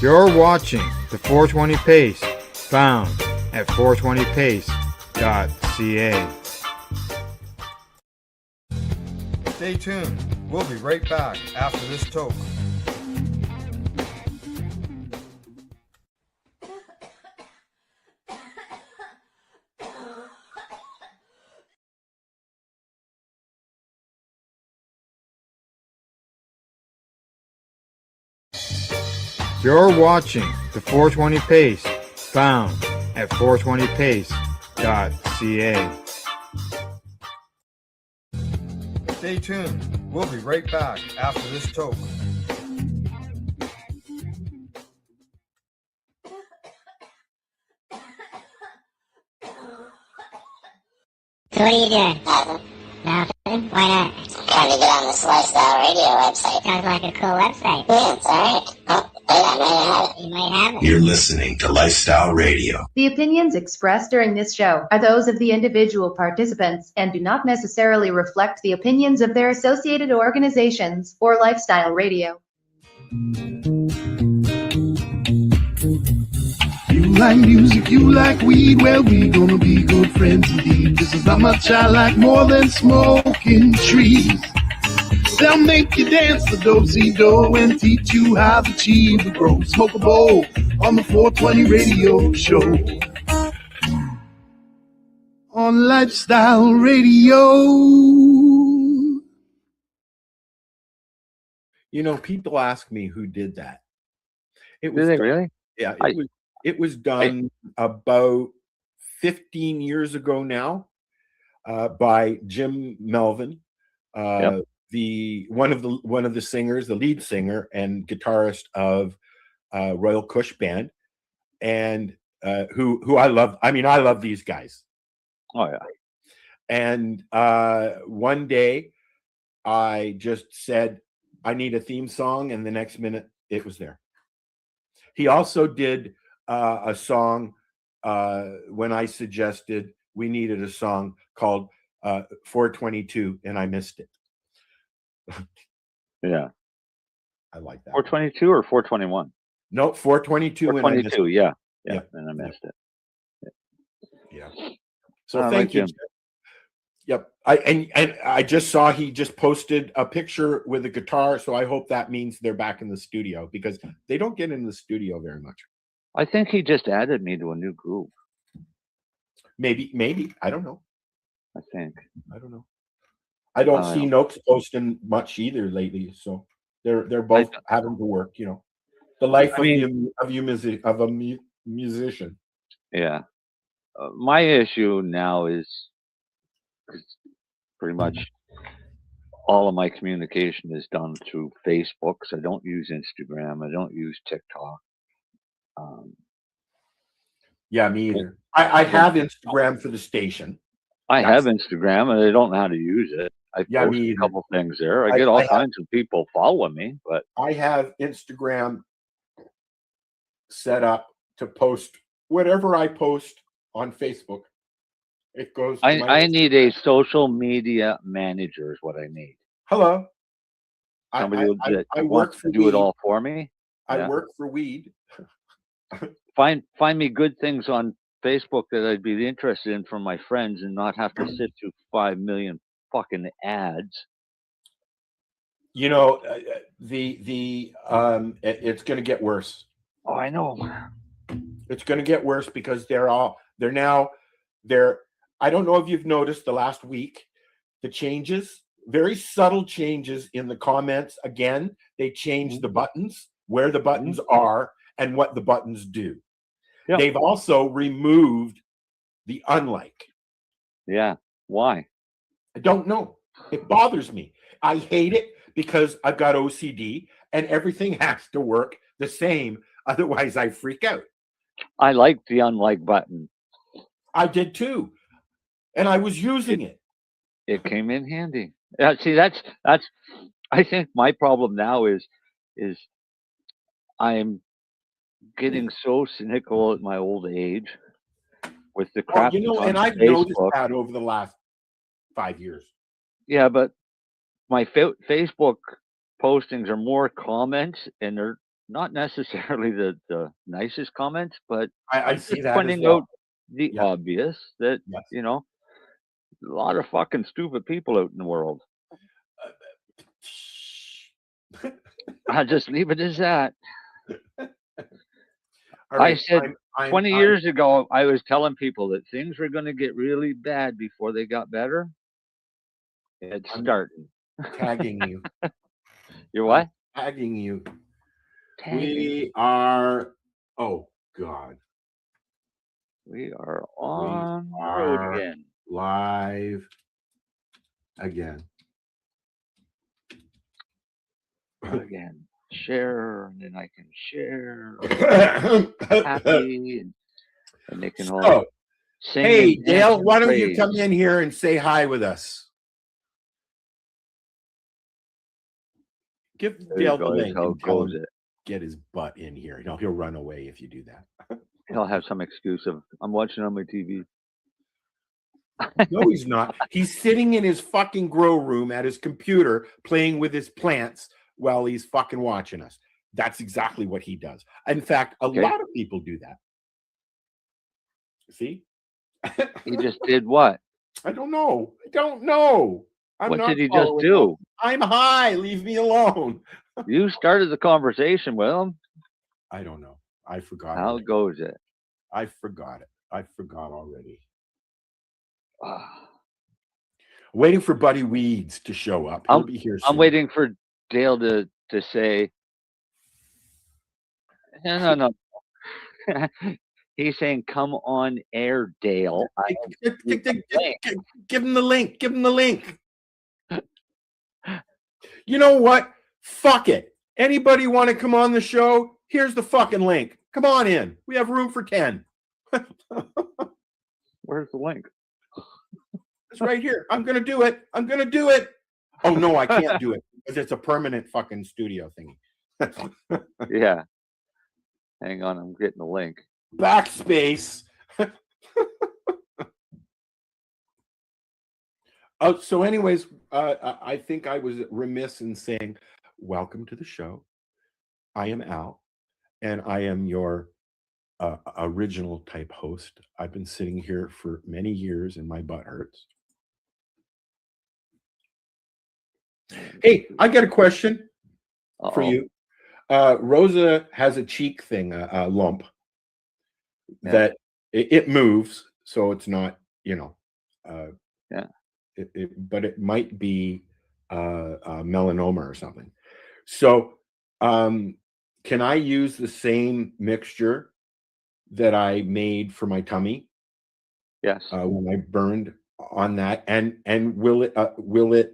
You're watching the 420 Pace, found at 420pace.ca. Stay tuned. We'll be right back after this toke. You're watching the 420 Pace, found at 420pace.ca. Stay tuned. We'll be right back after this toke. So what are you doing? Nothing. Why not? Trying to get on this Lifestyle Radio website. Sounds like a cool website. Yeah, it's alright. Oh, wait, I might have it. You might have it. You're listening to Lifestyle Radio. The opinions expressed during this show are those of the individual participants and do not necessarily reflect the opinions of their associated organizations or Lifestyle Radio. You like music, you like weed, well, we gonna be good friends indeed. This is how much I like more than smoking trees. They'll make you dance the do-si-do and teach you how the cheese will grow. Smoke a bowl on the 420 radio show. On Lifestyle Radio. You know, people ask me who did that. It Did they really? Yeah, it was done about 15 years ago now by Jim Melvin, Yep. one of the singers, the lead singer and guitarist of Royal Kush Band, and who I love. I mean, I love these guys. Oh yeah. And one day I just said, I need a theme song, and the next minute it was there. He also did a song when I suggested we needed a song called 422, and I missed it. Yeah. I like that. 422 or 421? No, 422. 422, yeah. Yeah. And I missed it. Yeah. So I thank like you. him. Yep. I just saw he just posted a picture with a guitar, so I hope that means they're back in the studio, because they don't get in the studio very much. I think he just added me to a new group. Maybe. I don't know. I think. I don't know. I don't see Noakes posting much either lately, so they're both having to work. You know, the life of a musician. Yeah. My issue now is pretty much all of my communication is done through Facebook. So I don't use Instagram. I don't use TikTok. Yeah, me either. I have Instagram for the station. I have Instagram and I don't know how to use it. I Yeah, post me a either. couple things there. I get all kinds of people following me, but I have Instagram set up to post whatever I post on Facebook. It goes. To I need a social media manager is what I need. Hello. Somebody that I work wants for to do weed. it all for me. I Yeah. work for weed. Find me good things on Facebook that I'd be interested in from my friends and not have to sit through 5 million fucking ads. You know, it's going to get worse. Oh, I know. It's going to get worse because they're I don't know if you've noticed the last week, the changes, very subtle changes in the comments. Again, they changed the buttons, where the buttons are and what the buttons do. Yeah. They've also removed the unlike. Yeah. Why? I don't know. It bothers me. I hate it because I've got OCD and everything has to work the same. Otherwise, I freak out. I like the unlike button. I did too. And I was using it. It came in handy. Yeah, see, that's I think my problem now is I'm getting so cynical at my old age with the crap. You know, that's on and I've Facebook. noticed that over the last 5 years. Yeah, but my Facebook postings are more comments and they're not necessarily the nicest comments, but I see just that as pointing well. out the Yeah. obvious that, Yes. you know, a lot of fucking stupid people out in the world. I'll just leave it as that. All I right, said 20 years ago, I was telling people that things were going to get really bad before they got better. It's I'm starting. tagging you. You're what? Tagging you. Tagging. We are. Oh God. We are on the road again. Live again. Again. Share, and then I can share. Happy, and they can all sing. Hey, and Dale, dance why and don't you praise. come in here and say hi with us? Give There Dale you the go, that's link how and it tell goes. him get his butt in here. You know, he'll run away if you do that. He'll have some excuse of, I'm watching on my TV. No, he's not. He's sitting in his fucking grow room at his computer playing with his plants while he's fucking watching us. That's exactly what he does. In fact, a lot of people do that. See? He just did what? I don't know. What did he just do? I'm high. Leave me alone. You started the conversation with him. I don't know. I forgot. How goes it? I forgot it. I forgot already. Waiting for Buddy Weeds to show up. He'll be here soon. I'm waiting for Dale to say, no. He's saying, come on air, Dale. Give him the link. Give him the link. You know what? Fuck it. Anybody want to come on the show? Here's the fucking link. Come on in. We have room for 10. Where's the link? It's right here. I'm going to do it. Oh, no, I can't do it because it's a permanent fucking studio thingy. Yeah. Hang on. I'm getting the link. Backspace. Oh, so anyways, I think I was remiss in saying, welcome to the show. I am Al, and I am your original type host. I've been sitting here for many years, and my butt hurts. Hey, I got a question for you. Rosa has a cheek thing, a lump that it moves, so it's not, but it might be melanoma or something. So, can I use the same mixture that I made for my tummy? Yes. When I burned on that, and will it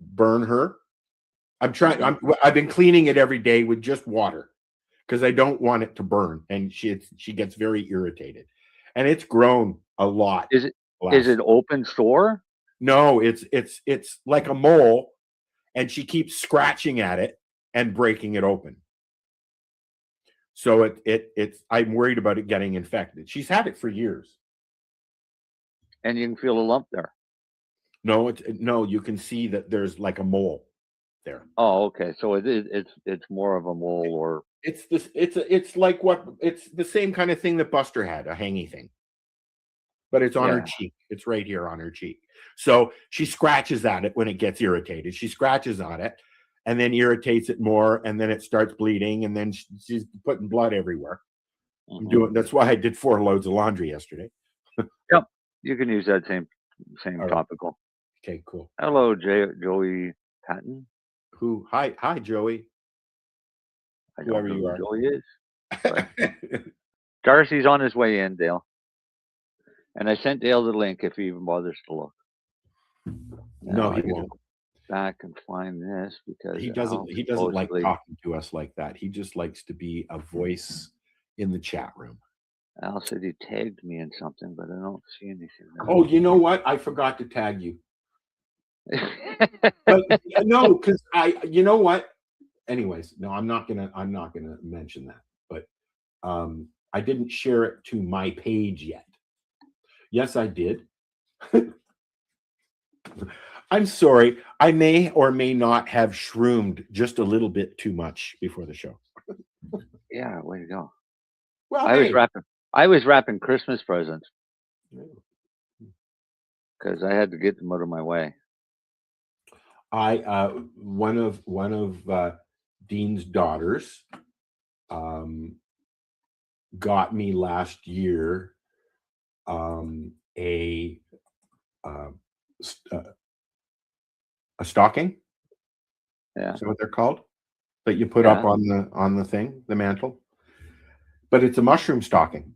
burn her? I've been cleaning it every day with just water because I don't want it to burn, and she gets very irritated, and it's grown a lot. Is it open sore? No, it's like a mole, and she keeps scratching at it and breaking it open. So it's I'm worried about it getting infected. She's had it for years. And you can feel a lump there. No, you can see that there's like a mole there. Oh, okay. So it's more of a mole, or it's the same kind of thing that Buster had, a hangy thing. But it's on her cheek. It's right here on her cheek. So she scratches at it when it gets irritated. She scratches on it and then irritates it more, and then it starts bleeding, and then she's putting blood everywhere. That's why I did 4 loads of laundry yesterday. Yep. You can use that same topical. Okay, cool. Hello, Joey Patton. Who? Hi, Joey. Whoever you are. Joey is. Darcy's on his way in, Dale. And I sent Dale the link if he even bothers to look. No, he won't. Back and find this because he doesn't like talking to us like that. He just likes to be a voice in the chat room. Al said he tagged me in something, but I don't see anything. Oh, you know what? I forgot to tag you. But no, because you know what? Anyways, no, I'm not gonna mention that. But I didn't share it to my page yet. Yes, I did. I'm sorry. I may or may not have shroomed just a little bit too much before the show. Yeah, way to go. Well, I was wrapping Christmas presents because I had to get them out of my way. One of Dean's daughters got me last year a stocking. Yeah. Is that what they're called? That you put up on the thing, the mantle. But it's a mushroom stocking.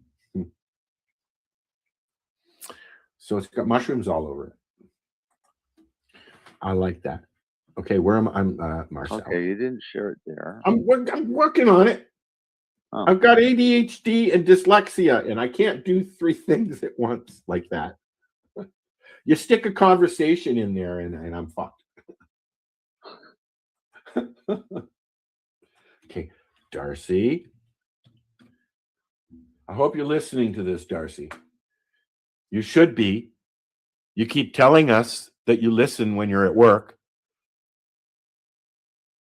So it's got mushrooms all over it. I like that. Okay, where am I? I'm Marcel. Okay, you didn't share it there. I'm working on it. Oh. I've got ADHD and dyslexia, and I can't do 3 things at once like that. You stick a conversation in there, and I'm fucked. Okay, Darcy. I hope you're listening to this, Darcy. You should be. You keep telling us that you listen when you're at work.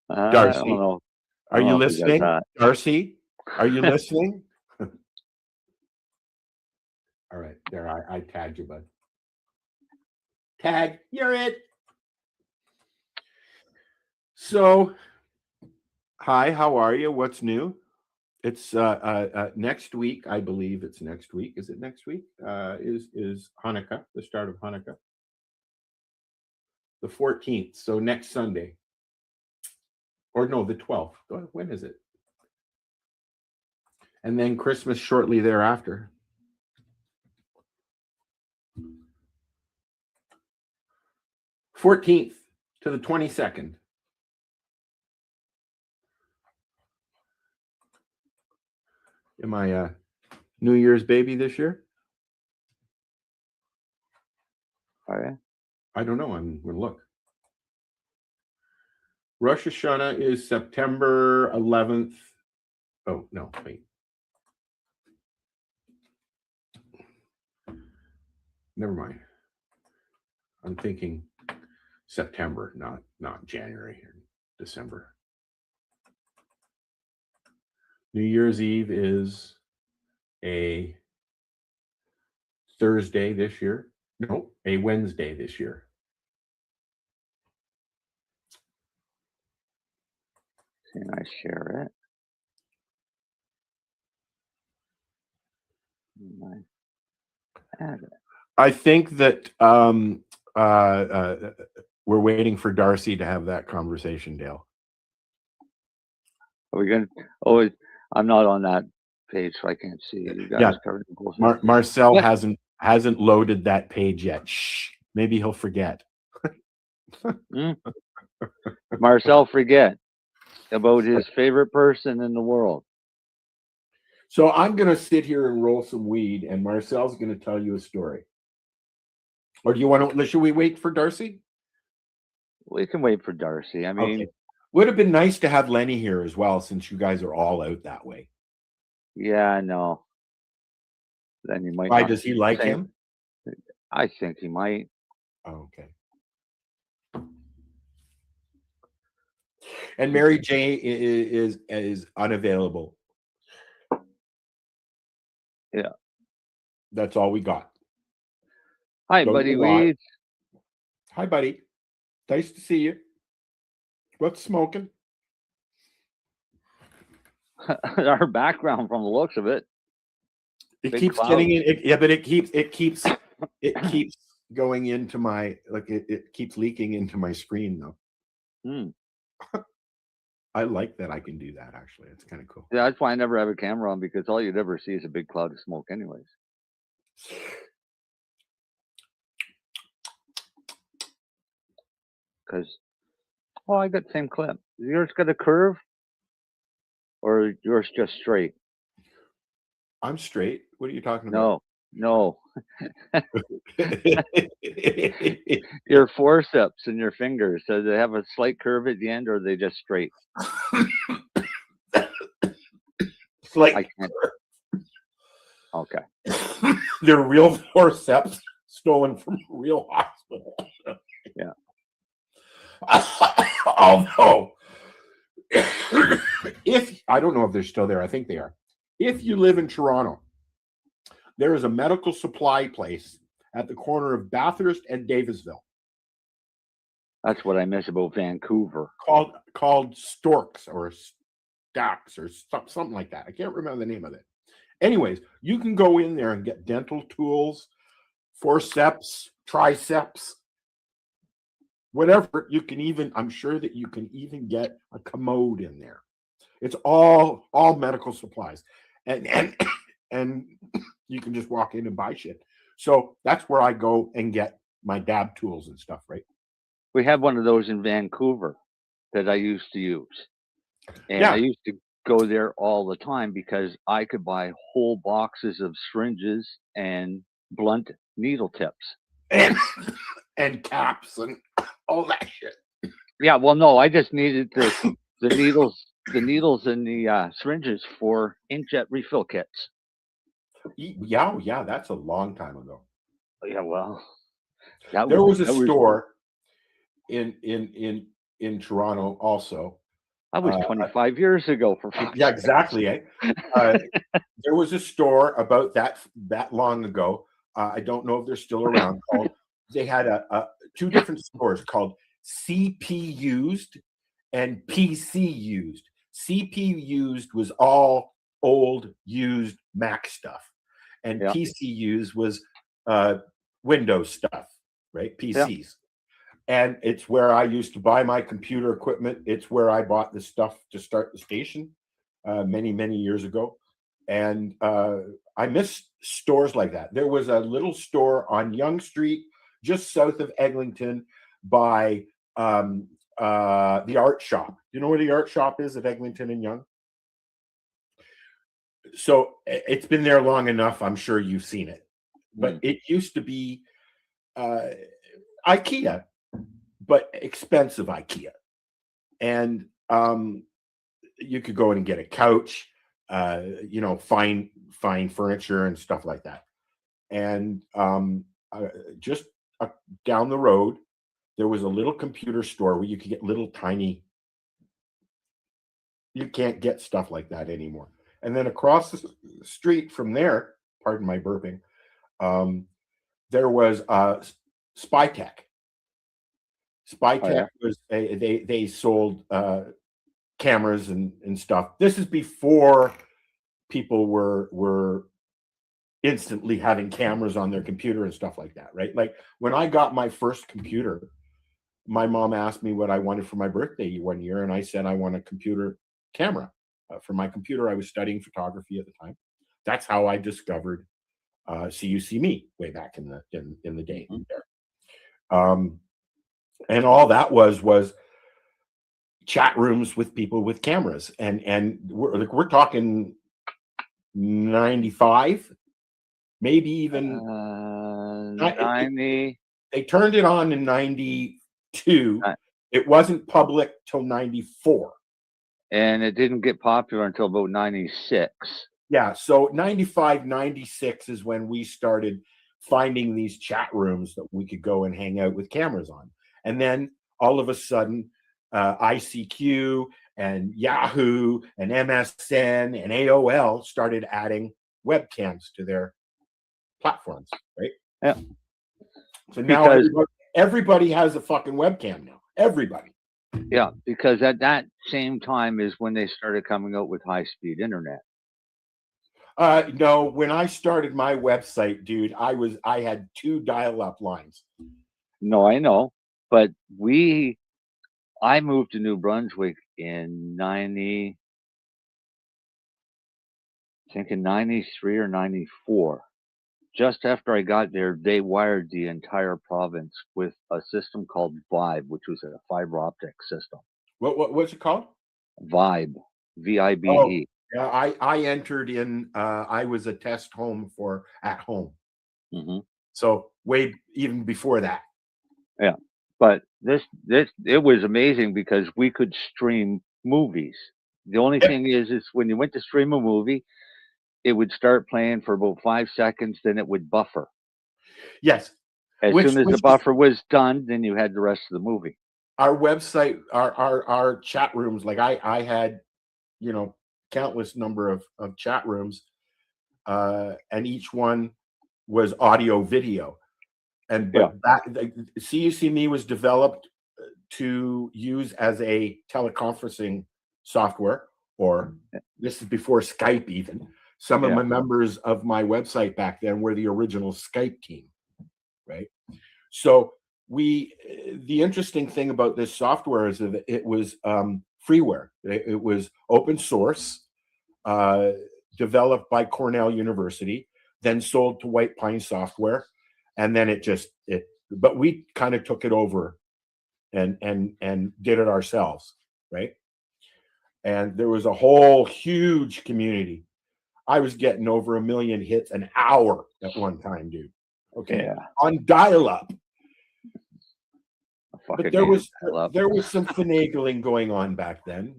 Darcy, I don't know. Are you listening? Darcy, are you listening? All right, there. I tagged you, bud. Tag, you're it. So, hi, how are you? What's new? It's next week, I believe it's next week. Is it next week? Is Hanukkah, the start of Hanukkah. The 14th, so next Sunday. Or no, the 12th. When is it? And then Christmas shortly thereafter. (14th) to the 22nd. Am I a New Year's baby this year? Oh, yeah? I don't know. I'm going to look. Rosh Hashanah is September 11th. Oh, no, wait. Never mind. I'm thinking September, not January or December. New Year's Eve is a Thursday this year. No, a Wednesday this year. Can I share it? Add it. I think that we're waiting for Darcy to have that conversation, Dale. Are we going to? Oh, I'm not on that page, so I can't see you guys. Yeah. Marcel hasn't loaded that page yet. Shh. Maybe he'll forget. Marcel forget about his favorite person in the world. So I'm going to sit here and roll some weed, and Marcel's going to tell you a story. Or do you want to? Should we wait for Darcy? We can wait for Darcy. I mean, okay. Would have been nice to have Lenny here as well, since you guys are all out that way. Yeah, I know. Then you might. Why does he like him? I think he might. Oh, okay. And Mary J is unavailable. Yeah. That's all we got. Hi, buddy Weeds. Hi, buddy. Nice to see you. What's smoking? Our background, from the looks of it. It keeps getting in. Yeah, but it keeps going into my, like it keeps leaking into my screen though. I like that I can do that, actually. It's kind of cool. Yeah, that's why I never have a camera on, because all you'd ever see is a big cloud of smoke anyways. Because, oh, I got the same clip. Is yours got a curve? Or yours just straight? I'm straight. What are you talking about? No. Your forceps and your fingers, do they have a slight curve at the end, or are they just straight? Slight. I can't. Okay. They're real forceps stolen from a real hospital. Yeah. Although if I don't know if they're still there, I think they are. If you live in Toronto, there is a medical supply place at the corner of Bathurst and Davisville That's what I miss about Vancouver. called Storks or Stacks or something like that. I can't remember the name of it. Anyways, you can go in there and get dental tools, forceps, triceps, whatever. You can even, I'm sure that you can even get a commode in there. It's all medical supplies, and and you can just walk in and buy shit. So that's where I go and get my dab tools and stuff, right? We have one of those in Vancouver that I used to use. And Yeah. I used to go there all the time because I could buy whole boxes of syringes and blunt needle tips. And caps and all that shit. Yeah, well, no, I just needed the needles and the syringes for inkjet refill kits. Yeah, that's a long time ago. Yeah, well, There was a store in Toronto also. That was 25 years ago. Yeah, exactly. There was a store about that long ago. I don't know if they're still around. They had two different stores called CP Used and PC Used. CP Used was all old used Mac stuff, and PC Used was Windows stuff, right? PCs. Yeah. And it's where I used to buy my computer equipment. It's where I bought the stuff to start the station many years ago. And I miss stores like that. There was a little store on Yonge Street, just south of Eglinton, by the art shop. You know where the art shop is at Eglinton and Yonge? So it's been there long enough. I'm sure you've seen it. But it used to be IKEA, but expensive IKEA. And you could go in and get a couch, fine furniture and stuff like that. And just down the road, there was a little computer store where you could get little tiny, you can't get stuff like that anymore. And then across the street from there, pardon my burping, there was Spytech. Spytech was they sold cameras and stuff. This is before people were instantly having cameras on their computer and stuff like that, right? Like when I got my first computer, my mom asked me what I wanted for my birthday one year, and I said I want a computer camera for my computer. I was studying photography at the time. That's how I discovered CUC Me way back in the day. And all that was chat rooms with people with cameras, and we're talking 95, maybe even 90. They turned it on in 92. It wasn't public till 94. And it didn't get popular until about 96. Yeah, so 95, 96 is when we started finding these chat rooms that we could go and hang out with cameras on. And then all of a sudden, ICQ and Yahoo and MSN and AOL started adding webcams to their platforms, right? Yeah. So now everybody has a fucking webcam now. Everybody. Yeah, because at that same time is when they started coming out with high-speed internet. No, when I started my website, dude, I had 2 dial-up lines. No, I know, but I moved to New Brunswick in 93 or 94. Just after I got there, they wired the entire province with a system called Vibe, which was a fiber optic system. What's it called? Vibe, VIBE. Oh, yeah, I entered in. I was a test home for At Home. Mm-hmm. So way even before that. Yeah, but it was amazing because we could stream movies. The only thing is when you went to stream a movie, it would start playing for about 5 seconds, then it would buffer. Yes. As soon as the buffer was done, then you had the rest of the movie. Our website, our chat rooms, like I had, countless number of chat rooms, and each one was audio video. But CUC Me was developed to use as a teleconferencing software, or this is before Skype even. Some of my members of my website back then were the original Skype team, right? So the interesting thing about this software is that it was freeware. It was open source, developed by Cornell University, then sold to White Pine Software, and then but we kind of took it over and did it ourselves, right? And there was a whole huge community. I was getting over 1 million hits an hour at one time, dude. Okay, on dial-up. But there was some finagling going on back then,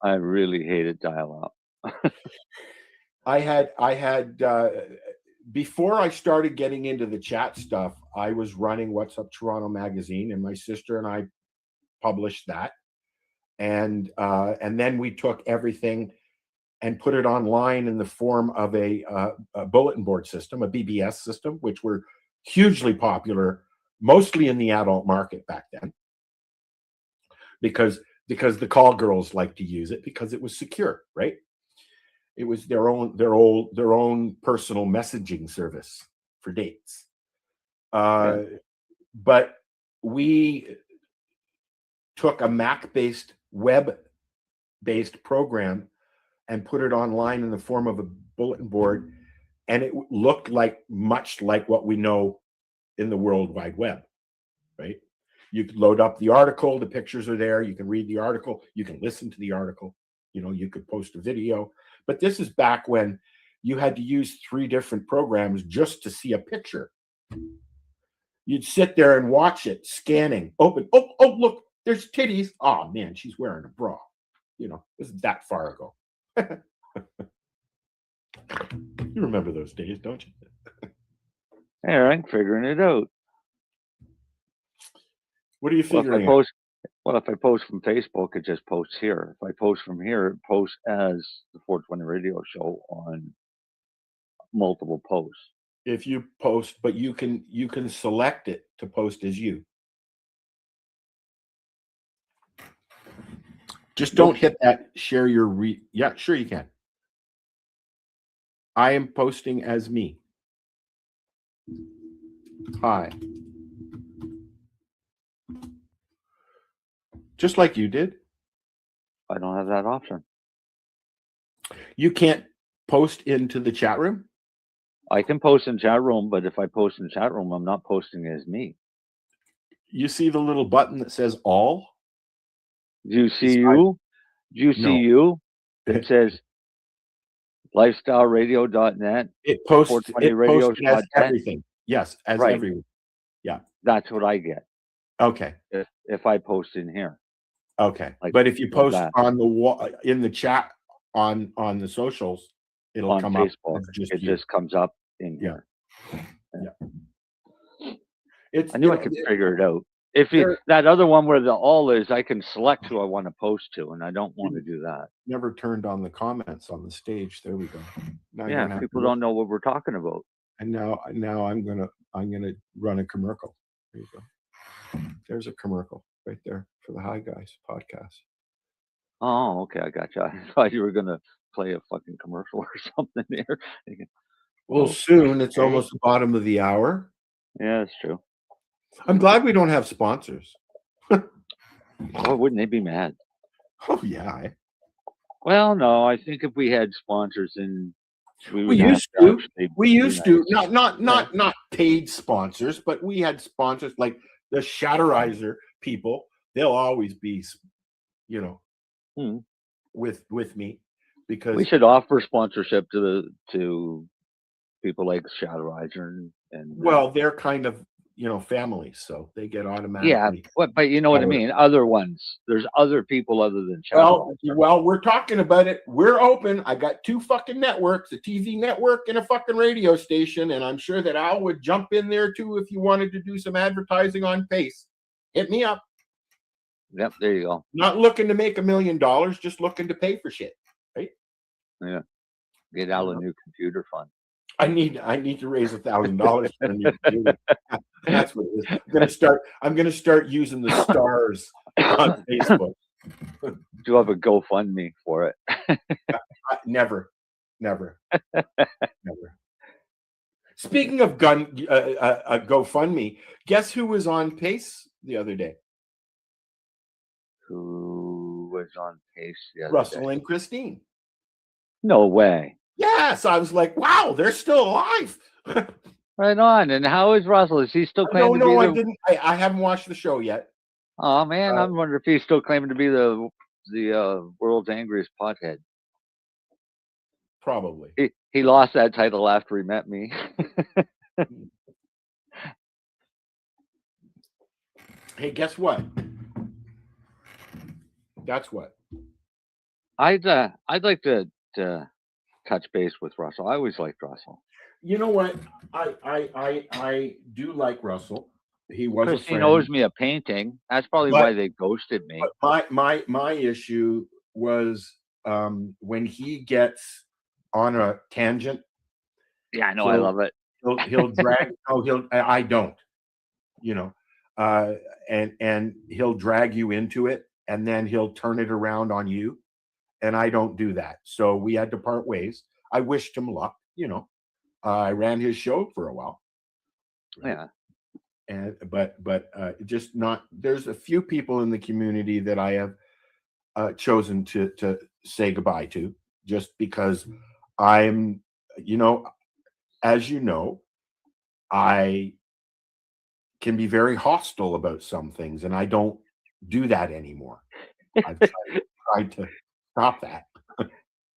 I really hated dial-up. I had before I started getting into the chat stuff, I was running What's Up Toronto magazine, and my sister and I published that. And then we took everything and put it online in the form of a bulletin board system, a BBS system, which were hugely popular, mostly in the adult market back then, because the call girls liked to use it because it was secure, right? It was their own personal messaging service for dates. But we took a Mac-based, web-based program and put it online in the form of a bulletin board, and it looked much like what we know in the World Wide Web, right? You could load up the article, the pictures are there, you can read the article, you can listen to the article, you could post a video. But this is back when you had to use 3 different programs just to see a picture. You'd sit there and watch it, scanning, open. Oh, look, there's titties. Oh, man, she's wearing a bra. This is that far ago. You remember those days, don't you? Hey, I'm figuring it out. What are you figuring out? Well, if I post from Facebook, it just posts here. If I post from here, it posts as the 420 radio show on multiple posts. If you post, but you can select it to post as you. Just don't hit that share your yeah, sure you can. I am posting as me. Hi. Just like you did. I don't have that option. You can't post into the chat room? I can post in chat room, but if I post in chat room, I'm not posting as me. You see the little button that says all? Do you see you? Do you see you? It says lifestyleradio.net. It posts as everything. Yes, as everyone. Yeah. That's what I get. Okay. If I post in here. Okay. But if you post on the wall in the chat on the socials, it'll on come Facebook, up. It just comes up in here. Yeah. I knew I could figure it out. If that other one where the all is, I can select who I want to post to, and I don't want to do that. Never turned on the comments on the stage. There we go. Now people don't know what we're talking about. And now I'm gonna run a commercial. There you go. There's a commercial right there for the Hi Guys podcast. Oh, okay, I got you. I thought you were gonna play a fucking commercial or something there. Well, soon. It's almost the bottom of the hour. Yeah, that's true. I'm glad we don't have sponsors. Oh, wouldn't they be mad? Oh yeah. Well, no, I think if we had sponsors, then we used to. Not paid sponsors, but we had sponsors like the Shatterizer people. They'll always be, with me, because we should offer sponsorship to people like Shatterizer and well, they're kind of family, so they get automatically. Yeah, but you know what I mean. Other ones, there's other people other than Shatterizer. Well, we're talking about it. We're open. I got 2 fucking networks, a TV network and a fucking radio station, and I'm sure that Al would jump in there too if you wanted to do some advertising on Pace. Hit me up. Yep, there you go. Not looking to make $1 million, just looking to pay for shit. Right? Yeah. Get out a new computer fund. I need to raise $1,000 for a new computer. That's what it is. I'm gonna start using the stars on Facebook. Do you have a GoFundMe for it? Never. Speaking of GoFundMe, guess who was on Pace the other day? Who was on Pace the other Russell day? and Christine. No way. Yes, I was like, wow, they're still alive. Right on. And how is Russell? Is he still claiming to be I didn't. I haven't watched the show yet. Oh man, I'm wondering if he's still claiming to be the world's angriest pothead. Probably. He lost that title after he met me. Hey, guess what? That's what. I'd like to touch base with Russell. I always liked Russell. You know what? I do like Russell. He was Christine a friend. owes me a painting. That's probably why they ghosted me. But my issue was when he gets on a tangent. Yeah, I know. I love it. He'll drag. I don't. You know, and he'll drag you into it, and then he'll turn it around on you, and I don't do that. So we had to part ways. I wished him luck. You know, I ran his show for a while. Yeah. And but just not. There's a few people in the community that I have chosen to say goodbye to, just because I'm, you know, as you know, I can be very hostile about some things, and I don't do that anymore. I've tried to stop that.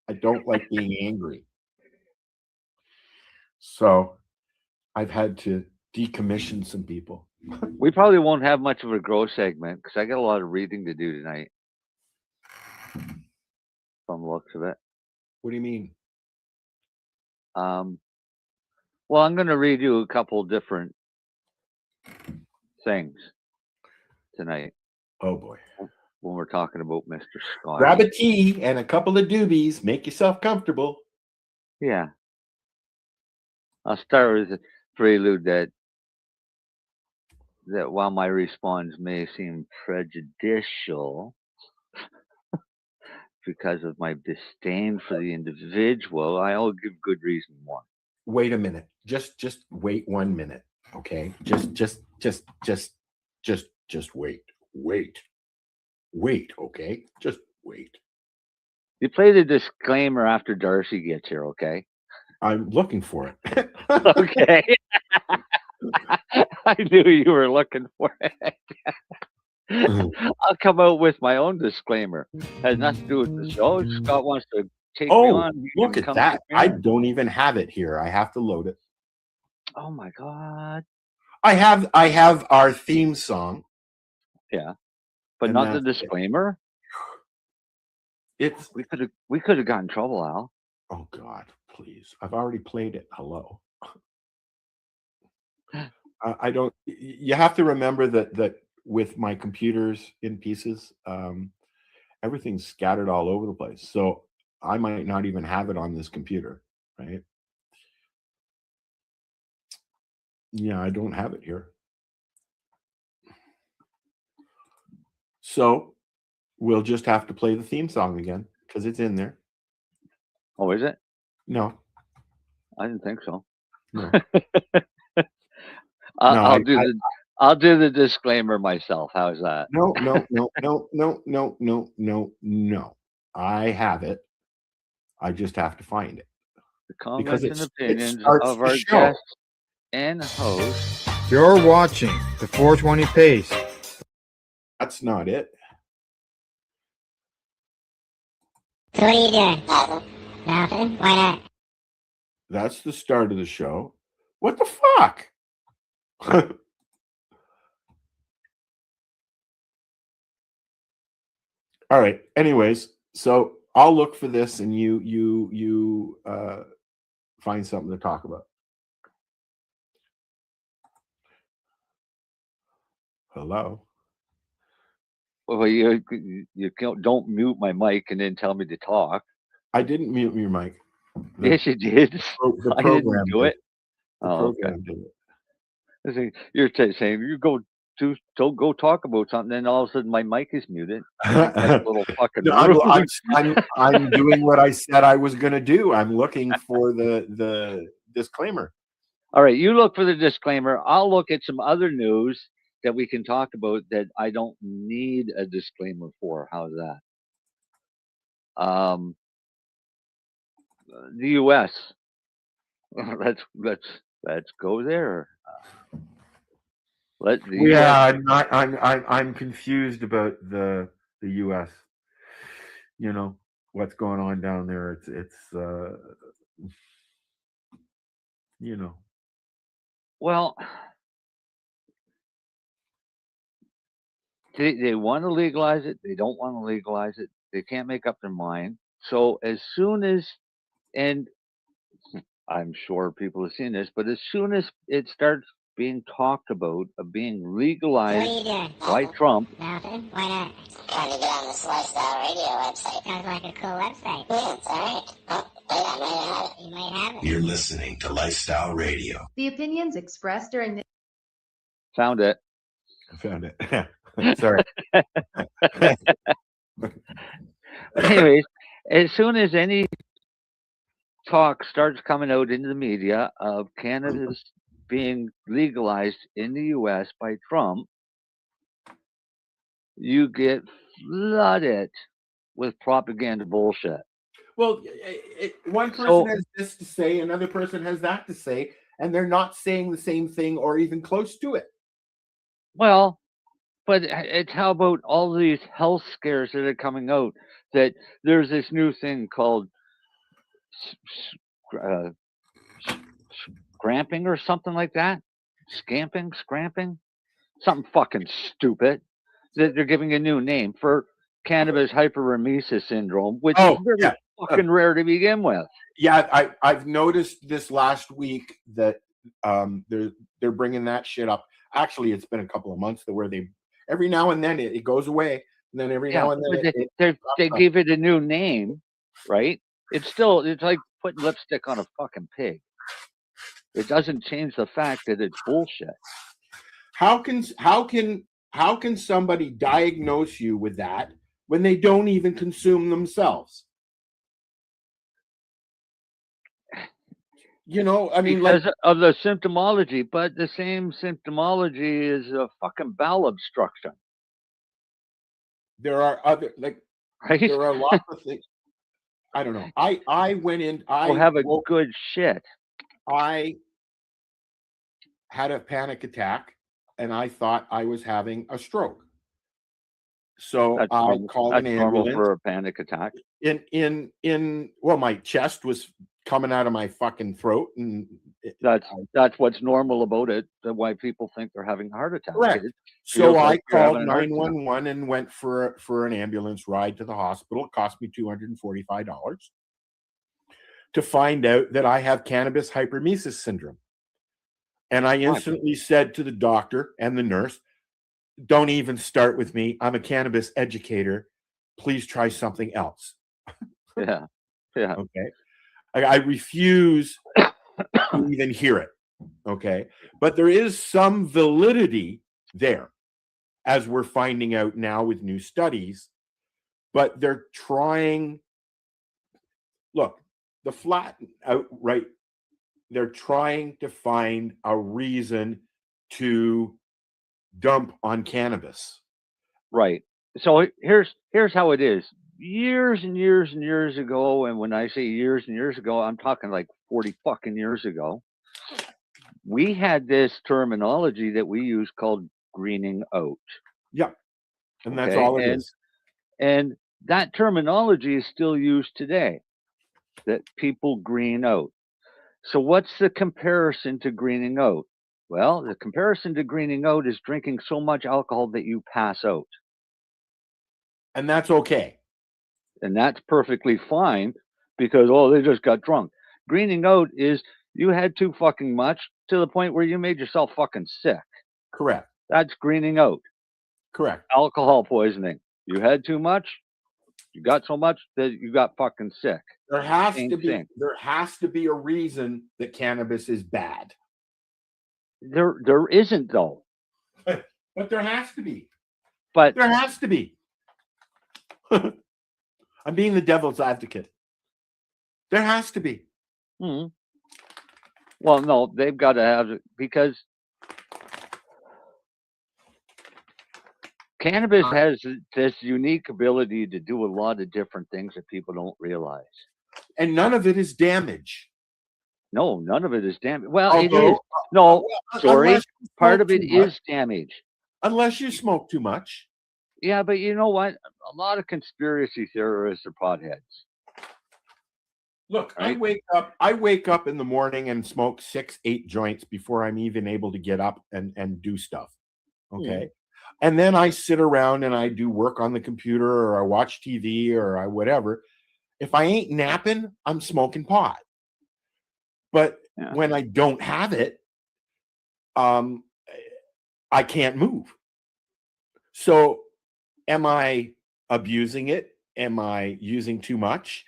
I don't like being angry, so I've had to decommission some people. We probably won't have much of a grow segment because I got a lot of reading to do tonight. From the looks of it. What do you mean? Well, I'm going to read you a couple different things tonight. Oh boy. When we're talking about Mr. Scott. Grab a tea and a couple of doobies. Make yourself comfortable. Yeah. I'll start with a prelude that while my response may seem prejudicial because of my disdain for the individual, I'll give good reason why. Wait a minute. Just wait 1 minute. Okay. Just wait. Wait. Okay. Just wait. You play the disclaimer after Darcy gets here, okay? I'm looking for it. Okay. I knew you were looking for it. I'll come out with my own disclaimer. Has nothing to do with the show. Scott wants to take me on. Look at that. I don't even have it here. I have to load it. Oh my God. I have our theme song. Yeah. But not the disclaimer. It's we could have gotten in trouble, Al. Oh God, please. I've already played it. Hello. I don't. You have to remember that with my computers in pieces, everything's scattered all over the place. So I might not even have it on this computer, right? Yeah, I don't have it here. So we'll just have to play the theme song again because it's in there. Oh, is it? No. I didn't think so. No. I'll do the disclaimer myself. How's that? No. I have it. I just have to find it. The comments and opinions of our guests and hosts. You're watching the 420 Pace. That's not it. So what are you doing? Nothing. Why not? That's the start of the show. What the fuck? All right. Anyways, so I'll look for this and you find something to talk about. Hello. Well, don't mute my mic and then tell me to talk. I didn't mute your mic. Yes, you did. The I didn't program do did. it. The Oh, okay. program did it. You're saying you don't go talk about something, then all of a sudden my mic is muted. Like a little fucking No, room. I'm doing what I said I was going to do. I'm looking for the disclaimer. All right, you look for the disclaimer. I'll look at some other news that we can talk about that I don't need a disclaimer for. How's that? The U.S. Let's go there. I'm confused about the U.S. You know what's going on down there. It's you know. Well, they want to legalize it. They don't want to legalize it. They can't make up their mind. So as soon as, and I'm sure people have seen this, but as soon as it starts being talked about of being legalized by Trump. Nothing. Why not? Trying to get on this Lifestyle Radio website. Sounds like a cool website. Yeah, it's alright. Oh, wait, I might have it. You might have it. You're listening to Lifestyle Radio. The opinions expressed during the Found it. I found it. Sorry. Anyways, as soon as any talk starts coming out into the media of cannabis being legalized in the U.S. by Trump, you get flooded with propaganda bullshit. Well, one person has this to say, another person has that to say, and they're not saying the same thing or even close to it. Well, but it's how about all these health scares that are coming out, that there's this new thing called scramping or something like that? Scramping? Something fucking stupid. That they're giving a new name for cannabis hyperemesis syndrome, which is very fucking rare to begin with. Yeah, I've noticed this last week that they're bringing that shit up. Actually, it's been a couple of months where they every now and then it goes away, and then every now and then they give it a new name, right? It's like putting lipstick on a fucking pig. It doesn't change the fact that it's bullshit. How can somebody diagnose you with that when they don't even consume themselves? You know, I mean, because of the symptomology, but the same symptomology is a fucking bowel obstruction. There are other right? There are lots of things. I don't know. I went in. I have a good shit. I had a panic attack, and I thought I was having a stroke. So I called an ambulance. Normal for a panic attack. Well, my chest was coming out of my fucking throat, and that's what's normal about it. Why people think they're having a heart attack. Correct. So I called 911 and went for an ambulance ride to the hospital. It cost me $245 to find out that I have cannabis hyperemesis syndrome. And I instantly said to the doctor and the nurse, "Don't even start with me. I'm a cannabis educator. Please try something else." Yeah. Okay. I refuse to even hear it. Okay. But there is some validity there, as we're finding out now with new studies. But they're trying, look, the flat outright, they're trying to find a reason to dump on cannabis. Right. So here's how it is. Years and years and years ago, and when I say years and years ago, I'm talking like 40 fucking years ago, we had this terminology that we use called greening out. Yeah. And that's all it is. And that terminology is still used today, that people green out. So what's the comparison to greening out? Well, the comparison to greening out is drinking so much alcohol that you pass out. And that's okay. And that's perfectly fine because, they just got drunk. Greening out is you had too fucking much to the point where you made yourself fucking sick. Correct. That's greening out. Correct. Alcohol poisoning. You had too much. You got so much that you got fucking sick. There has Same to be thing. there has to be a reason that cannabis is bad. There isn't though. But there has to be. But There has to be. I'm being the devil's advocate. There has to be. well, no, they've got to have it because cannabis has this unique ability to do a lot of different things that people don't realize. And none of it is damage. No, none of it is damage. Well, Although, it is. No, sorry. unless you Part smoke of it too much. is damage. Unless you smoke too much. Yeah, but you know what? A lot of conspiracy theorists are potheads. Look, Right. I wake up in the morning and smoke 6-8 joints before I'm even able to get up and do stuff. Okay. And then I sit around and I do work on the computer or I watch TV or I whatever. If I ain't napping, I'm smoking pot. But Yeah. when I don't have it, I can't move. So am I abusing it? Am I using too much?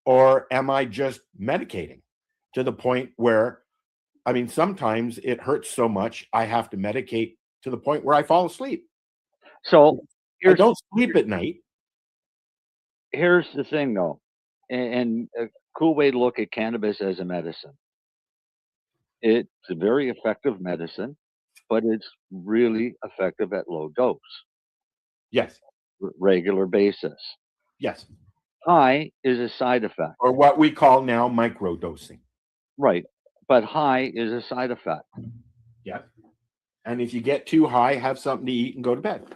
Or am I just medicating to the point where, I mean, sometimes it hurts so much I have to medicate to the point where I fall asleep. So I don't sleep at night. here's the thing, though, and a cool way to look at cannabis as a medicine. It's a very effective medicine, but it's really effective at low dose, Yes. regular basis. Yes. High is a side effect, Or what we call now microdosing. right? But high is a side effect, Yeah. And if you get too high, have something to eat and go to bed.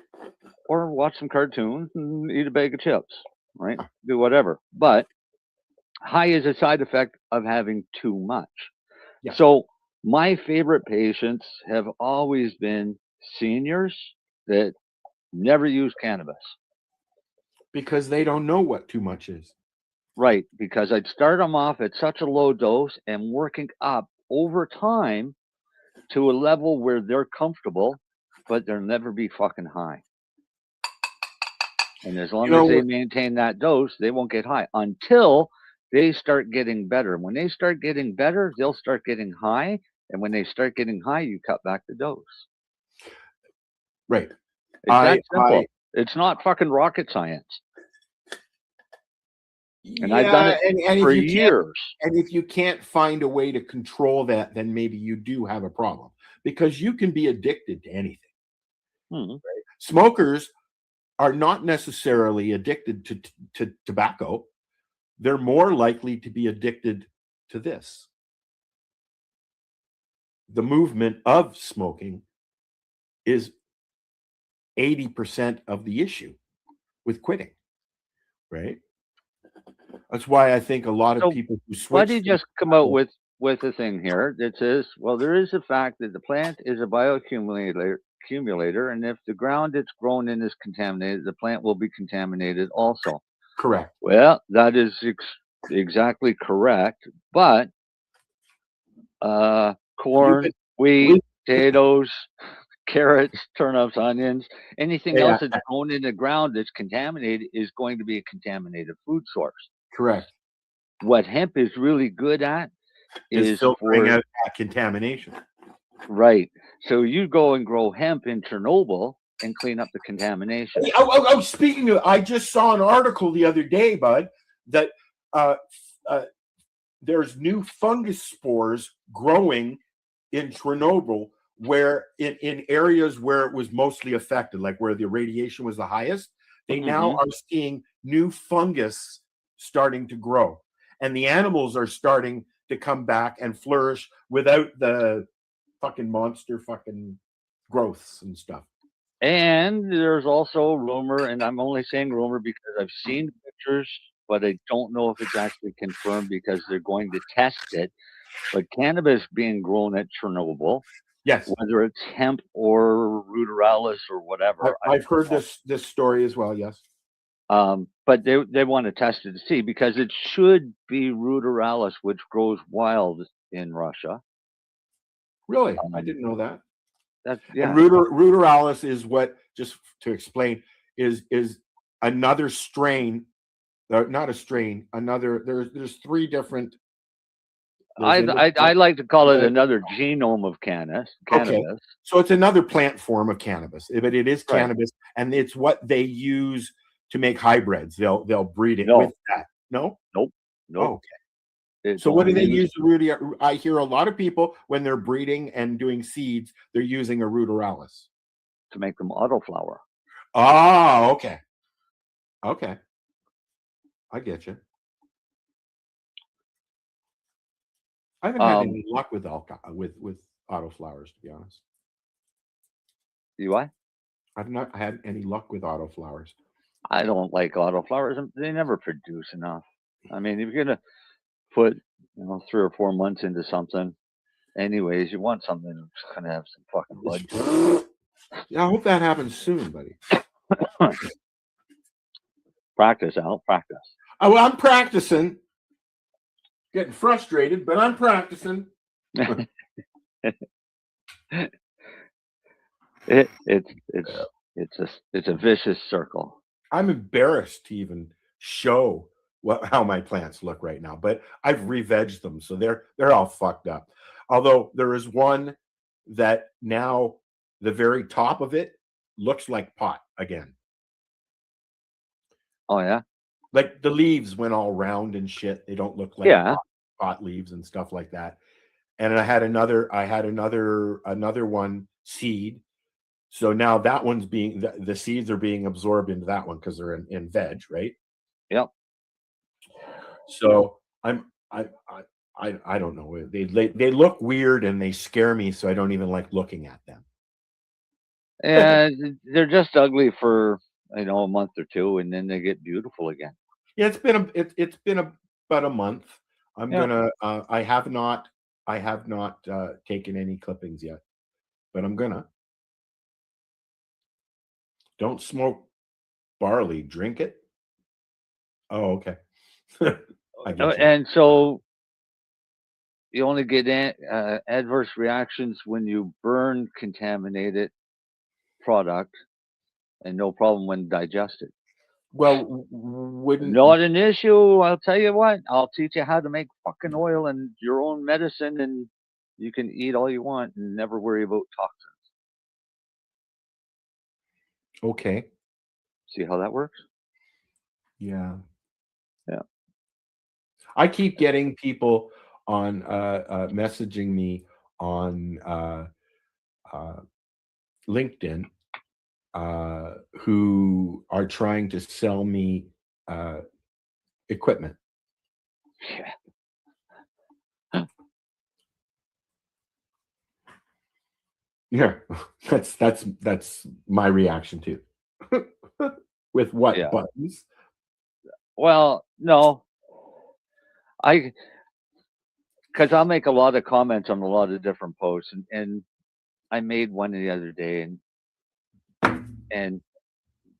or watch some cartoons and eat a bag of chips, right? Do whatever. But high is a side effect of having too much. Yeah. So my favorite patients have always been seniors that never use cannabis. Because they don't know what too much is. Right, because I'd start them off at such a low dose and working up over time to a level where they're comfortable, but they'll never be fucking high. And as long You know as they what- maintain that dose, they won't get high until they start getting better. When they start getting better, they'll start getting high. And when they start getting high, you cut back the dose. Right. It's that simple. It's not fucking rocket science. And I've done it for years. And if you can't find a way to control that, then maybe you do have a problem. Because you can be addicted to anything. Right? Smokers are not necessarily addicted to tobacco. They're more likely to be addicted to this. The movement of smoking is 80% of the issue with quitting, right? That's why I think a lot of people who switch. Why did you just come out with a thing here that says, well, there is a fact that the plant is a bioaccumulator, and if the ground it's grown in is contaminated, the plant will be contaminated also. Correct. Well, that is exactly correct. But corn, wheat, potatoes, carrots, turnips, onions, anything else that's grown in the ground that's contaminated is going to be a contaminated food source. Correct. What hemp is really good at is filtering out that contamination. Right. So you go and grow hemp in Chernobyl and clean up the contamination. Oh, speaking of, I just saw an article the other day, bud, that there's new fungus spores growing in Chernobyl where in areas where it was mostly affected, like where the radiation was the highest. They now are seeing new fungus starting to grow. And the animals are starting to come back and flourish without the fucking monster fucking growths and stuff. And there's also rumor, and I'm only saying rumor because I've seen pictures, but I don't know if it's actually confirmed because they're going to test it. But cannabis being grown at Chernobyl, yes, whether it's hemp or ruderalis or whatever. I've heard this story as well, yes. But they want to test it to see because it should be ruderalis, which grows wild in Russia. Really? I didn't know that. That's yeah. And ruderalis is what just to explain, is another strain, not a strain, another. There's three different. I like to call it another genome of cannabis. Okay, so it's another plant form of cannabis, but it is Right. cannabis, and it's what they use to make hybrids. They'll breed it No. with that. No. Nope. Oh, okay. It's So what do only they used- use the I hear a lot of people when they're breeding and doing seeds, they're using a ruderalis to make them autoflower. Oh, okay. Okay. I get you. I haven't had any luck with autoflowers, to be honest. You what? I've not had any luck with autoflowers. I don't like autoflowers. They never produce enough. I mean, if you're gonna put 3 or 4 months into something, anyways, you want something that's gonna have some fucking bud. Yeah, I hope that happens soon, buddy. Practice, Al. Practice. Oh, well, I'm practicing. Getting frustrated, but I'm practicing. It's a vicious circle. I'm embarrassed to even show how my plants look right now, but I've re-vegged them, so they're all fucked up. Although there is one that now the very top of it looks like pot again. Oh yeah, like the leaves went all round and shit. They don't look like pot leaves and stuff like that. And I had another one seed. So now that one's being the seeds are being absorbed into that one because they're in veg, right? Yep. So I don't know. They look weird and they scare me, so I don't even like looking at them. Yeah, they're just ugly for a month or two, and then they get beautiful again. Yeah, it's been about a month. I'm gonna. I have not taken any clippings yet, but I'm gonna. Don't smoke barley. Drink it. Oh, okay. I get you. And so you only get adverse reactions when you burn contaminated product, and no problem when digested. Well, wouldn't Not an issue. I'll tell you what. I'll teach you how to make fucking oil and your own medicine, and you can eat all you want and never worry about toxins. Okay. See how that works? Yeah. Yeah. I keep getting people on messaging me on LinkedIn who are trying to sell me equipment. Yeah, that's my reaction too. With what buttons? Well, no, because I'll make a lot of comments on a lot of different posts, and I made one the other day, and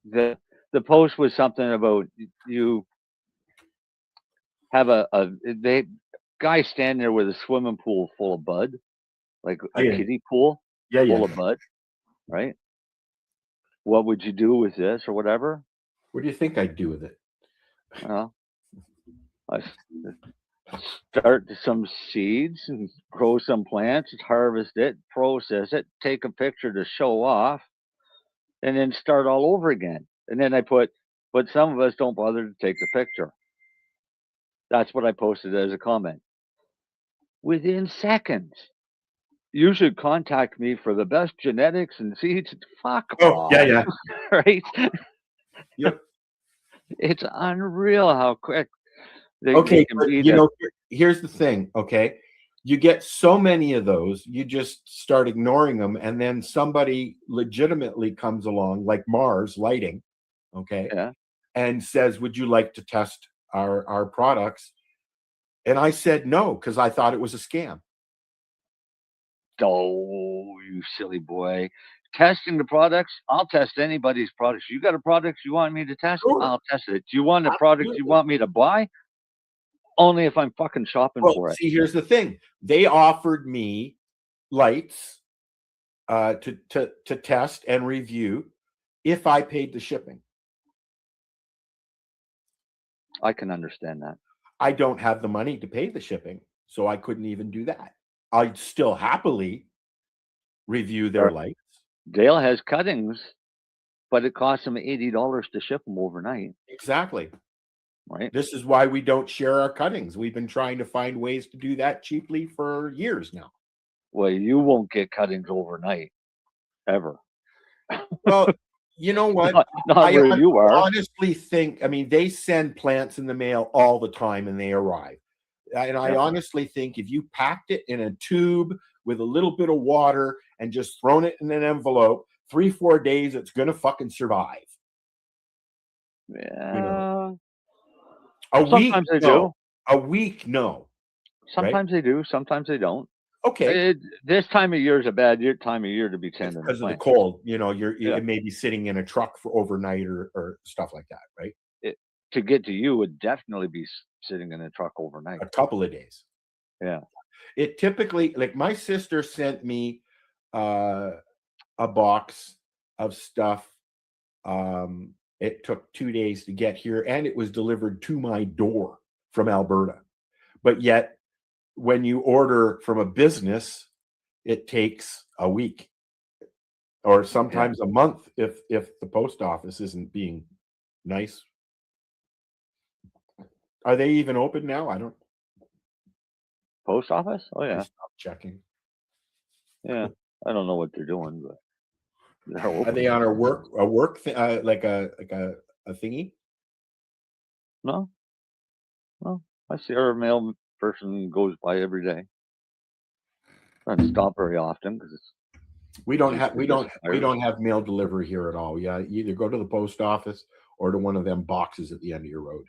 the post was something about you have a guy standing there with a swimming pool full of bud, like a kiddie pool full of bud, right? What would you do with this or whatever? What do you think I'd do with it? Well, I start some seeds and grow some plants, harvest it, process it, take a picture to show off, and then start all over again. And then I put, but some of us don't bother to take the picture. That's what I posted as a comment. Within seconds, you should contact me for the best genetics and seeds. Fuck off. Yeah. Right? Yep. It's unreal how quick they okay, can but, be. Here's the thing, okay? You get so many of those, you just start ignoring them, and then somebody legitimately comes along, like Mars Lighting, okay, and says, "Would you like to test our products?" And I said no because I thought it was a scam. Oh, you silly boy! Testing the products, I'll test anybody's products. You got a product you want me to test? Sure. I'll test it. Do you want a product you want me to buy? Only if I'm fucking shopping for it. See, here's the thing. They offered me lights to test and review, if I paid the shipping. I can understand that. I don't have the money to pay the shipping, so I couldn't even do that. I'd still happily review their Sure. lights. Dale has cuttings, but it costs him $80 to ship them overnight, Exactly. right? This is why we don't share our cuttings. We've been trying to find ways to do that cheaply for years now. Well, you won't get cuttings overnight, ever. Well, you know what? Not I where you are. honestly think, I mean, they send plants in the mail all the time and they arrive. And I honestly think if you packed it in a tube with a little bit of water and just thrown it in an envelope, 3-4 days, it's going to fucking survive. Yeah. You know, a week, Sometimes they no. do. A week, no. Sometimes they do. Sometimes they don't. Okay. This time of year is a bad time of year to be tending Because of the plants. cold, you know, it may be sitting in a truck for overnight or stuff like that, right? To get to you would definitely be sitting in a truck overnight. A couple of days. Yeah. It typically, like my sister sent me a box of stuff. It took 2 days to get here, and it was delivered to my door from Alberta. But yet, when you order from a business, it takes a week or sometimes a month if the post office isn't being nice. Are they even open now? I don't. Post office? Oh yeah. Stop checking. Yeah. I don't know what they're doing, but they're open. Are they on a work like a thingy? No. I see our mail person goes by every day. Doesn't stop very often because it's. We don't have mail delivery here at all. Yeah, you either go to the post office or to one of them boxes at the end of your road.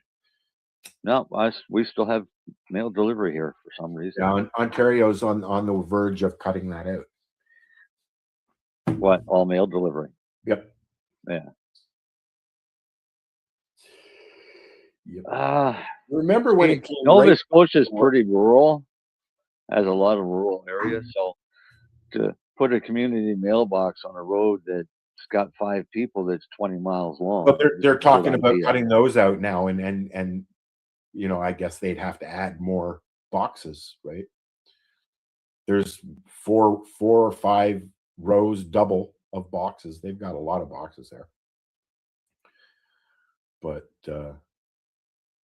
No, we still have mail delivery here for some reason. Yeah, Ontario's on the verge of cutting that out. What? All mail delivery? Yep. Yeah. Yep. Remember when it came? Nova Scotia is pretty rural, has a lot of rural areas. So to put a community mailbox on a road that's got 5 people that's 20 miles long. But they're talking about cutting those out now, and you know, I guess they'd have to add more boxes, right? There's 4 or 5 rows double of boxes. They've got a lot of boxes there. But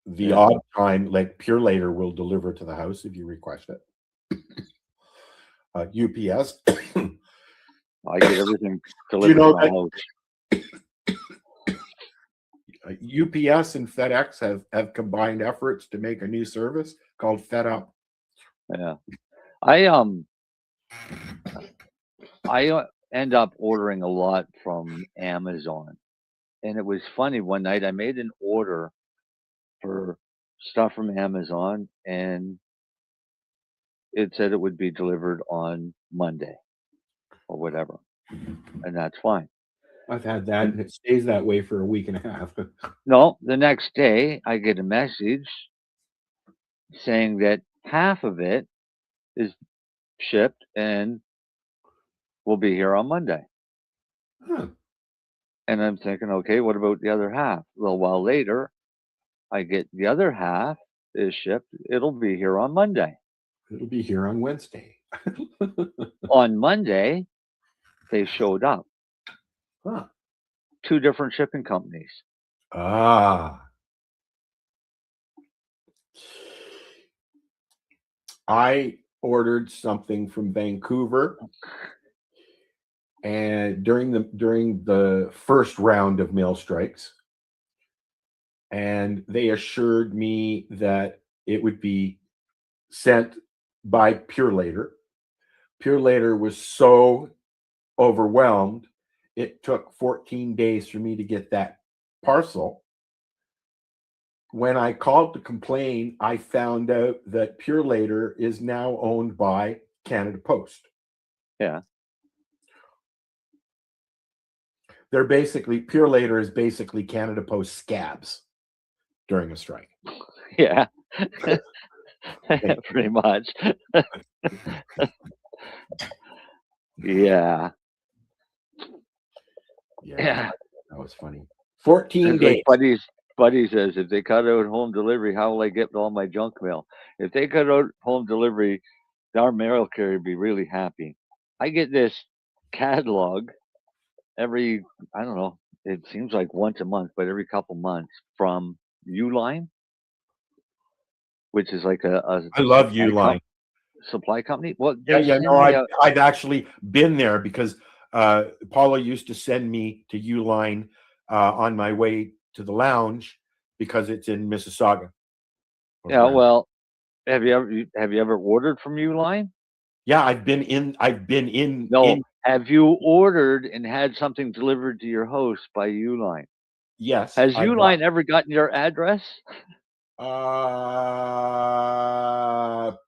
the odd time, like Pure Later will deliver to the house if you request it. UPS. I get everything delivered to my house. UPS and FedEx have combined efforts to make a new service called Fed Up. Yeah. I end up ordering a lot from Amazon. And it was funny, one night I made an order for stuff from Amazon and it said it would be delivered on Monday or whatever. And that's fine. I've had that and it stays that way for a week and a half. No, the next day I get a message saying that half of it is shipped and will be here on Monday. Huh. And I'm thinking, okay, what about the other half? A little while later, I get the other half is shipped. It'll be here on Monday. It'll be here on Wednesday. On Monday, they showed up. Huh. 2 different shipping companies. Ah. I ordered something from Vancouver, and during the first round of mail strikes, and they assured me that it would be sent by Pure Later. Pure Later was so overwhelmed, it took 14 days for me to get that parcel. When I called to complain, I found out that Pure Later is now owned by Canada Post. Yeah. They're basically, Pure Later is basically Canada Post scabs during a strike. Yeah. Pretty much. Yeah. 14 It's days. like Buddy says, if they cut out home delivery, how will I get all my junk mail? If they cut out home delivery, our mail carrier would be really happy. I get this catalog every, I don't know, it seems like once a month, but every couple months from Uline, which is like a I love Uline. supply company. Well, Yeah, they yeah. send No, me I've actually been there because Paula used to send me to Uline on my way to the lounge because it's in Mississauga. yeah. Well, have you ever ordered from Uline? Yeah, I've been in. No. Have you ordered and had something delivered to your house by Uline? Yes. Has I got, Uline ever gotten your address?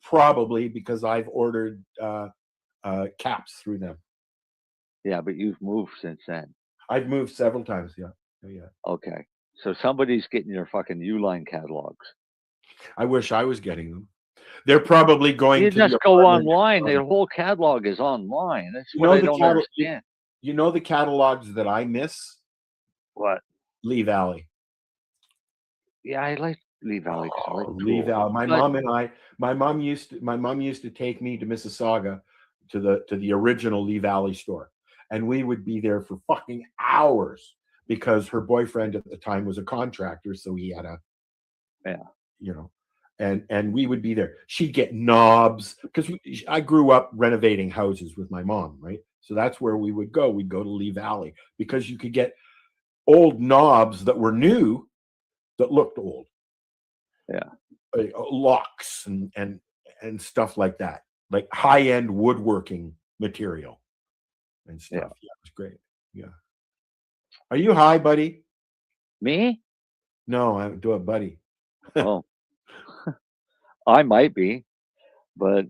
probably because I've ordered caps through them. Yeah, but you've moved since then. I've moved several times. Yeah, yeah. Okay. So somebody's getting your fucking Uline catalogs. I wish I was getting them. They're probably going You to the just go apartment. online. Their whole catalog is online. That's You what know I the don't catalog. understand. You know the catalogs that I miss? What? Lee Valley. Yeah, I like Lee Valley because I like Lee tools. Valley. But My mom used to take me to Mississauga to the original Lee Valley store, and we would be there for fucking hours because her boyfriend at the time was a contractor, so he had a, yeah, you know, and we would be there. She'd get knobs because I grew up renovating houses with my mom, right? So that's where we would go. We'd go to Lee Valley because you could get old knobs that were new that looked old. Yeah. Locks and stuff like that, like high-end woodworking material and stuff. Yeah, it was great. Yeah. Are you high, buddy? Me? No, I do it, buddy. Oh, I might be, but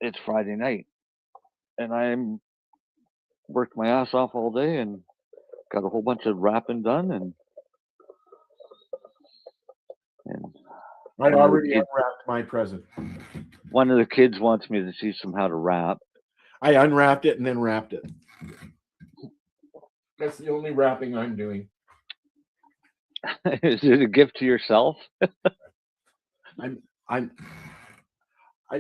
it's Friday night, and I'm worked my ass off all day and got a whole bunch of wrapping done, and I already unwrapped my present. One of the kids wants me to teach them how to wrap. I unwrapped it and then wrapped it. That's the only wrapping I'm doing. Is it a gift to yourself? I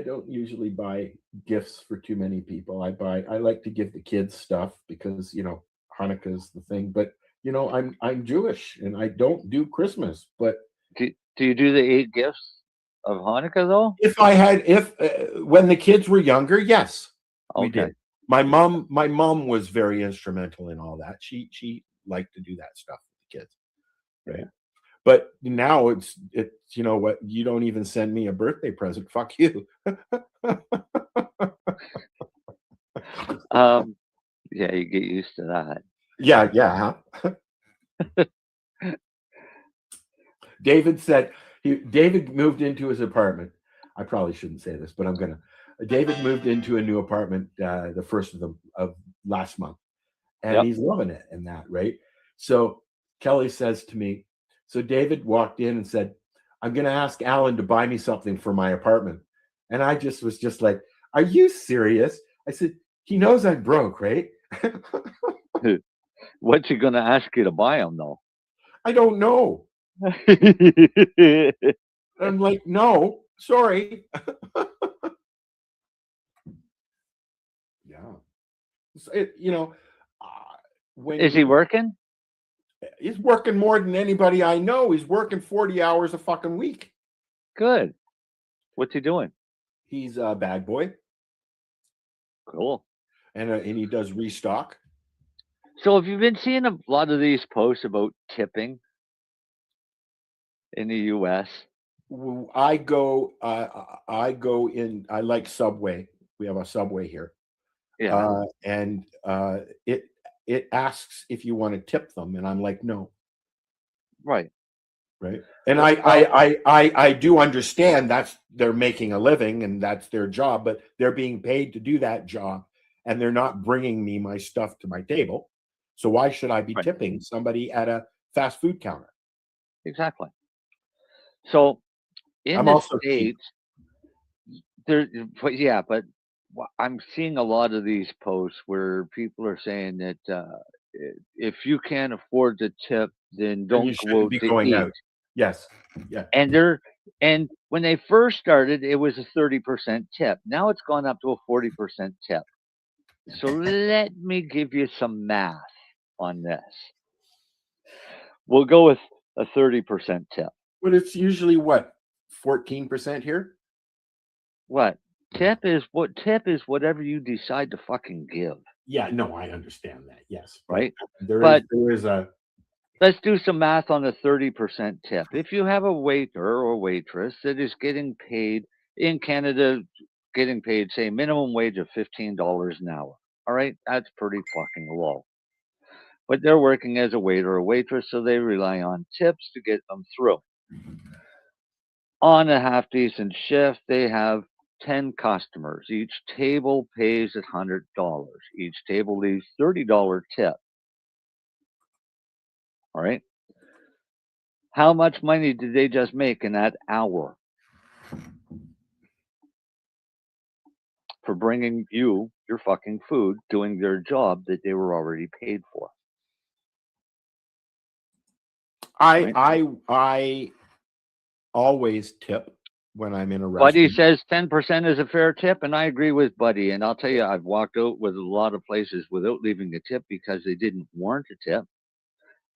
don't usually buy gifts for too many people. I like to give the kids stuff because, you know, Hanukkah's the thing, but you know, I'm Jewish and I don't do Christmas, but Do you do the 8 gifts of Hanukkah though? When the kids were younger, yes, we Okay. did. My mom was very instrumental in all that. She liked to do that stuff with the kids, right? Yeah. But now it's you know what, you don't even send me a birthday present. Fuck you. Yeah, you get used to that. Yeah. Huh? David moved into his apartment. I probably shouldn't say this, but I'm gonna. David moved into a new apartment the first of last month, and he's loving it and that, right? So Kelly says to me, so David walked in and said, I'm gonna ask Alan to buy me something for my apartment. And I was just like, are you serious? I said, he knows I'm broke, right? What's he gonna ask you to buy him though? I don't know. I'm like, no, sorry. Yeah. You know, is he working? He's working more than anybody I know. He's working 40 hours a fucking week. Good. What's he doing? He's a bag boy. Cool. And he does restock. So have you been seeing a lot of these posts about tipping in the U.S.? I go in. I like Subway. We have a Subway here. Yeah. And it asks if you want to tip them, and I'm like, no. Right. And I do understand they're making a living and that's their job, but they're being paid to do that job, and they're not bringing me my stuff to my table. So why should I be tipping somebody at a fast food counter? Exactly. So in the States, but I'm seeing a lot of these posts where people are saying that if you can't afford to tip, then And don't you go shouldn't out be to going eat. out. Yes. Yeah. And when they first started, it was a 30% tip. Now it's gone up to a 40% tip. So let me give you some math on this. We'll go with a 30% tip. But it's usually what, 14% here? What? Tip is whatever you decide to fucking give, Yeah, no, I understand that. Yes. But right? there But is a let's do some math on a 30% tip. If you have a waiter or waitress that is getting paid in Canada, getting paid, say, minimum wage of $15 an hour, all right, that's pretty fucking low. But they're working as a waiter or waitress, so they rely on tips to get them through. On a half decent shift, they have 10 customers. Each table pays $100. Each table leaves $30 tip. All right. How much money did they just make in that hour for bringing you your fucking food, doing their job that they were already paid for? Right? I always tip when I'm in a Buddy restaurant. says 10% is a fair tip, and I agree with Buddy. And I'll tell you, I've walked out with a lot of places without leaving a tip because they didn't warrant a tip.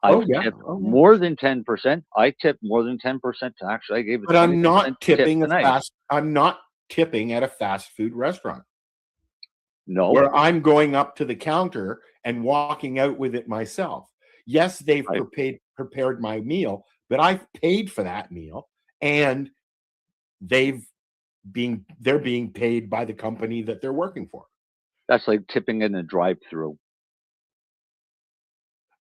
I've tipped more than 10%. I tipped more than 10% to actually I gave a But 20% I'm not tip tipping tonight. I'm not tipping at a fast food restaurant. No. Where I'm going up to the counter and walking out with it myself. Yes, they've Right. prepared my meal, but I've paid for that meal, and they're being paid by the company that they're working for. That's like tipping in a drive-through.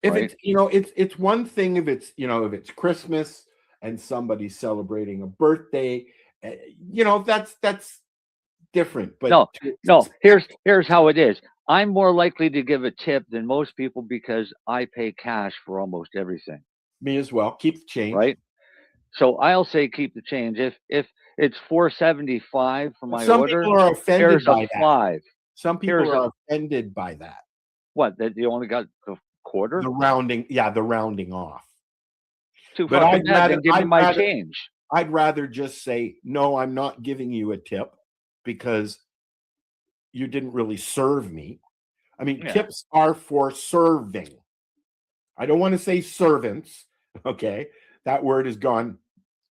If Right? it's one thing if it's Christmas and somebody's celebrating a birthday, that's different. But No. Here's how it is. I'm more likely to give a tip than most people because I pay cash for almost everything. Me as well. Keep the change. Right? So I'll say keep the change. If it's $4.75 for my Some order, people are offended here's by a that. $5. Some people are offended by that. What? That you only got a quarter? The rounding off. Too But fucking bad. Then give me my change. I'd rather just say, no, I'm not giving you a tip because you didn't really serve me. I mean, tips are for serving. I don't want to say servants. Okay. That word is gone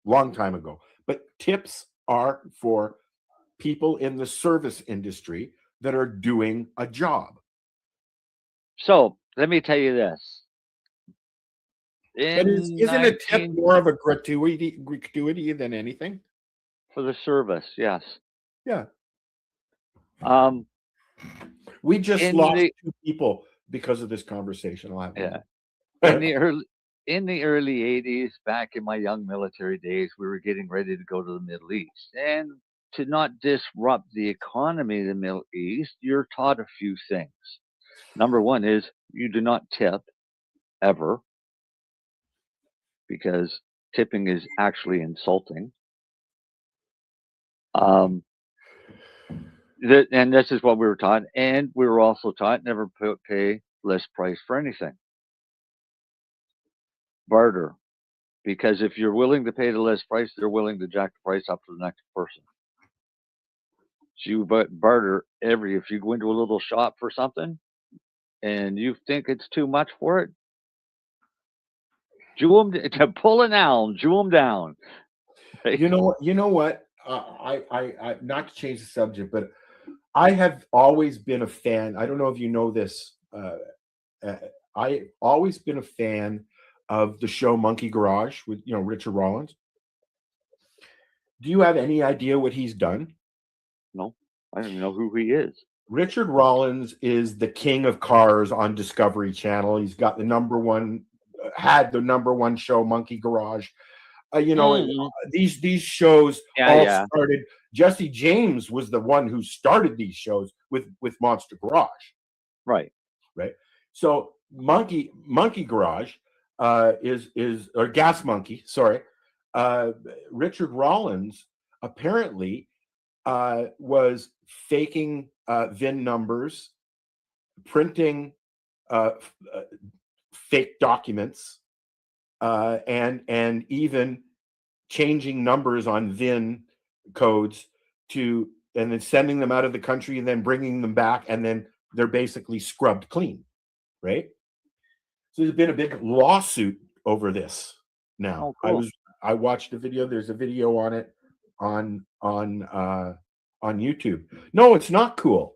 long time ago. But tips are for people in the service industry that are doing a job. So let me tell you this. But isn't a tip more of a gratuity than anything? For the service, yes. Yeah. Um, we just lost 2 people because of this conversation. In the early 80s, back in my young military days, we were getting ready to go to the Middle East. And to not disrupt the economy of the Middle East, you're taught a few things. Number one is you do not tip ever, because tipping is actually insulting. And this is what we were taught. And we were also taught never pay list price for anything. Barter. Because if you're willing to pay the list price, they're willing to jack the price up for the next person. So you barter if you go into a little shop for something and you think it's too much for it, to pull an owl, jew them down. You know what? I not to change the subject, but I have always been a fan. I don't know if you know this. I've always been a fan of the show Monkey Garage with Richard Rollins. Do you have any idea what he's done? No, I don't even know who he is. Richard Rollins is the king of cars on Discovery Channel. He's got had the number one show, Monkey Garage. These shows started. Jesse James was the one who started these shows with Monster Garage. Right. So Monkey Garage or Gas Monkey. Sorry, Richard Rollins apparently was faking VIN numbers, printing fake documents, and even changing numbers on VIN codes and then sending them out of the country and then bringing them back, and then they're basically scrubbed clean, right? So there's been a big lawsuit over this now. Oh, cool. I watched a video. There's a video on it on YouTube. No, it's not cool.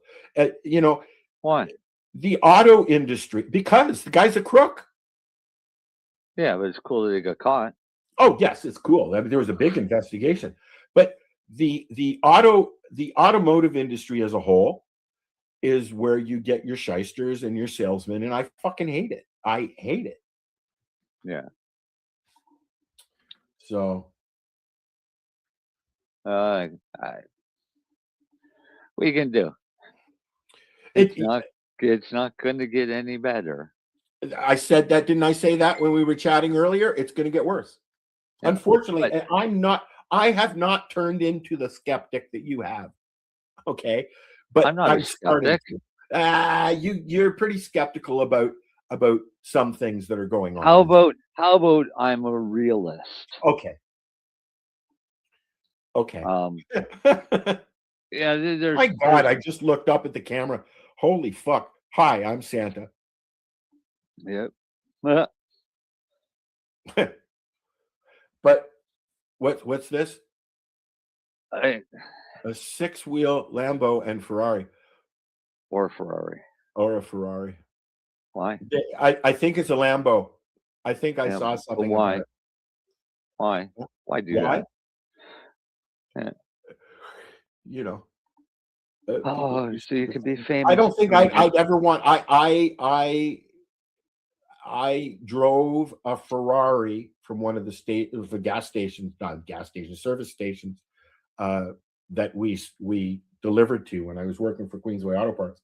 Why? The auto industry, because the guy's a crook. Yeah, but it's cool that they got caught. Oh yes, it's cool. I mean, there was a big investigation, but the automotive industry as a whole is where you get your shysters and your salesmen, and I fucking hate it. I hate it. Yeah. So, what you can do? it's not going to get any better. I said that, didn't I say that when we were chatting earlier? It's going to get worse. Yeah, unfortunately, and I have not turned into the skeptic that you have. Okay. But I'm not a skeptic. You're pretty skeptical about some things that are going on. How about I'm a realist? Okay. Yeah, there's. My God, I just looked up at the camera. Holy fuck! Hi, I'm Santa. Yep. But what's this? A 6-wheel Lambo and Ferrari. Or Ferrari. Or a Ferrari. Why? I think it's a Lambo. I think I saw something. Why? Why? Why do that? Yeah. So you can be famous. I don't think I'd ever want. I drove a Ferrari from one of the service stations that we delivered to when I was working for Queensway Auto Parts.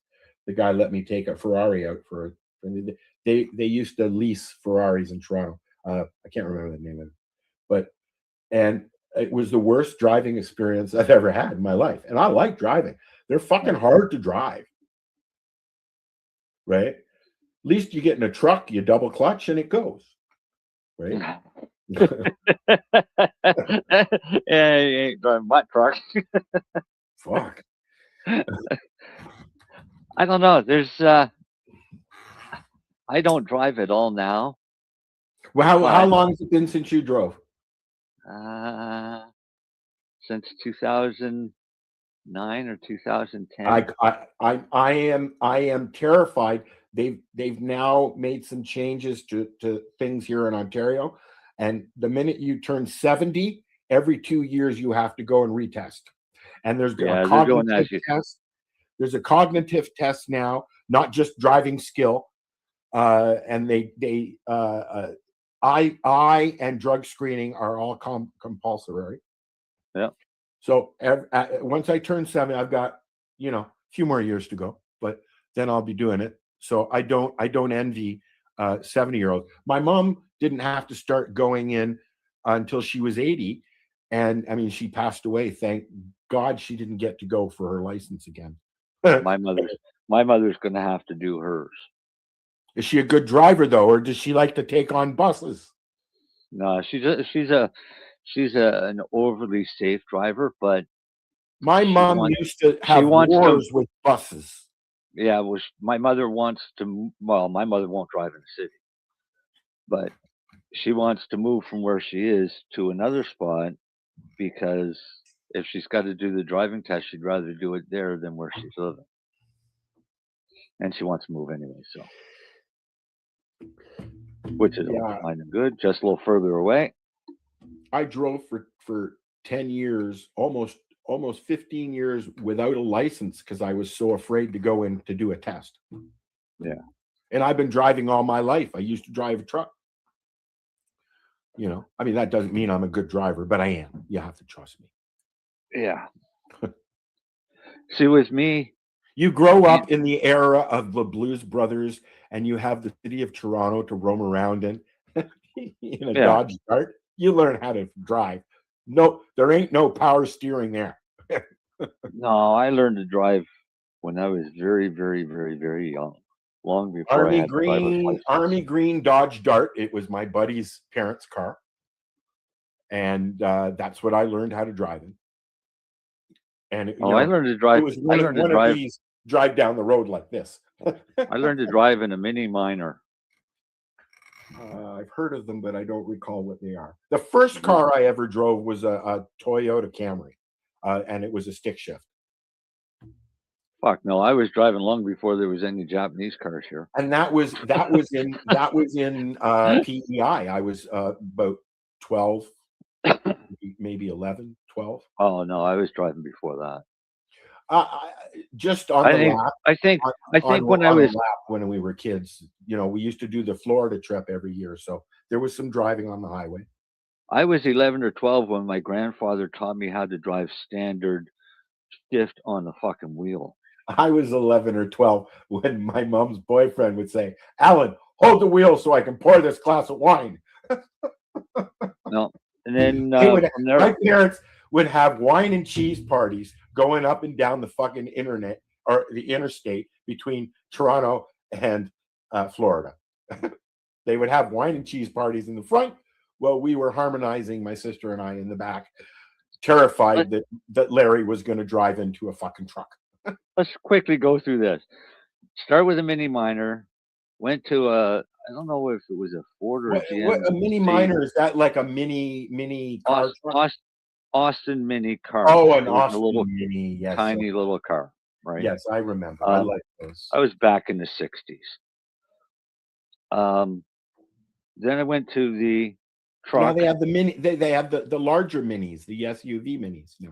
The guy let me take a Ferrari out for they used to lease Ferraris in Toronto. I can't remember the name of it, and it was the worst driving experience I've ever had in my life. And I like driving. They're fucking hard to drive, right? At least you get in a truck, you double clutch, and it goes, right? Yeah, you ain't driving my truck. Fuck. I don't know. There's I don't drive at all now. Well, how long has it been since you drove? Since 2009 or 2010. I am terrified. They've now made some changes to things here in Ontario, and the minute you turn 70, every 2 years you have to go and retest. And there's a cognitive test. There's a cognitive test now, not just driving skill. And eye and drug screening are all compulsory. Yeah. So once I turn 70, I've got a few more years to go, but then I'll be doing it. So I don't envy 70-year-olds. My mom didn't have to start going in until she was 80, and I mean she passed away. Thank God she didn't get to go for her license again. my mother's going to have to do hers. Is she a good driver though, or does she like to take on buses? No, she's an overly safe driver, but my mom used to have wars with buses. Yeah, well, my mother wants to. Well, my mother won't drive in the city, but she wants to move from where she is to another spot because if she's got to do the driving test, she'd rather do it there than where she's living, and she wants to move anyway. So. Which is fine and good, just a little further away. I drove for 10 years, almost 15 years without a license because I was so afraid to go in to do a test. Yeah. And I've been driving all my life. I used to drive a truck. I mean, that doesn't mean I'm a good driver, but I am. You have to trust me. Yeah. See, with me, you grow up in the era of the Blues Brothers, and you have the city of Toronto to roam around in a Dodge Dart. You learn how to drive. No, there ain't no power steering there. No, I learned to drive when I was very, very, very, very young. long before I had a driver's license. Army green Dodge Dart. It was my buddy's parents' car, and that's what I learned how to drive in. And I learned to drive. It was one of these drive down the road like this. I learned to drive in a Mini Minor. I've heard of them, but I don't recall what they are. The first car I ever drove was a Toyota Camry, and it was a stick shift. Fuck no! I was driving long before there was any Japanese cars here. And that was in PEI. I was about 12, maybe 11, 12. Oh no, I was driving before that. Just on the lap. I think when we were kids, we used to do the Florida trip every year, so there was some driving on the highway. I was 11 or 12 when my grandfather taught me how to drive standard shift on the fucking wheel. I was 11 or 12 when my mom's boyfriend would say, "Alan, hold the wheel so I can pour this glass of wine." No, and then my parents would have wine and cheese parties going up and down the fucking internet or the interstate between Toronto and Florida. They would have wine and cheese parties in the front while we were harmonizing, my sister and I, in the back, terrified that Larry was going to drive into a fucking truck. Let's quickly go through this. Start with a Mini Minor. Went to I don't know if it was a Ford or a GM. A Mini Minor, is that like a mini car truck? Austin Mini car. Oh, an Austin Mini, yes. Tiny little car, right? Yes, I remember. I like those. I was back in the 60s. Then I went to the truck. Now they have the mini. They have the larger minis, the SUV minis. No.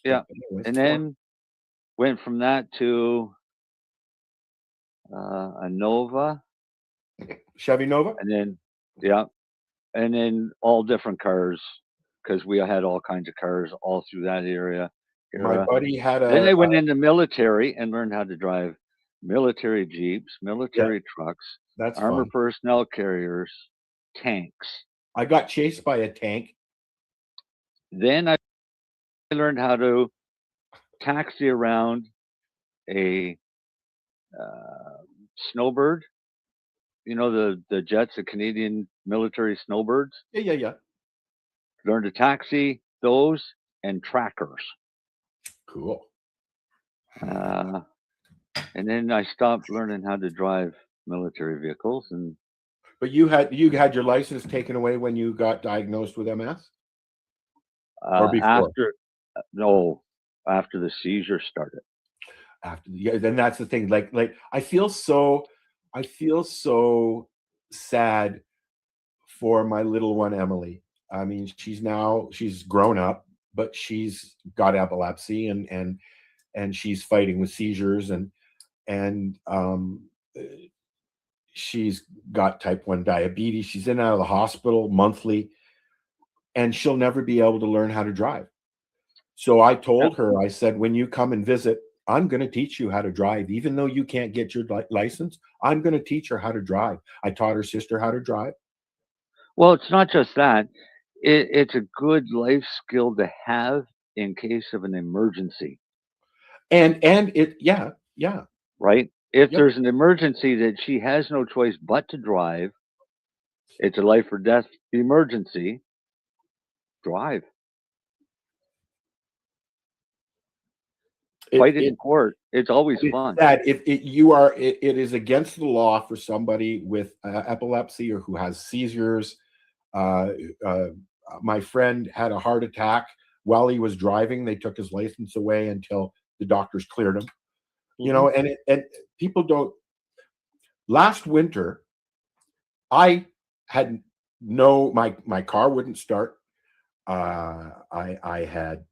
Yeah, and then went from that to a Nova, Chevy Nova, and then all different cars, because we had all kinds of cars all through that area. My buddy had a. Then I went into military and learned how to drive military Jeeps, military trucks, armored personnel carriers, tanks. I got chased by a tank. Then I learned how to taxi around a snowbird. The jets, the Canadian military snowbirds. Yeah. Learned to taxi those and trackers. Cool. And then I stopped learning how to drive military vehicles. But you had your license taken away when you got diagnosed with MS, or before? After the seizure started. Then that's the thing. Like I feel so sad for my little one Emily. I mean, she's grown up, but she's got epilepsy and she's fighting with seizures and she's got type 1 diabetes. She's in and out of the hospital monthly, and she'll never be able to learn how to drive. So I told her, I said, when you come and visit, I'm going to teach you how to drive. Even though you can't get your license, I'm going to teach her how to drive. I taught her sister how to drive. Well, it's not just that. It's a good life skill to have in case of an emergency. And right? If there's an emergency that she has no choice but to drive, it's a life or death emergency, drive. Fight it in court. It's always fun. It is against the law for somebody with epilepsy or who has seizures. My friend had a heart attack while he was driving. They took his license away until the doctors cleared him. And people don't. Last winter, I had my car wouldn't start. I had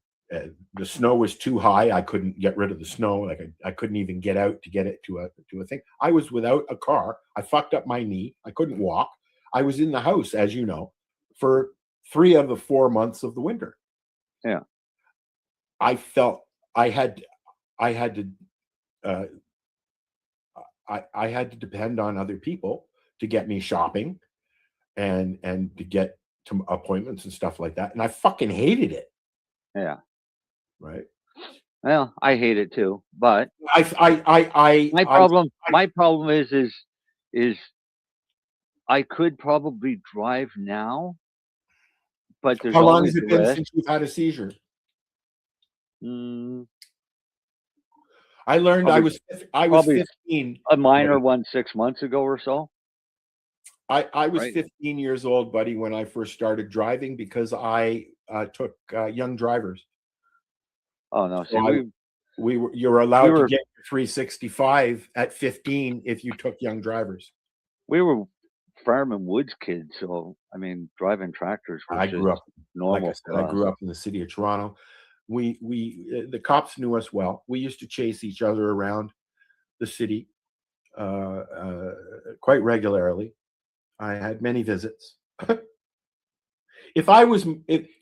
the snow was too high. I couldn't get rid of the snow. Like I couldn't even get out to get it to a thing. I was without a car. I fucked up my knee. I couldn't walk. I was in the house, as you know, for 3 of the 4 months of the winter. Yeah. I felt I had to depend on other people to get me shopping and to get to appointments and stuff like that. And I fucking hated it. Yeah. Right. Well, I hate it too, but my problem is is I could probably drive now, but there's How long always has it the been risk. since you've had a seizure? Mm, I learned I was probably 15. a minor buddy. one 6 months ago or so. I was Right. 15 years old, buddy, when I first started driving because I took young drivers. Oh no, see, So you're allowed were- to get your 365 at 15 if you took young drivers. we were farm and woods kids, so I mean, driving tractors was I just grew up, like normal. I said, I grew up in the city of Toronto. The cops knew us well. We used to chase each other around the city quite regularly. I had many visits. If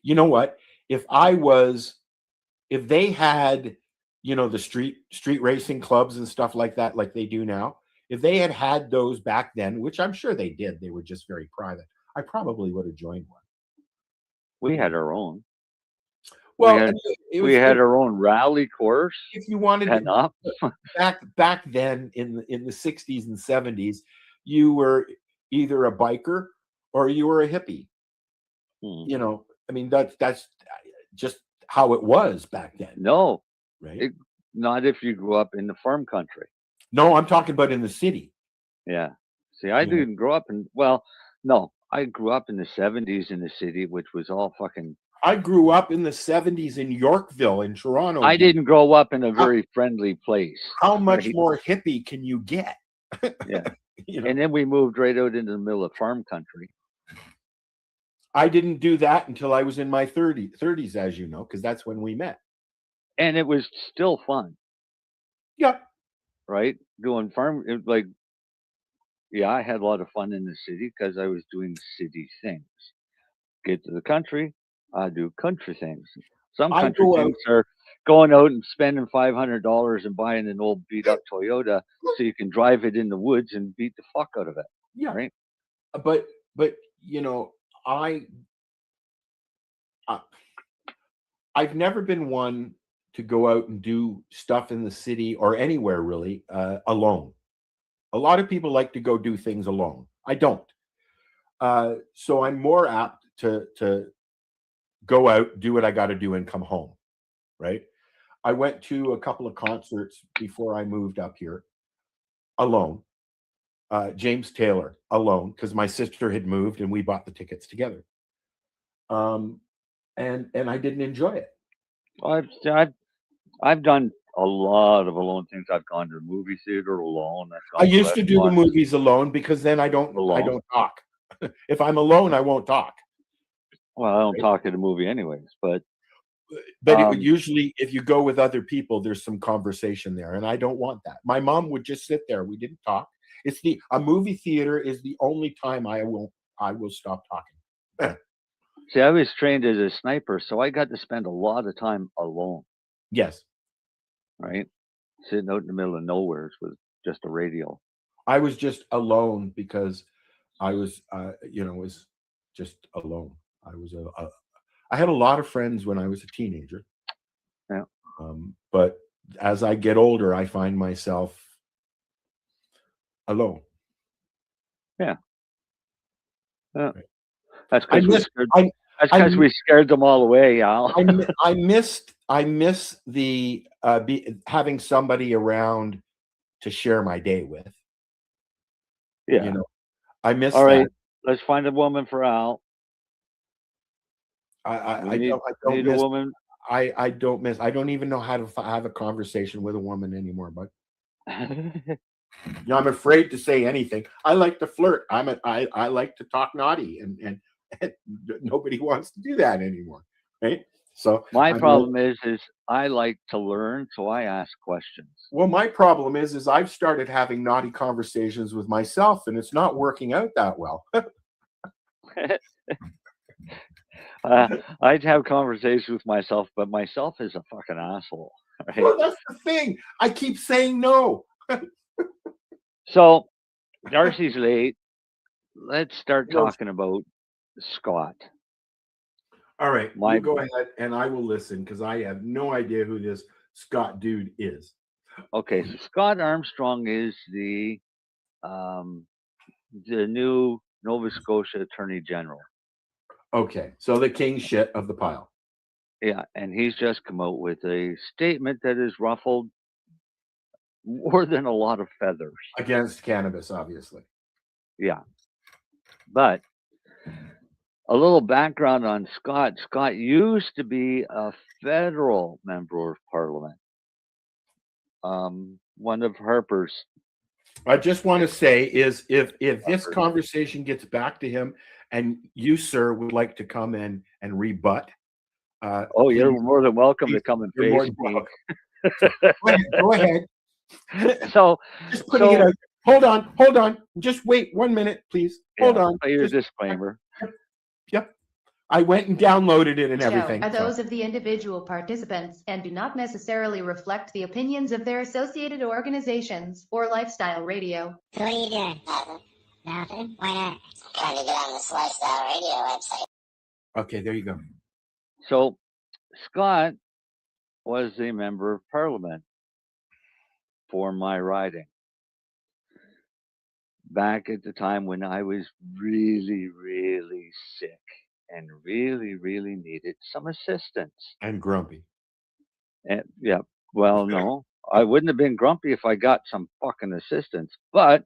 you know what, if they had, the street racing clubs and stuff like that, like they do now, if they had those back then, which I'm sure they did, they were just very private, I probably would have joined one. We had our own. Well, we had our own rally course. If you wanted Pen up. back then in the 60s and 70s, you were either a biker or you were a hippie. I mean, that's just how it was back then. No, right? Not if you grew up in the farm country. No, I'm talking about in the city. Yeah. See, I didn't grow up I grew up in the 70s in the city, which was all fucking. I grew up in the 70s in Yorkville, in Toronto. I didn't grow up in a very friendly place. How much more hippie can you get? Yeah. And then we moved right out into the middle of farm country. I didn't do that until I was in my 30s, as you know, because that's when we met. And it was still fun. Yeah. Right? Doing farm, I had a lot of fun in the city because I was doing city things. Get to the country, I do country things. Some country things are going out and spending $500 and buying an old beat up Toyota so you can drive it in the woods and beat the fuck out of it. Yeah. Right. But I've never been one to go out and do stuff in the city or anywhere really alone. A lot of people like to go do things alone. I don't. So I'm more apt to go out, do what I got to do, and come home. Right. I went to a couple of concerts before I moved up here alone. James Taylor alone, because my sister had moved and we bought the tickets together. And I didn't enjoy it. I've done a lot of alone things. I've gone to the movie theater alone. I used to do the movies alone because then I don't talk. If I'm alone, I won't talk. Well, I don't talk at a movie anyways, but usually if you go with other people, there's some conversation there, and I don't want that. My mom would just sit there. We didn't talk. A movie theater is the only time I will stop talking. See, I was trained as a sniper, so I got to spend a lot of time alone. Yes. Right? Sitting out in the middle of nowhere with just a radio. I was just alone because I was, was just alone. I had a lot of friends when I was a teenager. Yeah. But as I get older, I find myself alone. Yeah. Yeah. Right. That's because we scared them all away, Al. I miss the having somebody around to share my day with. Yeah. I miss all that. Right. Let's find a woman for Al. I don't even know how to have a conversation with a woman anymore, but I'm afraid to say anything. I like to flirt. I like to talk naughty, and nobody wants to do that anymore, right? So my problem is I like to learn, so I ask questions. Well, my problem is I've started having naughty conversations with myself, and it's not working out that well. I'd have conversations with myself, but myself is a fucking asshole. Right? Well, that's the thing. I keep saying no. So, Darcy's late. Let's start talking about Scott. All right, you go ahead, and I will listen because I have no idea who this Scott dude is. Okay, so Scott Armstrong is the the new Nova Scotia Attorney General. Okay, so the king shit of the pile. Yeah, and he's just come out with a statement that has ruffled more than a lot of feathers. Against cannabis, obviously. Yeah. But a little background on Scott. Scott used to be a federal member of parliament. One of Harper's. I just want to say is if this conversation gets back to him and you, sir, would like to come in and rebut. Oh, you're more than welcome to come and face me. Go ahead. So, just putting it out. Hold on. Just wait 1 minute, please. Hold on. Your disclaimer. Yep. I went and downloaded it and everything. Are those of the individual participants and do not necessarily reflect the opinions of their associated organizations or lifestyle radio. So what are you doing? Nothing? Why not? Trying to get on this lifestyle radio website. Okay, there you go. So, Scott was a member of parliament for my riding back at the time when I was really, really sick and really, really needed some assistance. And grumpy. And yeah, well, no, I wouldn't have been grumpy if I got some fucking assistance, but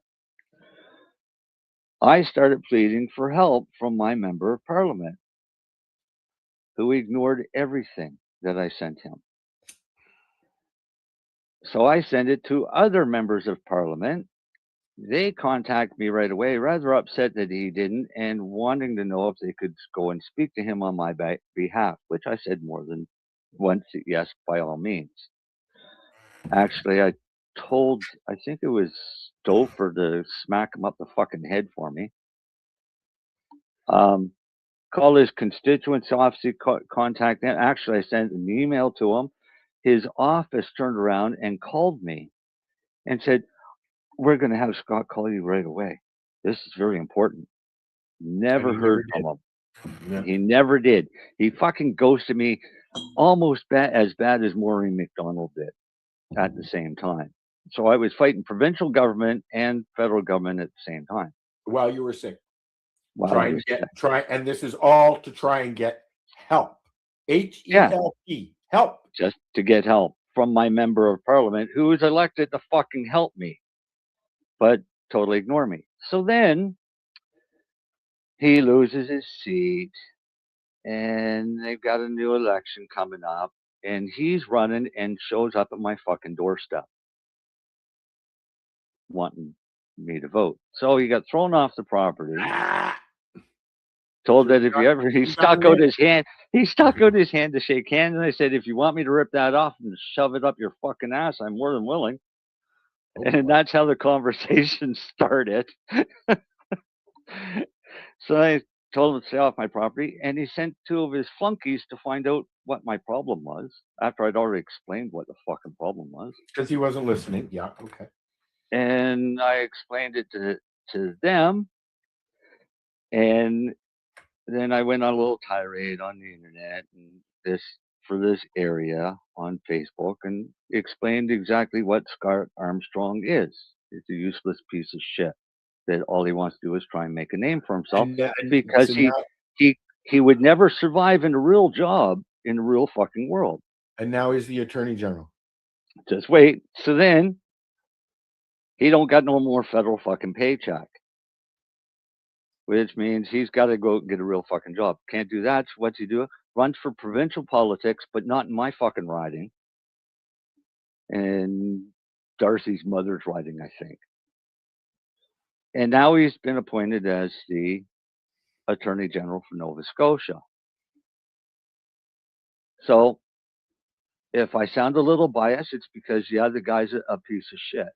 I started pleading for help from my member of parliament, who ignored everything that I sent him. So I sent it to other members of parliament. They contact me right away, rather upset that he didn't, and wanting to know if they could go and speak to him on my behalf, which I said more than once, yes, by all means. Actually, I think it was Stouffer to smack him up the fucking head for me. Call his constituents office, contact them. Actually, I sent an email to him. His office turned around and called me and said, "We're going to have Scott call you right away. This is very important." Never heard from him. Yeah. He never did. He fucking ghosted me almost as bad as Maureen McDonald did at the same time. So I was fighting provincial government and federal government at the same time. While you were sick. And this is all to try and get help. H-E-L-P. Help. Just to get help from my member of parliament who was elected to fucking help me, but totally ignore me. So then he loses his seat and they've got a new election coming up and he's running and shows up at my fucking doorstep wanting me to vote. So he got thrown off the property. Told that if you ever, he stuck out his hand to shake hands, and I said, if you want me to rip that off and shove it up your fucking ass, I'm more than willing. And that's how the conversation started. So I told him to stay off my property, and he sent two of his flunkies to find out what my problem was after I'd already explained what the fucking problem was. Because he wasn't listening. Yeah, okay. And I explained it to them, and then I went on a little tirade on the internet and for this area on Facebook and explained exactly what Scott Armstrong is. He's a useless piece of shit that all he wants to do is try and make a name for himself because he would never survive in a real job in the real fucking world. And now he's the Attorney General. Just wait. So then he don't got no more federal fucking paycheck. Which means he's got to go get a real fucking job. Can't do that. So what's he do? Runs for provincial politics, but not in my fucking riding. And Darcy's mother's riding, I think. And now he's been appointed as the Attorney General for Nova Scotia. So if I sound a little biased, it's because the other guy's a piece of shit.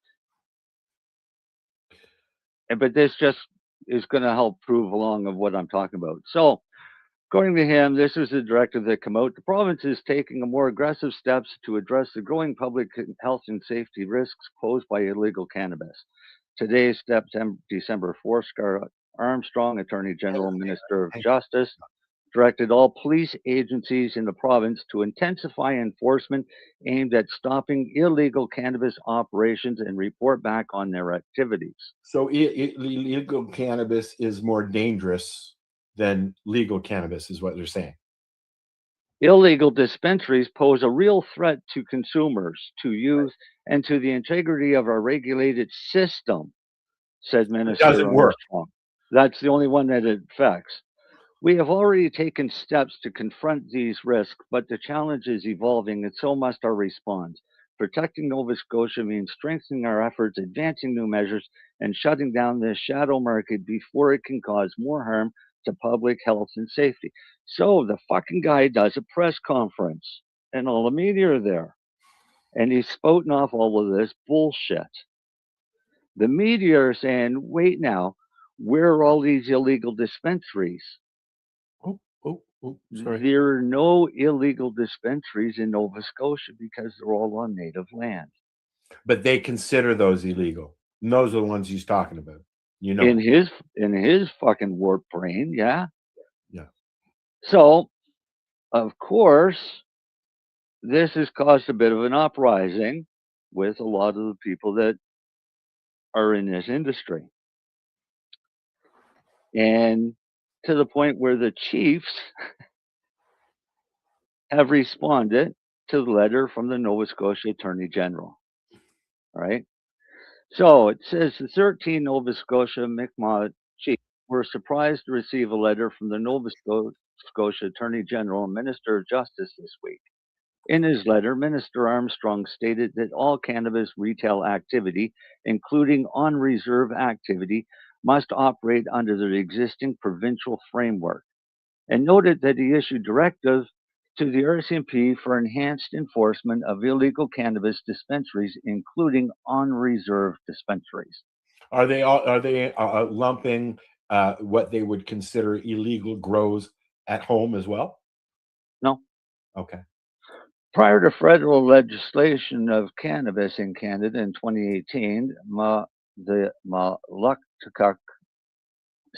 But this just is going to help prove along of what I'm talking about. So, according to him, this is the directive that came out. The province is taking a more aggressive steps to address the growing public health and safety risks posed by illegal cannabis. Today's step, December 4th, Scott Armstrong, Attorney General, Minister of Justice, directed all police agencies in the province to intensify enforcement aimed at stopping illegal cannabis operations and report back on their activities. So illegal cannabis is more dangerous than legal cannabis, is what they're saying. Illegal dispensaries pose a real threat to consumers, to youth, and to the integrity of our regulated system, said Minister doesn't work. Armstrong. That's the only one that it affects. We have already taken steps to confront these risks, but the challenge is evolving, and so must our response. Protecting Nova Scotia means strengthening our efforts, advancing new measures, and shutting down this shadow market before it can cause more harm to public health and safety. So the fucking guy does a press conference, and all the media are there, and he's spouting off all of this bullshit. The media are saying, wait now, where are all these illegal dispensaries? Sorry. There are no illegal dispensaries in Nova Scotia because they're all on native land. But they consider those illegal. And those are the ones he's talking about. You know, In his fucking warped brain, yeah. Yeah. So, of course, this has caused a bit of an uprising with a lot of the people that are in this industry. And to the point where the chiefs have responded to the letter from the Nova Scotia Attorney General. All right. So it says the 13 Nova Scotia Mi'kmaq chiefs were surprised to receive a letter from the Nova Scotia Attorney General and Minister of Justice this week. In his letter, Minister Armstrong stated that all cannabis retail activity, including on-reserve activity, must operate under the existing provincial framework, and noted that he issued directives to the RCMP for enhanced enforcement of illegal cannabis dispensaries, including on-reserve dispensaries. are they lumping what they would consider illegal grows at home as well? No. Okay. Prior to federal legislation of cannabis in Canada in 2018, the Maluktuk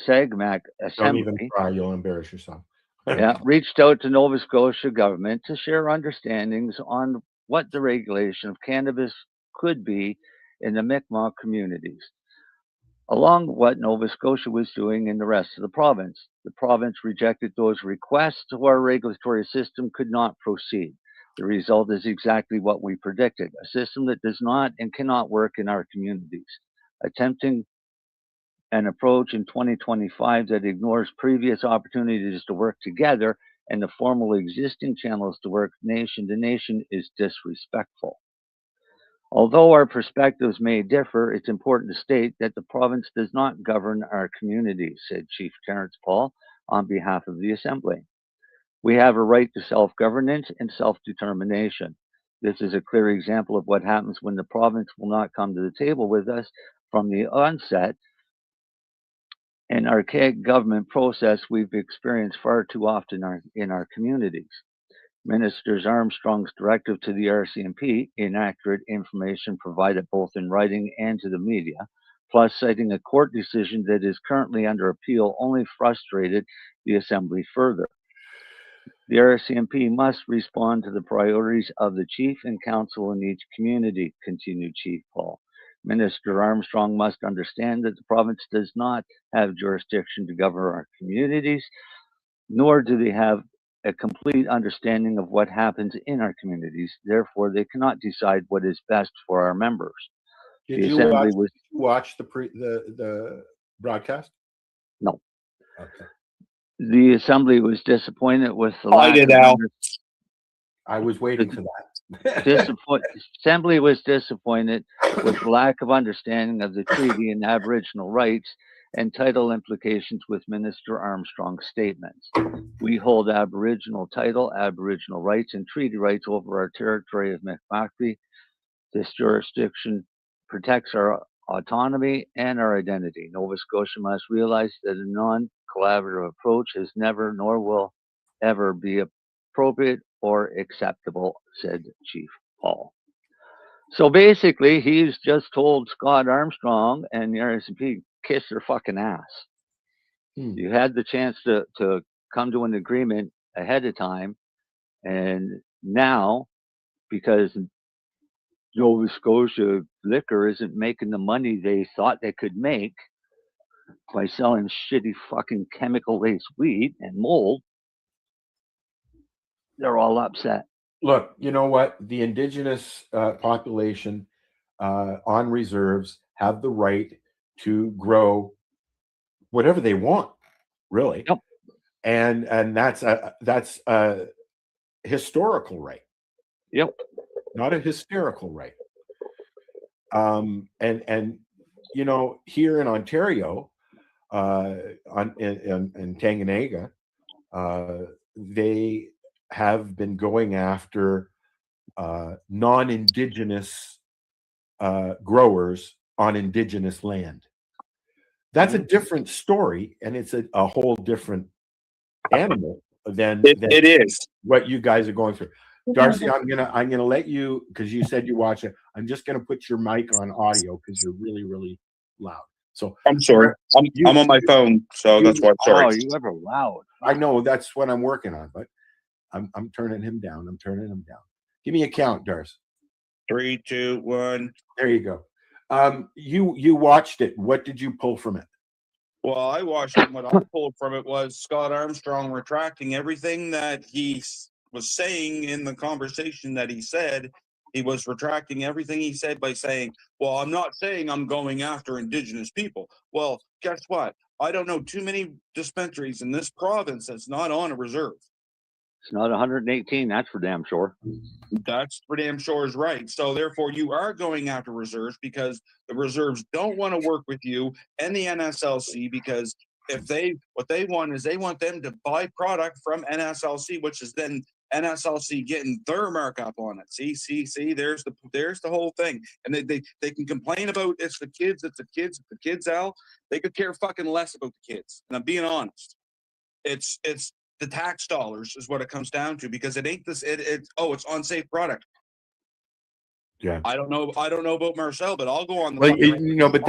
Sagmac Don't even Assembly try; you'll embarrass yourself. reached out to Nova Scotia government to share understandings on what the regulation of cannabis could be in the Mi'kmaq communities, along with what Nova Scotia was doing in the rest of the province. The province rejected those requests, so our regulatory system could not proceed. The result is exactly what we predicted, a system that does not and cannot work in our communities. Attempting an approach in 2025 that ignores previous opportunities to work together and the formal existing channels to work nation to nation is disrespectful. Although our perspectives may differ, it's important to state that the province does not govern our communities, said Chief Terrence Paul on behalf of the Assembly. We have a right to self-governance and self-determination. This is a clear example of what happens when the province will not come to the table with us from the onset. An archaic government process we've experienced far too often in our communities. Minister Armstrong's directive to the RCMP, inaccurate information provided both in writing and to the media, plus citing a court decision that is currently under appeal, only frustrated the Assembly further. The RCMP must respond to the priorities of the Chief and Council in each community, continued Chief Paul. Minister Armstrong must understand that the province does not have jurisdiction to govern our communities, nor do they have a complete understanding of what happens in our communities. Therefore, they cannot decide what is best for our members. Did you watch the broadcast? No. Okay. The Assembly was disappointed with the I did, Al. I was waiting for that. Assembly was disappointed with the lack of understanding of the treaty and Aboriginal rights and title implications with Minister Armstrong's statements. We hold Aboriginal title, Aboriginal rights, and treaty rights over our territory of Mi'kmaq. This jurisdiction protects our autonomy and our identity. Nova Scotia must realize that a non-collaborative approach has never nor will ever be appropriate or acceptable, said Chief Paul. So basically, he's just told Scott Armstrong and the RCMP kiss their fucking ass. You had the chance to come to an agreement ahead of time. And now, because Nova Scotia liquor isn't making the money they thought they could make by selling shitty fucking chemical-laced wheat and mold, they're all upset. Look, you know what? The indigenous population on reserves have the right to grow whatever they want, really. Yep. And that's a historical right. Yep. Not a hysterical right. And you know, here in Ontario, in Tanganyika, they have been going after non-indigenous growers on indigenous land. That's a different story, and it's a whole different animal than it is what you guys are going through. Darcy, I'm gonna let you, because you said you watch it. I'm just gonna put your mic on audio because you're really, really loud. So I'm sorry. I'm on my phone, so that's why. Sorry. Oh, you ever loud? I know that's what I'm working on, but I'm turning him down. I'm turning him down. Give me a count, Darcy. 3, 2, 1. There you go. You watched it. What did you pull from it? Well, I watched it. What I pulled from it was Scott Armstrong retracting everything that he was saying in the conversation that he said. He was retracting everything he said by saying, well, I'm not saying I'm going after indigenous people. Well, guess what? I don't know too many dispensaries in this province that's not on a reserve. It's not 118, that's for damn sure. That's for damn sure is right. So therefore, you are going after reserves because the reserves don't want to work with you and the NSLC, because what they want is they want them to buy product from NSLC, which is then NSLC getting their markup on it. See, there's the whole thing. And they can complain about it's the kids, Al. They could care fucking less about the kids. And I'm being honest. It's the tax dollars is what it comes down to, because it ain't this. It's unsafe product. Yeah. I don't know about Marcel, but I'll go on the. Well, you know, but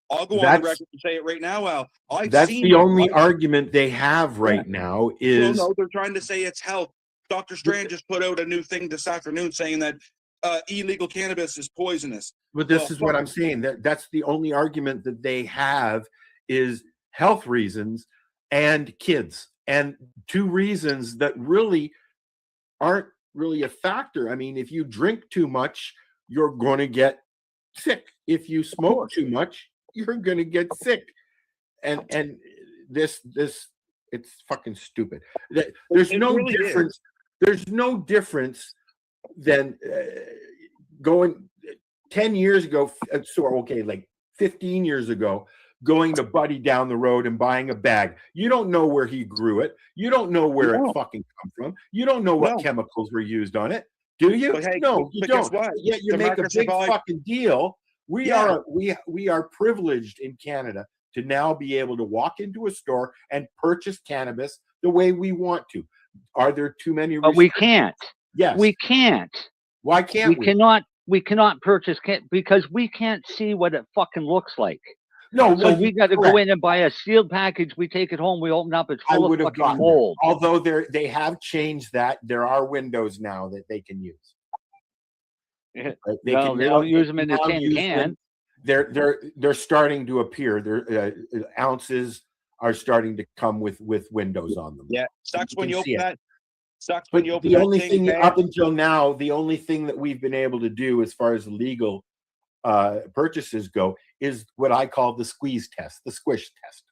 I'll go on the record and say it right now, Al. That's the only argument they have right now is. No, they're trying to say it's health. Dr. Strand just put out a new thing this afternoon saying that illegal cannabis is poisonous. But this is what I'm saying. That's the only argument that they have is health reasons and kids, and two reasons that really aren't really a factor. I mean, if you drink too much, you're going to get sick. If you smoke too much, you're going to get sick. And this it's fucking stupid. There's no difference. There's no difference than going 10 years ago. Like 15 years ago, going to Buddy down the road and buying a bag. You don't know where he grew it. You don't know where it fucking come from. You don't know what chemicals were used on it. Do you? No, you don't. Yet you make a big fucking deal. We are privileged in Canada to now be able to walk into a store and purchase cannabis the way we want to. Are there too many? But we can't. Yes, we can't. Why can't we? We cannot purchase because we can't see what it fucking looks like. No, so we got to go in and buy a sealed package. We take it home. We open up. It's full of fucking mold. Although they have changed that. There are windows now that they can use. Right? They don't use them in the tin can. They're starting to appear. Their ounces are starting to come with windows on them. Yeah, sucks when you open that. Sucks when you open the that only thing, thing up until now, the only thing that we've been able to do as far as legal purchases go is what I call the squeeze test, the squish test.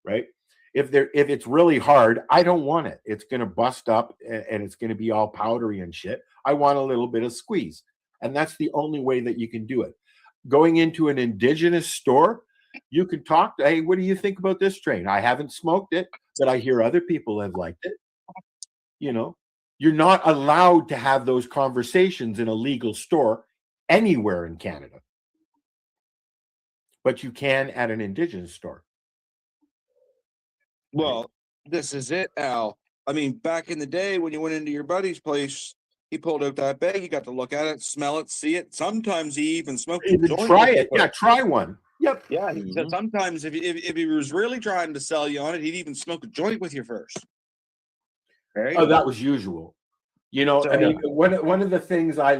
Right? If it's really hard, I don't want it. It's going to bust up and it's going to be all powdery and shit. I want a little bit of squeeze, and that's the only way that you can do it. Going into an indigenous store, you can talk. Hey, what do you think about this strain? I haven't smoked it, but I hear other people have liked it. You know, you're not allowed to have those conversations in a legal store anywhere in Canada, but you can at an indigenous store. Well, this is it, Al. I mean, back in the day when you went into your buddy's place, he pulled out that bag. You got to look at it, smell it, see it. Sometimes he even smoked. Even try it. Yeah, try one. Yep. Yeah, he said sometimes if he was really trying to sell you on it, he'd even smoke a joint with you first. Right? Oh, that was usual. You know, So, I mean, one of the things I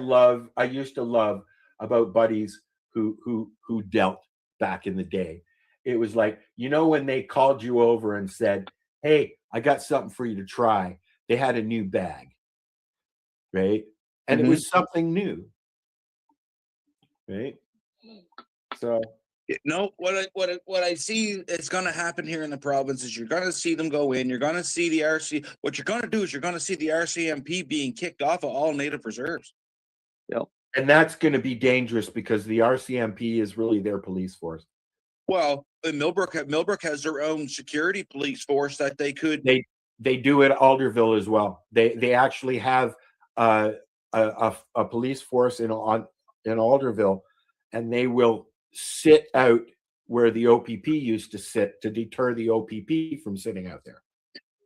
used to love about buddies who dealt back in the day, it was like, you know, when they called you over and said, "Hey, I got something for you to try." They had a new bag, right? And it was something new, right? So no, what I see is going to happen here in the province is you're going to see them go in. You're going to see the RC. What you're going to do is you're going to see the RCMP being kicked off of all native reserves. Yep. And that's going to be dangerous because the RCMP is really their police force. Well, Millbrook has their own security police force that they could. They do it at Alderville as well. They actually have a police force in Alderville, and they will sit out where the OPP used to sit to deter the OPP from sitting out there.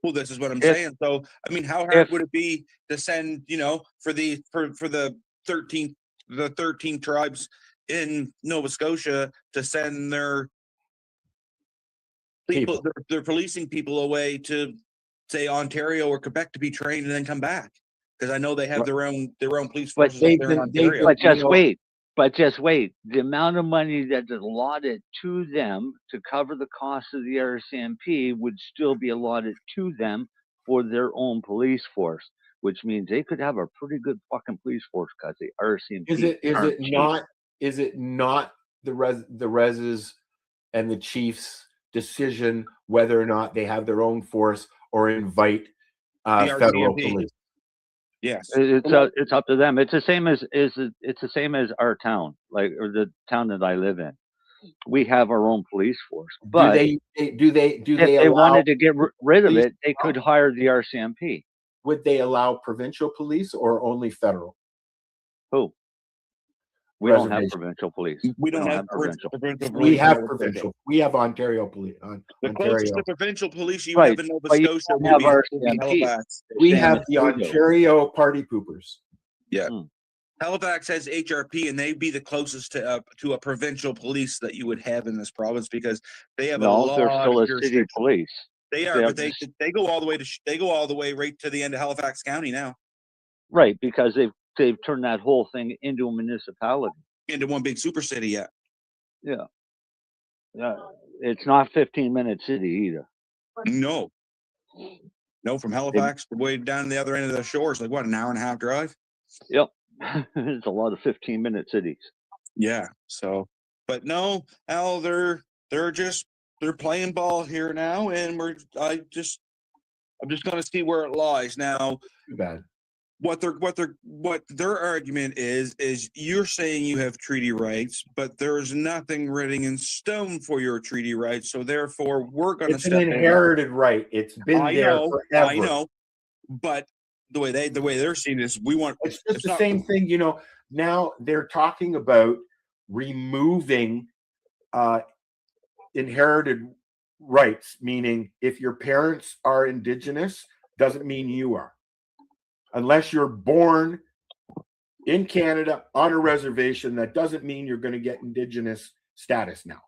Well, this is what I'm saying. So, I mean, how hard would it be to send, you know, for the 13 tribes in Nova Scotia to send their people, their policing people away to, say, Ontario or Quebec to be trained and then come back? Because I know they have their own police forces up there in Ontario. But just wait. The amount of money that is allotted to them to cover the cost of the RCMP would still be allotted to them for their own police force, which means they could have a pretty good fucking police force because the RCMP is it not the reses and the chiefs' decision whether or not they have their own force or invite federal police? Yes, it's up to them. It's the same as our town, like, or the town that I live in. We have our own police force, but do they if they wanted to get rid of it, they could hire the RCMP. Would they allow provincial police or only federal? Who? We don't have provincial police. We don't have provincial. We have provincial. We have Ontario police. The closest to provincial police you have in Nova Scotia will be Halifax. We have the Ontario party poopers. Yeah. Halifax has HRP, and they'd be the closest to a provincial police that you would have in this province because they have a lot. They're still a city police. They are, but they go all the way right to the end of Halifax County now. Right, because they've turned that whole thing into a municipality, into one big super city. Yeah. It's not 15-minute city either. No, from Halifax the way down to the other end of the shore is like what, an hour and a half drive. Yep. It's a lot of 15-minute cities. Yeah. So, but no, Al, they're playing ball here now, and I'm just going to see where it lies now. Too bad. What their argument is you're saying you have treaty rights, but there's nothing written in stone for your treaty rights. So therefore, we're going to step in. It's an inherited right. It's been there forever. I know, but the way they're seeing it is It's just the same thing, you know. Now they're talking about removing inherited rights, meaning if your parents are Indigenous, doesn't mean you are. Unless you're born in Canada on a reservation, that doesn't mean you're going to get Indigenous status now.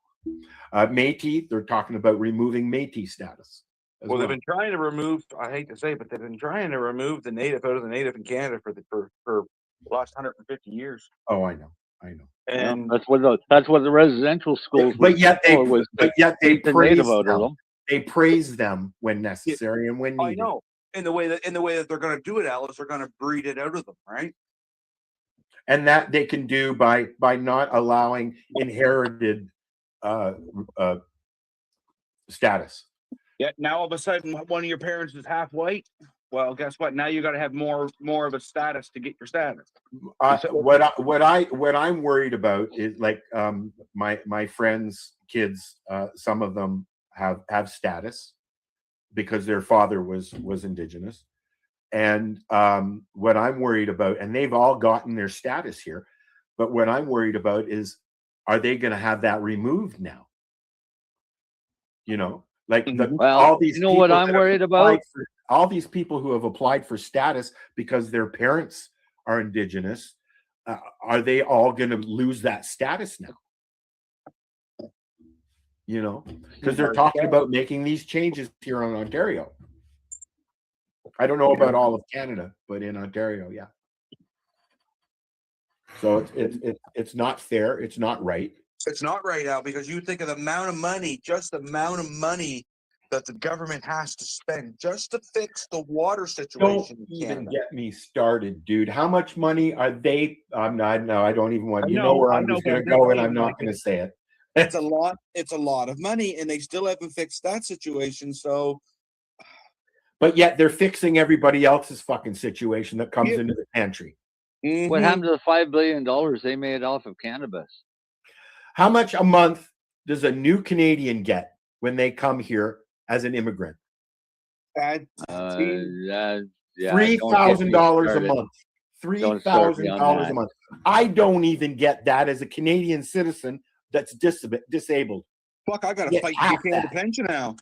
Métis, they're talking about removing Métis status. Well, they've been trying to remove, I hate to say, but they've been trying to remove the native out of the native in Canada for the last 150 years. Oh, I know. And that's what the residential schools. But yet they praise them. They praise them when necessary and when needed. I know. In the way that they're going to do it, Alice, they're going to breed it out of them, right? And that they can do by not allowing inherited status. Yeah. Now all of a sudden, one of your parents is half white. Well, guess what? Now you got to have more of a status to get your status. What I'm worried about is like my friends' kids. Some of them have status because their father was Indigenous, and what I'm worried about, and they've all gotten their status here, but what I'm worried about is, are they going to have that removed now? You know, like all these. You know what I'm worried about? All these people who have applied for status because their parents are Indigenous, are they all going to lose that status now? you know, because they're talking about making these changes here in Ontario. I don't know about all of Canada, but in Ontario, yeah. So it's not fair. It's not right. It's not right, Al, because you think of the amount of money, just the amount of money that the government has to spend just to fix the water situation Don't in even Canada. get me started, dude. How much money are they? I'm not. No, I don't even want. I You know where know, I'm just but going to I'm go, and saying, I'm not like, going to say it. It's a lot. It's a lot of money, and they still haven't fixed that situation. So, But yet they're fixing everybody else's fucking situation that comes Yeah. into the pantry. What happened to the $5 billion they made off of cannabis? How much a month does a new Canadian get when they come here as an immigrant? Yeah, $3,000 a month. $3,000 a month. I don't even get that as a Canadian citizen that's disabled. fuck, I got to fight to get Canada pension now.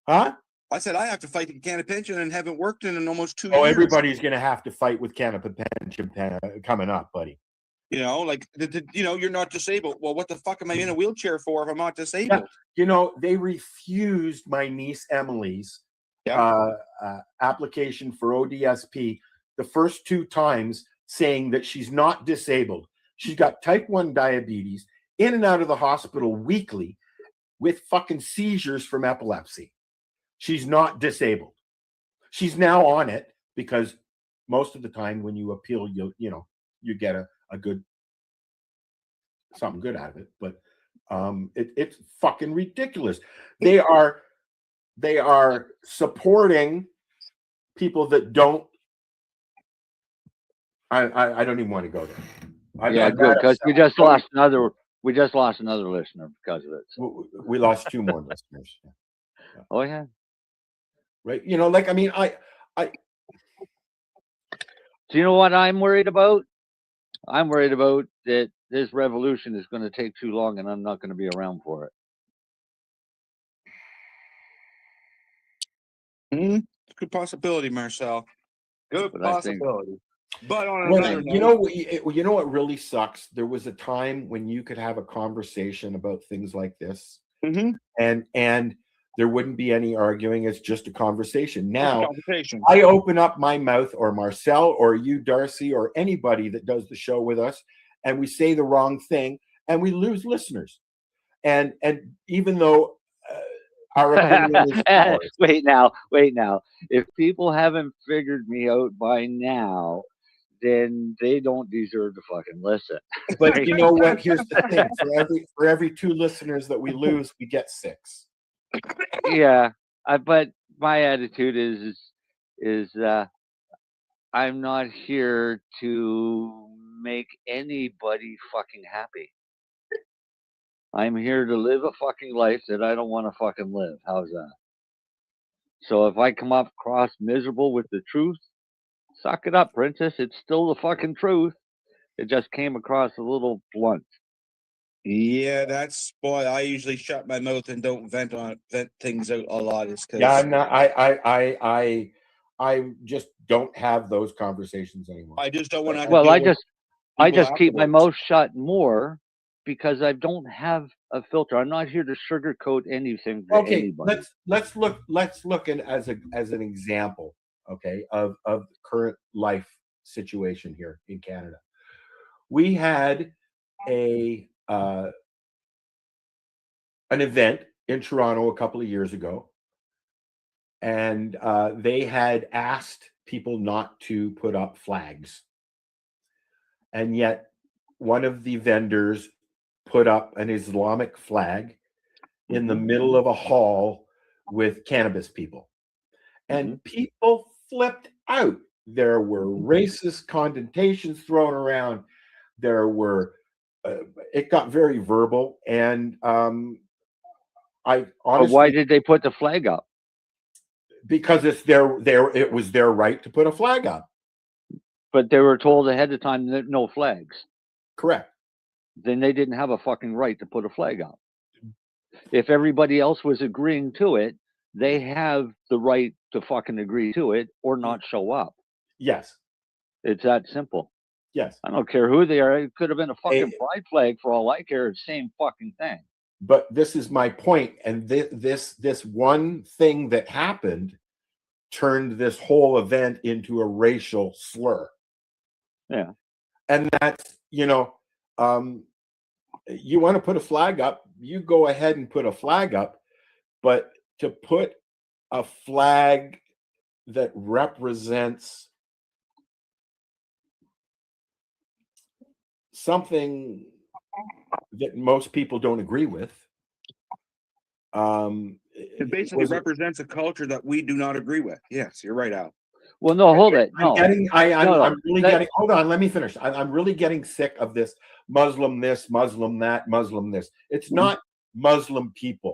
Huh? I said I have to fight to get Canada pension and haven't worked in almost 2 Oh, years. everybody's going to have to fight with Canada pension coming up, buddy. You know, like, you know, you're not disabled. Well, what the fuck am I in a wheelchair for if I'm not disabled? Yeah. You know, they refused my niece Emily's application for ODSP the first 2 times, saying that she's not disabled. She's got type 1 diabetes, in and out of the hospital weekly with fucking seizures from epilepsy. She's not disabled. She's now on it because most of the time when you appeal, you get a good something good out of it. But it's fucking ridiculous. They are supporting people that don't. I don't even want to go there. Good, because we just lost another listener because of it. We lost 2 more listeners. Yeah. Oh yeah. Right. You know, like, I mean, I do you know what I'm worried about? I'm worried about that this revolution is going to take too long and I'm not going to be around for it. Good possibility, Marcel. Good possibility. But on another note, you know what really sucks? There was a time when you could have a conversation about things like this, and there wouldn't be any arguing. It's just a conversation. Now, I open up my mouth, or Marcel, or you, Darcy, or anybody that does the show with us, and we say the wrong thing, and we lose listeners. And even though our opinion is ours. Wait now. If people haven't figured me out by now, then they don't deserve to fucking listen. But you know what? Here's the thing: for every 2 listeners that we lose, we get 6. Yeah, but my attitude is I'm not here to make anybody fucking happy. I'm here to live a fucking life that I don't want to fucking live. How's that? So if I come across miserable with the truth, suck it up, princess. It's still the fucking truth. It just came across a little blunt. Yeah, that's why I usually shut my mouth and don't vent things out a lot. Is because I'm not. I just don't have those conversations anymore. I just don't want to. Well, I just keep my mouth shut more because I don't have a filter. I'm not here to sugarcoat anything for anybody. Let's look at as an example, okay, of the current life situation here in Canada. We had an event in Toronto a couple of years ago, and they had asked people not to put up flags, and yet one of the vendors put up an Islamic flag in the middle of a hall with cannabis people, and people flipped out. There were racist connotations thrown around. There were it got very verbal, and I honestly. But why did they put the flag up? Because it's it was their right to put a flag up. But they were told ahead of time that no flags. Correct. Then they didn't have a fucking right to put a flag up. If everybody else was agreeing to it, they have the right to fucking agree to it or not show up. Yes. It's that simple. Yes. I don't care who they are. It could have been a fucking pride flag for all I care. It's the same fucking thing. but this is my point, and this one thing that happened turned this whole event into a racial slur. Yeah. And that's, you want to put a flag up, you go ahead and put a flag up, but to put a flag that represents something that most people don't agree with, it basically represents a culture that we do not agree with. Yes, you're right, Al. Well, no, hold it. No, I'm really getting. Hold on, let me finish. I'm really getting sick of this Muslim this, Muslim that, Muslim this. It's not Muslim people.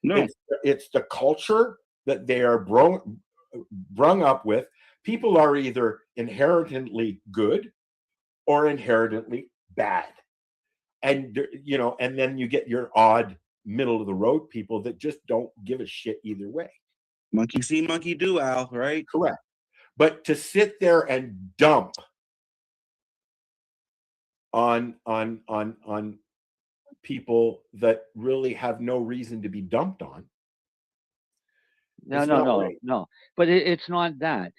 No, it's the culture that they are brung up with. People are either inherently good or inherently bad, and and then you get your odd middle of the road people that just don't give a shit either way. Monkey see, monkey do, Al. Right? Correct. But to sit there and dump on people that really have no reason to be dumped on. No. But it's not that.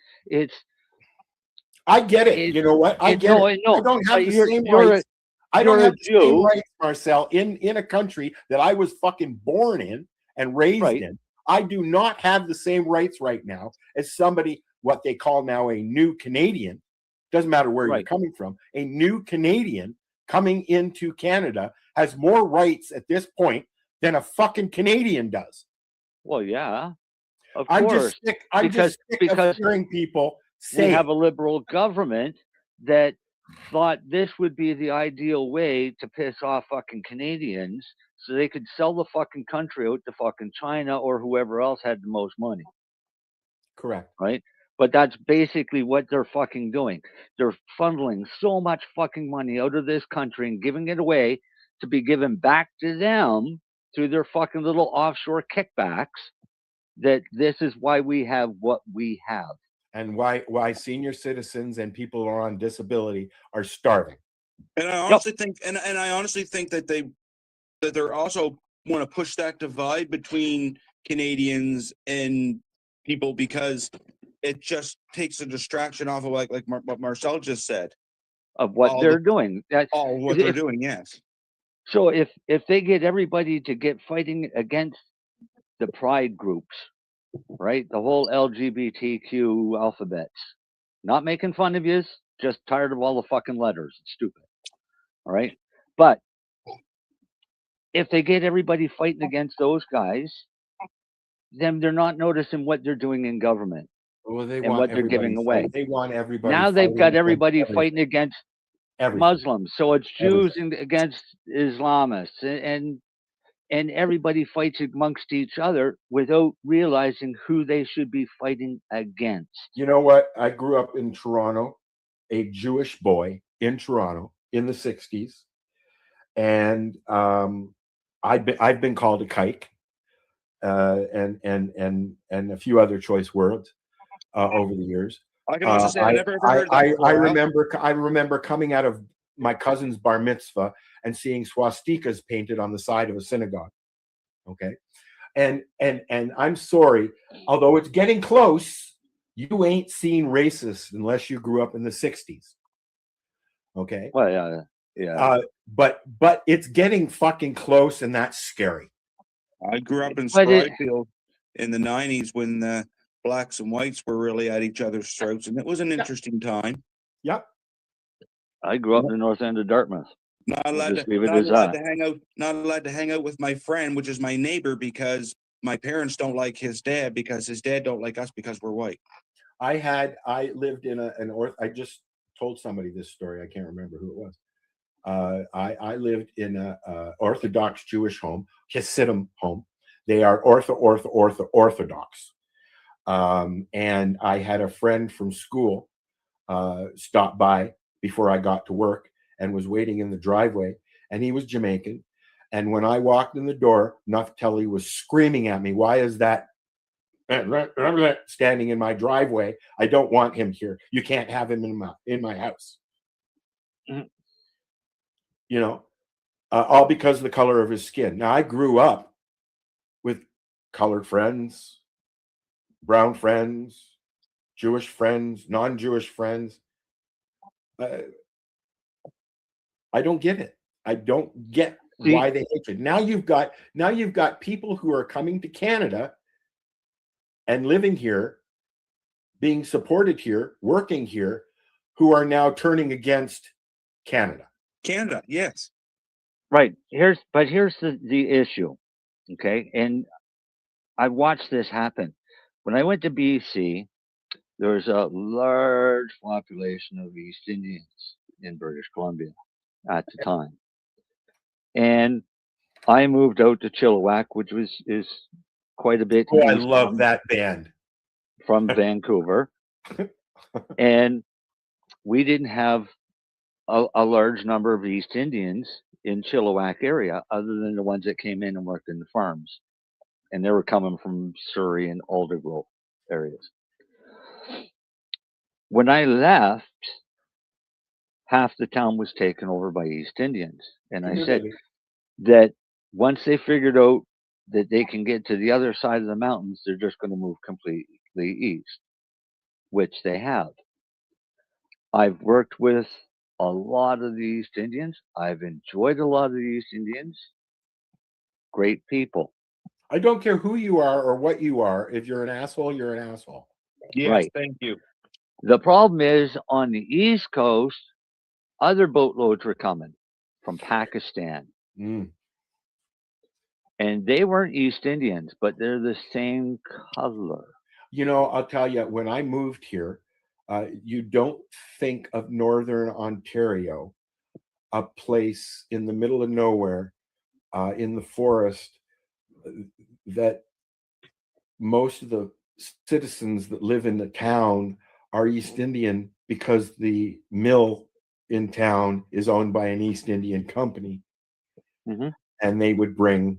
I get it. You know what? I get it. I don't have the same rights. I don't have the same rights, Marcel, in a country that I was fucking born in and raised in. I do not have the same rights right now as somebody, what they call now a new Canadian. Doesn't matter where you're coming from. A new Canadian coming into Canada has more rights at this point than a fucking Canadian does. Well, yeah. Of I'm course. just sick of hearing people say we have a liberal government that thought this would be the ideal way to piss off fucking Canadians so they could sell the fucking country out to fucking China or whoever else had the most money. Correct. Right? But that's basically what they're fucking doing. They're funneling so much fucking money out of this country and giving it away to be given back to them through their fucking little offshore kickbacks, that this is why we have what we have. And why senior citizens and people who are on disability are starving. And I honestly think, and I honestly think that they're also want to push that divide between Canadians and people, because it just takes a distraction off of like what Marcel just said of what they're doing. That's all what they're doing. Yes. So if they get everybody to get fighting against the pride groups, right? The whole LGBTQ alphabets. Not making fun of you, just tired of all the fucking letters. It's stupid. All right? But if they get everybody fighting against those guys, then they're not noticing what they're doing in government. Well, and what they're giving away. They want everybody. Now they've got everybody fighting against Muslims. So it's Jews against Islamists, and everybody fights amongst each other without realizing who they should be fighting against. You know what? I grew up in Toronto, a Jewish boy in Toronto in the 60s. And I've been called a kike and a few other choice words over the years. I can also say I never heard that before. I remember coming out of my cousin's bar mitzvah and seeing swastikas painted on the side of a synagogue. Okay. And I'm sorry, although it's getting close, you ain't seen racist unless you grew up in the 60s. Okay. Well, yeah. But it's getting fucking close, and that's scary. I grew up in Stryfield in the 90s when the blacks and whites were really at each other's throats, and it was an interesting time. Yep. I grew up in the north end of Dartmouth. Not allowed to hang out with my friend, which is my neighbor, because my parents don't like his dad, because his dad don't like us because we're white. I lived in I just told somebody this story. I can't remember who it was. I lived in a Orthodox Jewish home, Hasidim home. They are Orthodox. And I had a friend from school stop by before I got to work and was waiting in the driveway, and he was Jamaican. And when I walked in the door, Naftali was screaming at me, "Why is that standing in my driveway? I don't want him here. You can't have him in my house." Mm-hmm. You know, all because of the color of his skin. Now, I grew up with colored friends, brown friends, Jewish friends, non-Jewish friends. I don't get it. I don't get why they hate you. Now you've got people who are coming to Canada and living here, being supported here, working here, who are now turning against Canada. Canada, yes. Right. Here's the issue. Okay. And I watched this happen. When I went to BC, there was a large population of East Indians in British Columbia at the time. And I moved out to Chilliwack, which is quite a bit Oh, I east love that band. from Vancouver. And we didn't have a large number of East Indians in Chilliwack area, other than the ones that came in and worked in the farms. And they were coming from Surrey and Aldergrove areas. When I left, half the town was taken over by East Indians. And I said that once they figured out that they can get to the other side of the mountains, they're just going to move completely east, which they have. I've worked with a lot of the East Indians. I've enjoyed a lot of the East Indians. Great people. I don't care who you are or what you are. If you're an asshole, you're an asshole. Yes, Right. thank you. The problem is on the East Coast, other boatloads were coming from Pakistan. Mm. And they weren't East Indians, but they're the same color. You know, I'll tell you, when I moved here, you don't think of Northern Ontario, a place in the middle of nowhere, in the forest, that most of the citizens that live in the town are East Indian, because the mill in town is owned by an East Indian company. Mm-hmm. And they would bring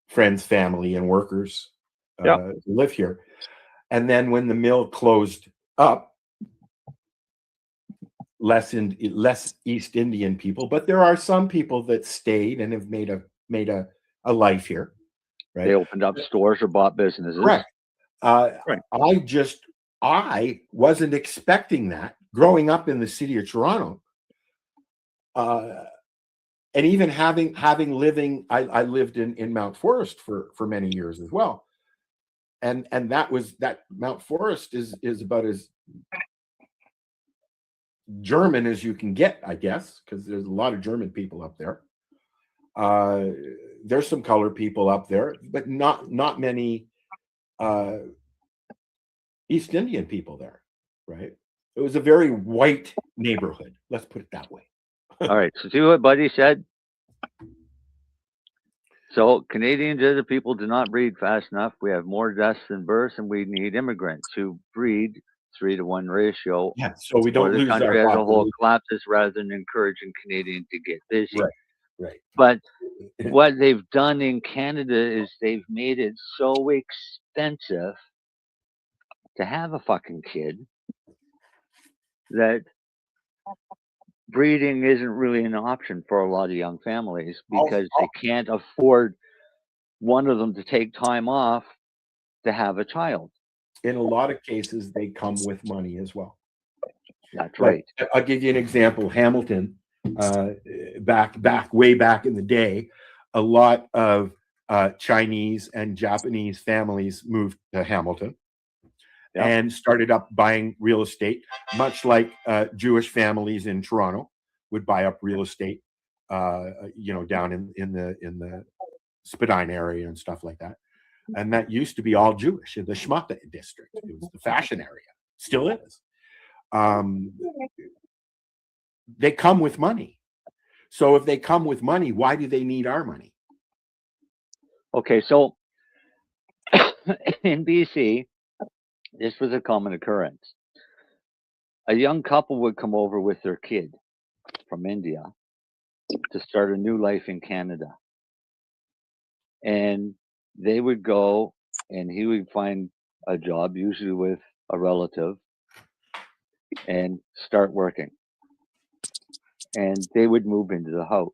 friends, family, and workers to live here. And then when the mill closed up, less East Indian people, but there are some people that stayed and have made a life here. Right? They opened up stores or bought businesses. Correct. Right. I wasn't expecting that growing up in the city of Toronto. And even having living, I lived in Mount Forest for many years as well. And that Mount Forest is about as German as you can get, I guess, because there's a lot of German people up there. There's some colored people up there, but not many East Indian people there, right? It was a very white neighborhood. Let's put it that way. All right. So see what Buddy said? So Canadians as a people do not breed fast enough. We have more deaths than births, and we need immigrants who breed 3-to-1 ratio. Yeah, so we don't the lose country our as a whole population. collapses rather than encouraging Canadians to get busy. Right. But what they've done in Canada is they've made it so expensive to have a fucking kid that breeding isn't really an option for a lot of young families, because they can't afford one of them to take time off to have a child. In a lot of cases, they come with money as well. That's right. I'll give you an example. Hamilton, way back in the day, a lot of Chinese and Japanese families moved to Hamilton and started up buying real estate, much like Jewish families in Toronto would buy up real estate, down in the Spadina area and stuff like that. And that used to be all Jewish in the Shmata district. It was the fashion area, still is. They come with money. So if they come with money, why do they need our money? Okay, so in BC, this was a common occurrence. A young couple would come over with their kid from India to start a new life in Canada. And they would go, and he would find a job, usually with a relative, and start working. and they would move into the house.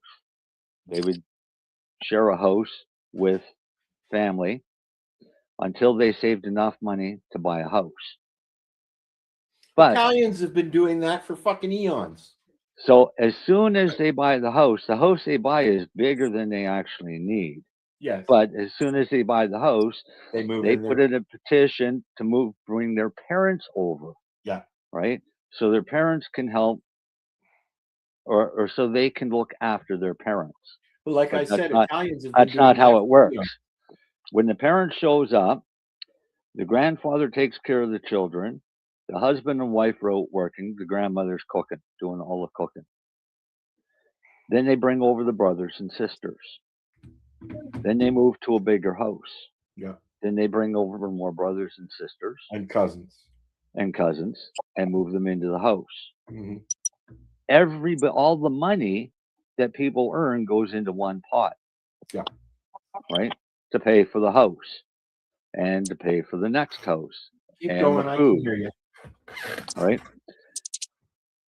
They would share a house with family until they saved enough money to buy a house. But Italians have been doing that for fucking eons. so as soon as they buy the house they buy is bigger than they actually need. Yes. But as soon as they buy the house, They move they in put there. in a petition to bring their parents over. Yeah. Right? So their parents can help, or so they can look after their parents. But like But I said, not, Italians have been that's not doing how that it for works. eons. When the parent shows up, the grandfather takes care of the children. The husband and wife are out working. The grandmother's cooking, doing all the cooking. Then they bring over the brothers and sisters. Then they move to a bigger house. Yeah. Then they bring over more brothers and sisters And cousins. and cousins and move them into the house. Mm-hmm. All the money that people earn goes into one pot. Yeah. Right? To pay for the house and to pay for the next house. Keep and going, the I food. can hear you. All right.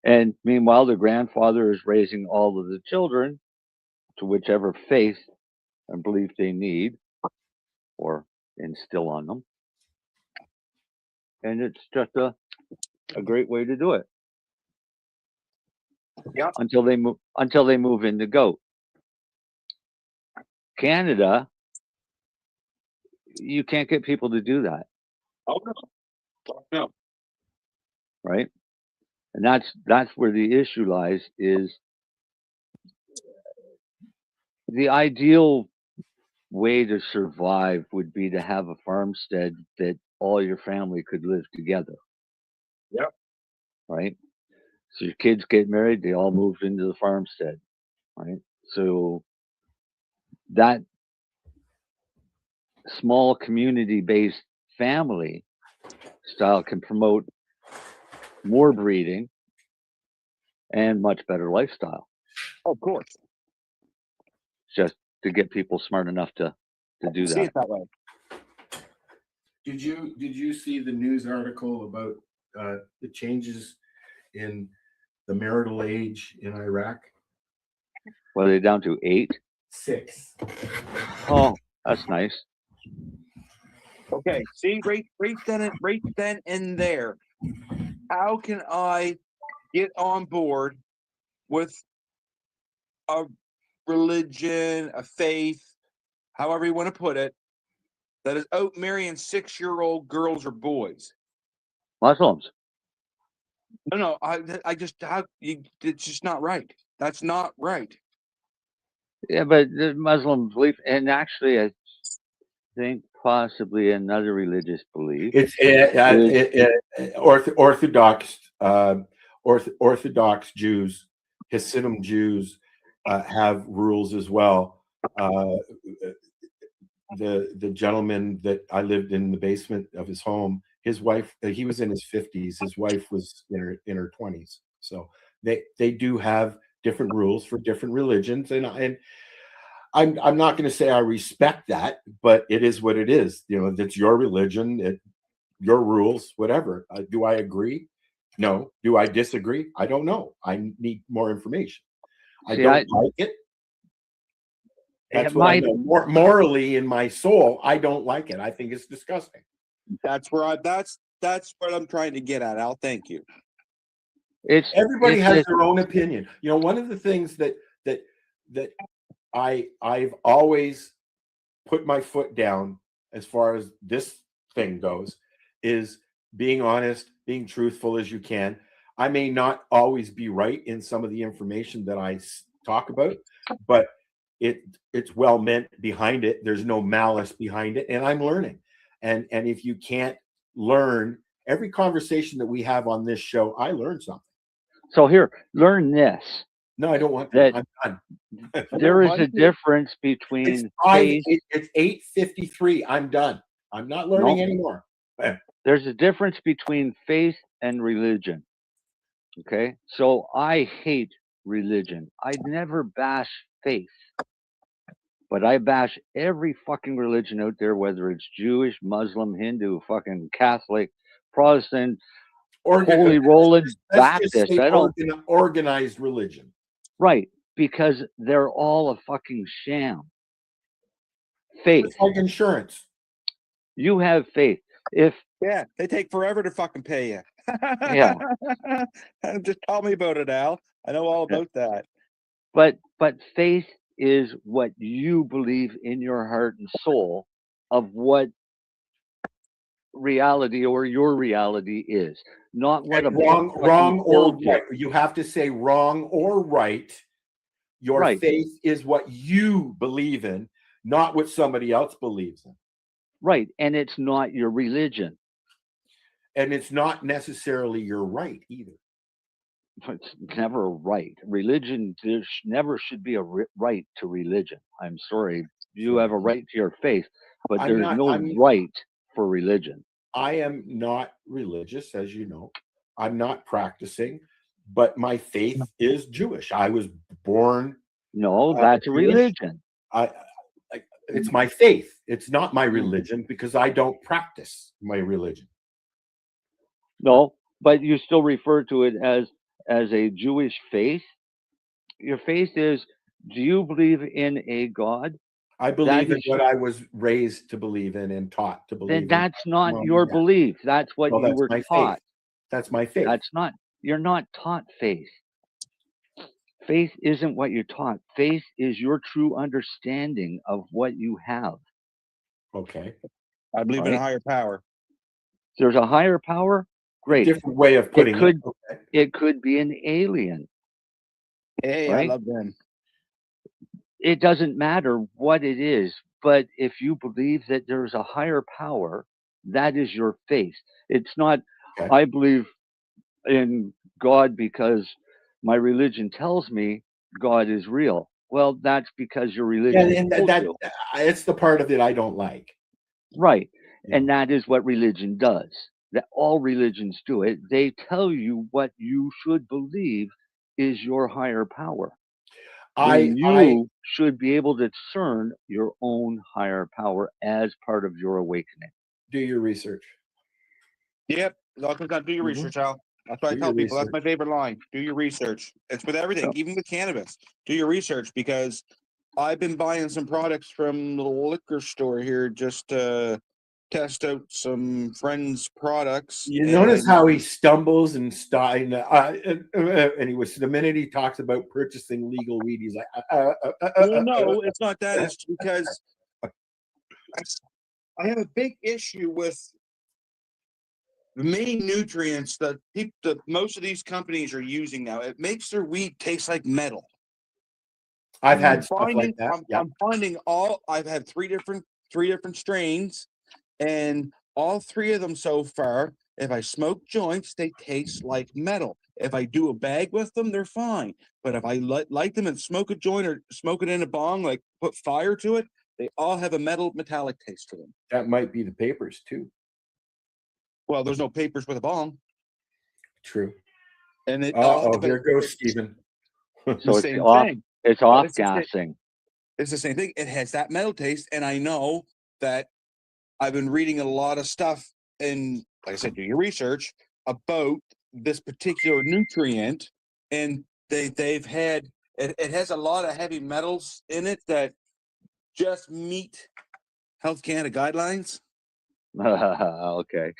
And meanwhile, the grandfather is raising all of the children to whichever faith and belief they need or instill on them. And it's just a great way to do it. Yeah. Until they move into goat. Canada, you can't get people to do that. Oh no. Right? And that's where the issue lies, is the ideal way to survive would be to have a farmstead that all your family could live together. Yep. Right? So your kids get married, they all move into the farmstead. Right? So that small community-based family style can promote more breeding and much better lifestyle. Of course. Just to get people smart enough to do See that. it that way. Did you see the news article about the changes in the marital age in Iraq? Well, they're down to 8. 6. Oh, that's nice. Okay. See, right then and there. How can I get on board with a religion, a faith, however you want to put it, that is out marrying 6-year-old girls or boys? Muslims. No, I just it's just not right. That's not right. Yeah, but the Muslim belief, and actually, I think possibly another religious belief. It's Orthodox Jews, Hasidim Jews have rules as well. The gentleman that I lived in the basement of his home, his wife, he was in his 50s. His wife was in her 20s. So they do have different rules for different religions, and I'm not going to say I respect that, but it is what it is. You know, it's your religion, your rules, whatever. Do I agree? No. Do I disagree? I don't know. I need more information. I don't like it. That's what I know. Morally, in my soul, I don't like it. I think it's disgusting. That's what I'm trying to get at, Al. Thank you. Everybody has their own opinion. You know, one of the things that I've always put my foot down as far as this thing goes is being honest, being truthful as you can. I may not always be right in some of the information that I talk about, but it's well meant behind it. There's no malice behind it, and I'm learning. And if you can't learn, every conversation that we have on this show, I learn something. So here, learn this. No, I don't want that. I'm done. There is a difference between it's 8:53. I'm done. I'm not learning anymore. There's a difference between faith and religion. Okay, so I hate religion. I never bash faith, but I bash every fucking religion out there, whether it's Jewish, Muslim, Hindu, fucking Catholic, Protestant, Holy Rollin' Baptist. I don't organized religion. Right, because they're all a fucking sham. Faith. It's like insurance. You have faith. If Yeah, they take forever to fucking pay you. Yeah. Just tell me about it, Al. I know all about that. but faith is what you believe in your heart and soul of what reality or your reality is, not what a Wrong, book wrong fucking or told you. right. You have to say wrong or right. Your Right. faith is what you believe in, not what somebody else believes in. Right, and it's not your religion. And it's not necessarily your right either. It's never a right. Religion, there never should be a right to religion. I'm sorry. You have a right to your faith, but I'm there's not- no I'm- right for religion. I am not religious, as you know. I'm not practicing, but my faith is Jewish. I was born. No, that's a Jewish. religion. It's my faith. It's not my religion because I don't practice my religion. No, but you still refer to it as a Jewish faith. Your faith is, do you believe in a God? I believe in is what I was raised to believe in and taught to believe Then in. that's not Mom your and Dad. belief. That's what Well, you that's were my taught. faith. That's my faith. That's not, you're not taught faith. Faith isn't what you're taught. Faith is your true understanding of what you have. Okay. I believe in a Right. higher power. There's a higher power. Great. Different way of putting it. Okay. It could be an alien. Hey, Right? I love them. It doesn't matter what it is, but if you believe that there's a higher power, that is your faith. It's not, Okay. I believe in God because my religion tells me God is real. Well, that's because your religion Yeah, and told you. it's the part of it I don't like. Right. Yeah. And that is what religion does. That all religions do it. They tell you what you should believe is your higher power. When you should be able to discern your own higher power as part of your awakening. Do your research. Yep. It all comes down to do your research, Al. That's what I Do tell your people. That's research. my favorite line. Do your research. It's with everything, Yep. even with cannabis. Do your research because I've been buying some products from the liquor store here just to test out some friends' products. You notice how he stumbles and anyway, so the minute he talks about purchasing legal weed, he's like, Well, no, it's not that. It's because I have a big issue with the main nutrients that most of these companies are using now. It makes their weed taste like metal. I've had stuff like that. I'm finding I've had three different strains, and all three of them so far, if I smoke joints, they taste like metal. If I do a bag with them, they're fine. But if I light them and smoke a joint or smoke it in a bong, like put fire to it, they all have a metallic taste to them. That might be the papers too. Well, there's no papers with a bong. True. And it here goes Stephen. So same thing. It's off gassing. It's the same thing. It has that metal taste, and I know that I've been reading a lot of stuff, and like I said, do your research about this particular nutrient, and they've had it has a lot of heavy metals in it that just meet Health Canada guidelines. Okay.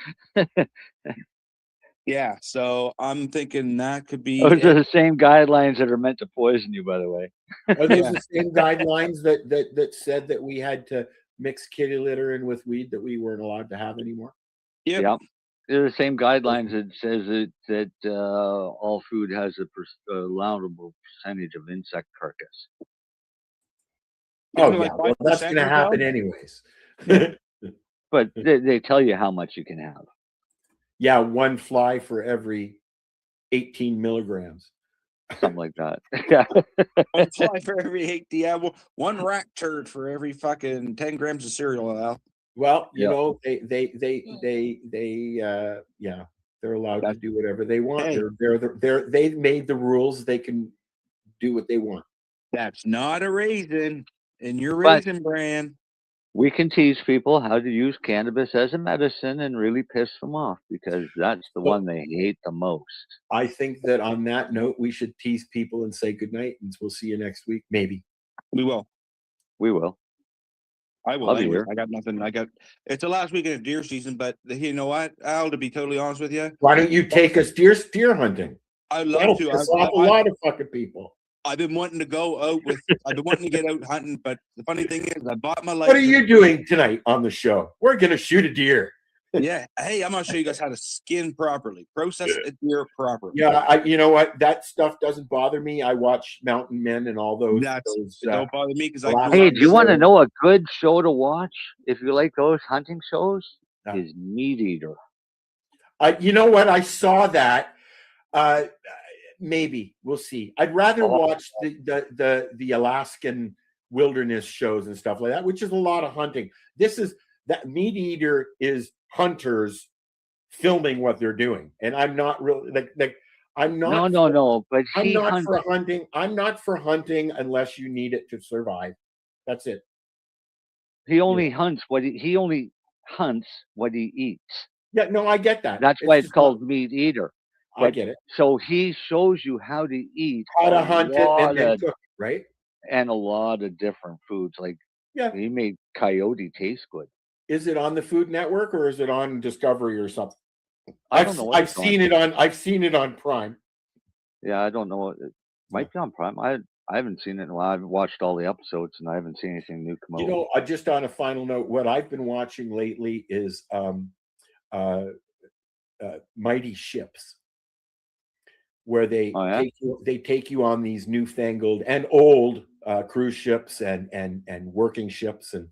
Yeah, so I'm thinking that could be. Those are the same guidelines that are meant to poison you, by the way. Are those the same guidelines that said that we had to mix kitty litter in with weed that we weren't allowed to have anymore? Yep. They're the same guidelines that says that all food has a allowable percentage of insect carcass. Oh, yeah. Well, that's going to happen anyways. But they tell you how much you can have. Yeah, one fly for every 18 milligrams. Something like that. Yeah. One fly for every 8. Yeah, well, one rat turd for every fucking 10 grams of cereal. Al. Well, you know, they're allowed to do whatever they want. Hey. They've made the rules. They can do what they want. That's not a raisin in your raisin brand. We can teach people how to use cannabis as a medicine and really piss them off, because that's the one they hate the most. I think that on that note, we should tease people and say goodnight, and we'll see you next week. Maybe. We will. We will. I will. I'll be Anyways, here. I got nothing. It's the last weekend of deer season, but you know what, Al, to be totally honest with you, Why don't you take us deer hunting? I'd love That'll to. piss off a lot of fucking people. I've been wanting to go out with. I've been wanting to get out hunting, but the funny thing is, I bought my license. What are you doing tonight on the show? We're gonna shoot a deer. Yeah. Hey, I'm gonna show you guys how to skin properly, process a deer properly. Yeah, you know what? That stuff doesn't bother me. I watch Mountain Men and all those. Don't bother me because Hey, do you want to know a good show to watch if you like those hunting shows? Is Meat Eater. You know what? I saw that. Maybe we'll see. I'd rather watch the Alaskan wilderness shows and stuff like that, which is a lot of hunting. That Meat Eater is hunters filming what they're doing, and I'm not really like I'm not. No. But I'm not for hunting. I'm not for hunting unless you need it to survive. That's it. He only hunts what he only hunts what he eats. Yeah, no, I get that. That's why it's called Meat Eater. I get it. So he shows you how to eat, how to hunt it, and then cook it, right? And a lot of different foods. Like, he made coyote taste good. Is it on the Food Network or is it on Discovery or something? I don't know. I've seen it on Prime. Yeah, I don't know. It might be on Prime. I haven't seen it in a while. I haven't watched all the episodes, and I haven't seen anything new come out. You know, just on a final note, what I've been watching lately is Mighty Ships, where they take you on these newfangled and old cruise ships and working ships and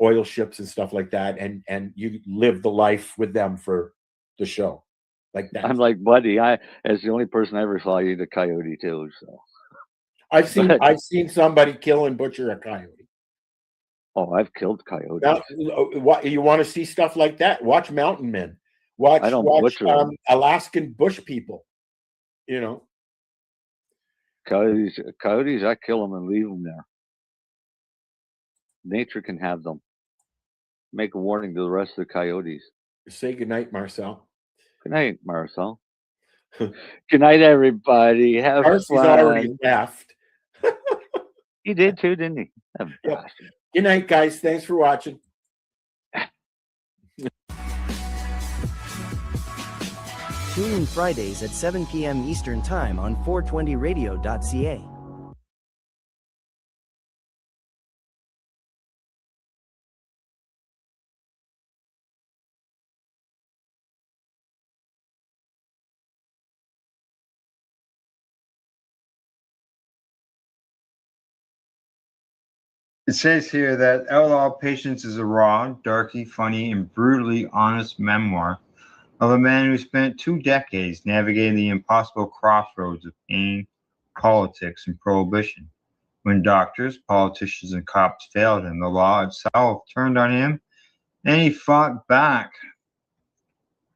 oil ships and stuff like that, and you live the life with them for the show, like that. I'm like Buddy. As the only person I ever saw eat a coyote too. So I've seen somebody kill and butcher a coyote. Oh, I've killed coyotes. Now, you want to see stuff like that? Watch Mountain Men. Watch Alaskan bush people. You know, coyotes. I kill them and leave them there. Nature can have them. Make a warning to the rest of the coyotes. Say goodnight, Marcel. Good night, Marcel. Good night, everybody. Have Marcy's fun. already left. He did too, didn't he? Yep. Good night, guys. Thanks for watching. Tune in Fridays at 7 p.m. Eastern Time on 420radio.ca. It says here that Outlaw Patience is a raw, darky, funny, and brutally honest memoir of a man who spent 2 decades navigating the impossible crossroads of pain, politics, and prohibition. When doctors, politicians, and cops failed him, the law itself turned on him, and he fought back.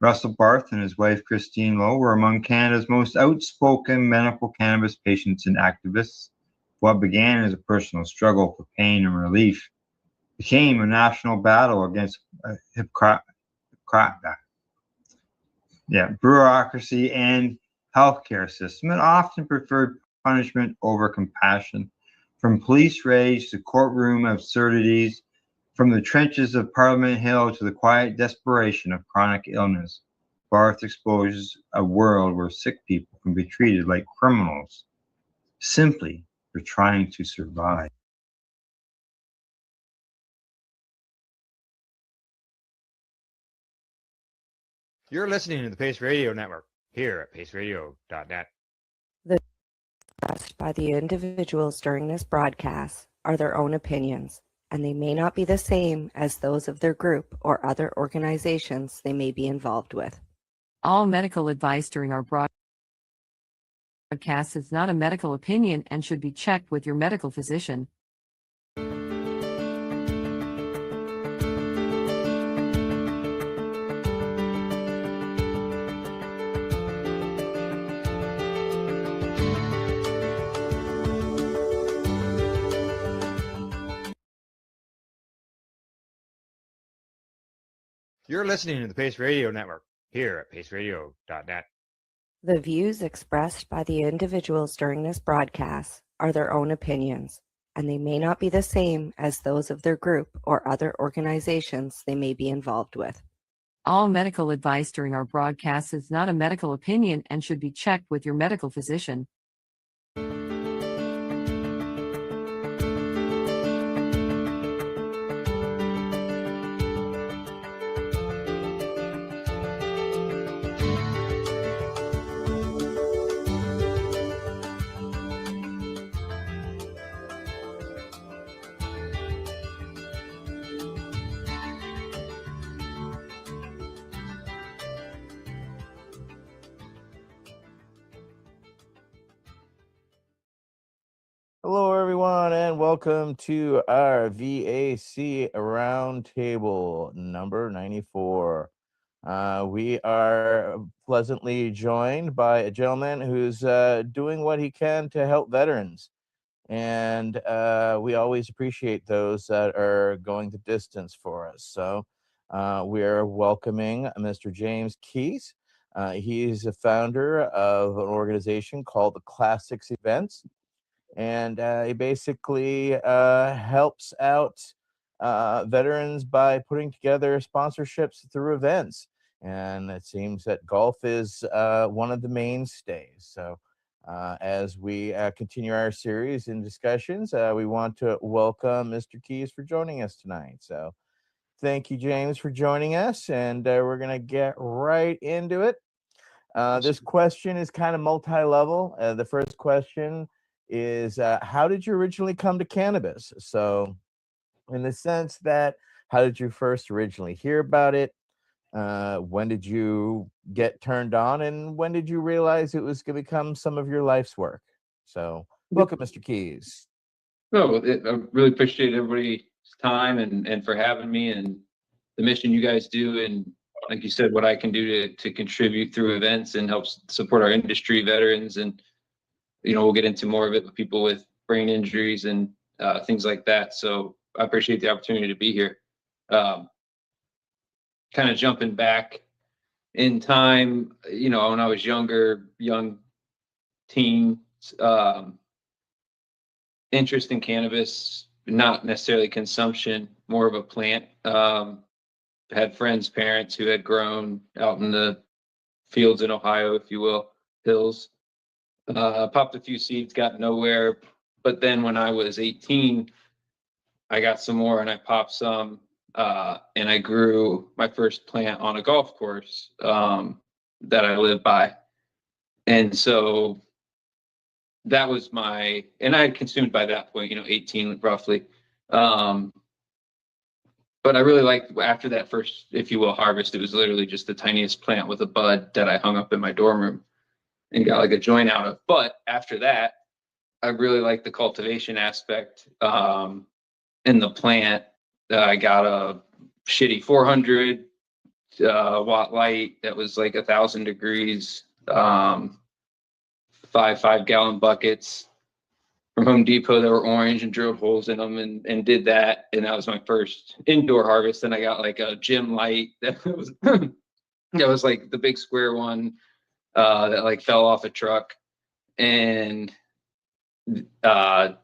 Russell Barth and his wife Christine Lowe were among Canada's most outspoken medical cannabis patients and activists. What began as a personal struggle for pain and relief became a national battle against bureaucracy and healthcare system, and often preferred punishment over compassion. From police rage to courtroom absurdities, from the trenches of Parliament Hill to the quiet desperation of chronic illness, Barth exposes a world where sick people can be treated like criminals simply for trying to survive. You're listening to the Pace Radio Network here at paceradio.net. The expressed by the individuals during this broadcast are their own opinions, and they may not be the same as those of their group or other organizations they may be involved with. All medical advice during our broadcast is not a medical opinion and should be checked with your medical physician. You're listening to the Pace Radio Network here at paceradio.net. The views expressed by the individuals during this broadcast are their own opinions, and they may not be the same as those of their group or other organizations they may be involved with. All medical advice during our broadcast is not a medical opinion and should be checked with your medical physician. Hello, everyone, and welcome to our VAC Roundtable number 94. We are pleasantly joined by a gentleman who's doing what he can to help veterans. And we always appreciate those that are going the distance for us. So we are welcoming Mr. James Keys. He's a founder of an organization called the Classics Events. And he basically helps out veterans by putting together sponsorships through events. And it seems that golf is one of the mainstays. So as we continue our series and discussions, we want to welcome Mr. Keys for joining us tonight. So thank you, James, for joining us. And we're going to get right into it. This question is kind of multi-level. The first question is how did you originally come to cannabis? So in the sense that, how did you first originally hear about it? When did you get turned on? And when did you realize it was going to become some of your life's work? So welcome, Mr. Keys. No, I really appreciate everybody's time and for having me and the mission you guys do. And like you said, what I can do to contribute through events and help support our industry, veterans, and we'll get into more of it with people with brain injuries and things like that. So I appreciate the opportunity to be here. Kind of jumping back in time, when I was young teen, interest in cannabis, not necessarily consumption, more of a plant. Had friends, parents who had grown out in the fields in Ohio, if you will, hills. Popped a few seeds, got nowhere. But then when I was 18, I got some more and I popped some. And I grew my first plant on a golf course that I live by. And so that was and I had consumed by that point, 18 roughly. But I really liked after that first, if you will, harvest, it was literally just the tiniest plant with a bud that I hung up in my dorm room and got like a joint out of. But after that, I really liked the cultivation aspect in the plant. I got a shitty 400 watt light that was like 1,000 degrees, 5 gallon buckets from Home Depot that were orange and drilled holes in them and did that. And that was my first indoor harvest. And I got like a gym light that was like the big square one that like fell off a truck, and got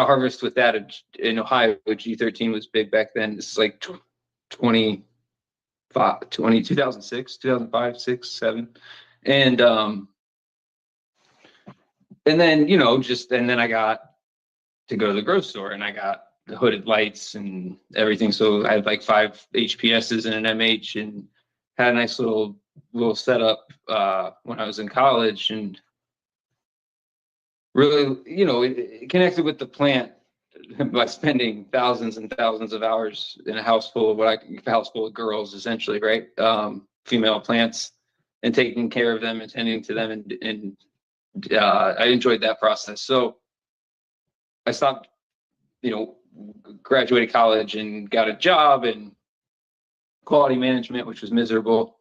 a harvest with that in Ohio. G13 was big back then. This is like 2006, 2005, 6, 7. And then, and then I got to go to the grocery store and I got the hooded lights and everything. So I had like 5 HPSs and an MH and had a nice little setup when I was in college, and really, it connected with the plant by spending thousands and thousands of hours in a house full of girls, essentially, right? Female plants, and taking care of them and tending to them. And I enjoyed that process. So I stopped, graduated college and got a job in quality management, which was miserable.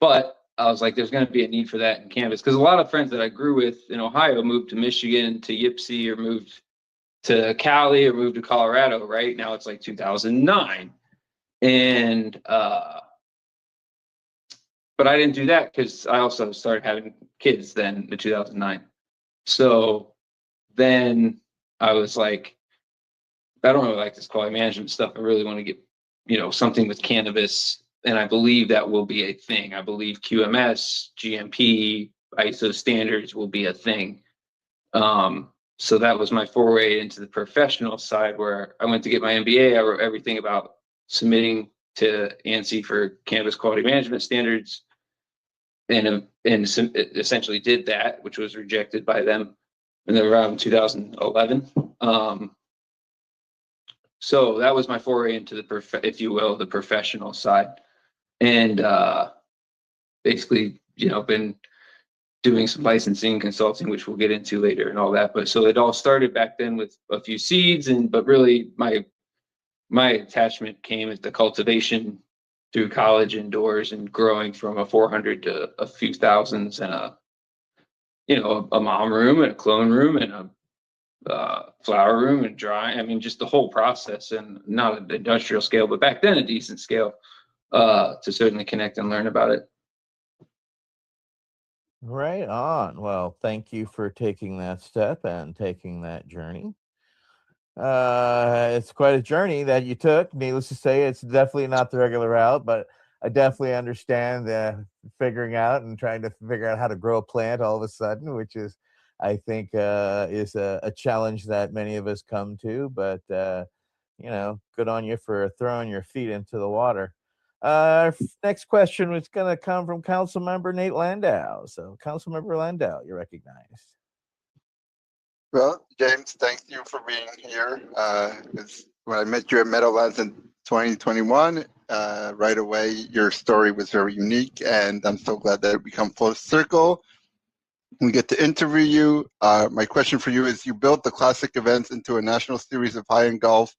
But I was like, there's going to be a need for that in cannabis, because a lot of friends that I grew with in Ohio moved to Michigan, to Ypsi, or moved to Cali, or moved to Colorado. Right now it's like 2009, and but I didn't do that because I also started having kids then in 2009. So then I was like, I don't really like this quality management stuff. I really want to get, something with cannabis. And I believe that will be a thing. I believe QMS, GMP, ISO standards will be a thing. So that was my foray into the professional side, where I went to get my MBA. I wrote everything about submitting to ANSI for cannabis quality management standards, and essentially did that, which was rejected by them in around 2011. So that was my foray into if you will, the professional side, and basically, been doing some licensing, consulting, which we'll get into later, and all that. But so it all started back then with a few seeds, but really my attachment came at the cultivation through college indoors and growing from a 400 to a few thousands, and a mom room and a clone room and a flower room and dry. I mean, just the whole process, and not an industrial scale, but back then a decent scale, to certainly connect and learn about it. Right on. Well, thank you for taking that step and taking that journey. It's quite a journey that you took. Needless to say, it's definitely not the regular route, but I definitely understand the figuring out and trying to figure out how to grow a plant all of a sudden, which is, I think, is a challenge that many of us come to. But good on you for throwing your feet into the water. Next question was going to come from Councilmember Nate Landau. So, Councilmember Landau, you're recognized. Well, James, thank you for being here. When I met you at Meadowlands in 2021, right away, your story was very unique, and I'm so glad that it become full circle. We get to interview you. My question for you is, you built the classic events into a national series of high-end golf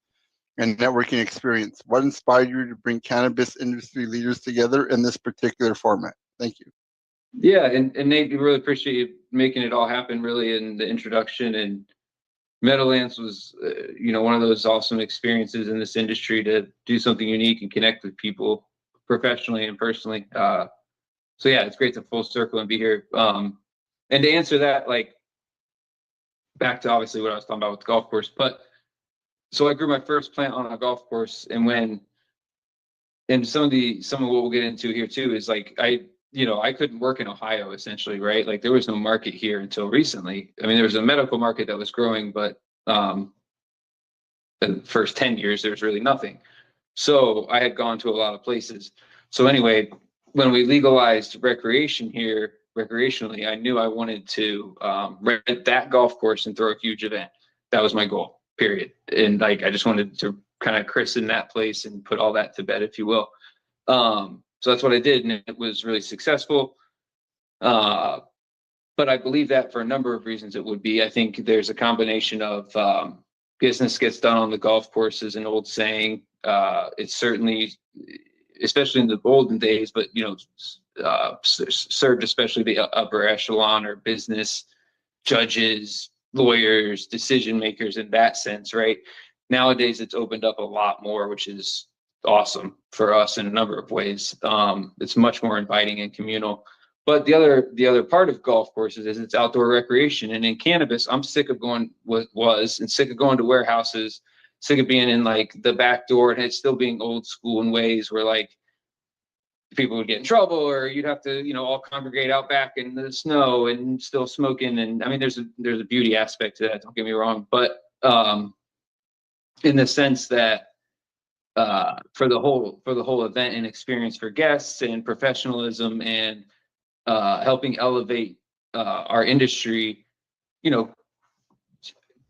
and networking experience. What inspired you to bring cannabis industry leaders together in this particular format? Thank you. Yeah, and Nate, we really appreciate you making it all happen, really, in the introduction. And Meadowlands was, one of those awesome experiences in this industry to do something unique and connect with people professionally and personally. So yeah, it's great to full circle and be here. And to answer that, like, back to obviously what I was talking about with the golf course, but so I grew my first plant on a golf course, and some of what we'll get into here too is like I couldn't work in Ohio essentially, right? Like there was no market here until recently. I mean, there was a medical market that was growing, but the first 10 years there was really nothing. So I had gone to a lot of places. So anyway, when we legalized recreation here, recreationally, I knew I wanted to rent that golf course and throw a huge event. That was my goal, period. And like I just wanted to kind of christen that place and put all that to bed, if you will. So that's what I did, and it was really successful. But I believe that for a number of reasons it would be. I think there's a combination of business gets done on the golf course is an old saying. It's certainly, especially in the olden days, but served especially the upper echelon or business judges, lawyers, decision makers in that sense, right? Nowadays, it's opened up a lot more, which is awesome for us in a number of ways. It's much more inviting and communal. But the other part of golf courses is it's outdoor recreation. And in cannabis, I'm sick of sick of going to warehouses, sick of being in like the back door and it's still being old school in ways where like people would get in trouble, or you'd have to, all congregate out back in the snow and still smoking. And I mean, there's a beauty aspect to that, don't get me wrong. But in the sense that for the whole event and experience for guests and professionalism and helping elevate our industry,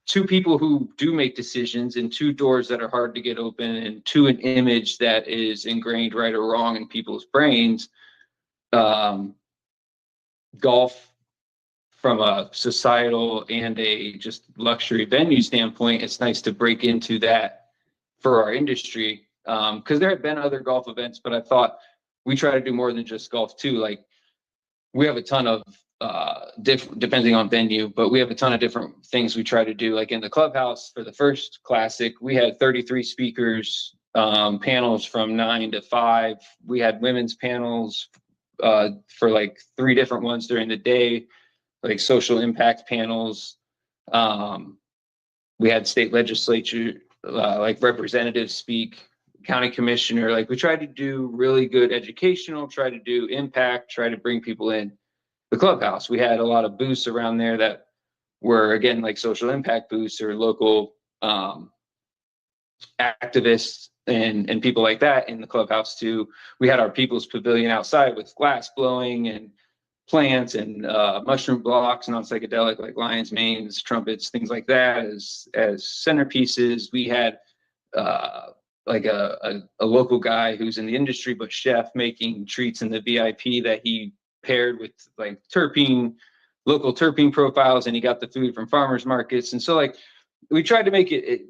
to people who do make decisions, and two doors that are hard to get open, and to an image that is ingrained right or wrong in people's brains. Golf, from a societal and a just luxury venue standpoint, it's nice to break into that for our industry, because there have been other golf events, but I thought we try to do more than just golf too. Like we have a ton of depending on venue, but we have a ton of different things we try to do. Like in the clubhouse for the first classic, we had 33 speakers, panels from 9 to 5. We had women's panels, for like 3 different ones during the day, like social impact panels. We had state legislature, like representatives speak, county commissioner. Like we tried to do really good educational, try to do impact, try to bring people in. The clubhouse, we had a lot of booths around there that were, again, like social impact booths or local activists and people like that in the clubhouse too. We had our people's pavilion outside with glass blowing and plants and mushroom blocks, non-psychedelic like lion's manes, trumpets, things like that as centerpieces. We had like a local guy who's in the industry but chef making treats in the VIP that he paired with like local terpene profiles, and he got the food from farmers markets. And so like we tried to make it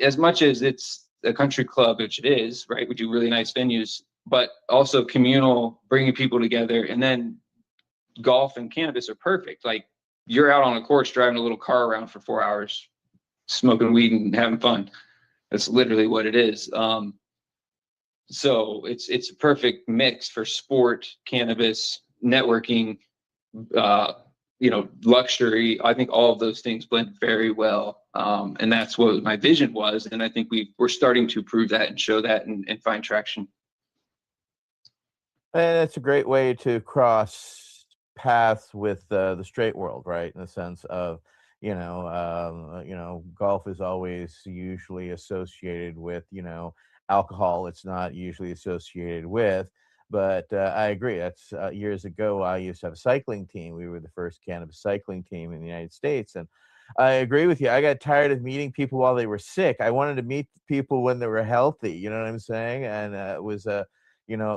as much as it's a country club, which it is, right? We do really nice venues, but also communal, bringing people together. And then golf and cannabis are perfect. Like you're out on a course driving a little car around for 4 hours, smoking weed and having fun. That's literally what it is. So it's a perfect mix for sport, cannabis, networking, luxury. I think all of those things blend very well. And that's what my vision was. And I think we're starting to prove that and show that and find traction. And it's a great way to cross paths with the straight world, right? In the sense of, golf is always usually associated with, alcohol. It's not usually associated with. But I agree. That's years ago, I used to have a cycling team. We were the first cannabis cycling team in the United States. And I agree with you. I got tired of meeting people while they were sick. I wanted to meet people when they were healthy. You know what I'm saying? And it was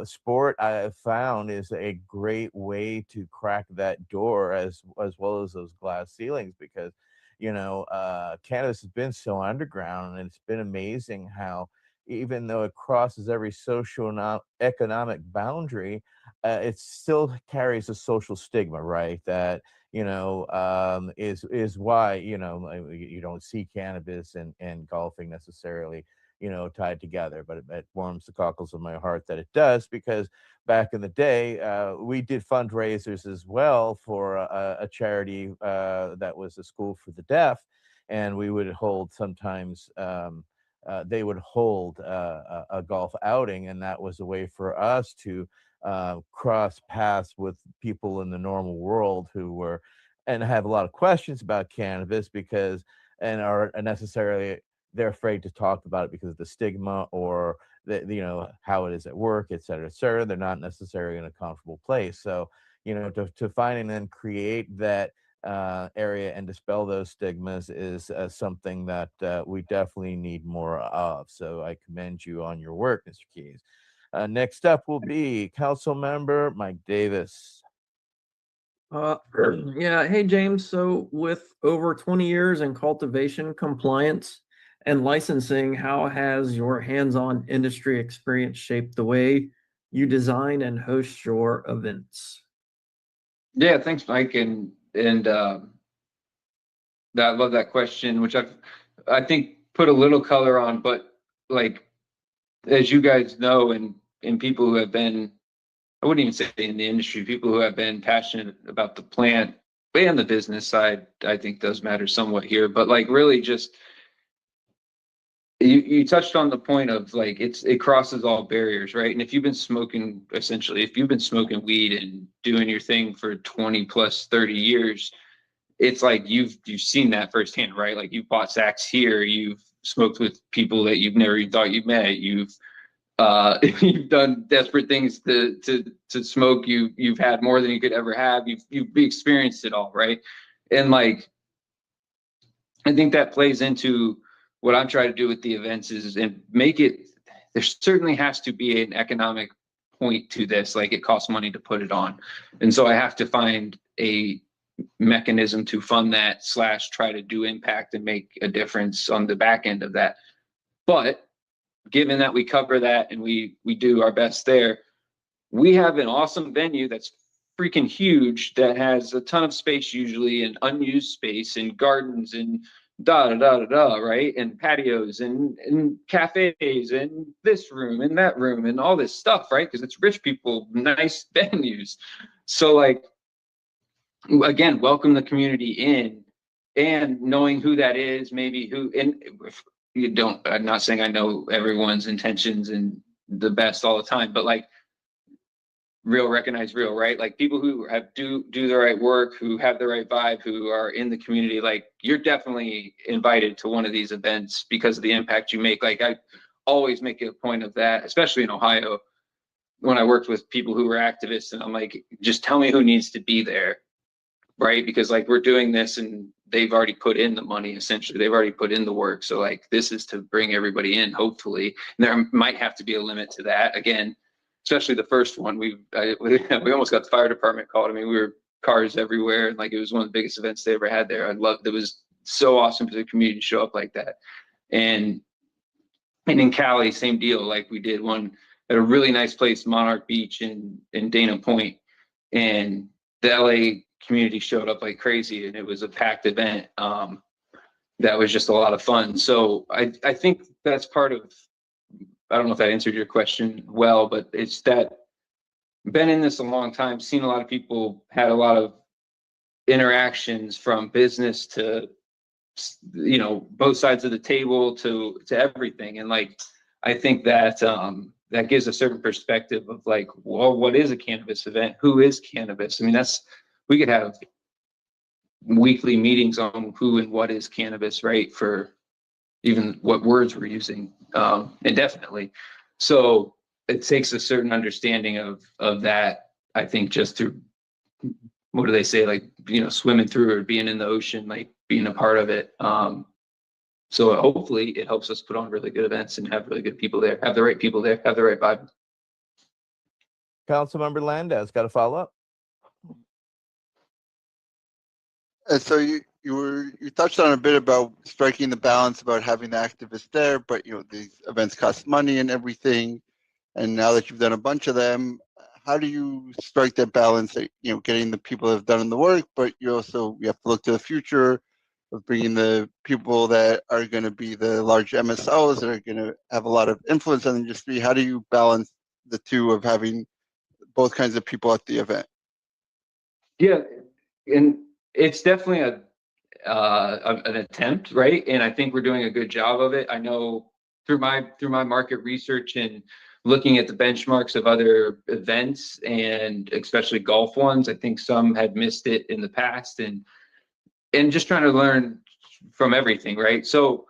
sport I have found is a great way to crack that door as well as those glass ceilings, because, cannabis has been so underground, and it's been amazing how, even though it crosses every social and economic boundary, it still carries a social stigma, right? That is why you don't see cannabis and golfing necessarily tied together. But it warms the cockles of my heart that it does, because back in the day, we did fundraisers as well for a charity that was a school for the deaf, and we would hold sometimes. They would hold a golf outing, and that was a way for us to cross paths with people in the normal world who were and have a lot of questions about cannabis, because and are necessarily they're afraid to talk about it because of the stigma or how it is at work, et cetera, et cetera. They're not necessarily in a comfortable place. So to find and then create that area and dispel those stigmas is something that we definitely need more of. So I commend you on your work, Mr. Keys. Next up will be Council Member Mike Davis. Yeah. Hey, James. So with over 20 years in cultivation, compliance, and licensing, how has your hands-on industry experience shaped the way you design and host your events? Yeah, thanks, Mike. And I love that question, which I think put a little color on, but like, as you guys know, and people who have been, I wouldn't even say in the industry, people who have been passionate about the plant and the business side, I think does matter somewhat here. But like, really just, you touched on the point of like, it crosses all barriers, right? And if you've been smoking weed and doing your thing for 20 plus 30 years, it's like you've seen that firsthand, right? Like you've bought sacks here, you've smoked with people that you've never even thought you met, you've done desperate things to smoke, you've had more than you could ever have, you've experienced it all, right? And like, I think that plays into what I'm trying to do with the events is and make it, there certainly has to be an economic point to this. Like it costs money to put it on. And so I have to find a mechanism to fund that / try to do impact and make a difference on the back end of that. But given that we cover that and we do our best there, we have an awesome venue that's freaking huge that has a ton of space usually and unused space and gardens and da da da da da, right? And patios and cafes and this room and that room and all this stuff, right? Because it's rich people, nice venues. So like, again, welcome the community in, and knowing who that is, maybe who, and if you don't, I'm not saying I know everyone's intentions and the best all the time, but like, real recognize real, right? Like people who have do the right work, who have the right vibe, who are in the community, like you're definitely invited to one of these events because of the impact you make. Like I always make a point of that, especially in Ohio, when I worked with people who were activists, and I'm like, just tell me who needs to be there, right? Because like we're doing this and they've already put in the money, essentially. They've already put in the work. So like this is to bring everybody in, hopefully. And there might have to be a limit to that. Again, especially the first one, we almost got the fire department called. I mean, we were cars everywhere, and like it was one of the biggest events they ever had there. I loved it. Was so awesome for the community to show up like that. And in Cali, same deal. Like we did one at a really nice place, Monarch Beach in Dana Point, and the LA community showed up like crazy, and it was a packed event. That was just a lot of fun. So I think that's part of, I don't know if that answered your question well, but it's that been in this a long time, seen a lot of people, had a lot of interactions from business to, you know, both sides of the table to everything. And like, I think that that gives a certain perspective of like, well, what is a cannabis event? Who is cannabis? I mean, we could have weekly meetings on who and what is cannabis, right? For even what words we're using, indefinitely. So it takes a certain understanding of that, I think, just through, what do they say, like, you know, swimming through or being in the ocean, like being a part of it. So hopefully it helps us put on really good events and have really good people there, have the right people there, have the right vibe. Councilmember Landaz, got to follow up. So you touched on a bit about striking the balance about having the activists there, but you know these events cost money and everything. And now that you've done a bunch of them, how do you strike that balance? That, you know, getting the people that have done the work, but you have to look to the future of bringing the people that are going to be the large MSOs that are going to have a lot of influence on the industry. How do you balance the two of having both kinds of people at the event? Yeah, and it's definitely an attempt, right? And I think we're doing a good job of it. I know through my market research and looking at the benchmarks of other events, and especially golf ones, I think some had missed it in the past, and just trying to learn from everything, right? So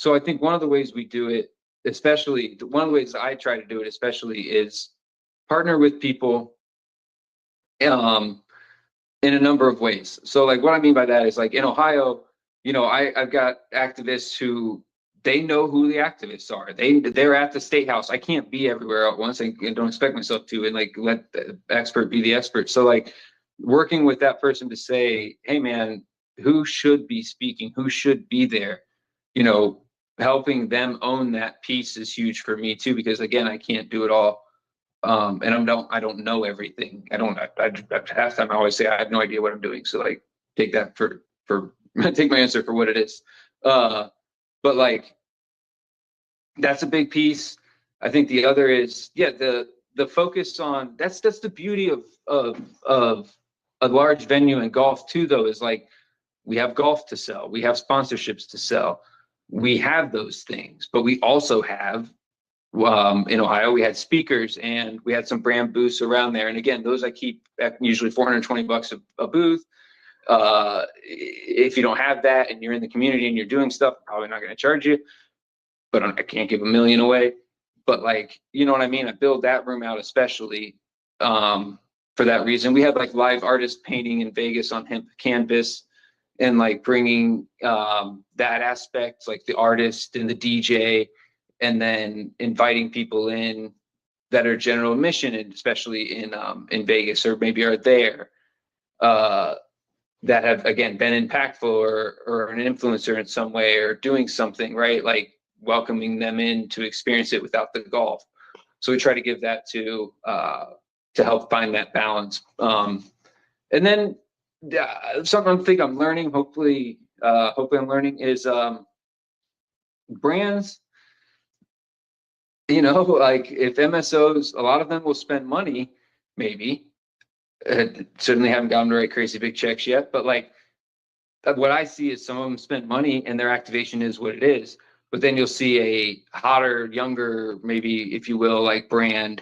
I think one of the ways we do it, especially one of the ways I try to do it, especially, is partner with people in a number of ways. So like what I mean by that is, like in Ohio, you know, I've got activists who, they know who the activists are. They're at the state house. I can't be everywhere at once. I don't expect myself to, and like let the expert be the expert. So like working with that person to say, hey man, who should be speaking? Who should be there? You know, helping them own that piece is huge for me too, because again, I can't do it all. And I don't know everything. I half the time I always say I have no idea what I'm doing. So like take that for take my answer for what it is. But like that's a big piece. I think the other is, yeah, the focus on, that's the beauty of a large venue in golf too, though, is like we have golf to sell, we have sponsorships to sell, we have those things, but we also have in Ohio, we had speakers and we had some brand booths around there. And again, those I keep at usually $420 a booth. If you don't have that and you're in the community and you're doing stuff, I'm probably not going to charge you, but I can't give $1 million away. But like, you know what I mean? I build that room out especially for that reason. We had like live artist painting in Vegas on hemp canvas, and like bringing that aspect, like the artist and the DJ, and then inviting people in that are general admission, and especially in Vegas, or maybe are there, that have again been impactful or an influencer in some way or doing something, right? Like welcoming them in to experience it without the golf. So we try to give that to help find that balance. And then something I think I'm learning, hopefully hopefully I'm learning, is brands, like if MSOs, a lot of them will spend money, maybe, certainly haven't gotten to write crazy big checks yet, but like what I see is some of them spend money and their activation is what it is. But then you'll see a hotter, younger, maybe, if you will, like brand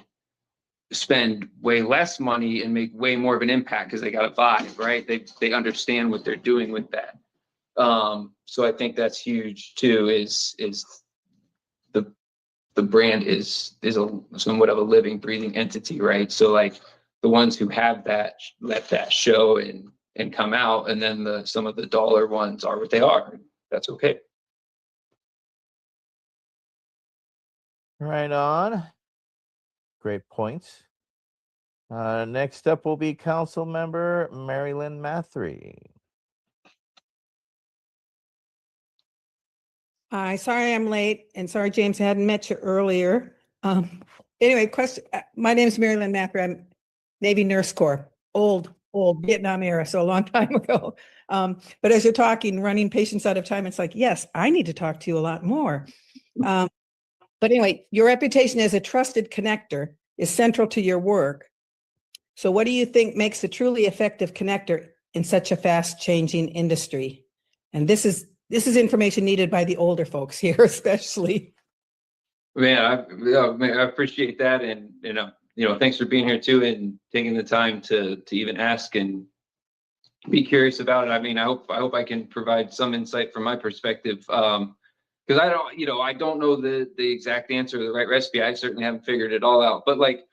spend way less money and make way more of an impact because they got a vibe, right? They understand what they're doing with that. So I think that's huge too, is the brand is somewhat of a living, breathing entity, right? So like the ones who have that, let that show and come out, and then some of the dollar ones are what they are. That's okay. Right on. Great points. Next up will be Council Member Marilyn Mathry. Hi, sorry I'm late, and sorry, James, I hadn't met you earlier. Anyway, my name is Marilyn Mathry. I'm Navy Nurse Corps, old Vietnam era, so a long time ago. But as you're talking, running patients out of time, it's like, yes, I need to talk to you a lot more. But anyway, your reputation as a trusted connector is central to your work. So what do you think makes a truly effective connector in such a fast changing industry? And this is information needed by the older folks here, especially. Man, I appreciate that. And, thanks for being here too and taking the time to even ask and be curious about it. I mean, I hope I can provide some insight from my perspective. Because I don't know the exact answer, the right recipe. I certainly haven't figured it all out. But like,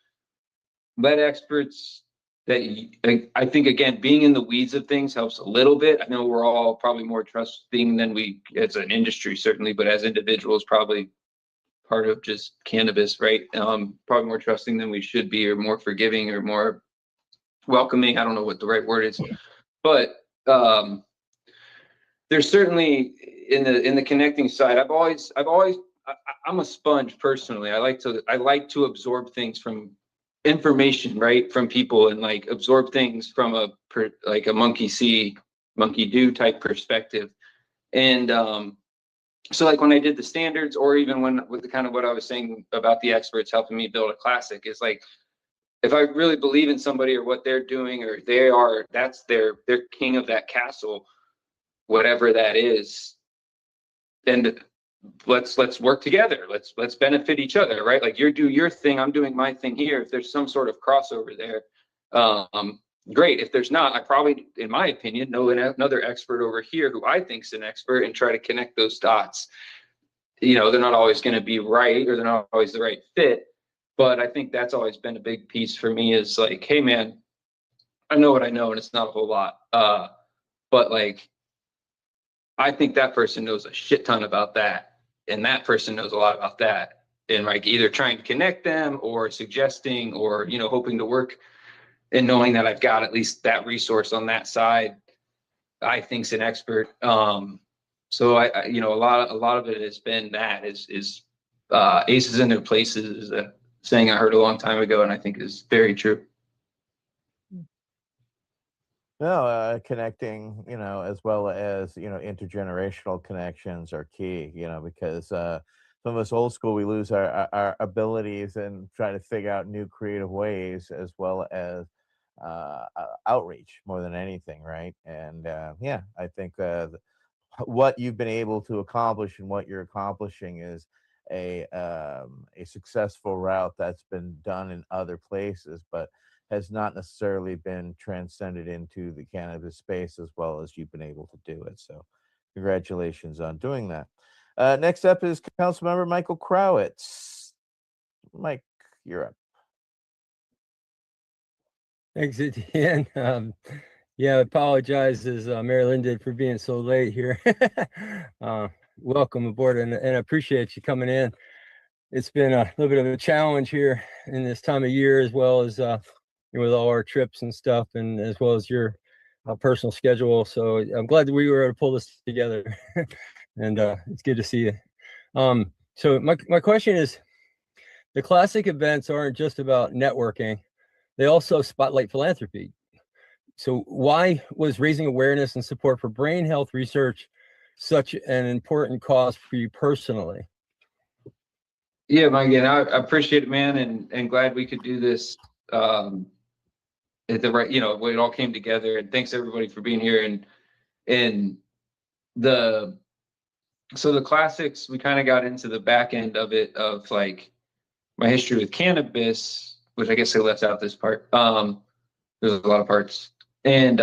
let experts I think, again, being in the weeds of things helps a little bit. I know we're all probably more trusting than we, as an industry, certainly, but as individuals, probably part of just cannabis, right? Probably more trusting than we should be, or more forgiving, or more welcoming. I don't know what the right word is, but there's certainly in the connecting side. I'm a sponge personally. I like to absorb things from information, right, from people, and like absorb things from like a monkey see, monkey do type perspective. And so like when I did the standards, or even with the kind of what I was saying about the experts helping me build a classic, is like, if I really believe in somebody or what they're doing, or that's they're king of that castle, whatever that is, and let's work together. Let's benefit each other, right? Like, you do your thing, I'm doing my thing here. If there's some sort of crossover there, great. If there's not, I probably, in my opinion, know another expert over here who I think's an expert, and try to connect those dots. They're not always going to be right, or they're not always the right fit, but I think that's always been a big piece for me, is like, hey man, I know what I know, and it's not a whole lot, but like, I think that person knows a shit ton about that, and that person knows a lot about that, and like either trying to connect them, or suggesting, or hoping to work, and knowing that I've got at least that resource on that side, I think's an expert. So I a lot of it has been that is aces in their places, is a saying I heard a long time ago, and I think is very true. No, connecting, as well as, intergenerational connections are key, because some of us old school, we lose our abilities and try to figure out new creative ways, as well as outreach more than anything, right? And I think what you've been able to accomplish and what you're accomplishing is a successful route that's been done in other places, but has not necessarily been transcended into the cannabis space as well as you've been able to do it. So congratulations on doing that. Next up is Councilmember Michael Crowitz. Mike, you're up. Thanks, Etienne. I apologize, as Marilyn did, for being so late here. Welcome aboard, and I appreciate you coming in. It's been a little bit of a challenge here in this time of year, as well as with all our trips and stuff, and as well as your personal schedule. So I'm glad that we were able to pull this together, and it's good to see you. So my question is, the classic events aren't just about networking; they also spotlight philanthropy. So why was raising awareness and support for brain health research such an important cause for you personally? Yeah, Mike, again, I appreciate it, man, and glad we could do this at the right, when it all came together. And thanks everybody for being here. And the classics, we kind of got into the back end of it, of like my history with cannabis, which I guess I left out this part. There's a lot of parts, and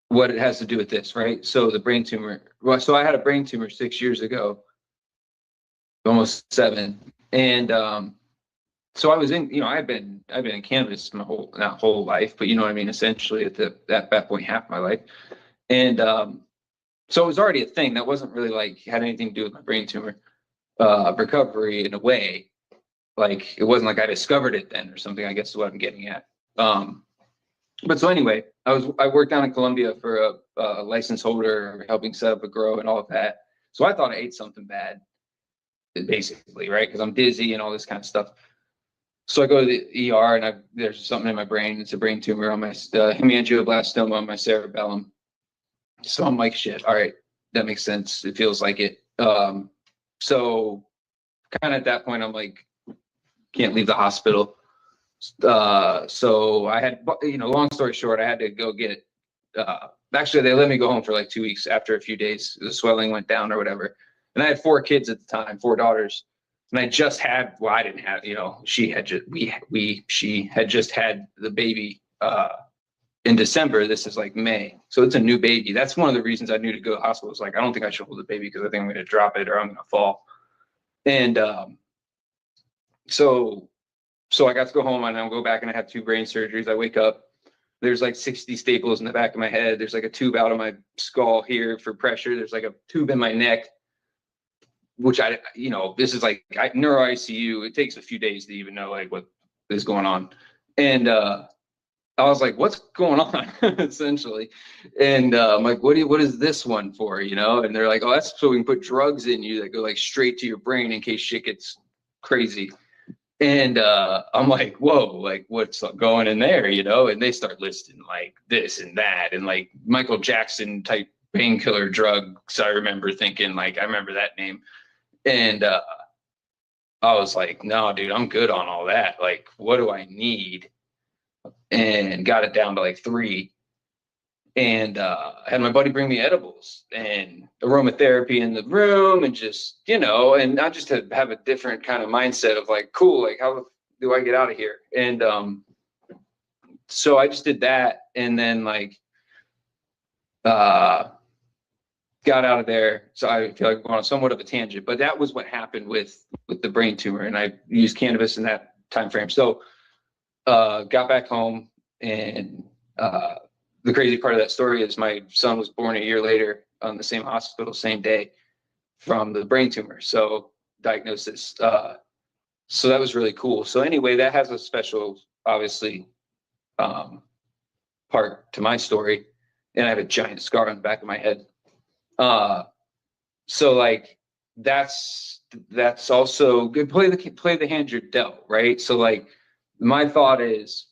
what it has to do with this, right? So the brain tumor. Well, so I had a brain tumor 6 years ago, almost 7, and so I was in, I've been in cannabis my not whole life, but you know what I mean, essentially at that point, half my life. And so it was already a thing that wasn't really like had anything to do with my brain tumor recovery in a way. Like it wasn't like I discovered it then or something, I guess is what I'm getting at. But so anyway, I worked down in Colombia for a license holder, helping set up a grow and all of that. So I thought I ate something bad, basically, right? Because I'm dizzy and all this kind of stuff. So I go to the ER and there's something in my brain. It's a brain tumor on my hemangioblastoma on my cerebellum. So I'm like, shit, all right, that makes sense. It feels like it. So kind of at that point, I'm like, can't leave the hospital. So I had, long story short, I had to go get, actually they let me go home for like 2 weeks after a few days. The swelling went down or whatever. And I had 4 kids at the time, 4 daughters. And I just had, well, I didn't have, she had just, she had just had the baby in December. This is like May. So it's a new baby. That's one of the reasons I knew to go to the hospital. Was like, I don't think I should hold the baby because I think I'm going to drop it or I'm going to fall. And so I got to go home and I'll go back and I have 2 brain surgeries. I wake up, there's like 60 staples in the back of my head. There's like a tube out of my skull here for pressure. There's like a tube in my neck, which this is like neuro ICU. It takes a few days to even know like what is going on. And I was like, what's going on essentially? And I'm like, what is this one for? And they're like, oh, that's so we can put drugs in you that go like straight to your brain in case shit gets crazy. And I'm like, whoa, like what's going in there, And they start listing like this and that and like Michael Jackson type painkiller drugs. I remember thinking like, I remember that name. And I was like, no, dude, I'm good on all that. Like, what do I need? And got it down to like 3. And I had my buddy bring me edibles and aromatherapy in the room and just, and I just had have a different kind of mindset of like, cool, like how do I get out of here? And so I just did that and then like got out of there. So I feel like we're on somewhat of a tangent, but that was what happened with the brain tumor. And I used cannabis in that time frame. So got back home and the crazy part of that story is my son was born a year later on the same hospital, same day from the brain tumor. So diagnosis. So that was really cool. So anyway, that has a special, obviously, part to my story. And I have a giant scar on the back of my head. So like, that's also good. Play the hand you're dealt, right? So like, my thought is,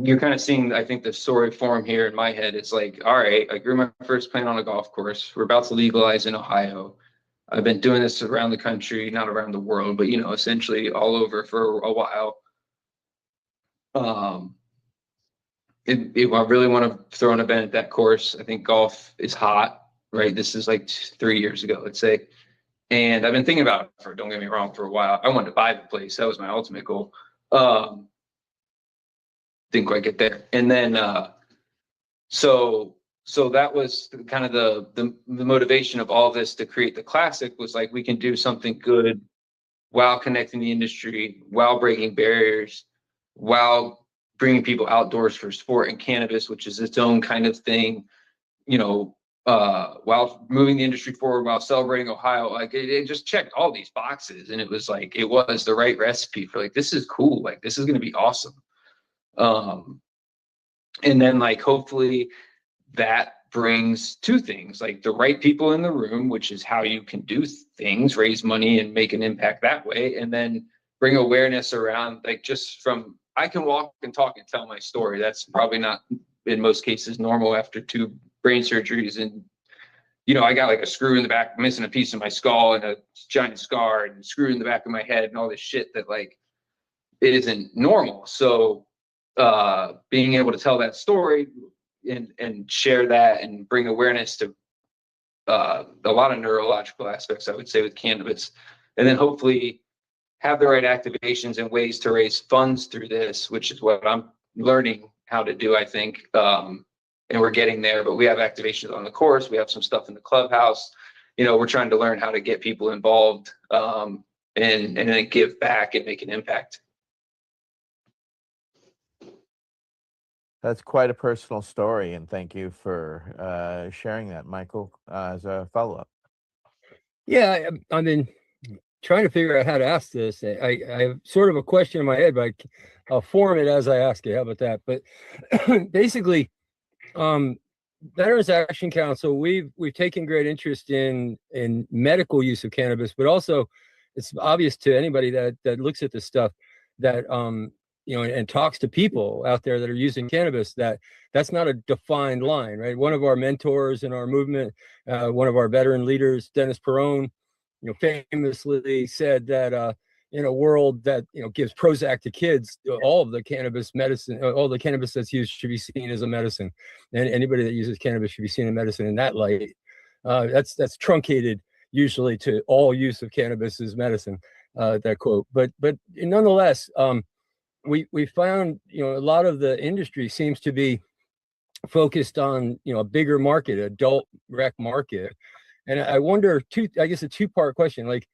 you're kind of seeing, I think, the story form here in my head. It's like, all right, I grew my first plant on a golf course. We're about to legalize in Ohio. I've been doing this around the country, not around the world, but essentially all over for a while. If I really want to throw an event at that course, I think golf is hot, right? This is like 3 years ago, let's say. And I've been thinking about it don't get me wrong, for a while. I wanted to buy the place. That was my ultimate goal. Didn't quite get there. And then, so that was kind of the motivation of all this to create the classic, was like, we can do something good while connecting the industry, while breaking barriers, while bringing people outdoors for sport and cannabis, which is its own kind of thing, while moving the industry forward, while celebrating Ohio. Like it just checked all these boxes, and it was like, it was the right recipe for like, this is cool. Like, this is going to be awesome. And then like, hopefully that brings 2 things, like the right people in the room, which is how you can do things, raise money and make an impact that way. And then bring awareness around, like, just from I can walk and talk and tell my story. That's probably not in most cases normal after 2 brain surgeries. And, I got like a screw in the back, missing a piece of my skull and a giant scar and a screw in the back of my head and all this shit that like, it isn't normal. So being able to tell that story and share that and bring awareness to a lot of neurological aspects, I would say, with cannabis, and then hopefully have the right activations and ways to raise funds through this, which is what I'm learning how to do, I think. And we're getting there, but we have activations on the course. We have some stuff in the clubhouse. We're trying to learn how to get people involved and then give back and make an impact. That's quite a personal story, and thank you for sharing that, Michael. As a follow-up. Yeah, I've been trying to figure out how to ask this. I have sort of a question in my head, but I'll form it as I ask it. How about that? But basically, Veterans Action Council, we've taken great interest in medical use of cannabis, but also it's obvious to anybody that looks at this stuff that and talks to people out there that are using cannabis, that's not a defined line, right? One of our mentors in our movement, one of our veteran leaders, Dennis Perrone, famously said that in a world that gives Prozac to kids, all of the cannabis medicine, all the cannabis that's used should be seen as a medicine, and anybody that uses cannabis should be seen as medicine in that light. That's truncated usually to all use of cannabis is medicine. That quote, but nonetheless, we found a lot of the industry seems to be focused on a bigger market, adult rec market, and I wonder I guess a 2-part question, like,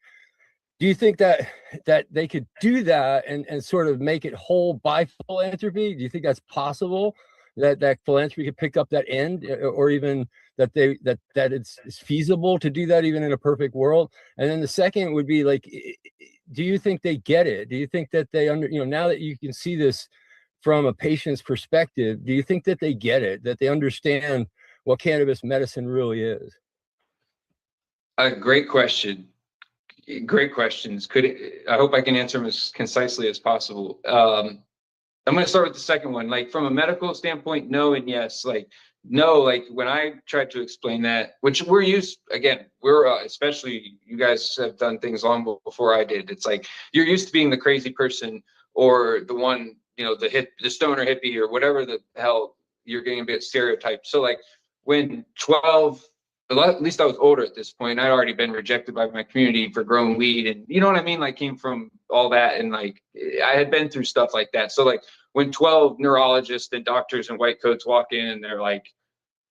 do you think that they could do that and sort of make it whole by philanthropy? Do you think that's possible, that philanthropy could pick up that end, or even that it's feasible to do that even in a perfect world? And then the second would be like, do you think they get it? Do you think that they now that you can see this from a patient's perspective, do you think that they get it, that they understand what cannabis medicine really is? A great question. Great questions. I hope I can answer them as concisely as possible. I'm going to start with the second one. Like, from a medical standpoint, no and yes. Like, no, like when I tried to explain that, which we're especially you guys have done things long before I did. It's like you're used to being the crazy person or the one, the stoner hippie or whatever the hell you're getting a bit stereotyped. So like when 12, at least I was older at this point, I'd already been rejected by my community for growing weed, and you know what I mean? Like, came from all that, and like I had been through stuff like that. So like when 12 neurologists and doctors in white coats walk in and they're like,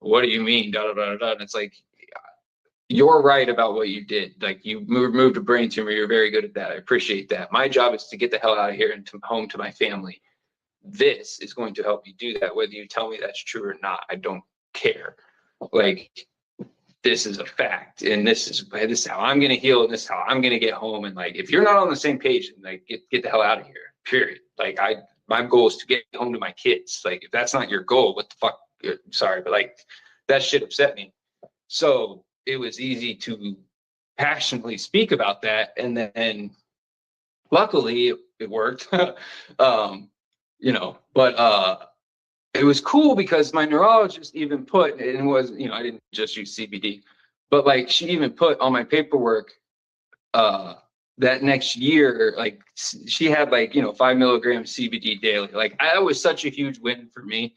what do you mean? Da, da, da, da. And it's like, you're right about what you did. Like, you removed a brain tumor. You're very good at that. I appreciate that. My job is to get the hell out of here and home to my family. This is going to help you do that. Whether you tell me that's true or not, I don't care. Like, this is a fact, and this is how I'm going to heal, and this is how I'm going to get home. And like, if you're not on the same page, like, get the hell out of here, period. Like, my goal is to get home to my kids. Like, if that's not your goal, what the fuck? Sorry, but like, that shit upset me. So it was easy to passionately speak about that. And then luckily it worked. But it was cool because my neurologist even put, and it was, I didn't just use CBD, but like, she even put on my paperwork that next year, like, she had like, 5 milligrams CBD daily. Like, that was such a huge win for me,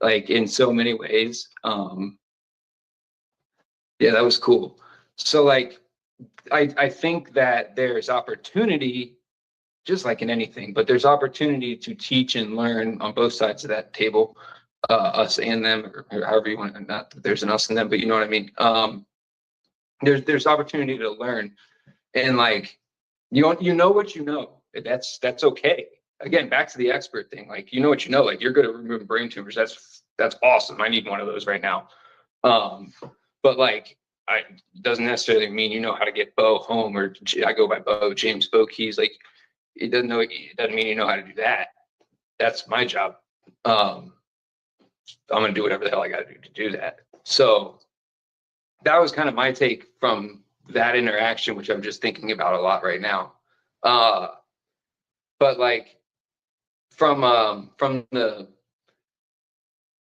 like, in so many ways. Yeah, that was cool. So like, I think that there's opportunity, just like in anything, but there's opportunity to teach and learn on both sides of that table, us and them, or however you want. Not that there's an us and them, but you know what I mean. There's opportunity to learn, and like, you know what you know. That's okay. Again, back to the expert thing. Like, you know what you know. Like, you're good at removing brain tumors. That's awesome. I need one of those right now. But like, doesn't necessarily mean you know how to get Bo home, or I go by Bo, James Bo Keys. Like, it doesn't mean you know how to do that. That's my job. I'm gonna do whatever the hell I gotta do to do that. So that was kind of my take from that interaction, which I'm just thinking about a lot right now. But like, from the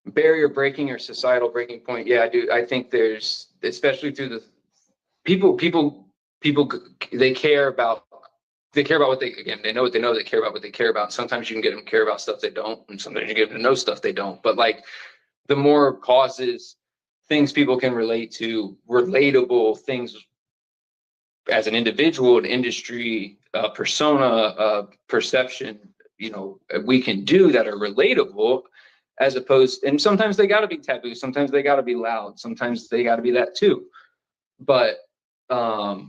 barrier breaking or societal breaking point, yeah, I do. I think there's, especially through the people, they care about what they, again, they know what they know, they care about what they care about. Sometimes you can get them to care about stuff they don't, and sometimes you get them to know stuff they don't. But like, the more causes, things people can relate to, relatable things as an individual, an industry, persona, perception, we can do that are relatable, as opposed, and sometimes they got to be taboo, sometimes they got to be loud, sometimes they got to be that too. But a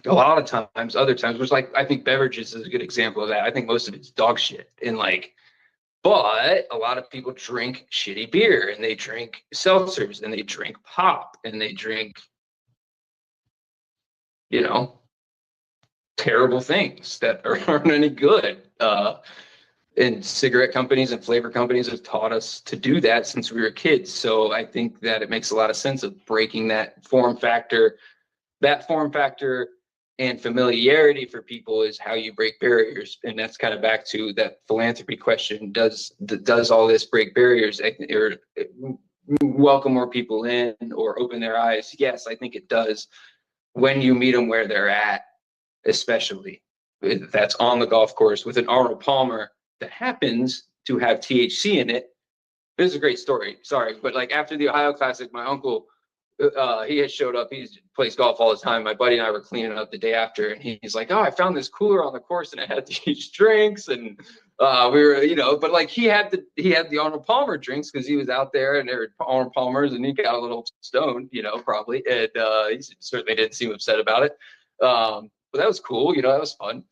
lot of times, other times, which, like, I think beverages is a good example of that. I think most of it's dog shit, and like, but a lot of people drink shitty beer, and they drink seltzers, and they drink pop, and they drink, terrible things that aren't any good. And cigarette companies and flavor companies have taught us to do that since we were kids. So I think that it makes a lot of sense of breaking that form factor. That form factor and familiarity for people is how you break barriers. And that's kind of back to that philanthropy question. Does all this break barriers or welcome more people in or open their eyes? Yes, I think it does, when you meet them where they're at, especially that's on the golf course with an Arnold Palmer that happens to have THC in it. This is a great story. Sorry, but like, after the Ohio Classic, my uncle, he had showed up. He plays golf all the time. My buddy and I were cleaning up the day after, and he's like, "Oh, I found this cooler on the course, and it had these drinks." And we were, but like, he had the Arnold Palmer drinks because he was out there, and they were Arnold Palmers, and he got a little stoned, probably, and he certainly didn't seem upset about it. But that was cool, that was fun.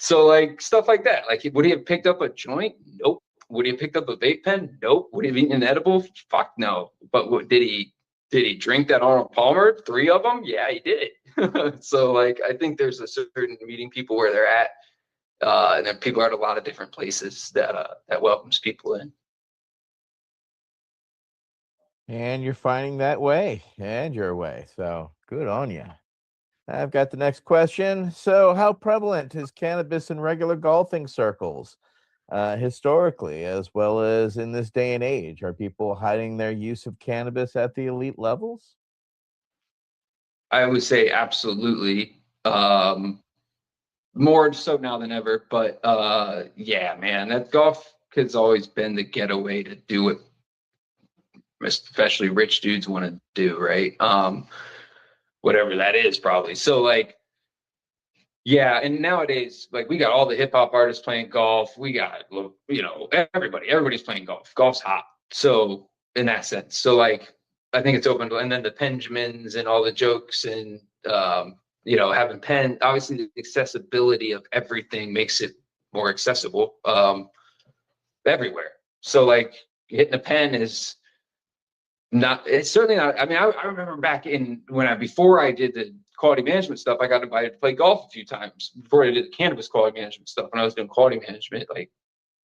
So like, stuff like that. Like, would he have picked up a joint? Nope. Would he have picked up a vape pen? Nope. Would he have eaten an edible? Fuck no. But did he drink that Arnold Palmer? 3 of them? Yeah, he did it. So like, I think there's a certain meeting people where they're at, and then people are at a lot of different places that welcomes people in. And you're finding that way and your way. So good on you. I've got the next question. So, how prevalent is cannabis in regular golfing circles, historically, as well as in this day and age? Are people hiding their use of cannabis at the elite levels? I would say absolutely. More so now than ever. But yeah, man, that golf has always been the getaway to do what especially rich dudes want to do, right? Whatever that is, probably. So like, yeah, and nowadays, like, we got all the hip hop artists playing golf. We got, everybody's playing golf. Golf's hot. So in that sense, so like, I think it's open to, and then the Benjamins and all the jokes and having pen. Obviously, the accessibility of everything makes it more accessible everywhere. So like, hitting a pen is not. It's certainly not. I mean, I remember back before I did the quality management stuff, I got invited to play golf a few times before I did the cannabis quality management stuff. When I was doing quality management, like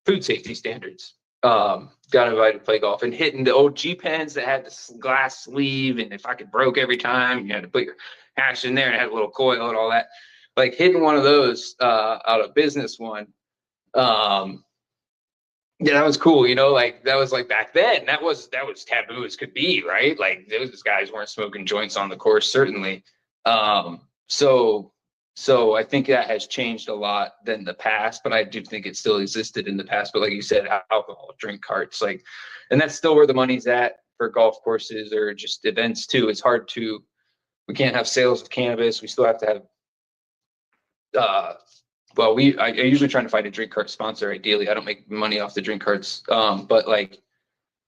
food safety standards, got invited to play golf and hitting the old G pens that had the glass sleeve, and if I could broke every time, you had to put your hash in there and it had a little coil and all that. Like, hitting one of those out of business one. Yeah, that was cool. Like, that was like back then. That was taboo as could be, right? Like, those guys weren't smoking joints on the course, certainly. So I think that has changed a lot than the past, but I do think it still existed in the past. But like you said, alcohol, drink carts, like, and that's still where the money's at for golf courses or just events too. It's hard we can't have sales of cannabis. We still have to have, I usually try to find a drink cart sponsor. Ideally, I don't make money off the drink carts. But like,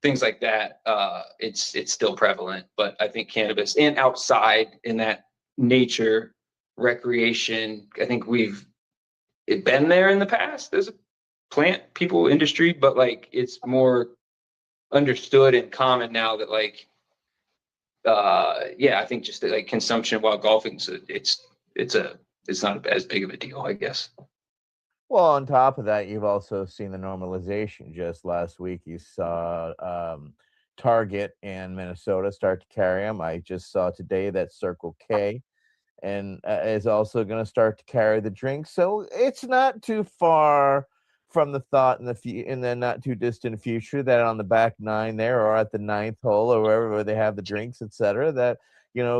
things like that, it's still prevalent. But I think cannabis and outside in that nature, recreation, I think we've been there in the past. There's a plant people industry, but like, it's more understood and common now that like, I think just like consumption while golfing, so it's not as big of a deal, I guess. Well, on top of that, you've also seen the normalization. Just last week, you saw Target in Minnesota start to carry them. I just saw today that Circle K and is also going to start to carry the drinks. So it's not too far from the thought in the not too distant future that on the back nine there, or at the ninth hole, or wherever where they have the drinks, etc., that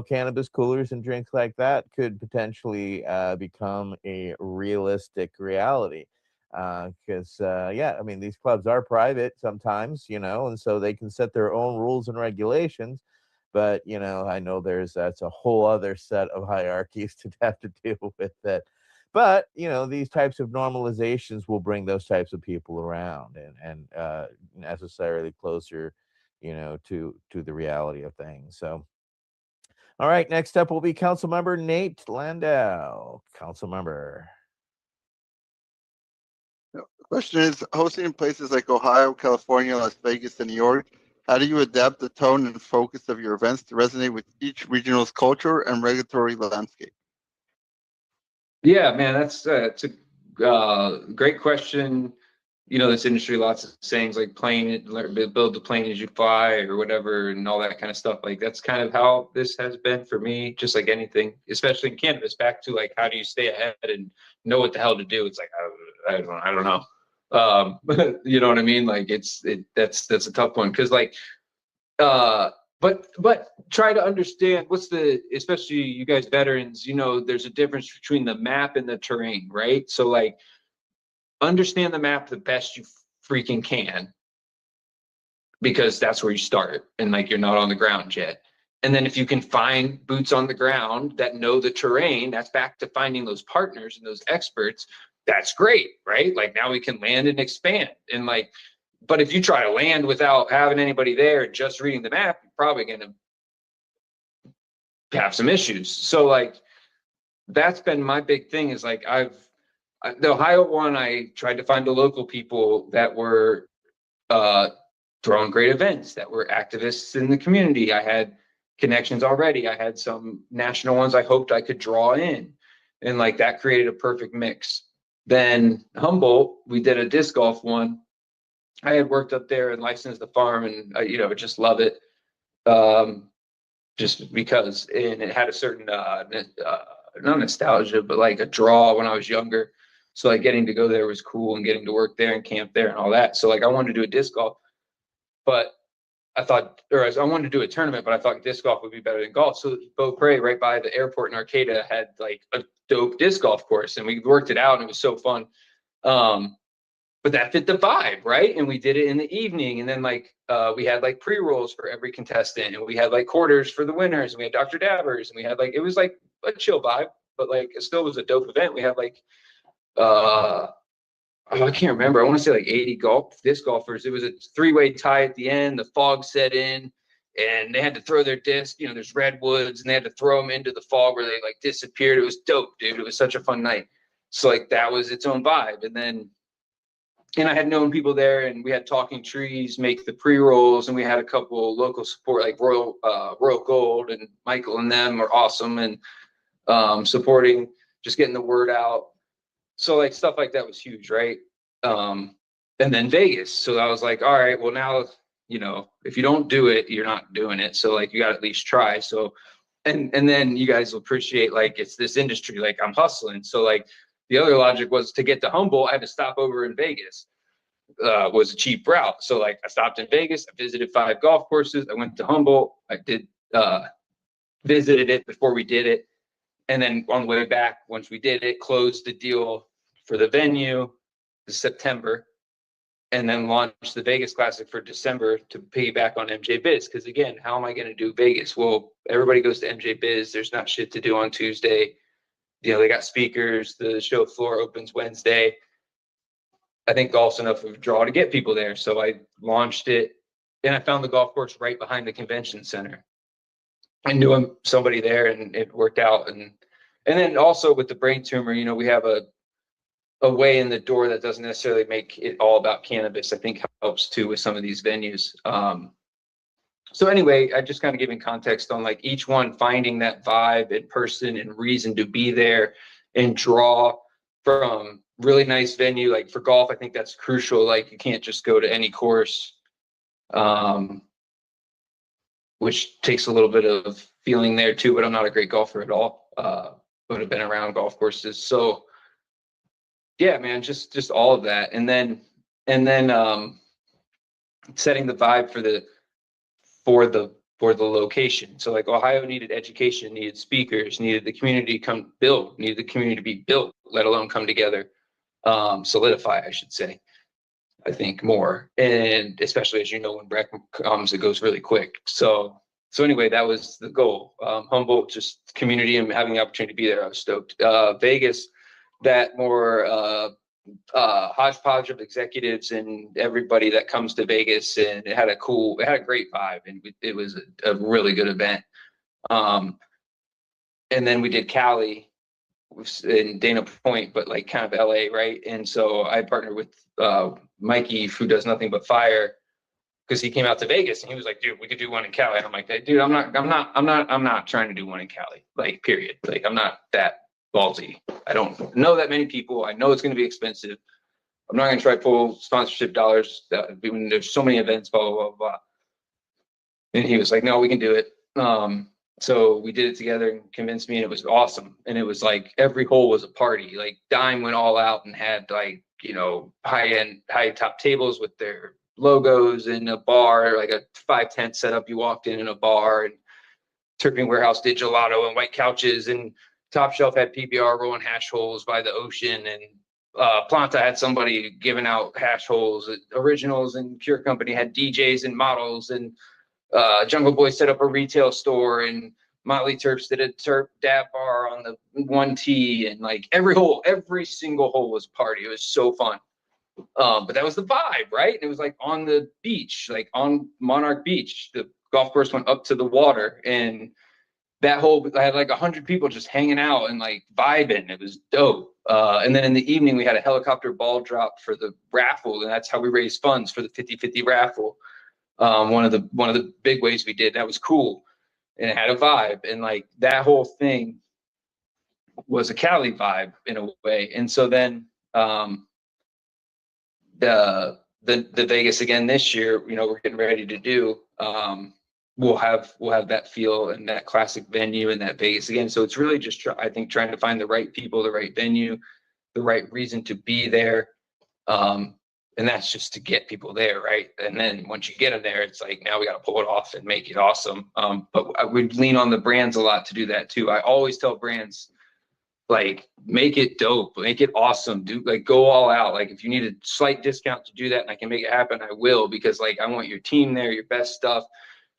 cannabis coolers and drinks like that could potentially become a realistic reality. Because yeah, I mean, these clubs are private sometimes, and so they can set their own rules and regulations. But I know that's a whole other set of hierarchies to have to deal with that. But these types of normalizations will bring those types of people around and necessarily closer, to the reality of things. So, all right, next up will be Councilmember Nate Landau. Councilmember. The question is, hosting in places like Ohio, California, Las Vegas, and New York, how do you adapt the tone and focus of your events to resonate with each regional's culture and regulatory landscape? Yeah, man, that's it's a great question. This industry, lots of sayings like build the plane as you fly, or whatever, and all that kind of stuff. Like, that's kind of how this has been for me, just like anything, especially in cannabis. Back to like, how do you stay ahead and know what the hell to do? It's like, I don't know. You know what I mean? Like, that's a tough one, because like, but try to understand especially you guys veterans, there's a difference between the map and the terrain, right? So like, understand the map the best you freaking can, because that's where you start, and like, you're not on the ground yet. And then if you can find boots on the ground that know the terrain, that's back to finding those partners and those experts. That's great, right? Like, now we can land and expand. And like, but if you try to land without having anybody there, just reading the map, you're probably going to have some issues. So like, that's been my big thing, is like, the Ohio one, I tried to find the local people that were throwing great events, that were activists in the community. I had connections already. I had some national ones I hoped I could draw in. And like, that created a perfect mix. Then Humboldt, we did a disc golf one. I had worked up there and licensed the farm, and I just love it. Just because, and it had a certain not nostalgia, but like a draw when I was younger. So like, getting to go there was cool, and getting to work there and camp there and all that. So like, I wanted to do a disc golf, but I wanted to do a tournament, but I thought disc golf would be better than golf. So Beaupre, right by the airport in Arcata, had like a dope disc golf course, and we worked it out, and it was so fun. But that fit the vibe, right? And we did it in the evening, and then like, we had like pre-rolls for every contestant, and we had like quarters for the winners, and we had Dr. Dabbers, and we had like, it was like a chill vibe, but like, it still was a dope event. We had like, I can't remember. I want to say like 80 disc golfers. It was a 3-way tie at the end. The fog set in, and they had to throw their disc. There's redwoods, and they had to throw them into the fog where they like disappeared. It was dope, dude. It was such a fun night. So like, that was its own vibe. And I had known people there, and we had Talking Trees make the pre-rolls, and we had a couple local support, like Royal Gold, and Michael and them are awesome, and supporting, just getting the word out. So like, stuff like that was huge, right? And then Vegas. So I was like, all right, well now, if you don't do it, you're not doing it. So like, you got to at least try. So, and then you guys will appreciate, like, it's this industry, like, I'm hustling. So like, the other logic was to get to Humboldt, I had to stop over in Vegas. Was a cheap route. So like, I stopped in Vegas, I visited 5 golf courses, I went to Humboldt, I did visited it before we did it. And then on the way back, once we did it, closed the deal for the venue in September, and then launched the Vegas Classic for December to piggyback on MJ Biz. Because again, how am I going to do Vegas? Well, everybody goes to MJ Biz. There's not shit to do on Tuesday. They got speakers. The show floor opens Wednesday. I think golf's enough of a draw to get people there. So I launched it, and I found the golf course right behind the convention center. I knew somebody there, and it worked out. And then also with the brain tumor, we have a way in the door that doesn't necessarily make it all about cannabis. I think helps too with some of these venues. So anyway, I just kind of giving context on like each one finding that vibe in person and reason to be there and draw from really nice venue. Like for golf, I think that's crucial. Like, you can't just go to any course, which takes a little bit of feeling there too, but I'm not a great golfer at all. But I've been around golf courses. So yeah, man, just all of that. And then setting the vibe for the location. So like Ohio needed education, needed speakers, needed the community to come build, needed the community to be built, let alone come together, solidify, I should say. I think more, and especially as you know, when Breck comes, it goes really quick. So anyway, that was the goal. Humboldt, just community and having the opportunity to be there, I was stoked. Vegas, that more hodgepodge of executives and everybody that comes to Vegas, and it had a great vibe, and it was a really good event. And then we did Cali in Dana Point, but like kind of LA, right? And so I partnered with Mikey, who does nothing but fire, because he came out to Vegas and he was like, dude, we could do one in Cali. And I'm like, dude, I'm not trying to do one in Cali, like, period. Like, I'm not that ballsy. I don't know that many people. I know it's going to be expensive. I'm not going to try to pull sponsorship dollars when there's so many events, blah, blah, blah, blah. And he was like, no, we can do it. So we did it together and convinced me, and it was awesome. And it was like every hole was a party. Like Dime went all out and had like, you know, high top tables with their logos and a bar, like a 5 tent setup. You walked in a bar, and Terpene Warehouse did gelato and white couches, and Top Shelf had PBR rolling hash holes by the ocean, and Planta had somebody giving out hash holes, originals, and Pure Company had DJs and models, and Jungle Boy set up a retail store, and Motley Terps did a Terp dab bar on the 1T, and like every single hole was a party. It was so fun. But that was the vibe, right? And it was like on the beach, like on Monarch Beach. The golf course went up to the water, and that whole, I had like 100 people just hanging out and like vibing. It was dope. And then in the evening, we had a helicopter ball drop for the raffle, and that's how we raised funds for the 50-50 raffle. One of the big ways we did that was cool, and it had a vibe, and like that whole thing was a Cali vibe in a way. And so then the Vegas again this year, you know, we're getting ready to do. We'll have that feel and that classic venue and that Vegas again. So it's really just I think trying to find the right people, the right venue, the right reason to be there. And that's just to get people there, right? And then once you get them there, it's like, now we got to pull it off and make it awesome. But I would lean on the brands a lot to do that too. I always tell brands, like, make it dope, make it awesome, do like go all out. Like if you need a slight discount to do that and I can make it happen, I will, because like I want your team there, your best stuff.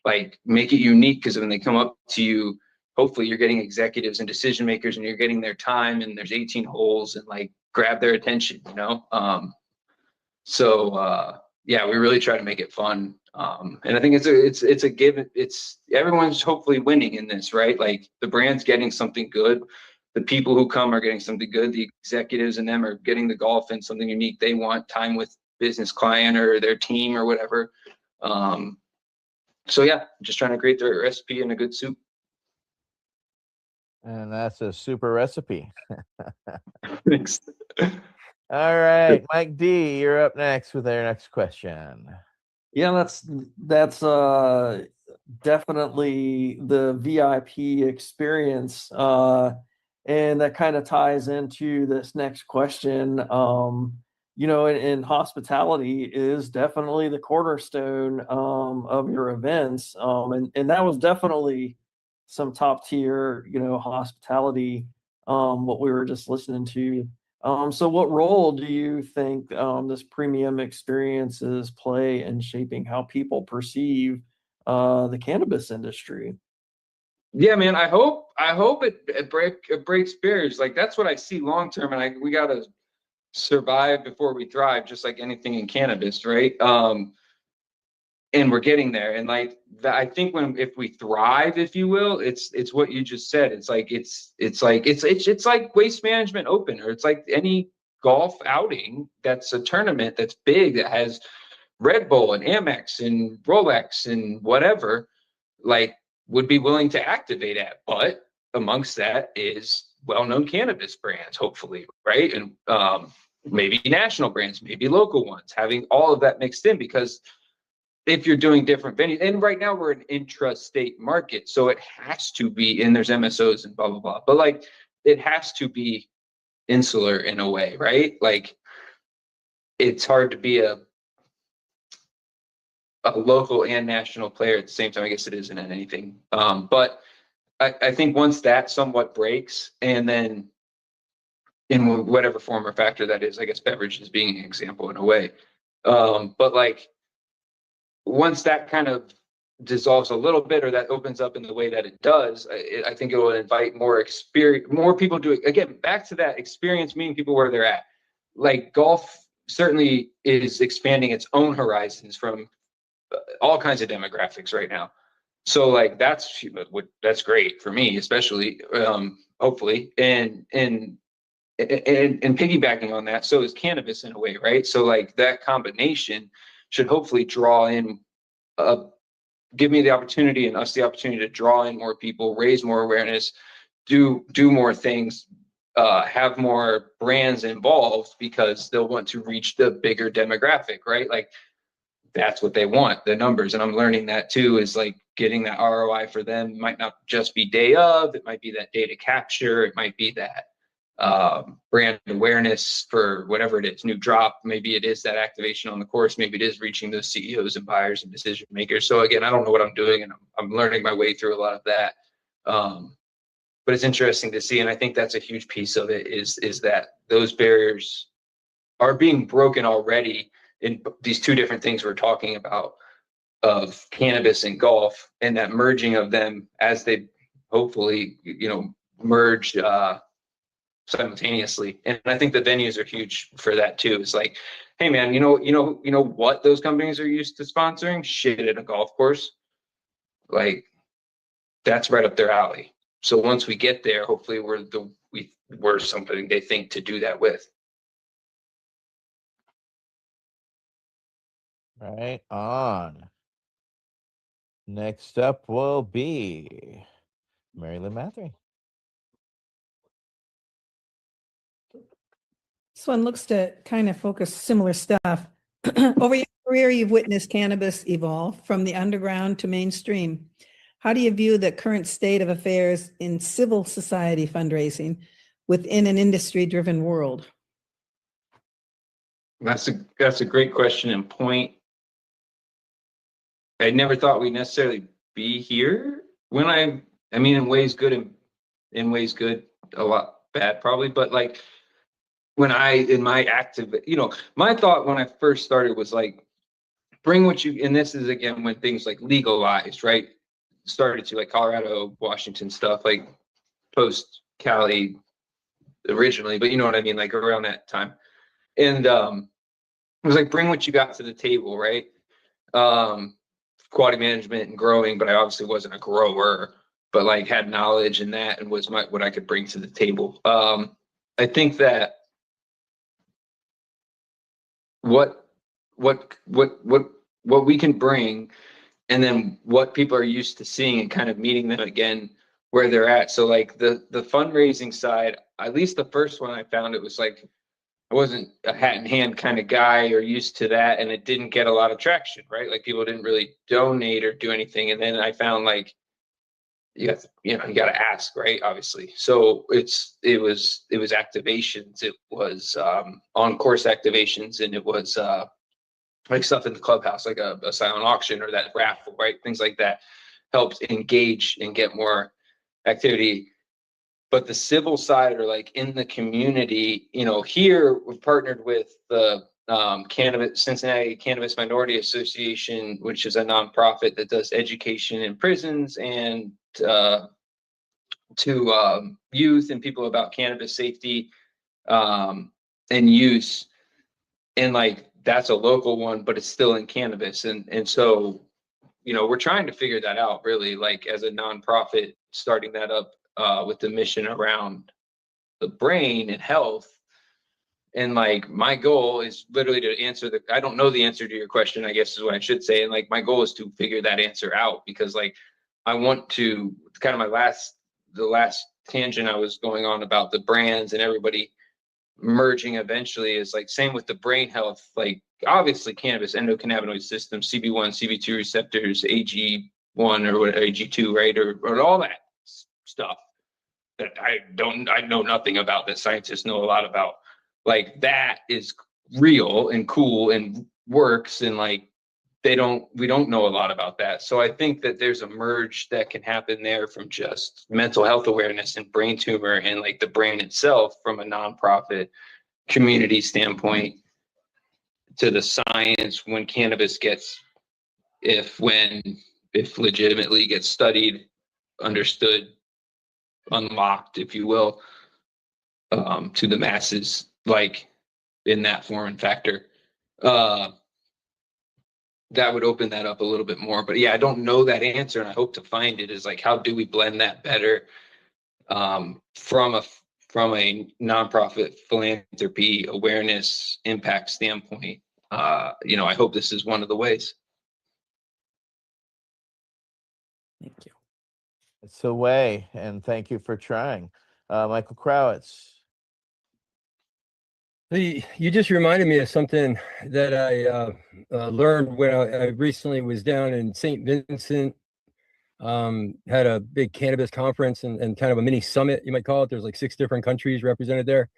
Like make it unique, because when they come up to you, hopefully you're getting executives and decision makers, and you're getting their time, and there's 18 holes, and like grab their attention, you know? So yeah, we really try to make it fun. And I think it's a give. It's everyone's hopefully winning in this, right? Like the brand's getting something good. The people who come are getting something good. The executives and them are getting the golf and something unique. They want time with business client or their team or whatever. So yeah, just trying to create the recipe in a good soup. And that's a super recipe. Thanks. All right, Mike D, you're up next with our next question. Yeah, that's definitely the VIP experience. And that kind of ties into this next question. You know, in hospitality is definitely the cornerstone of your events. And that was definitely some top tier, you know, hospitality, what we were just listening to. So what role do you think this premium experiences play in shaping how people perceive the cannabis industry? Yeah, man, I hope it breaks barriers. Like that's what I see long term, and we gotta survive before we thrive, just like anything in cannabis, right? And we're getting there. And like I think if we thrive, if you will, it's what you just said. It's like Waste Management Open, or it's like any golf outing that's a tournament that's big, that has Red Bull and Amex and Rolex and whatever, like would be willing to activate at. But amongst that is well-known cannabis brands, hopefully, right? And maybe national brands, maybe local ones, having all of that mixed in, because if you're doing different venues, and right now we're an intrastate market, so it has to be, and there's MSOs and blah, blah, blah, but like it has to be insular in a way, right? Like it's hard to be a local and national player at the same time. I guess it isn't in anything. But I think once that somewhat breaks, and then in whatever form or factor that is, I guess beverages being an example in a way. But like once that kind of dissolves a little bit, or that opens up in the way that it does, I think it will invite more experience, more people to, again, back to that experience, meeting people where they're at. Like golf certainly is expanding its own horizons from all kinds of demographics right now. So like that's great for me, especially hopefully, and piggybacking on that, so is cannabis in a way, right? So like that combination should hopefully draw in, give me the opportunity and us the opportunity to draw in more people, raise more awareness, do more things, have more brands involved, because they'll want to reach the bigger demographic, right? Like that's what they want, the numbers. And I'm learning that too, is like getting that ROI for them might not just be day of, it might be that data capture, it might be that brand awareness for whatever it is, new drop, maybe it is that activation on the course, maybe it is reaching those CEOs and buyers and decision makers. So again, I don't know what I'm doing, and I'm learning my way through a lot of that. But it's interesting to see, and I think that's a huge piece of it, is that those barriers are being broken already in these two different things we're talking about, of cannabis and golf, and that merging of them as they hopefully, merge simultaneously. And I think the venues are huge for that too. It's like, hey man, you know what those companies are used to sponsoring? Shit at a golf course. Like that's right up their alley. So once we get there, hopefully we're something they think to do that with. Right on. Next up will be Marilyn Mathery. This one looks to kind of focus similar stuff. Over your career, you've witnessed cannabis evolve from the underground to mainstream. How do you view the current state of affairs in civil society fundraising within an industry-driven world? That's a great question and point. I never thought we'd necessarily be here when I mean, in ways good and in ways good, a lot bad probably, but like when in my active, my thought when I first started was like, bring what you, and this is again when things like legalized, right? Started to, like Colorado, Washington stuff, like post Cali originally, but you know what I mean, like around that time. And it was like, bring what you got to the table, right? Quality management and growing, but I obviously wasn't a grower, but like had knowledge in that and was what I could bring to the table. I think that what we can bring, and then what people are used to seeing, and kind of meeting them again where they're at. So like the fundraising side, at least the first one I found, it was like I wasn't a hat in hand kind of guy or used to that, and it didn't get a lot of traction, right? Like people didn't really donate or do anything. And then I found like you got to ask, right? Obviously. So it was activations, it was on course activations, and it was like stuff in the clubhouse, like a silent auction or that raffle, right? Things like that helped engage and get more activity. But the civil side, or like in the community, here we've partnered with the Cincinnati Cannabis Minority Association, which is a nonprofit that does education in prisons and to youth and people about cannabis safety and use. And like that's a local one, but it's still in cannabis. And so, we're trying to figure that out, really, like as a nonprofit, starting that up with the mission around the brain and health. And like my goal is literally to answer I don't know the answer to your question, I guess is what I should say. And like my goal is to figure that answer out, because like I want to kind of the last tangent I was going on about the brands and everybody merging eventually is like same with the brain health, like obviously cannabis, endocannabinoid system, CB1, CB2 receptors, AG1 or what, AG2, right? Or all that stuff. that I know nothing about, that scientists know a lot about, like that is real and cool and works, and like we don't know a lot about that. So I think that there's a merge that can happen there from just mental health awareness and brain tumor and like the brain itself from a nonprofit community standpoint to the science when cannabis gets, if legitimately gets studied, understood, unlocked, if you will, to the masses, like in that form and factor. That would open that up a little bit more. But yeah, I don't know that answer, and I hope to find it. Is like, how do we blend that better from a nonprofit philanthropy awareness impact standpoint? I hope this is one of the ways. Thank you. It's a way, and thank you for trying. Michael Krawitz. You just reminded me of something that I learned when I recently was down in St. Vincent, had a big cannabis conference and kind of a mini summit, you might call it. There's like 6 different countries represented there.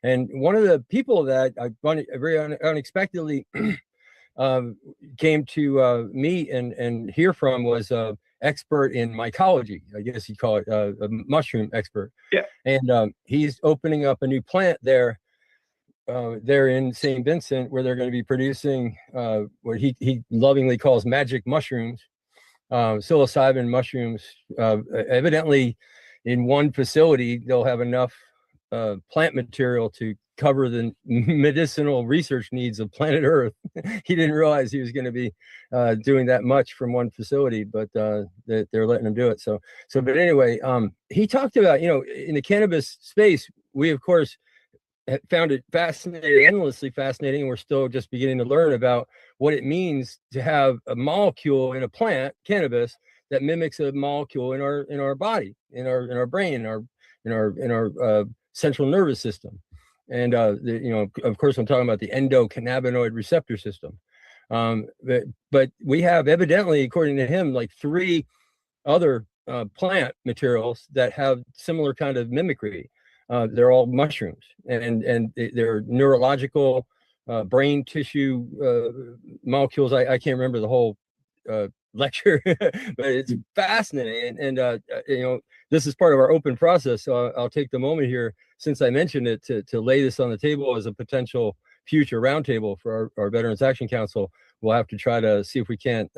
And one of the people that I very unexpectedly came to meet and hear from was an expert in mycology. I guess you'd call it a mushroom expert. Yeah. And he's opening up a new plant there in St. Vincent, where they're going to be producing what he lovingly calls magic mushrooms, psilocybin mushrooms. Evidently, in one facility, they'll have enough plant material to cover the medicinal research needs of planet Earth. He didn't realize he was going to be doing that much from one facility, but that they're letting him do it. But anyway, he talked about, in the cannabis space, we of course found it fascinating, endlessly fascinating. We're still just beginning to learn about what it means to have a molecule in a plant, cannabis, that mimics a molecule in our body, in our brain, in our central nervous system. And of course, I'm talking about the endocannabinoid receptor system. But we have, evidently, according to him, like 3 other plant materials that have similar kind of mimicry. They're all mushrooms, and they're neurological brain tissue molecules. I can't remember the whole lecture, but it's fascinating. And this is part of our open process. So I'll take the moment here, since I mentioned it, to lay this on the table as a potential future roundtable for our Veterans Action Council. We'll have to try to see if we can't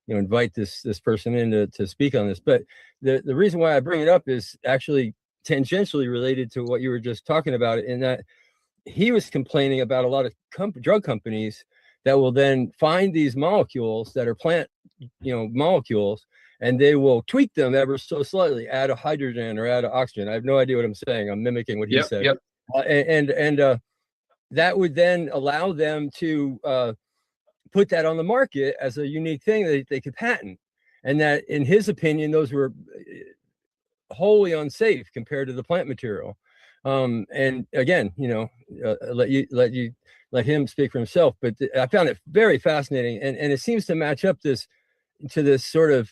invite this person in to speak on this. But the reason why I bring it up is actually tangentially related to what you were just talking about, in that he was complaining about a lot of drug companies that will then find these molecules that are plant molecules, and they will tweak them ever so slightly, add a hydrogen or add an oxygen. I have no idea what I'm saying. I'm mimicking what he said. Yep. And that would then allow them to put that on the market as a unique thing that they could patent, and that, in his opinion, those were wholly unsafe compared to the plant material. And again, let him speak for himself. But I found it very fascinating, and it seems to match up this sort of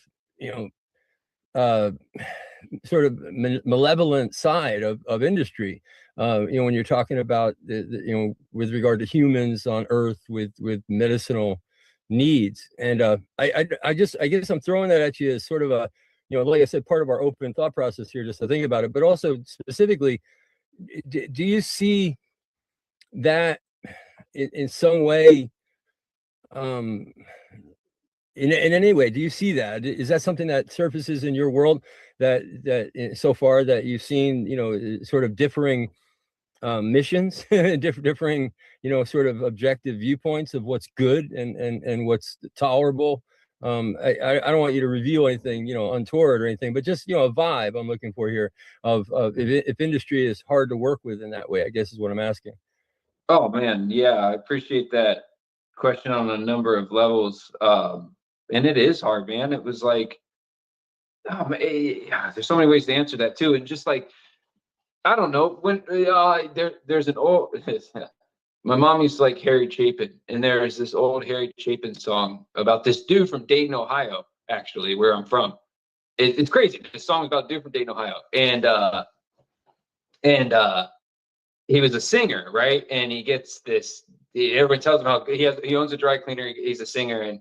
malevolent side of industry. When you're talking about with regard to humans on Earth with medicinal needs. And I guess I'm throwing that at you as sort of a, like I said, part of our open thought process here, just to think about it. But also specifically, do you see that in some way, in any way? Do you see that? Is that something that surfaces in your world that so far that you've seen, sort of differing missions, differing, sort of objective viewpoints of what's good and what's tolerable? I don't want you to reveal anything, untoward or anything, but just, a vibe I'm looking for here of if industry is hard to work with in that way, I guess is what I'm asking. Oh man, yeah, I appreciate that question on a number of levels. And it is hard, man. It was like, oh man, there's so many ways to answer that too. And just like, I don't know, when there's an old my mom used to like Harry Chapin, and there's this old Harry Chapin song about this dude from Dayton, Ohio, actually, where I'm from. It's crazy. The song is about a different day in Ohio, and he was a singer, right? And he gets this. Everyone tells him how he owns a dry cleaner. He's a singer,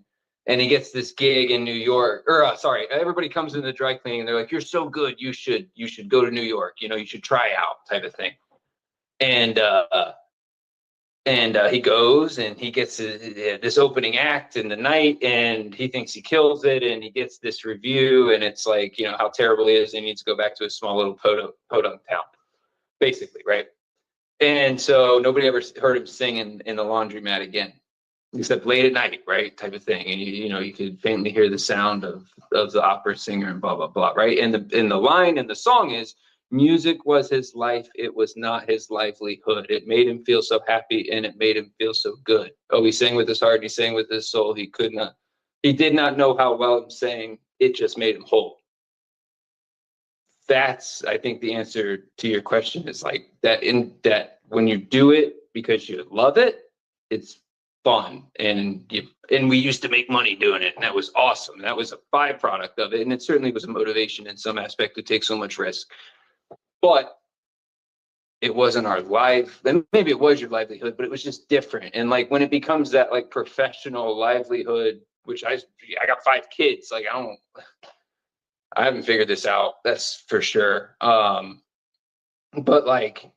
and he gets this gig in New York. Or sorry, everybody comes in the dry cleaning, and they're like, "You're so good. You should go to New York. You know, you should try out," type of thing. And he goes and he gets this opening act in the night, and he thinks he kills it, and he gets this review, and it's like, you know, how terrible he is. And he needs to go back to a small little podunk town, basically, right? And so nobody ever heard him sing in the laundromat again, except late at night, right? Type of thing. And you could faintly hear the sound of the opera singer and blah, blah, blah, right? And the line in the song is, music was his life. It was not his livelihood. It made him feel so happy, and it made him feel so good. Oh, he sang with his heart. He sang with his soul. He did not know how well he sang. It just made him whole. That's, I think, the answer to your question is like that. In that, when you do it because you love it, it's fun, and we used to make money doing it, and that was awesome. That was a byproduct of it, and it certainly was a motivation in some aspect to take so much risk. But it wasn't our life. And maybe it was your livelihood, but it was just different. And like when it becomes that like professional livelihood, which I got 5 kids, like I haven't figured this out. That's for sure. But like,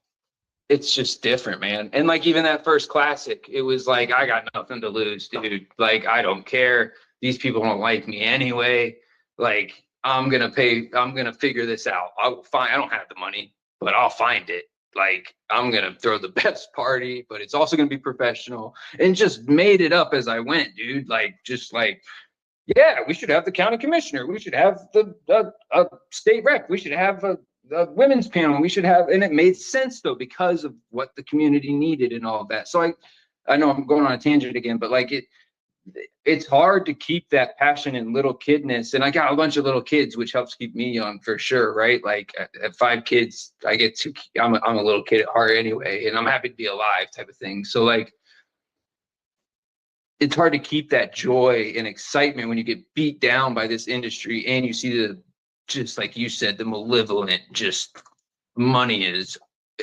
it's just different, man. And like even that first classic, it was like, I got nothing to lose, dude. Like, I don't care. These people don't like me anyway. Like, I'm gonna figure this out. I don't have the money, but I'll find it. Like, I'm gonna throw the best party, but it's also gonna be professional, and just made it up as I went, dude. Like, just like, yeah, we should have the county commissioner. We should have the state rep. We should have a women's panel. We should have, and it made sense though, because of what the community needed and all of that. So I know I'm going on a tangent again, but like it's hard to keep that passion and little kidness. And I got a bunch of little kids, which helps keep me young for sure, right? Like at 5 kids, I'm a little kid at heart anyway, and I'm happy to be alive, type of thing. So like, it's hard to keep that joy and excitement when you get beat down by this industry, and you see just like you said, the malevolent, just money is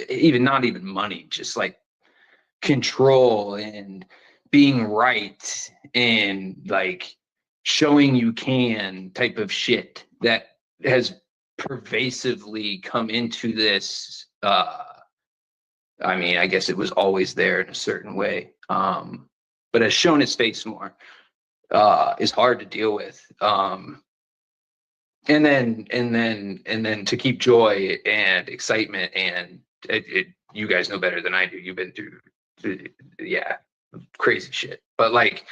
not even money, just like control and being right and like showing you can type of shit that has pervasively come into this. I mean, I guess it was always there in a certain way, but has shown its face more. Is hard to deal with. And then to keep joy and excitement, and you guys know better than I do. You've been through, yeah, crazy shit. But like,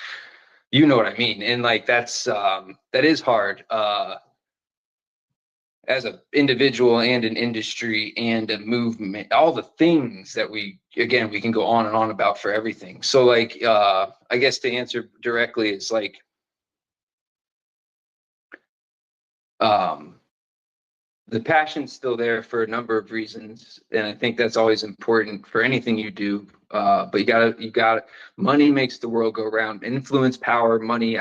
you know what I mean. And like, that is hard. As an individual and an industry and a movement, all the things that we can go on and on about for everything. So like, I guess to answer directly, it's like, the passion's still there for a number of reasons, and I think that's always important for anything you do. But you gotta, money makes the world go round. Influence, power, money.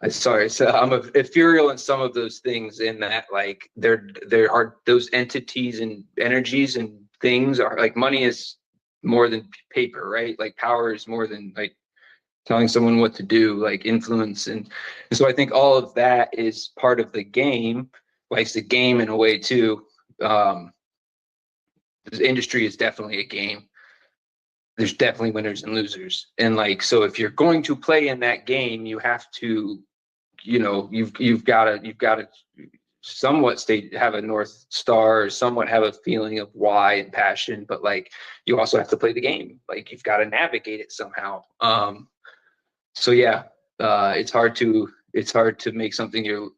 So I'm ethereal in some of those things, in that like there are those entities and energies and things are like, money is more than paper, right? Like power is more than like telling someone what to do, like influence. And so I think all of that is part of the game. Like it's a game in a way too. The industry is definitely a game. There's definitely winners and losers. And like, so if you're going to play in that game, you have to, you've got to somewhat have a North Star, or somewhat have a feeling of why and passion, but like, you also have to play the game. Like you've got to navigate it somehow. So yeah, it's hard to make something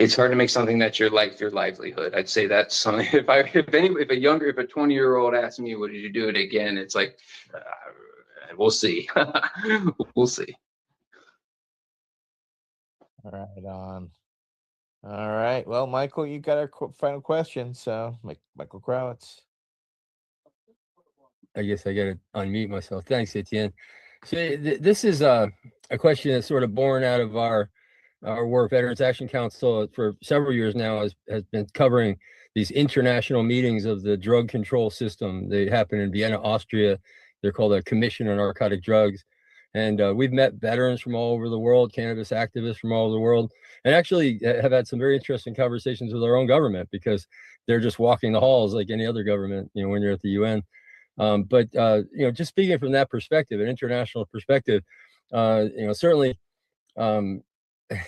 it's hard to make something that's your life, your livelihood. I'd say that's something. If a 20-year-old asks me, "What did you do it again?" It's like, we'll see. We'll see. Right on. All right. Well, Michael, you got our final question. So, Michael Krawitz. I guess I got to unmute myself. Thanks, Etienne. So this is a question that's sort of born out of our our work, Veterans Action Council, for several years now has been covering these international meetings of the drug control system. They happen in Vienna, Austria. They're called a Commission on Narcotic Drugs. And we've met veterans from all over the world, cannabis activists from all over the world, and actually have had some very interesting conversations with our own government, because they're just walking the halls like any other government, when you're at the UN. But just speaking from that perspective, an international perspective, certainly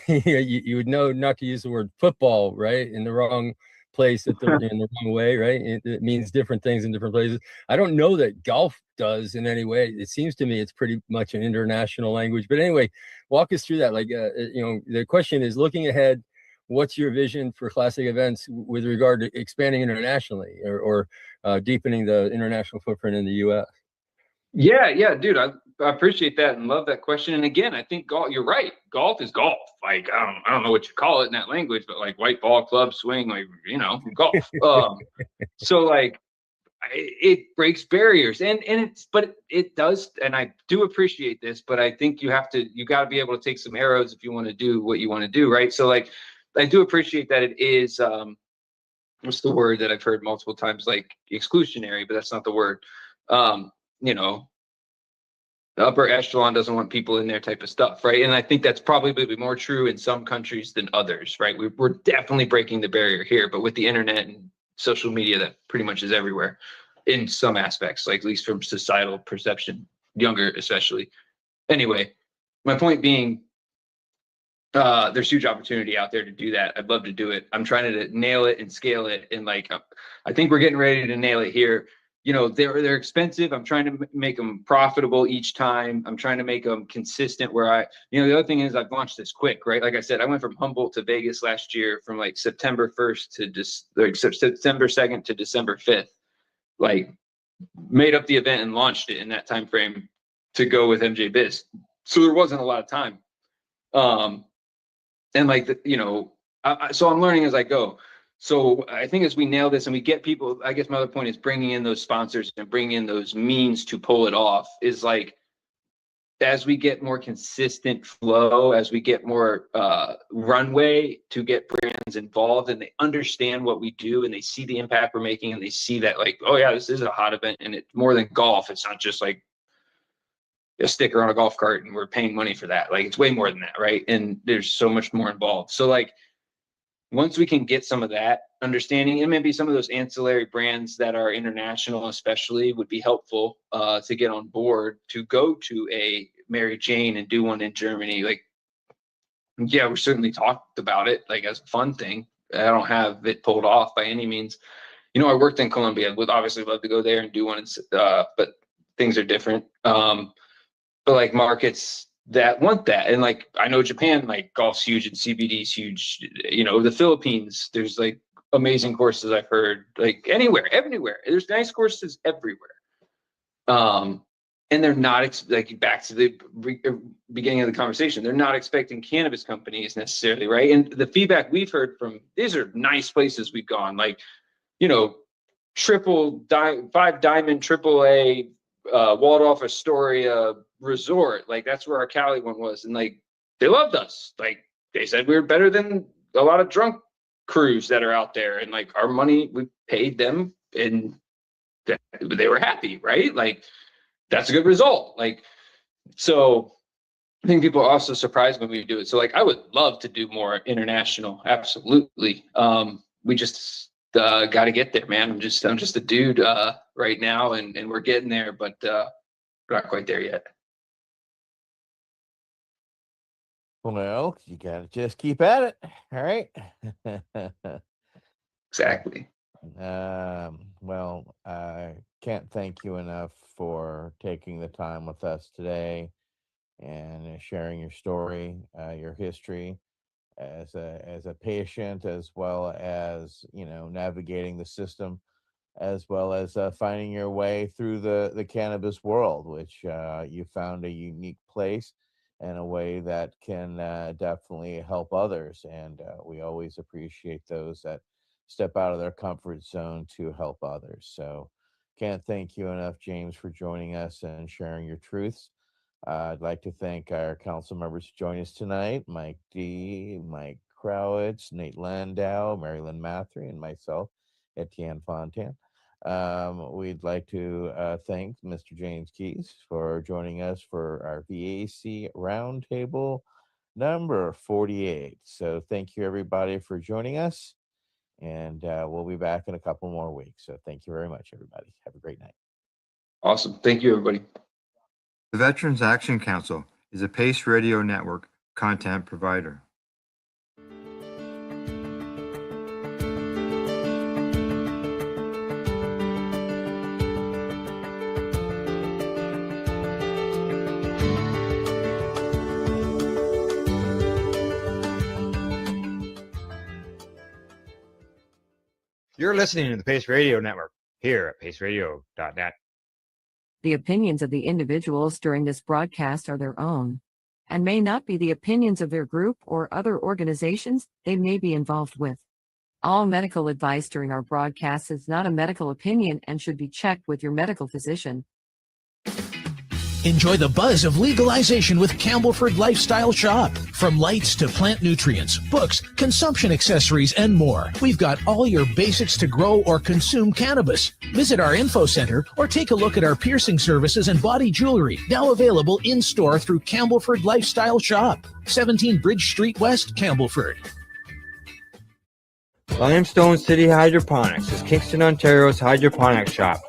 you would know not to use the word football, right, in the wrong place in the wrong way, right? It means different things in different places. I don't know that golf does in any way. It seems to me it's pretty much an international language. But anyway, walk us through that. Like, the question is, looking ahead, what's your vision for classic events with regard to expanding internationally or deepening the international footprint in the U.S.? Yeah, dude, I appreciate that and love that question. And again, I think golf, you're right. Golf is golf. Like, I don't know what you call it in that language, but like white ball, club, swing, like, golf. So like, it breaks barriers and it does. And I do appreciate this, but I think you got to be able to take some arrows if you want to do what you want to do. Right. So like, I do appreciate that it is, what's the word that I've heard multiple times, like exclusionary, but that's not the word. The upper echelon doesn't want people in there type of stuff, right? And I think that's probably more true in some countries than others, right? We're definitely breaking the barrier here, but with the internet and social media, that pretty much is everywhere in some aspects, like at least from societal perception, younger especially. Anyway, my point being, there's huge opportunity out there to do that. I'd love to do it. I'm trying to nail it and scale it, and like I think we're getting ready to nail it here. They're expensive. I'm trying to make them profitable each time. I'm trying to make them consistent where the other thing is I've launched this quick, right? Like I said, I went from Humboldt to Vegas last year from like September 1st to September 2nd to December 5th, like made up the event and launched it in that time frame to go with MJ Biz. So there wasn't a lot of time. And like, so I'm learning as I go. So I think as we nail this and we get people, I guess my other point is bringing in those sponsors and bringing in those means to pull it off is like, as we get more consistent flow, as we get more runway to get brands involved and they understand what we do and they see the impact we're making and they see that like, oh yeah, this is a hot event and it's more than golf. It's not just like a sticker on a golf cart and we're paying money for that. Like it's way more than that, right? And there's so much more involved. So like, once we can get some of that understanding, and maybe some of those ancillary brands that are international especially would be helpful to get on board to go to a Mary Jane and do one in Germany. Like, yeah, we certainly talked about it like as a fun thing. I don't have it pulled off by any means. I worked in Colombia. Would obviously love to go there and do one, but things are different. But like markets that want that, and like I know Japan, like golf's huge and CBD is huge. The Philippines, there's like amazing courses I've heard. Like anywhere, there's nice courses everywhere. And they're not like back to the beginning of the conversation. They're not expecting cannabis companies necessarily, right? And the feedback we've heard from these are nice places we've gone, like 5-diamond AAA. Waldorf Astoria resort, like that's where our Cali one was, and like they loved us. Like they said we were better than a lot of drunk crews that are out there, and like our money we paid them and they were happy, right? Like that's a good result. Like, so I think people are also surprised when we do it. So like I would love to do more international, absolutely. We just got to get there, man. I'm just a dude right now, and we're getting there, but we're not quite there yet. Well, you gotta just keep at it. All right. Exactly. Well, I can't thank you enough for taking the time with us today and sharing your story, your history as a patient, as well as navigating the system, as well as finding your way through the cannabis world, which you found a unique place and a way that can definitely help others. And we always appreciate those that step out of their comfort zone to help others. So can't thank you enough, James, for joining us and sharing your truths. I'd like to thank our council members who joined us tonight: Mike D, Mike Crowitz, Nate Landau, Marilyn Mathry, and myself, Etienne Fontaine. We'd like to thank Mr. James Keys for joining us for our VAC Roundtable number 48. So thank you, everybody, for joining us. And we'll be back in a couple more weeks. So thank you very much, everybody. Have a great night. Awesome. Thank you, everybody. The Veterans Action Council is a Pace Radio Network content provider. You're listening to the Pace Radio Network here at paceradio.net. The opinions of the individuals during this broadcast are their own and may not be the opinions of their group or other organizations they may be involved with. All medical advice during our broadcast is not a medical opinion and should be checked with your medical physician. Enjoy the buzz of legalization with Campbellford Lifestyle Shop. From lights to plant nutrients, books, consumption accessories, and more, we've got all your basics to grow or consume cannabis. Visit our info center or take a look at our piercing services and body jewelry, now available in-store through Campbellford Lifestyle Shop, 17 Bridge Street West, Campbellford. Limestone City Hydroponics is Kingston, Ontario's hydroponics shop.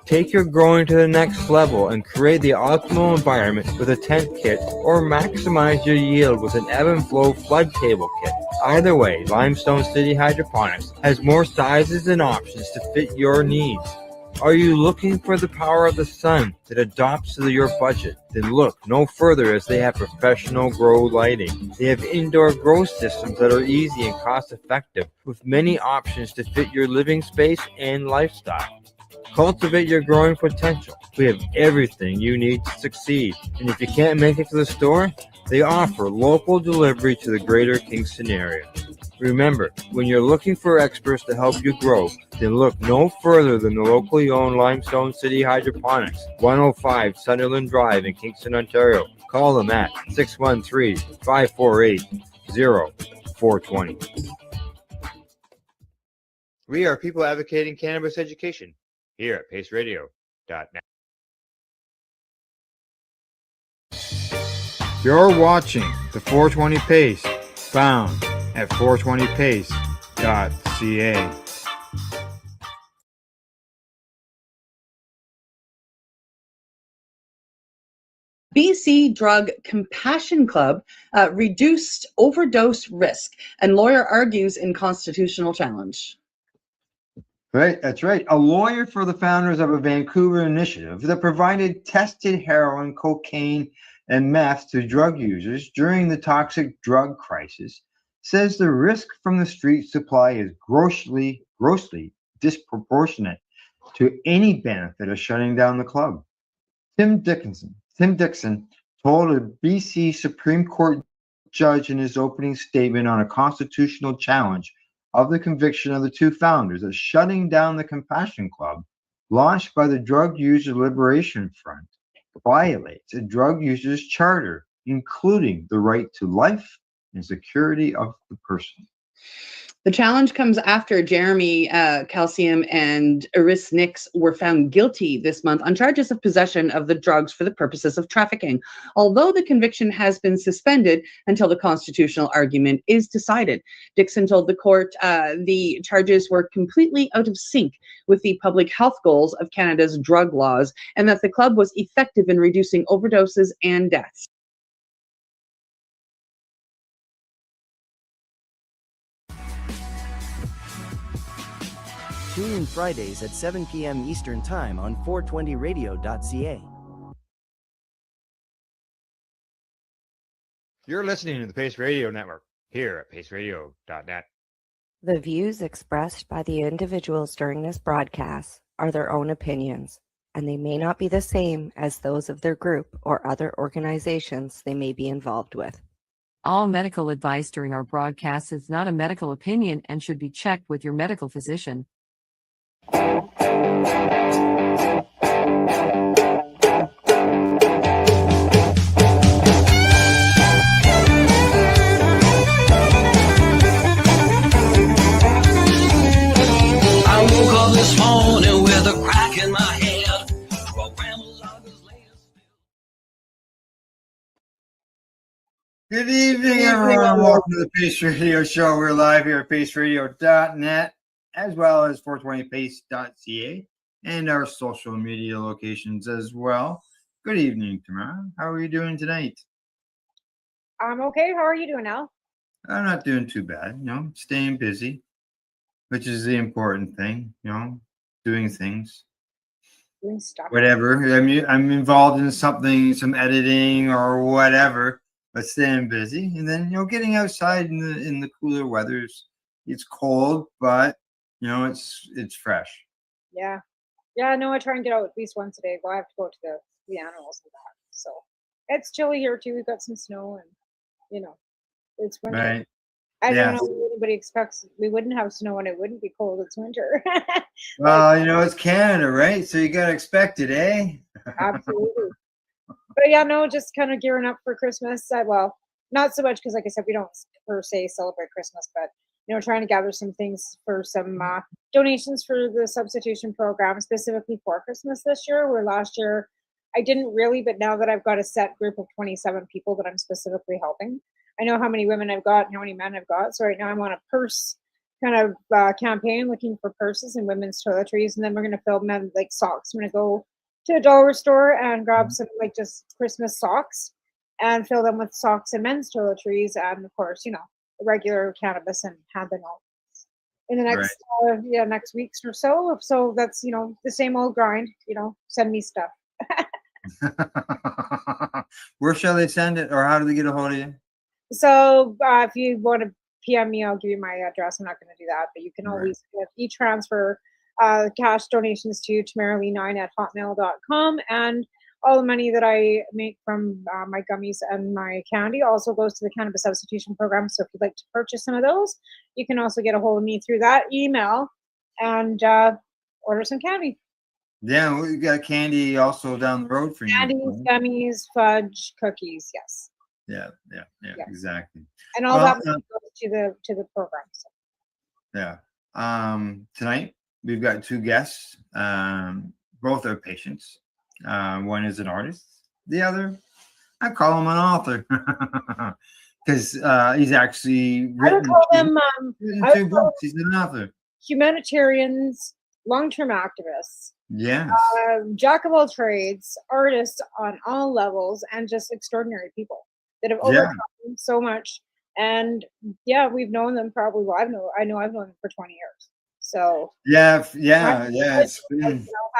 Take your growing to the next level and create the optimal environment with a tent kit, or maximize your yield with an ebb and flow flood table kit. Either way, Limestone City Hydroponics has more sizes and options to fit your needs. Are you looking for the power of the sun that adapts to your budget? Then look no further, as they have professional grow lighting. They have indoor grow systems that are easy and cost effective, with many options to fit your living space and lifestyle. Cultivate your growing potential. We have everything you need to succeed. And if you can't make it to the store, they offer local delivery to the greater Kingston area. Remember, when you're looking for experts to help you grow, then look no further than the locally owned Limestone City Hydroponics, 105 Sunderland Drive in Kingston, Ontario. Call them at 613-548-0420. We are people advocating cannabis education here at paceradio.net. You're watching the 420 Pace, found at 420pace.ca. BC Drug Compassion Club reduced overdose risk, and lawyer argues in constitutional challenge. Right, that's right. A lawyer for the founders of a Vancouver initiative that provided tested heroin, cocaine, and meth to drug users during the toxic drug crisis says the risk from the street supply is grossly disproportionate to any benefit of shutting down the club. Tim Dixon told a BC Supreme Court judge in his opening statement on a constitutional challenge of the conviction of the two founders that shutting down the Compassion Club, launched by the Drug User Liberation Front, violates a drug user's charter, including the right to life and security of the person. The challenge comes after Jeremy Calcium and Iris Nix were found guilty this month on charges of possession of the drugs for the purposes of trafficking, although the conviction has been suspended until the constitutional argument is decided. Dixon told the court the charges were completely out of sync with the public health goals of Canada's drug laws, and that the club was effective in reducing overdoses and deaths. Tune in Fridays at 7 p.m. Eastern Time on 420radio.ca. You're listening to the Pace Radio Network here at paceradio.net. The views expressed by the individuals during this broadcast are their own opinions, and they may not be the same as those of their group or other organizations they may be involved with. All medical advice during our broadcast is not a medical opinion and should be checked with your medical physician. this morning with a crack in my head. Well, Grandma's August latest. Good evening, everyone. Welcome to the Pace Radio Show. We're live here at paceradio.net, as well as 420pace.ca, and our social media locations as well. Good evening, Tamara. How are you doing tonight? I'm okay. How are you doing, Al? I'm not doing too bad, staying busy, which is the important thing, doing things. Doing stuff. Whatever. I'm involved in something, some editing or whatever, but staying busy. And then, getting outside in the cooler weathers. It's cold, but it's fresh. Yeah. Yeah, no, I try and get out at least once a day. Well, I have to go to the animals and that. So it's chilly here too. We've got some snow and it's winter. Right. I don't Yes. know what anybody expects. We wouldn't have snow and it wouldn't be cold. It's winter. Well, it's Canada, right? So you gotta expect it, eh? Absolutely. But yeah, no, just kind of gearing up for Christmas. Well, not so much because, like I said, we don't per se celebrate Christmas, but trying to gather some things for some donations for the substitution program, specifically for Christmas this year. Where last year I didn't really, but now that I've got a set group of 27 people that I'm specifically helping, I know how many women I've got and how many men I've got. So right now I'm on a purse kind of campaign looking for purses and women's toiletries, and then we're going to fill men like socks. I'm going to go to a dollar store and grab some like just Christmas socks and fill them with socks and men's toiletries, and of course, regular cannabis and hand them out in the next next weeks or so. So that's the same old grind. Send me stuff. Where shall they send it, or how do they get a hold of you? So if you want to PM me, I'll give you my address. I'm not going to do that, but you can always e-transfer cash donations to tamarali9@hotmail.com, and all the money that I make from my gummies and my candy also goes to the cannabis substitution program. So if you'd like to purchase some of those, you can also get a hold of me through that email and order some candy. Yeah, we got candy also down the road for you. Candies, gummies, fudge, cookies. Yes. Yeah, exactly. And all that money goes to the program. So. Yeah. Tonight we've got two guests. Both are patients. One is an artist. The other, I call him an author because he's actually written. I would call them. two books. He's an author. Humanitarians, long-term activists. Yes. Jack of all trades, artists on all levels, and just extraordinary people that have overcome so much. And we've known them probably. Well, I know I've known them for 20 years. So it's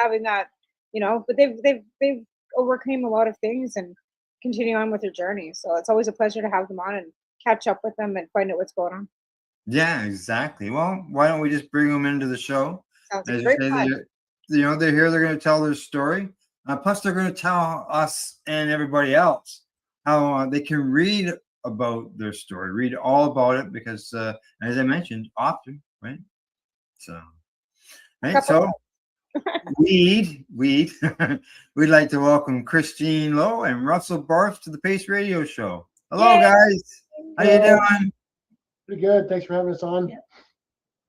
having that, but they've overcame a lot of things and continue on with their journey. So it's always a pleasure to have them on and catch up with them and find out what's going on. Yeah, exactly. Well, why don't we just bring them into the show? Sounds like great fun. They're here. They're going to tell their story. Plus, they're going to tell us and everybody else how they can read about their story, read all about it, because as I mentioned, author, right? So, we'd we'd like to welcome Christine Lowe and Russell Barth to the Pace Radio Show. Hello, guys. How you doing? Pretty good. Thanks for having us on.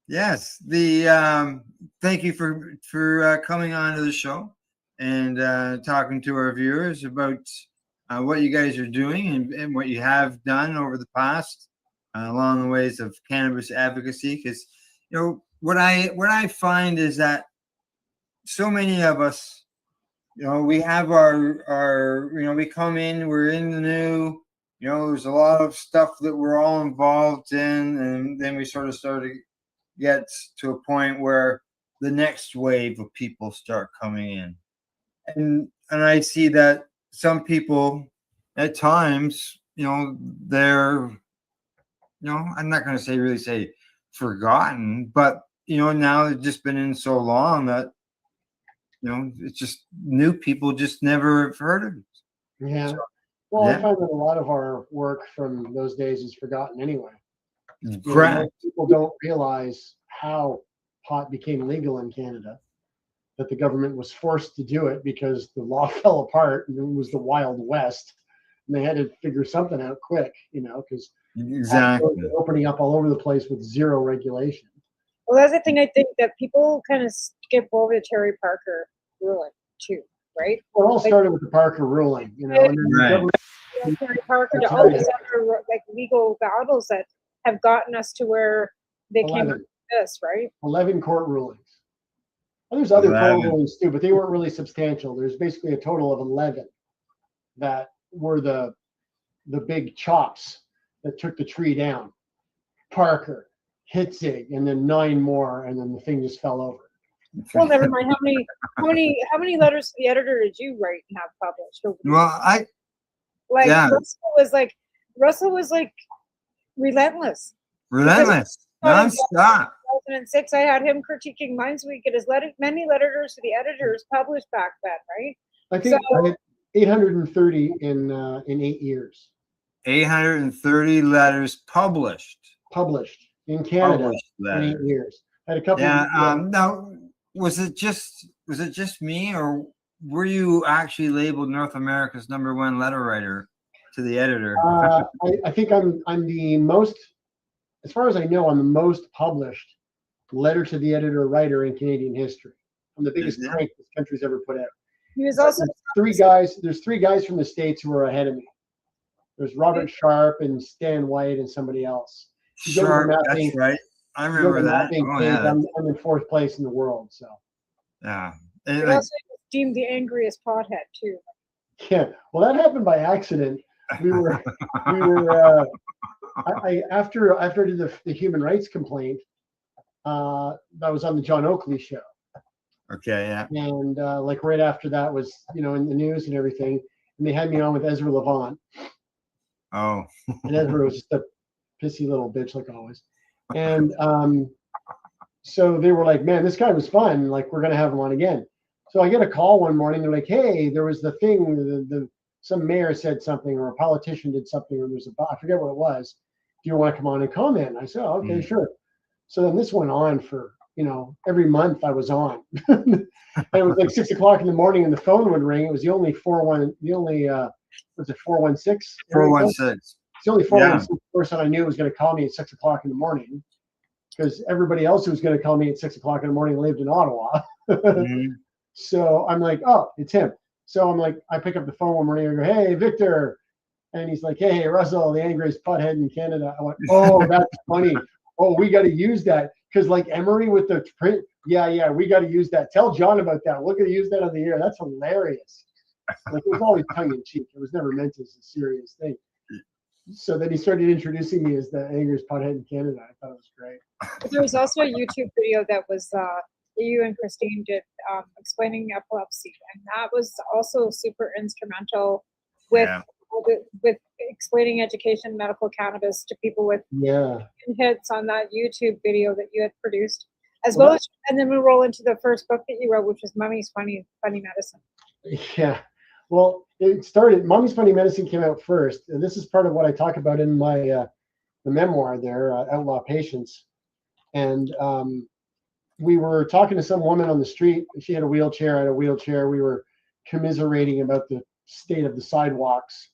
Yes. Thank you for coming on to the show and talking to our viewers about what you guys are doing and what you have done over the past along the ways of cannabis advocacy. Because what I find is that so many of us, we have our we come in, we're in the new, there's a lot of stuff that we're all involved in, and then we sort of start to get to a point where the next wave of people start coming in, and I see that some people at times, they're, I'm not going to really say forgotten, but now they've just been in so long that it's just new people just never have heard of it. Yeah. Well, I find that a lot of our work from those days is forgotten anyway. Correct. People don't realize how pot became legal in Canada, that the government was forced to do it because the law fell apart and it was the Wild West, and they had to figure something out quick, because exactly opening up all over the place with zero regulation. Well, that's the thing. I think that people kind of skip over the Terry Parker ruling too, right? Well, it all Like, started with the Parker ruling, you know, and then the Right. government. Terry Parker to all these other like legal battles that have gotten us to where they came up 11. with this, right? 11 court rulings. And there's other court 11. rulings too, but they weren't really substantial. There's basically a total of 11 that were the big chops that took the tree down. Parker, Hitzig, and then 9 more, and then the thing just fell over. Well, never mind. How many letters to the editor did you write and have published? Well, Like yeah. Russell was like relentless. Relentless, nonstop. 2006, I had him critiquing Minds Week. It is many letters to the editors published back then, right? I think I had 830 in 8 years. 830 letters published. Published in Canada Published in 8 letters. years. Had a couple. Yeah. Of, Now, was it just me, or were you actually labeled North America's #1 letter writer to the editor? I think I'm the most, as far as I know, I'm the most published letter to the editor writer in Canadian history. I'm the biggest crank this country's ever put out. He was also There's three guys from the States who are ahead of me. There's Robert Sharp and Stan White and somebody else. You go to the Sharp, mapping- that's right. I you go to remember the that. mapping Oh, page, yeah. I'm in 4th place in the world. So Yeah. He And, like, also deemed the angriest pothead too. yeah, well, that happened by accident. We were after I did the human rights complaint. That was on the John Oakley show. okay, yeah. And like right after that was, you know, in the news and everything, and they had me on with Ezra Levant, Oh. and Ezra was just a pissy little bitch like always. And so they were like, man, this guy was fun, like we're gonna have him on again. So I get a call one morning, they're like, hey, there was the thing, some mayor said something or a politician did something, or there's I forget what it was. Do you want to come on and comment? I said, oh, okay, sure. So then this went on for, you know, every month I was on. And it was like 6 o'clock in the morning and the phone would ring. It was the only 416? 416. It's the only 416 person I knew was going to call me at 6 o'clock in the morning, because everybody else who was going to call me at 6 o'clock in the morning lived in Ottawa. Mhm. So I'm like, oh, it's him. So I'm like, I pick up the phone one morning and I go, hey, Victor. And he's like, hey, Russell, the angriest butthead in Canada. I went, oh, that's funny. Oh, we got to use that. Because like Emery with the print, yeah, we got to use that. Tell John about that. We're going to use that on the air. That's hilarious. Like, it was always tongue in cheek. It was never meant as a serious thing. So then he started introducing me as the angriest pothead in Canada. I thought it was great. But there was also a YouTube video that was that you and Christine did explaining epilepsy, and that was also super instrumental with with explaining education, medical cannabis to people with hits on that YouTube video that you had produced, as well as, and then we'll roll into the first book that you wrote, which was Mummy's Funny Medicine. Yeah. Well, it started, Mommy's Funny Medicine came out first. And this is part of what I talk about in my the memoir there, Outlaw Patients. And we were talking to some woman on the street. She had a wheelchair, I had a wheelchair. We were commiserating about the state of the sidewalks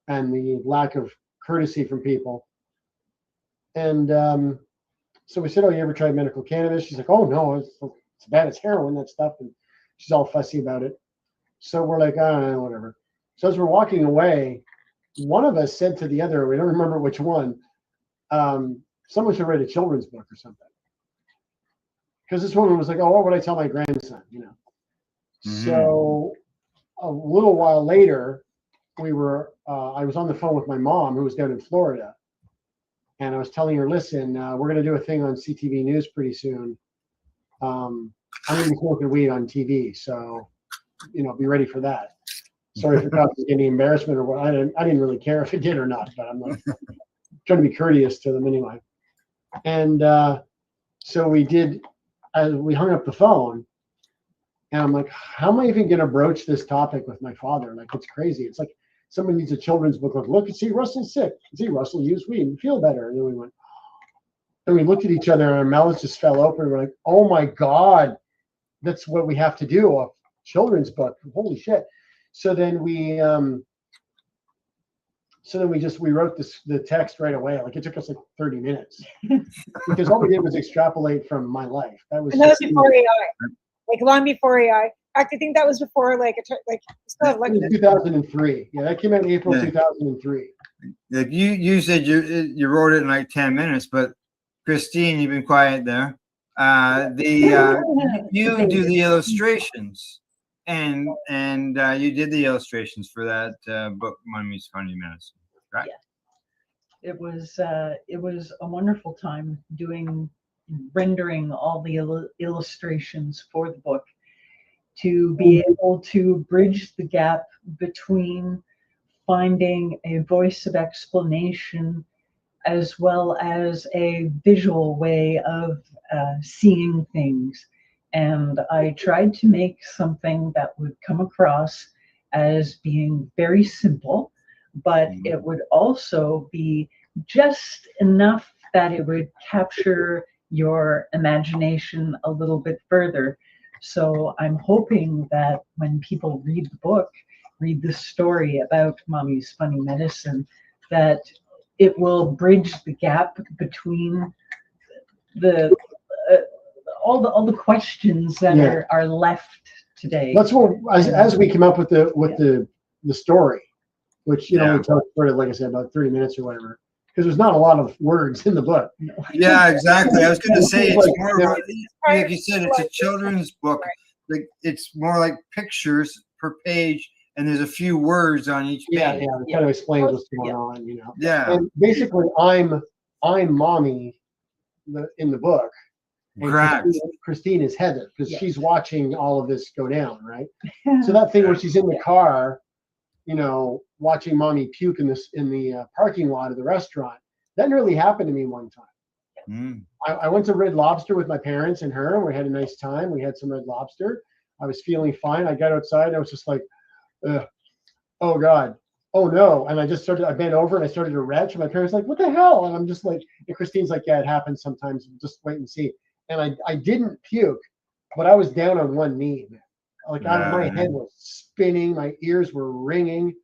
and the lack of courtesy from people. And so we said, oh, you ever tried medical cannabis? She's like, oh, no, it's bad as heroin, that stuff. And she's all fussy about it. So we're like, oh, whatever. So as we're walking away, one of us said to the other, we don't remember which one, someone should write a children's book or something. Because this woman was like, oh, what would I tell my grandson, you know? Mm-hmm. So a little while later, we were, I was on the phone with my mom, who was down in Florida. And I was telling her, listen, we're going to do a thing on CTV News pretty soon. I'm going to be smoking weed on TV. So, you know, be ready for that. Sorry if it causes any embarrassment or what. I didn't really care if it did or not, but I'm like trying to be courteous to them anyway. And so we did, as we hung up the phone, and I'm like, how am I even going to broach this topic with my father? Like, it's crazy. It's like someone needs a children's book. Like, look, see, Russell's sick. See, Russell used weed and feel better. And then we went, and we looked at each other and our mouths just fell open. We're like, oh my God, that's what we have to do. A children's book. Holy shit. So then we So then we wrote the text right away. Like it took us like 30 minutes because all we did was extrapolate from my life. That was And that was just before AI, like long before AI. In fact, I think that was before like you still have like 2003. Yeah, that came out in April Yeah. 2003. Like you said you wrote it in like 10 minutes, but Christine, you've been quiet there. You do the illustrations, and you did the illustrations for that book, Mummy's Funny Medicine, right? It was a wonderful time rendering all the illustrations for the book, to be able to bridge the gap between finding a voice of explanation as well as a visual way of seeing things. And I tried to make something that would come across as being very simple, but it would also be just enough that it would capture your imagination a little bit further. So I'm hoping that when people read the book, read the story about Mommy's Funny Medicine, that it will bridge the gap between the all the questions that Yeah. are left today. That's what as we came up with the story, which we talked for, like I said, about 30 minutes or whatever, because there's not a lot of words in the book. Yeah, exactly. I was going to say it's Like, more of like you said, it's a children's book. Like it's more like pictures per page, and there's a few words on each page. It kind of explains what's going on, Yeah. And basically, I'm mommy in the book. And Correct. Christine is Heather because she's watching all of this go down, right? So that thing where she's in the car, watching mommy puke in the parking lot of the restaurant, that nearly happened to me one time. I went to Red Lobster with my parents and her, and we had a nice time. We had some Red Lobster. I was feeling fine. I got outside. I was just like, oh God, oh no. And I bent over and I started to retch. And my parents were like, what the hell? And I'm just like, and Christine's like, yeah, it happens sometimes. Just wait and see. And I didn't puke, but I was down on one knee, man. Like my head was spinning. My ears were ringing.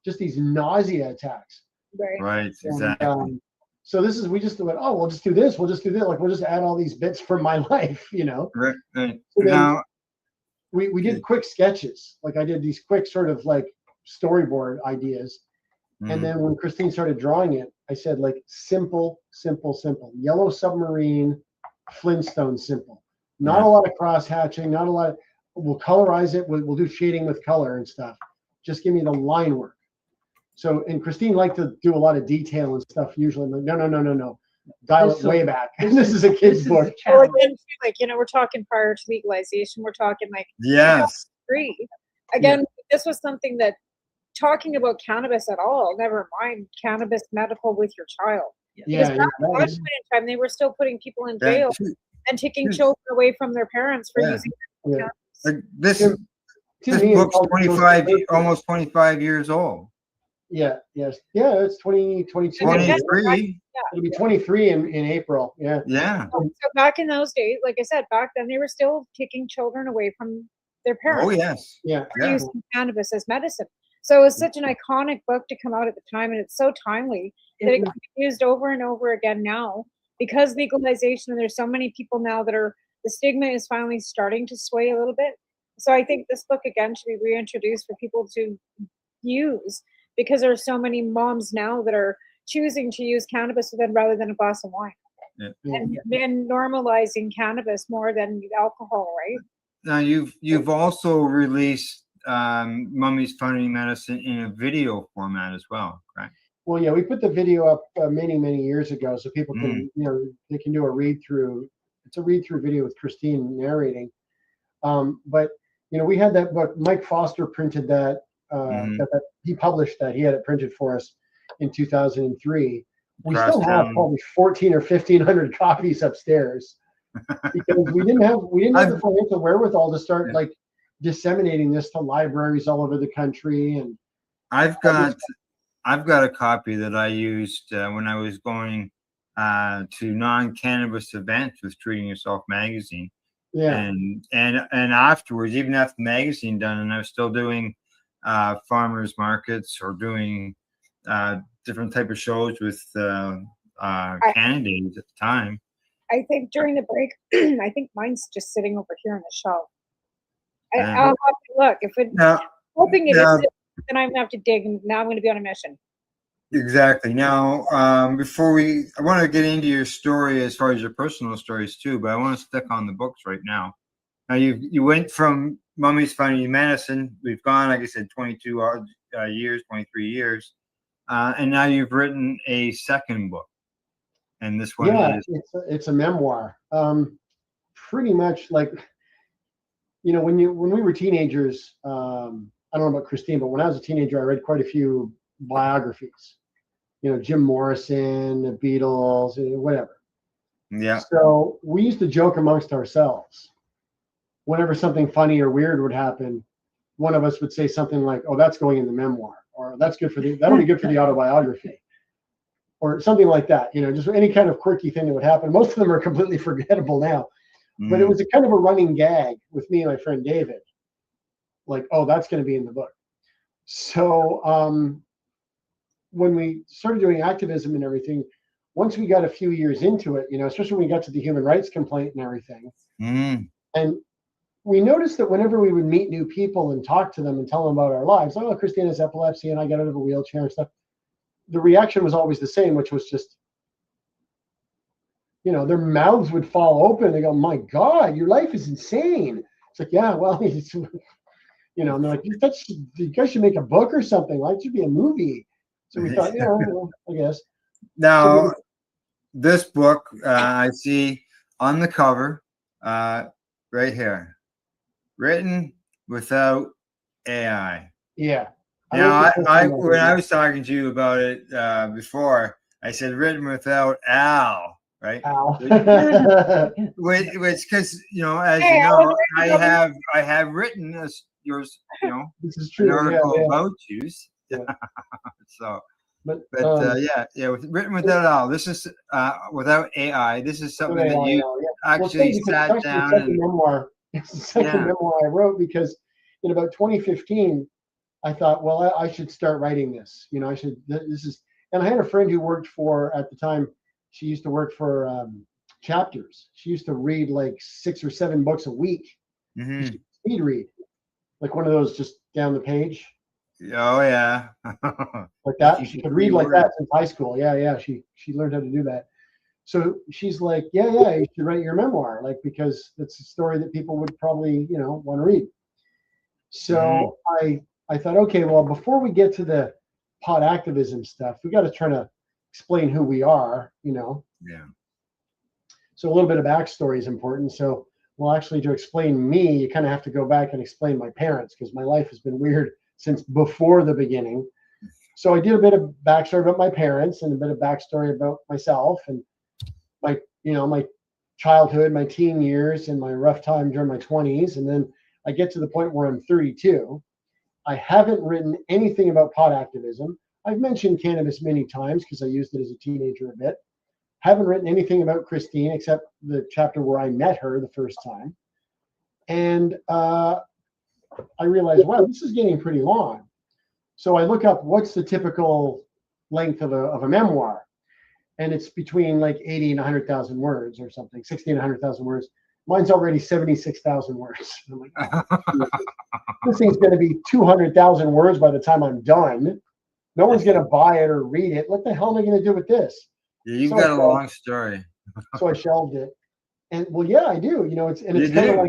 Just these nausea attacks. Right, exactly. And, so we just went, oh, we'll just do this. We'll just do this. Like, we'll just add all these bits from my life, Right. So Now, we did quick sketches. Like I did these quick sort of like storyboard ideas. And then when Christine started drawing it, I said like simple, simple, simple. Yellow Submarine, Flintstone simple. Not a lot of cross hatching, not a lot. We'll colorize it. We'll do shading with color and stuff. Just give me the line work. So, and Christine liked to do a lot of detail and stuff. Usually, I'm like, no. Dial it way back. This is a kid's book. Well, again, we're talking prior to legalization. We're talking like yes, free. Again, this was something that talking about cannabis at all. Never mind cannabis medical with your child. Because at that point in time, they were still putting people in jail and taking children away from their parents for using cannabis. Like this book's 25, almost 25 years old. It's 2022. 23. It'll be 23 in April. Yeah. So back in those days, like I said, back then they were still taking children away from their parents. Oh yes. For using cannabis as medicine. So it was such an iconic book to come out at the time, and it's so timely that it can be used over and over again now because legalization. And there's so many people now that the stigma is finally starting to sway a little bit. So I think this book again should be reintroduced for people to use. Because there are so many moms now that are choosing to use cannabis rather than a glass of wine, and normalizing cannabis more than alcohol, right? Now you've also released Mummy's Funny Medicine in a video format as well, right? Well, we put the video up many years ago, so people can they can do a read through. It's a read through video with Christine narrating. But we had that book. Mike Foster printed that. That he published that. He had it printed for us in 2003. We still have probably 1,400 or 1,500 copies upstairs because we didn't have the financial wherewithal to start like disseminating this to libraries all over the country. And I've got a copy that I used when I was going to non-cannabis events with Treating Yourself magazine. And afterwards, even after the magazine done, and I was still doing farmers markets or doing different type of shows with candidates at the time. I think during the break, I think mine's just sitting over here on the shelf. I'll And have to look. If it, now, hoping it now, is, then I'm gonna have to dig, and now I'm gonna be on a mission. exactly. Now, before I want to get into your story as far as your personal stories too, but I want to stick on the books right now. Now, you went from Mummy's Funny Medicine. We've gone, like I said, 22 years, 23 years, and now you've written a second book, and this one Yeah, is it's a memoir. Pretty much like, when we were teenagers, I don't know about Christine, but when I was a teenager, I read quite a few biographies. Jim Morrison, the Beatles, whatever. yeah. So we used to joke amongst ourselves. Whenever something funny or weird would happen, one of us would say something like, "Oh, that's going in the memoir," or "That'll be good for the autobiography," or something like that. Just any kind of quirky thing that would happen. Most of them are completely forgettable now, but it was a kind of a running gag with me and my friend David. Like, "Oh, that's going to be in the book." So when we started doing activism and everything, once we got a few years into it, especially when we got to the human rights complaint and everything, and we noticed that whenever we would meet new people and talk to them and tell them about our lives, "Oh, Christine has epilepsy and I got out of a wheelchair and stuff," the reaction was always the same, which was just, their mouths would fall open. They go, "My God, your life is insane." It's like, "Yeah, well, it's, and they're like, "You guys should make a book or something. Like, it should be a movie." So we thought, well, I guess. Now, this book I see on the cover right here, written without AI. Yeah. Now, when I was talking to you about it before, I said written without Al, right? Al. Which, because as you know, I have written yours, this is true. an article Yeah. about you. Yeah. So, but written without Al. This is without AI. This is something that you actually sat down and memoir. It's the second memoir I wrote because in about 2015, I thought, well, I should start writing this. And I had a friend who worked at the time, she used to work for Chapters. She used to read like 6 or 7 books a week. Mm-hmm. Speed read, like one of those just down the page. Oh yeah. Like that. She could read like that since high school. Yeah. She learned how to do that. So she's like, yeah, you should write your memoir, like, because it's a story that people would probably, want to read. So I thought, okay, well, before we get to the pot activism stuff, we got to try to explain who we are, Yeah. So a little bit of backstory is important. So, well, actually, to explain me, you kind of have to go back and explain my parents, because my life has been weird since before the beginning. So I did a bit of backstory about my parents and a bit of backstory about myself and my childhood, my teen years, and my rough time during my 20s. And then I get to the point where I'm 32. I haven't written anything about pot activism. I've mentioned cannabis many times because I used it as a teenager a bit. Haven't written anything about Christine except the chapter where I met her the first time. And I realized, wow, this is getting pretty long. So I look up what's the typical length of a memoir. And it's between like 80 and 100,000 words or something, 60 and 100,000 words. Mine's already 76,000 words. I'm like, oh, this thing's going to be 200,000 words by the time I'm done. No one's going to buy it or read it. What the hell am I going to do with this? Yeah, you've got a long story. So I shelved it. And well, yeah, I do. It's kind of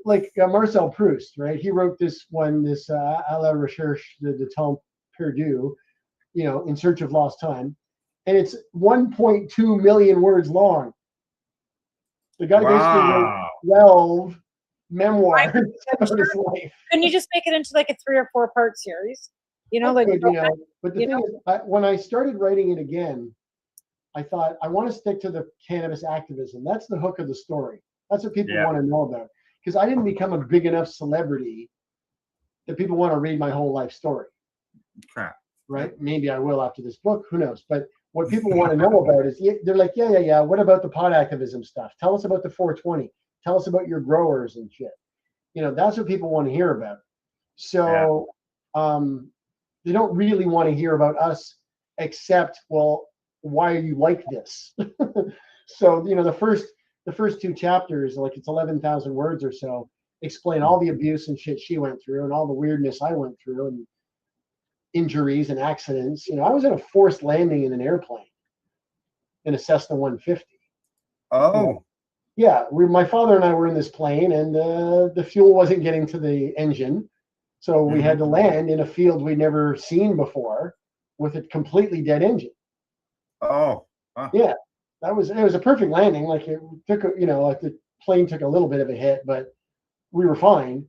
like Marcel Proust, right? He wrote this one, this à la recherche de temps perdu, In Search of Lost Time. And it's 1.2 million words long. The guy basically wrote 12 memoirs about his life. Couldn't you just make it into like a 3 or 4 part series? But the thing is, when I started writing it again, I thought I want to stick to the cannabis activism. That's the hook of the story. That's what people want to know about. Because I didn't become a big enough celebrity that people want to read my whole life story. Crap. Right? Maybe I will after this book. Who knows? But what people want to know about is they're like, yeah. What about the pot activism stuff? Tell us about the 420. Tell us about your growers and shit. That's what people want to hear about. So they don't really want to hear about us, except, well, why are you like this? So, the first two chapters, like it's 11,000 words or so, explain all the abuse and shit she went through and all the weirdness I went through and injuries and accidents. I was in a forced landing in an airplane in a Cessna 150. Oh. Yeah, my father and I were in this plane, and the fuel wasn't getting to the engine, so we had to land in a field we'd never seen before with a completely dead engine. Oh. Huh. Yeah, it was a perfect landing. Like it took, like the plane took a little bit of a hit, but we were fine.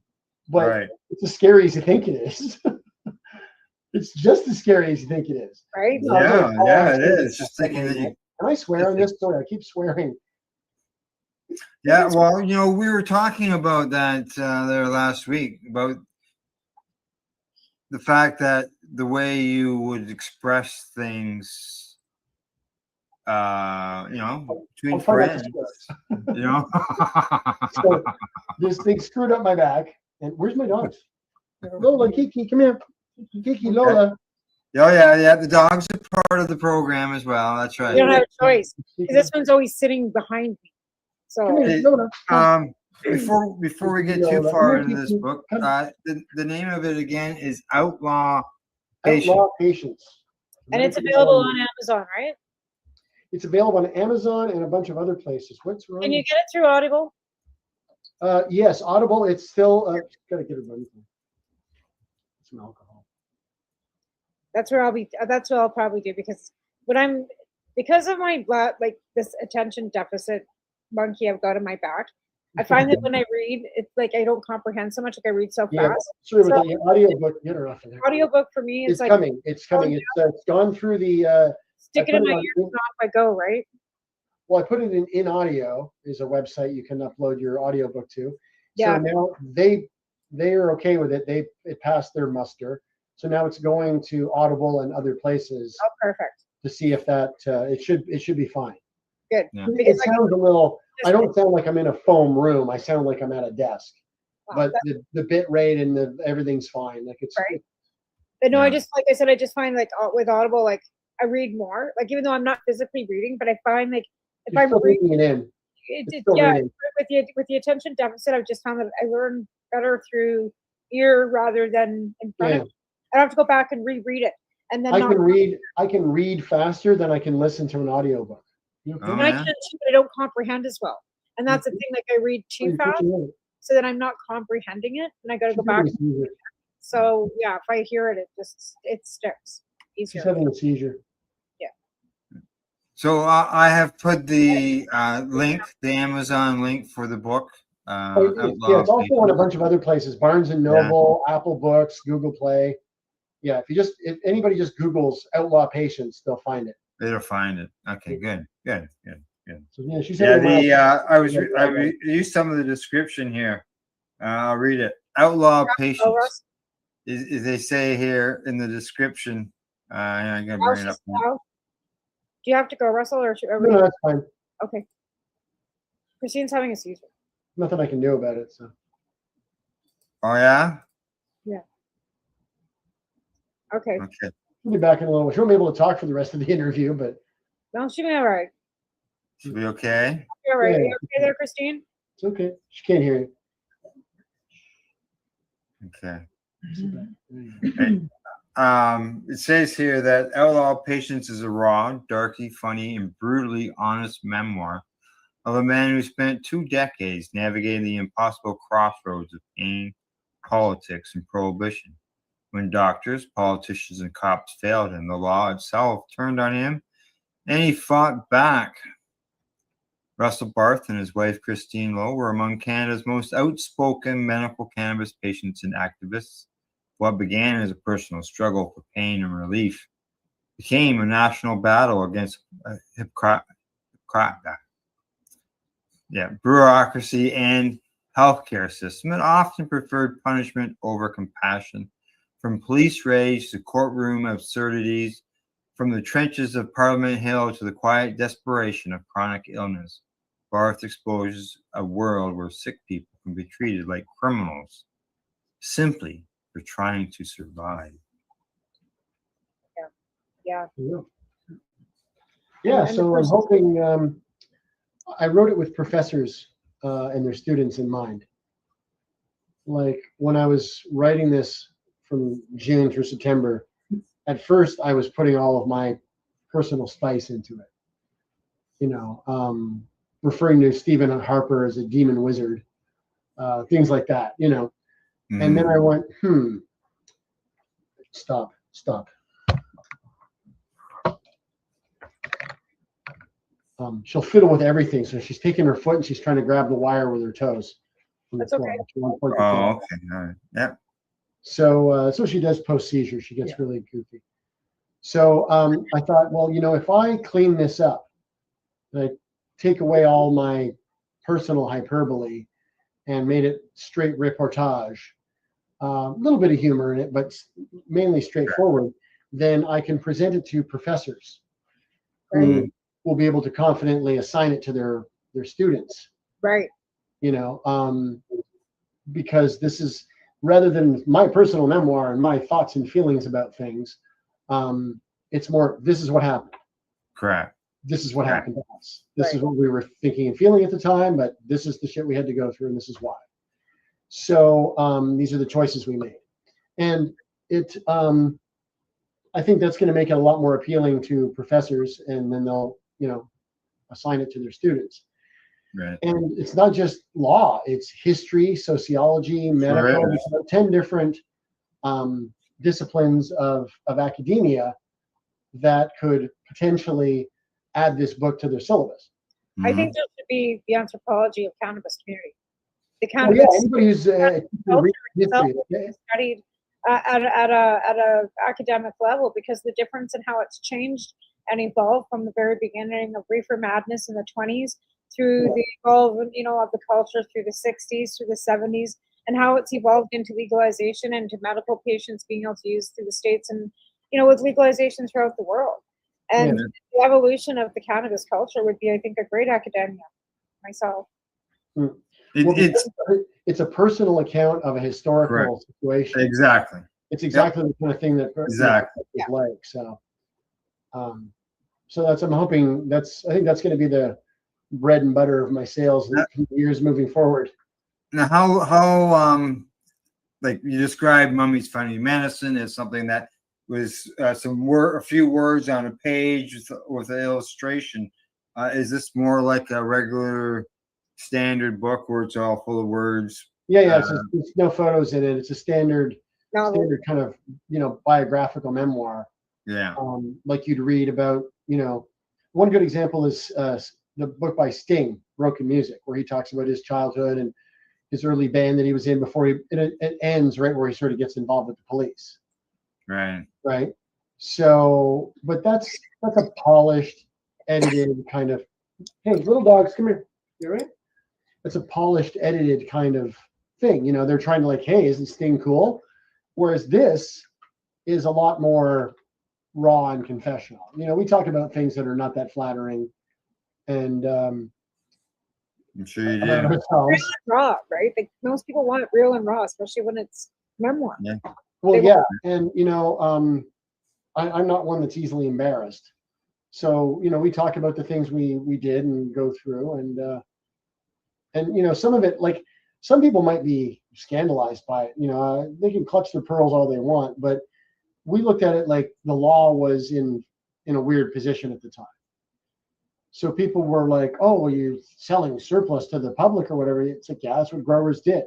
But Right. it's as scary as you think it is. It's just as scary as you think it is. Right? Yeah, it is. Just thinking that you. Can I swear on this? Sorry, I keep swearing. Yeah, well, we were talking about that there last week about the fact that the way you would express things, between friends, So this thing screwed up my back. And where's my dogs? Lola, Kiki, come here. Kiki, Lola. Oh yeah. The dogs are part of the program as well. That's right. You don't have a choice because this one's always sitting behind me. So Before we get too far into this book, the name of it again is Outlaw Patience. Outlaw Patience. And it's available on Amazon, right? It's available on Amazon and a bunch of other places. What's wrong? Can you get it through Audible? Yes, Audible. It's still gotta get it ready. Some alcohol. That's where I'll probably do because because of my this attention deficit monkey I've got in my back. I find that when I read, it's like I don't comprehend so much. Like I read so fast. Sorry, with the audiobook, get her off of there. Audiobook for me is like coming. It's coming. It's gone through the. Stick it in my ears and off I go. Right. Well, I put it in audio. Is a website you can upload your audiobook to. Yeah. So now they are okay with it. It passed their muster. So now it's going to Audible and other places. Oh, perfect. To see if that it should be fine. Good. Yeah. It sounds a little. I don't sound like I'm in a foam room. I sound like I'm at a desk. But the bit rate and everything's fine. Like it's right. But no, I just like I said, I just find like with Audible, like I read more. Like even though I'm not physically reading, but I find like if I'm reading it in. With the attention deficit, I've just found that I learn better through ear rather than in front of me. I don't have to go back and reread it. And then I can read faster than I can listen to an audiobook. And I can too, but I don't comprehend as well. And that's the thing, like I read too fast, so that I'm not comprehending it, and I got to go back. So yeah, if I hear it, it sticks easier. She's having a seizure. Yeah. So I have put the link, the Amazon link for the book. It's also on a bunch of other places: Barnes and Noble, Apple Books, Google Play. Yeah, if anybody just Googles Outlaw Patience, they'll find it. They'll find it. Okay, good. So, yeah, she's I used some of the description here. I'll read it. Outlaw Patience. Is they say here in the description. I'm gonna bring it up. Do you have to go, Russell, or should No, that's fine. Okay. Christine's having a seizure. Nothing I can do about it. So. Oh yeah. Yeah. Okay. She'll be back in a little. She won't be able to talk for the rest of the interview, but. No, she'll be all right. She'll be okay. You're all right. Are you okay there, Christine? It's okay. She can't hear you. Okay. It says here that Outlaw Patience is a raw, darky, funny, and brutally honest memoir of a man who spent 2 decades navigating the impossible crossroads of pain, politics, and prohibition. When doctors, politicians, and cops failed him, the law itself turned on him, and he fought back. Russell Barth and his wife Christine Lowe were among Canada's most outspoken medical cannabis patients and activists. What began as a personal struggle for pain and relief became a national battle against bureaucracy and healthcare system. It often preferred punishment over compassion. From police rage to courtroom absurdities, from the trenches of Parliament Hill to the quiet desperation of chronic illness, Barth exposes a world where sick people can be treated like criminals simply for trying to survive. Yeah. Yeah, And the so I'm person's- hoping, I wrote it with professors and their students in mind. Like when I was writing this from June through September, at first I was putting all of my personal spice into it. You know, referring to Stephen Harper as a demon wizard, things like that, you know. And then I went, stop. She'll fiddle with everything. So she's taking her foot and she's trying to grab the wire with her toes. From the That's floor. okay. She won't point the Oh, toe. okay. All right. Yeah. So she does post seizure. She gets really goofy. So I thought, well, you know, if I clean this up, like take away all my personal hyperbole and made it straight reportage, a little bit of humor in it, but mainly straightforward, then I can present it to professors who will be able to confidently assign it to their students. Right. You know, because this is, rather than my personal memoir and my thoughts and feelings about things, it's more, this is what happened. Correct. This is what Correct. happened to us. This is what we were thinking and feeling at the time, but this is the shit we had to go through, and this is why. So these are the choices we made. And it, I think that's going to make it a lot more appealing to professors, and then they'll, you know, assign it to their students. Right. And it's not just law, it's history, sociology, medical, Sure. there's about 10 different disciplines of academia that could potentially add this book to their syllabus. I think there should be the anthropology of cannabis community. The Well, cannabis yeah, anybody who's culture itself history, okay? is studied at a academic level, because the difference in how it's changed and evolved from the very beginning of reefer madness in the 20s through the evolvement, you know, of the culture through the 60s, through the 70s, and how it's evolved into legalization and to medical patients being able to use through the states, and, you know, with legalization throughout the world. And the evolution of the cannabis culture would be, I think, a great academia myself. Well, it's a personal account of a historical situation. Exactly. It's exactly the kind of thing that Exactly. is like. So, so that's, I'm hoping I think that's going to be the bread and butter of my sales in years moving forward. Now, how like you described Mummy's Funny Medicine as something that was a few words on a page with an illustration. Is this more like a regular standard book where it's all full of words? Yeah. It's no photos in it. It's a standard kind of, you know, biographical memoir. Yeah. Like you'd read about, you know, one good example is the book by Sting, Broken Music, where he talks about his childhood and his early band that he was in before it ends right where he sort of gets involved with the police. Right. Right. So, but that's a polished, edited kind of, hey, little dogs, come here. You all right? It's a polished, edited kind of thing. You know, they're trying to like, hey, isn't Sting cool? Whereas this is a lot more raw and confessional. You know, we talk about things that are not that flattering, and I'm sure you about do. ourselves. Real and raw, right? Like most people want it real and raw, especially when it's memoir. Yeah. Well, yeah, and you know, I'm not one that's easily embarrassed. So you know, we talk about the things we did and go through, and you know, some of it, like some people might be scandalized by it. You know, they can clutch their pearls all they want, but we looked at it like the law was in a weird position at the time. So people were like, "Oh, well, you're selling surplus to the public or whatever." It's like, yeah, that's what growers did.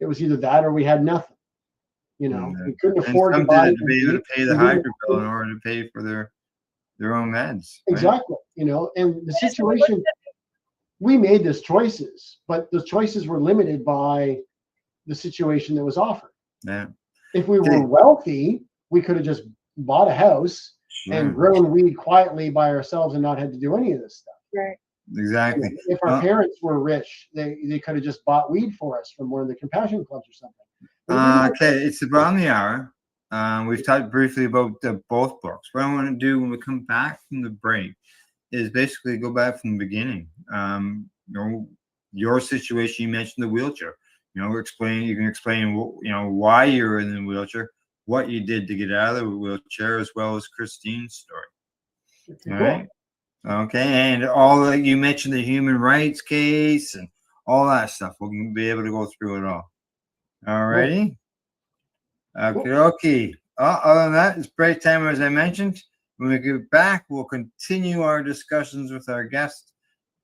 It was either that or we had nothing. You know, we couldn't afford to some buy. did it to be able to pay the we didn't- hydro bill in order to pay for their own meds. right? Exactly. You know, and the situation, we made those choices, but the choices were limited by the situation that was offered. Yeah. If we were wealthy, we could have just bought a house and grown weed quietly by ourselves and not had to do any of this stuff. Right. Exactly. If our parents were rich, they could have just bought weed for us from one of the compassion clubs or something. Okay, it's about the hour. We've talked briefly about both books. What I want to do when we come back from the break is basically go back from the beginning. You know, your situation. You mentioned the wheelchair. You know, you can explain, you know, why you're in the wheelchair, what you did to get out of the wheelchair, as well as Christine's story. Cool. All right. Okay, and all that you mentioned, the human rights case and all that stuff. We'll be able to go through it all. All righty. Okay. Other than that, it's break time, as I mentioned. When we get back, we'll continue our discussions with our guests,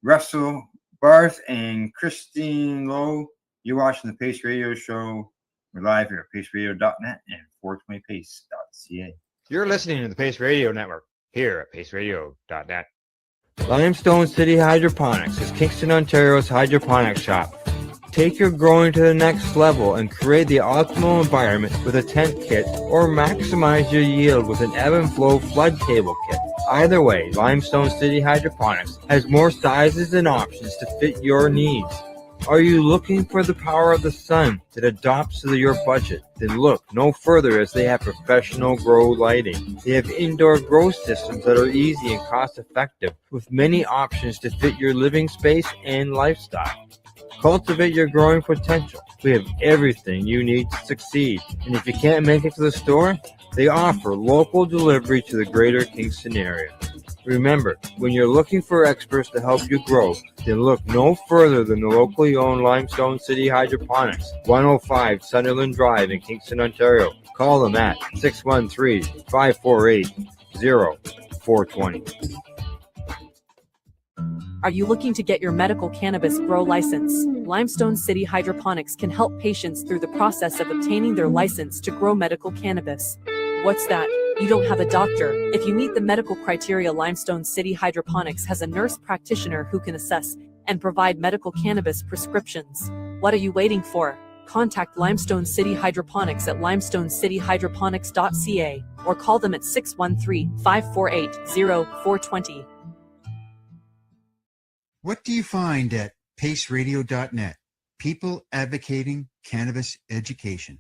Russell Barth and Christine Lowe. You're watching the Pace Radio Show. We're live here at paceradio.net and 420pace.ca. You're listening to the Pace Radio Network here at paceradio.net. Limestone City Hydroponics is Kingston, Ontario's hydroponics shop. Take your growing to the next level and create the optimal environment with a tent kit, or maximize your yield with an ebb and flow flood table kit. Either way, Limestone City Hydroponics has more sizes and options to fit your needs. Are you looking for the power of the sun that adapts to your budget? Then look no further, as they have professional grow lighting. They have indoor grow systems that are easy and cost effective, with many options to fit your living space and lifestyle. Cultivate your growing potential. We have everything you need to succeed. And if you can't make it to the store, they offer local delivery to the greater Kingston area. Remember, when you're looking for experts to help you grow, then look no further than the locally owned Limestone City Hydroponics, 105 Sunderland Drive in Kingston, Ontario. Call them at 613-548-0420. Are you looking to get your medical cannabis grow license? Limestone City Hydroponics can help patients through the process of obtaining their license to grow medical cannabis. What's that? You don't have a doctor. If you meet the medical criteria, Limestone City Hydroponics has a nurse practitioner who can assess and provide medical cannabis prescriptions. What are you waiting for? Contact Limestone City Hydroponics at limestonecityhydroponics.ca or call them at 613-548-0420. What do you find at paceradio.net? People advocating cannabis education.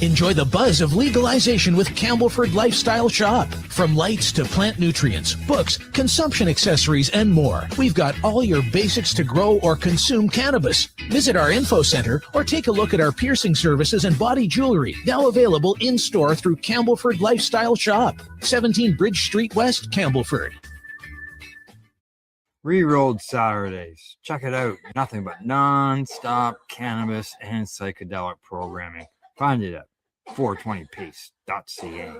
Enjoy the buzz of legalization with Campbellford Lifestyle Shop. From lights to plant nutrients, books, consumption accessories, and more, we've got all your basics to grow or consume cannabis. Visit our info center or take a look at our piercing services and body jewelry, now available in-store through Campbellford Lifestyle Shop, 17 Bridge Street West, Campbellford. Rerolled Saturdays. Check it out. Nothing but non-stop cannabis and psychedelic programming. Find it at 420pace.ca.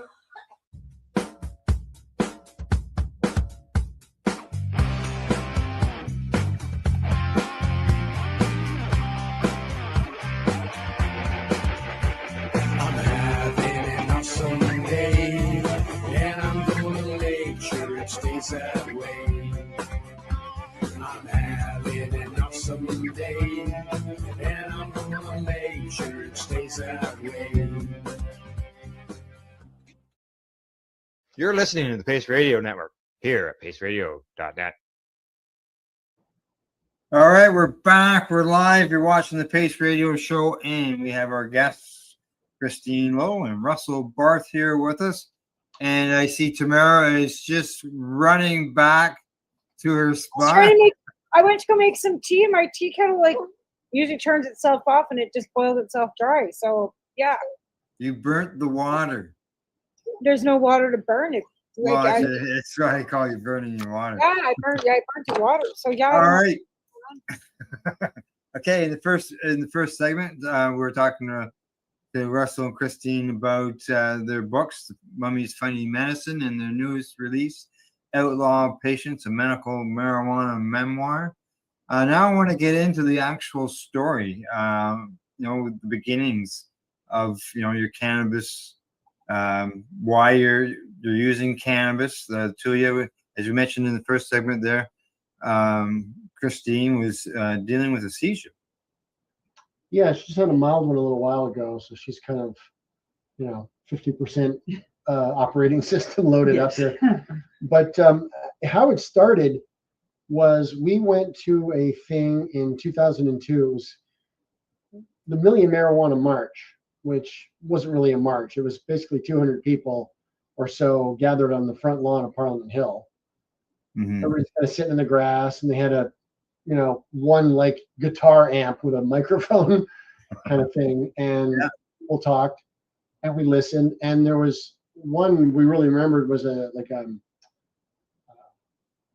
I'm having an awesome day, and I'm gonna make sure it stays that way. I'm having an awesome day, and I'm gonna make sure it stays that way. You're listening to the Pace Radio Network here at paceradio.net. All right, we're back. We're live. You're watching the Pace Radio Show, and we have our guests, Christine Lowe and Russell Barth, here with us. And I see Tamara is just running back to her spot. I went to go make some tea, and my tea kettle usually turns itself off, and it just boils itself dry. So yeah, You burnt the water. there's no water to burn it. Well, it's why I call you burning your water. Yeah, I burnt the water. So yeah. All right. Okay, in the first segment, we're talking to Russell and Christine about their books, Mummy's Funny Medicine, and their newest release, Outlaw Patients, a medical marijuana memoir. Now I want to get into the actual story. The beginnings of your cannabis, why you're using cannabis. The two of you, as you mentioned in the first segment there, Christine was dealing with a seizure. Yeah, she's had a mild one a little while ago, so she's kind of, 50% operating system loaded up there. But how it started was we went to a thing in 2002. It was the Million Marijuana March, which wasn't really a march. It was basically 200 people or so gathered on the front lawn of Parliament Hill. Mm-hmm. Everybody's kind of sitting in the grass, and they had a, one guitar amp with a microphone kind of thing, and people talked. and we listened. And there was one we really remembered was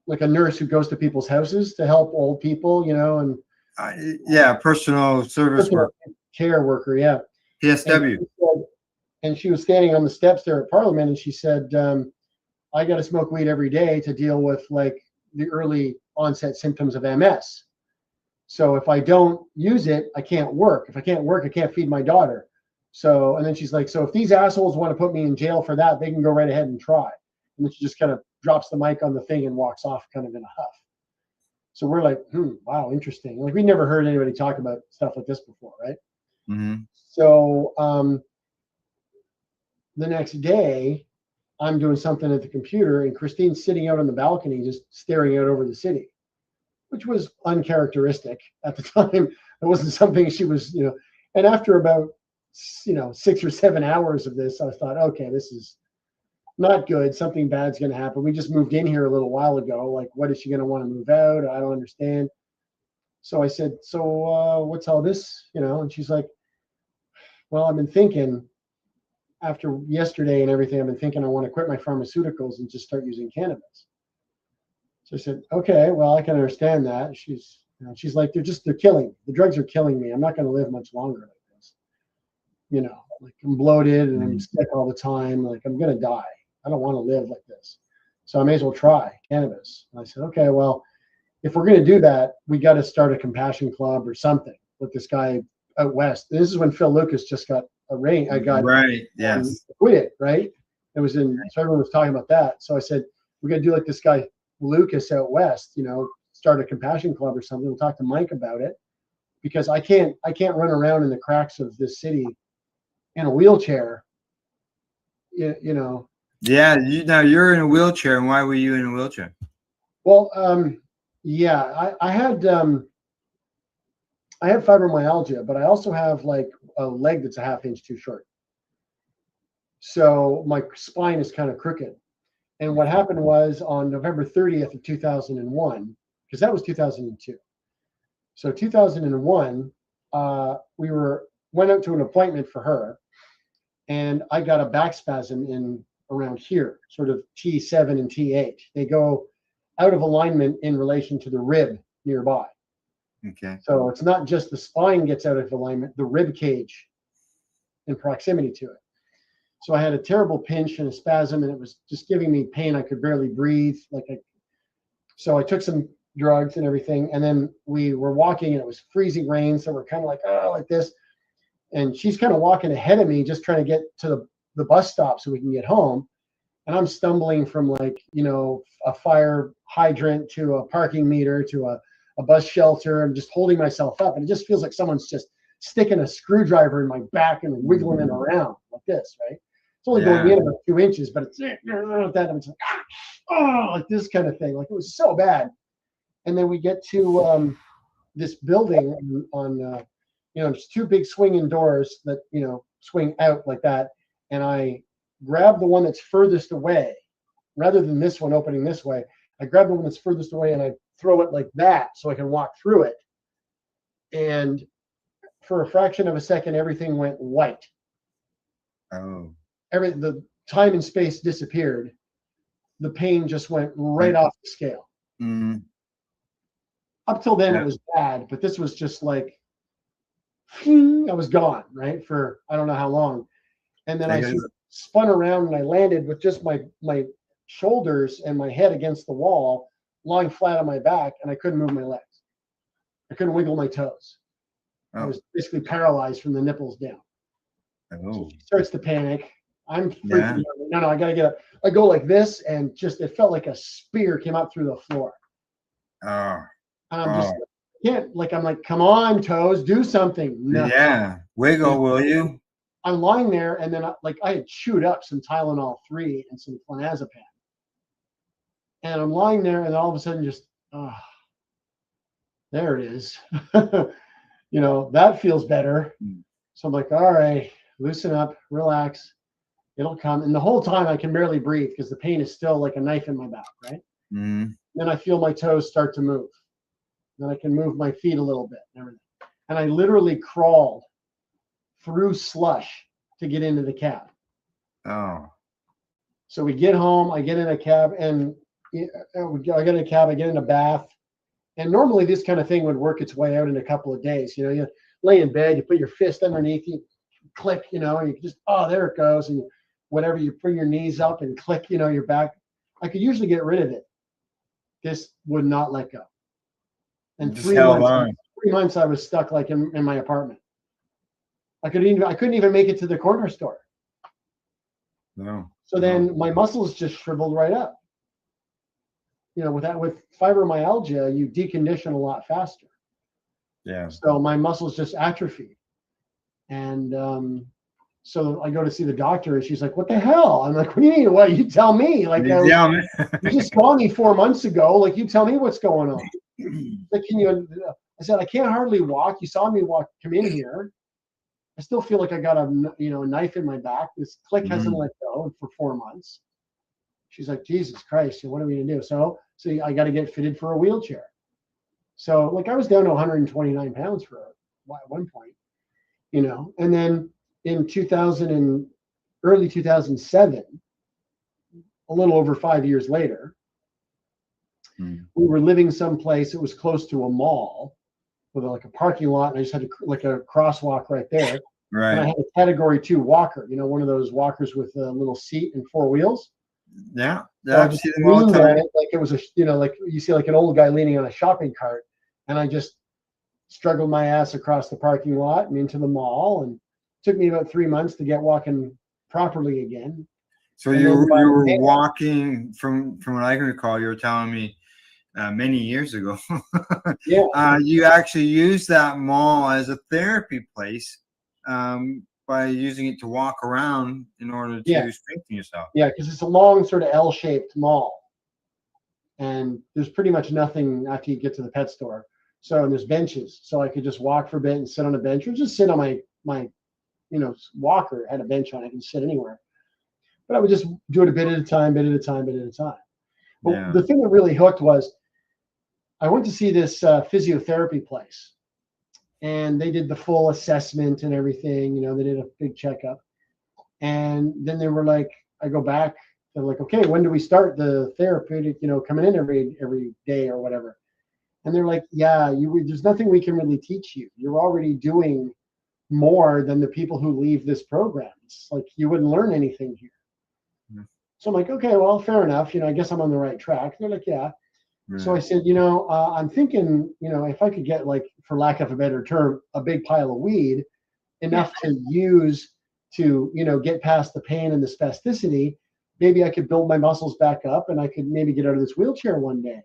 like a nurse who goes to people's houses to help old people, and Yeah, personal service personal work. care worker, yeah. PSW. And she was standing on the steps there at Parliament, and she said, I got to smoke weed every day to deal with like the early onset symptoms of MS. So if I don't use it, I can't work. If I can't work, I can't feed my daughter. So, and then she's like, so if these assholes want to put me in jail for that, they can go right ahead and try. And then she just kind of drops the mic on the thing and walks off kind of in a huff. So we're like, wow, interesting. Like we never heard anybody talk about stuff like this before, right? Mm-hmm. So the next day, I'm doing something at the computer, and Christine's sitting out on the balcony, just staring out over the city, which was uncharacteristic at the time. It wasn't something she was, And after about, 6 or 7 hours of this, I thought, okay, this is not good. Something bad's going to happen. We just moved in here a little while ago. Like, what is she going to want to move out? I don't understand. So I said, so what's all this? And she's like, well, I've been thinking after yesterday and everything, I've been thinking I want to quit my pharmaceuticals and just start using cannabis. So I said, okay, well, I can understand that. She's like, they're killing me. The drugs are killing me. I'm not going to live much longer like this. Like I'm bloated and I'm sick all the time. Like I'm going to die. I don't want to live like this. So I may as well try cannabis. And I said, okay, well, if we're going to do that, we got to start a compassion club or something with this guy out west. This is when Phil Lucas just got yes, acquitted, right? It was so everyone was talking about that. So I said, we're going to do like this guy Lucas out west, start a compassion club or something. We'll talk to Mike about it because I can't run around in the cracks of this city in a wheelchair. Yeah, now you're in a wheelchair, and why were you in a wheelchair? Well, yeah, I had fibromyalgia, but I also have like a leg that's a half-inch too short. So my spine is kind of crooked. And what happened was on November 30th of 2001, because that was 2002. So 2001, we went out to an appointment for her, and I got a back spasm in around here, sort of T7 and T8. They go out of alignment in relation to the rib nearby. Okay. So it's not just the spine gets out of alignment, the rib cage in proximity to it. So I had a terrible pinch and a spasm, and it was just giving me pain. I could barely breathe. So I took some drugs and everything, and then we were walking, and it was freezing rain. So we're kind of like, like this. And she's kind of walking ahead of me, just trying to get to the bus stop so we can get home. And I'm stumbling from a fire hydrant to a parking meter to a bus shelter. I'm just holding myself up, and it just feels like someone's just sticking a screwdriver in my back and wiggling it around like this, right? It's only going in about 2 inches, but it's that. I'm just like, like this kind of thing. Like it was so bad. And then we get to this building on there's two big swinging doors that swing out like that, and I grab the one that's furthest away rather than this one opening this way. I grab the one that's furthest away and I throw it like that so I can walk through it. And for a fraction of a second, everything went white. Oh. The time and space disappeared. The pain just went right off the scale. Mm-hmm. Up till then, it was bad, but this was just like, I was gone, right? For I don't know how long. And then I spun around and I landed with just my shoulders and my head against the wall, lying flat on my back, and I couldn't move my legs. I couldn't wiggle my toes. I was basically paralyzed from the nipples down. Oh. She starts to panic. I'm freaking out. No, I gotta get up. I go like this, and just it felt like a spear came up through the floor. Oh. And I'm just I'm like, come on, toes, do something. Nothing. Yeah, wiggle, will you? I'm lying there, and then I had chewed up some Tylenol 3 and some clonazepam. And I'm lying there, and then all of a sudden just, there it is. That feels better. So I'm like, all right, loosen up, relax. It'll come. And the whole time I can barely breathe because the pain is still like a knife in my back, right? Mm-hmm. Then I feel my toes start to move. Then I can move my feet a little bit and everything. And I literally crawled through slush to get into the cab. Oh. So we get home, I get in a cab, and I get in a cab, I get in a bath. And normally this kind of thing would work its way out in a couple of days. You know, you lay in bed, you put your fist underneath you, click, you know, and you just, oh, there it goes. And whatever, you bring your knees up and click, you know, your back. I could usually get rid of it. This would not let go. And Just held on. 3 months I was stuck like in my apartment. I couldn't even make it to the corner store. No. So then my muscles just shriveled right up. You know, with fibromyalgia, you decondition a lot faster. Yeah. So my muscles just atrophied. And so I go to see the doctor, and she's like, "What the hell?" I'm like, "What do you mean? What? You tell me." Like, You tell me. you just saw me 4 months ago. Like, you tell me what's going on. Like, can you? I said, "I can't hardly walk. You saw me come in here. I still feel like I got a knife in my back. This click hasn't let go for 4 months." She's like, "Jesus Christ, what are we gonna do?" So I got to get fitted for a wheelchair. So like I was down to 129 pounds at one point, you know, and then in early 2007, a little over 5 years later, we were living someplace. It was close to a mall with like a parking lot, and I just had like a crosswalk right there. Right. And I had a Category 2 walker, you know, one of those walkers with a little seat and 4 wheels. Yeah. So I I've just seen them all the leaned on time. it like it was like you see like an old guy leaning on a shopping cart, and I just struggled my ass across the parking lot and into the mall, and it took me about 3 months to get walking properly again. So And you then by were May- walking from what I can recall. You were telling me many years ago. Yeah. You actually used that mall as a therapy place by using it to walk around in order to Yeah. strengthen yourself. Yeah, because it's a long sort of L-shaped mall, and there's pretty much nothing after you get to the pet store. So and there's benches, so I could just walk for a bit and sit on a bench, or just sit on my walker. It had a bench on it, I can sit anywhere. But I would just do it a bit at a time, bit at a time, bit at a time. But Yeah. the thing that really hooked was I went to see this physiotherapy place, and they did the full assessment and everything. You know, they did a big checkup, and then they were like, I go back. They're like, "Okay, when do we start the therapeutic? You know, coming in every day or whatever." And they're like, "Yeah, there's nothing we can really teach you. You're already doing more than the people who leave this program. It's like you wouldn't learn anything here." So I'm like, "Okay, well, fair enough. You know, I guess I'm on the right track." They're like, "Yeah." So I said, I'm thinking, if I could get, like, for lack of a better term, a big pile of weed, enough to use to, get past the pain and the spasticity, maybe I could build my muscles back up, and I could maybe get out of this wheelchair one day.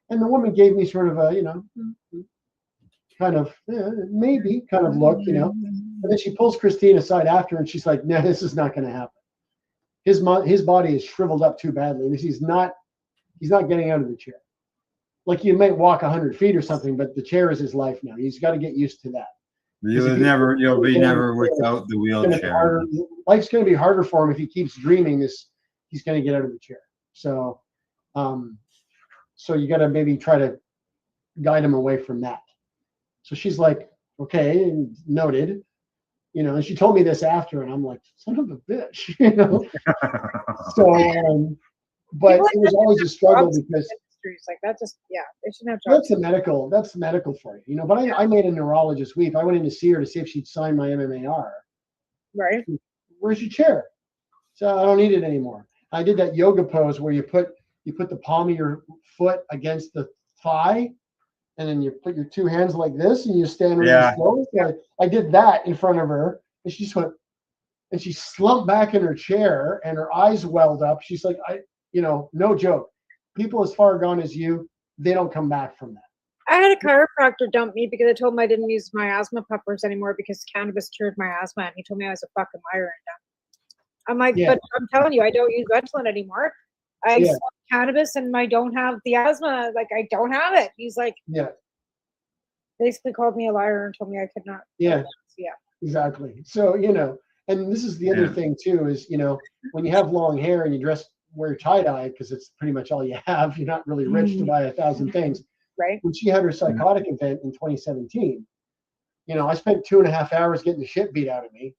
And the woman gave me sort of a, kind of maybe kind of look, And then she pulls Christine aside after, and she's like, "No, this is not going to happen. His body is shriveled up too badly. He's not getting out of the chair. Like, you might walk 100 feet or something, but the chair is his life now. He's got to get used to that. You'll be never without the wheelchair. Life's going to be harder for him if he keeps dreaming he's going to get out of the chair. So, so you got to maybe try to guide him away from that." So she's like, "Okay, noted." And she told me this after, and I'm like, "Son of a bitch," So, but it was always a struggle because like that. Just they shouldn't have that's jobs. that's medical for you, But I made a neurologist weep. I went in to see her to see if she'd sign my MMAR. Right. "Where's your chair?" So, "I don't need it anymore." I did that yoga pose where you put the palm of your foot against the thigh, and then you put your two hands like this, and you stand really slow. So I did that in front of her, and she just went, and she slumped back in her chair, and her eyes welled up. She's like, no joke. People as far gone as you, they don't come back from that. I had a chiropractor dump me because I told him I didn't use my asthma peppers anymore because cannabis cured my asthma, and he told me I was a fucking liar. I'm like, but I'm telling you, I don't use Ventolin anymore. I smoke cannabis and I don't have the asthma. Like, I don't have it. He's like, basically called me a liar and told me I could not. Yeah. Yeah. Exactly. So, and this is the other thing too, is, when you have long hair and you wear tie-dye, because it's pretty much all you have, you're not really rich to buy 1,000 things. Right. When she had her psychotic event in 2017, I spent 2.5 hours getting the shit beat out of me,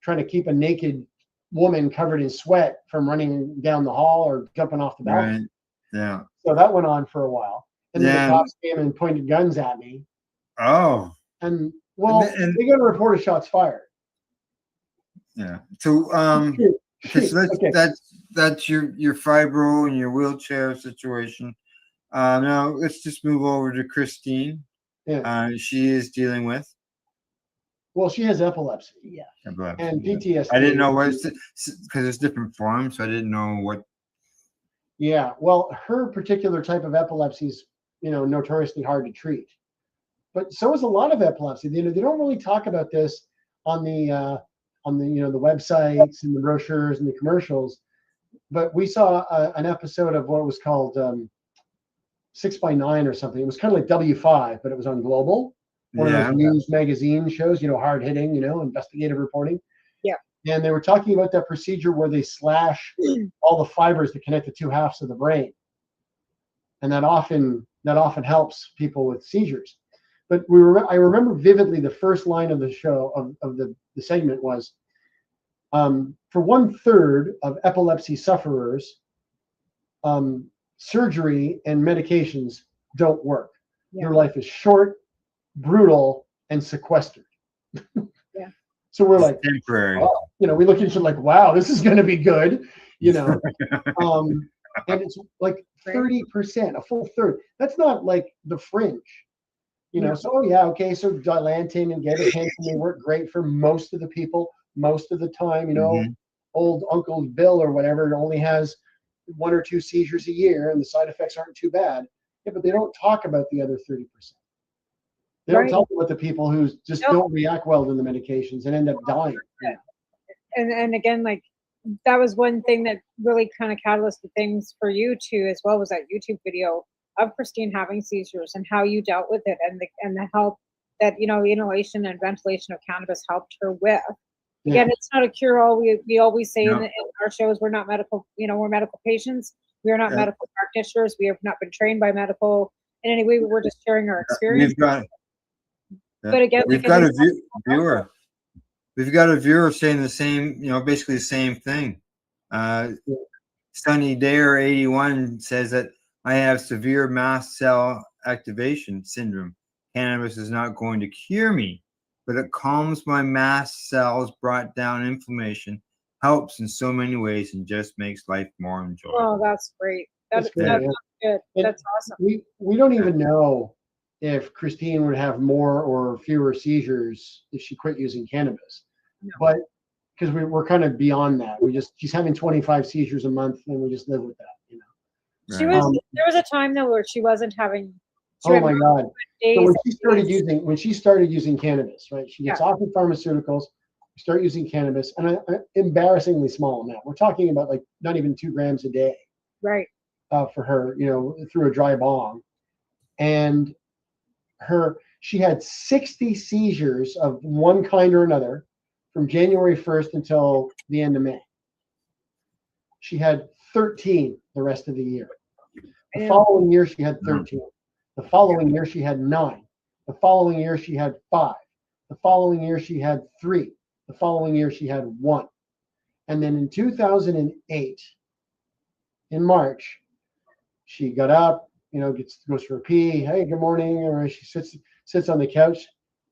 trying to keep a naked woman covered in sweat from running down the hall or jumping off the balcony. Right. Yeah. So that went on for a while. And then Yeah. the cops came and pointed guns at me. Oh. And well, they got a report of shots fired. Yeah. So okay, so that's your fibro and your wheelchair situation. Now let's just move over to Christine. Yeah. She is dealing with. Well, she has epilepsy. Yeah. Epilepsy, And yeah. PTSD. I didn't know what because it's different forms, so I didn't know what. Yeah. Well, her particular type of epilepsy is, notoriously hard to treat. But so is a lot of epilepsy. They don't really talk about this on the the websites and the brochures and the commercials. But we saw an episode of what was called 6x9 or something. It was kind of like W5, but it was on Global. One of those news magazine shows, hard hitting, investigative reporting. Yeah. And they were talking about that procedure where they slash all the fibers that connect the two halves of the brain. And that often helps people with seizures. But I remember vividly the first line of the show of the segment was, for 1/3 of epilepsy sufferers, surgery and medications don't work. Yeah. Their life is short, brutal, and sequestered. Yeah. So we're like, temporary. oh, we look at each other like, wow, this is going to be good, and it's like 30%, a full third. That's not like the fringe. So so Dilantin and gabapentin, they work great for most of the people, most of the time. Old Uncle Bill or whatever only has 1 or 2 seizures a year, and the side effects aren't too bad. Yeah, but they don't talk about the other 30%. They don't talk about the people who just don't react well to the medications and end up dying. And again, like that was one thing that really kind of catalyzed things for you too, as well, was that YouTube video of Christine having seizures and how you dealt with it, and the help that inhalation and ventilation of cannabis helped her with. Again, it's not a cure-all. We always say in our shows, we're not medical. We're medical patients. We are not medical practitioners. We have not been trained by medical in any way. We're just sharing our experience. But again, we've got a viewer. We've got a viewer saying the same. Basically the same thing. Sunny Dare 81 says that I have severe mast cell activation syndrome. Cannabis is not going to cure me, but it calms my mast cells, brought down inflammation, helps in so many ways, and just makes life more enjoyable. Oh, that's great. That's good. And That's awesome. We don't even know if Christine would have more or fewer seizures if she quit using cannabis. No. But because we're kind of beyond that. She's having 25 seizures a month, and we just live with that. She was. There was a time though where she wasn't having. Oh my God! So when she started using cannabis, right? She gets off of pharmaceuticals, start using cannabis, and an embarrassingly small amount. We're talking about like not even 2 grams a day. Right. For her, through a dry bong, and she had 60 seizures of one kind or another from January 1st until the end of May. She had 13 the rest of the year. The following year, she had 13. The following year, she had 9. The following year, she had 5. The following year, she had 3. The following year, she had 1. And then in 2008, in March, she got up, goes for a pee. Hey, good morning. Or she sits on the couch.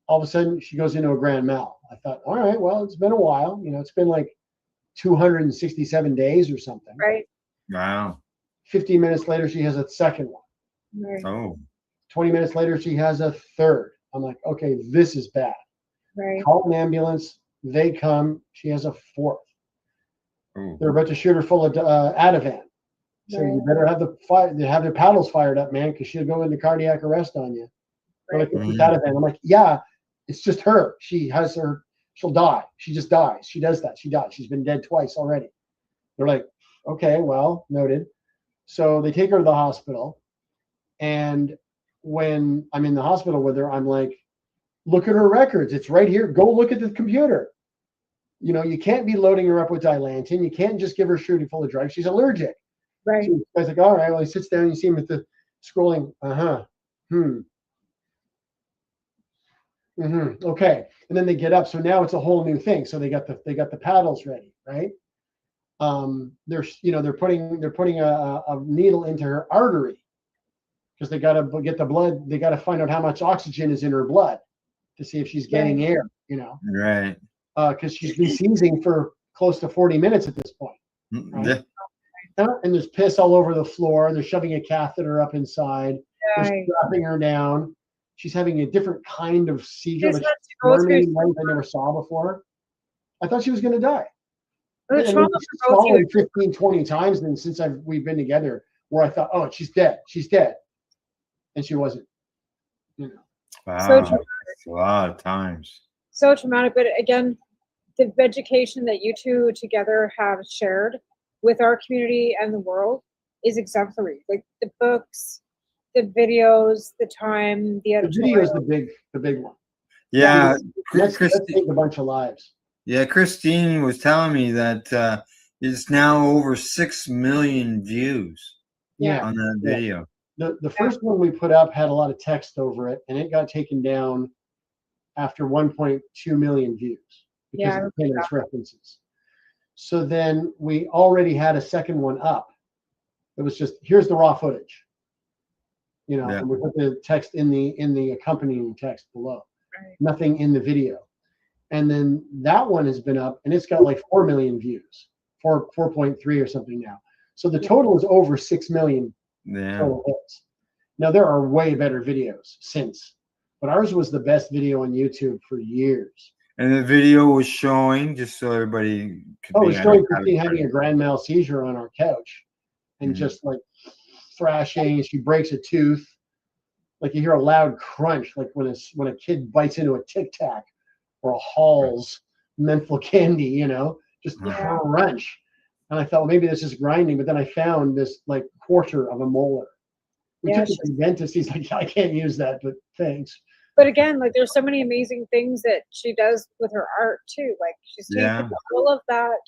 All of a sudden, she goes into a grand mal. I thought, all right, well, it's been a while. It's been like 267 days or something. Right. Wow. 15 minutes later, she has a second one. Right. Oh. 20 minutes later, she has a third. I'm like, okay, this is bad. Right. Call an ambulance. They come. She has a fourth. Ooh. They're about to shoot her full of Ativan. So you better have have their paddles fired up, man, because she'll go into cardiac arrest on you. Right. Like, Ativan. I'm like, yeah, it's just her. She'll die. She just dies. She does that. She dies. She's been dead twice already. They're like, okay, well, noted. So they take her to the hospital. And when I'm in the hospital with her, I'm like, look at her records. It's right here. Go look at the computer. You can't be loading her up with Dilantin. You can't just give her shooting full of drugs. She's allergic. Right. So I was like, all right. Well, he sits down. You see him at the scrolling. Okay, and then they get up. So now it's a whole new thing. So they got the paddles ready, right? They're putting a needle into her artery because they got to get the blood. They got to find out how much oxygen is in her blood to see if she's getting air. Right. Because she's been seizing for close to 40 minutes at this point. Right? And there's piss all over the floor. They're shoving a catheter up inside. They're strapping her down. She's having a different kind of seizure, like squirming like I never saw before. I thought she was going to die. And she's fallen 15, 20 times then since we've been together where I thought, oh, she's dead. She's dead. And she wasn't. Wow. So traumatic. That's a lot of times. So traumatic. But again, the education that you two together have shared with our community and the world is exemplary. Like the books, the videos, the time, the video is the big one. Yeah. Let's take a bunch of lives. Yeah, Christine was telling me that it's now over 6 million views on that video. The first one we put up had a lot of text over it, and it got taken down after 1.2 million views because of the references. So then we already had a second one up. It was just, here's the raw footage. And we put the text in the accompanying text below. Right. Nothing in the video. And then that one has been up, and it's got like 4 million views, 4.3 or something now. So the total is over 6 million total hits. Now there are way better videos since, but ours was the best video on YouTube for years. And the video was showing, just so everybody could. Oh, it was showing Christine having a grand mal seizure on our couch, and just like thrashing. She breaks a tooth, like you hear a loud crunch, like when a kid bites into a Tic Tac or a Hall's menthol candy, just crunch. And I thought, well, maybe this is grinding, but then I found this like quarter of a molar. We took it to the dentist. He's like, I can't use that, but thanks. But again, like there's so many amazing things that she does with her art too. Like she's taken all of that,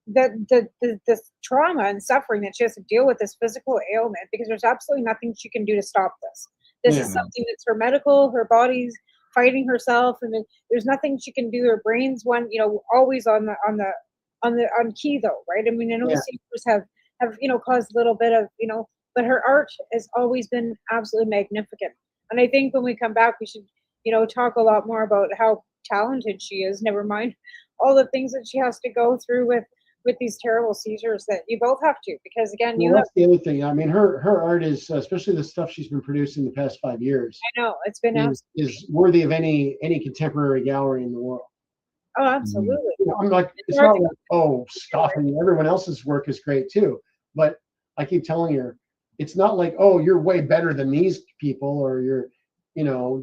the trauma and suffering that she has to deal with, this physical ailment, because there's absolutely nothing she can do to stop this. This is something that's her her body's fighting herself, and there's nothing she can do. Her brain's always on key though, right? I mean, I know the seizures have caused a little bit of but her art has always been absolutely magnificent. And I think when we come back, we should talk a lot more about how talented she is. Never mind all the things that she has to go through with these terrible seizures that you both have to, because again, that's the other thing. I mean, her art is, especially the stuff she's been producing the past 5 years. I know it's been is worthy of any contemporary gallery in the world. Oh, absolutely. I'm like, it's not like, scoffing. Everyone else's work is great too, but I keep telling her, it's not like, you're way better than these people, or you're,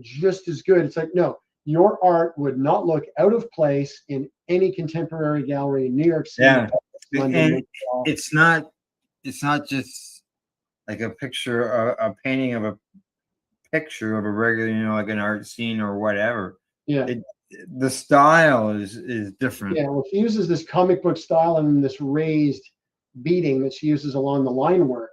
just as good. It's like, no, your art would not look out of place in any contemporary gallery in New York City. Yeah, London, and it's not just like a picture, a painting of a picture of a regular, like an art scene or whatever. Yeah. The style is different. Yeah, well, she uses this comic book style and this raised beading that she uses along the line work.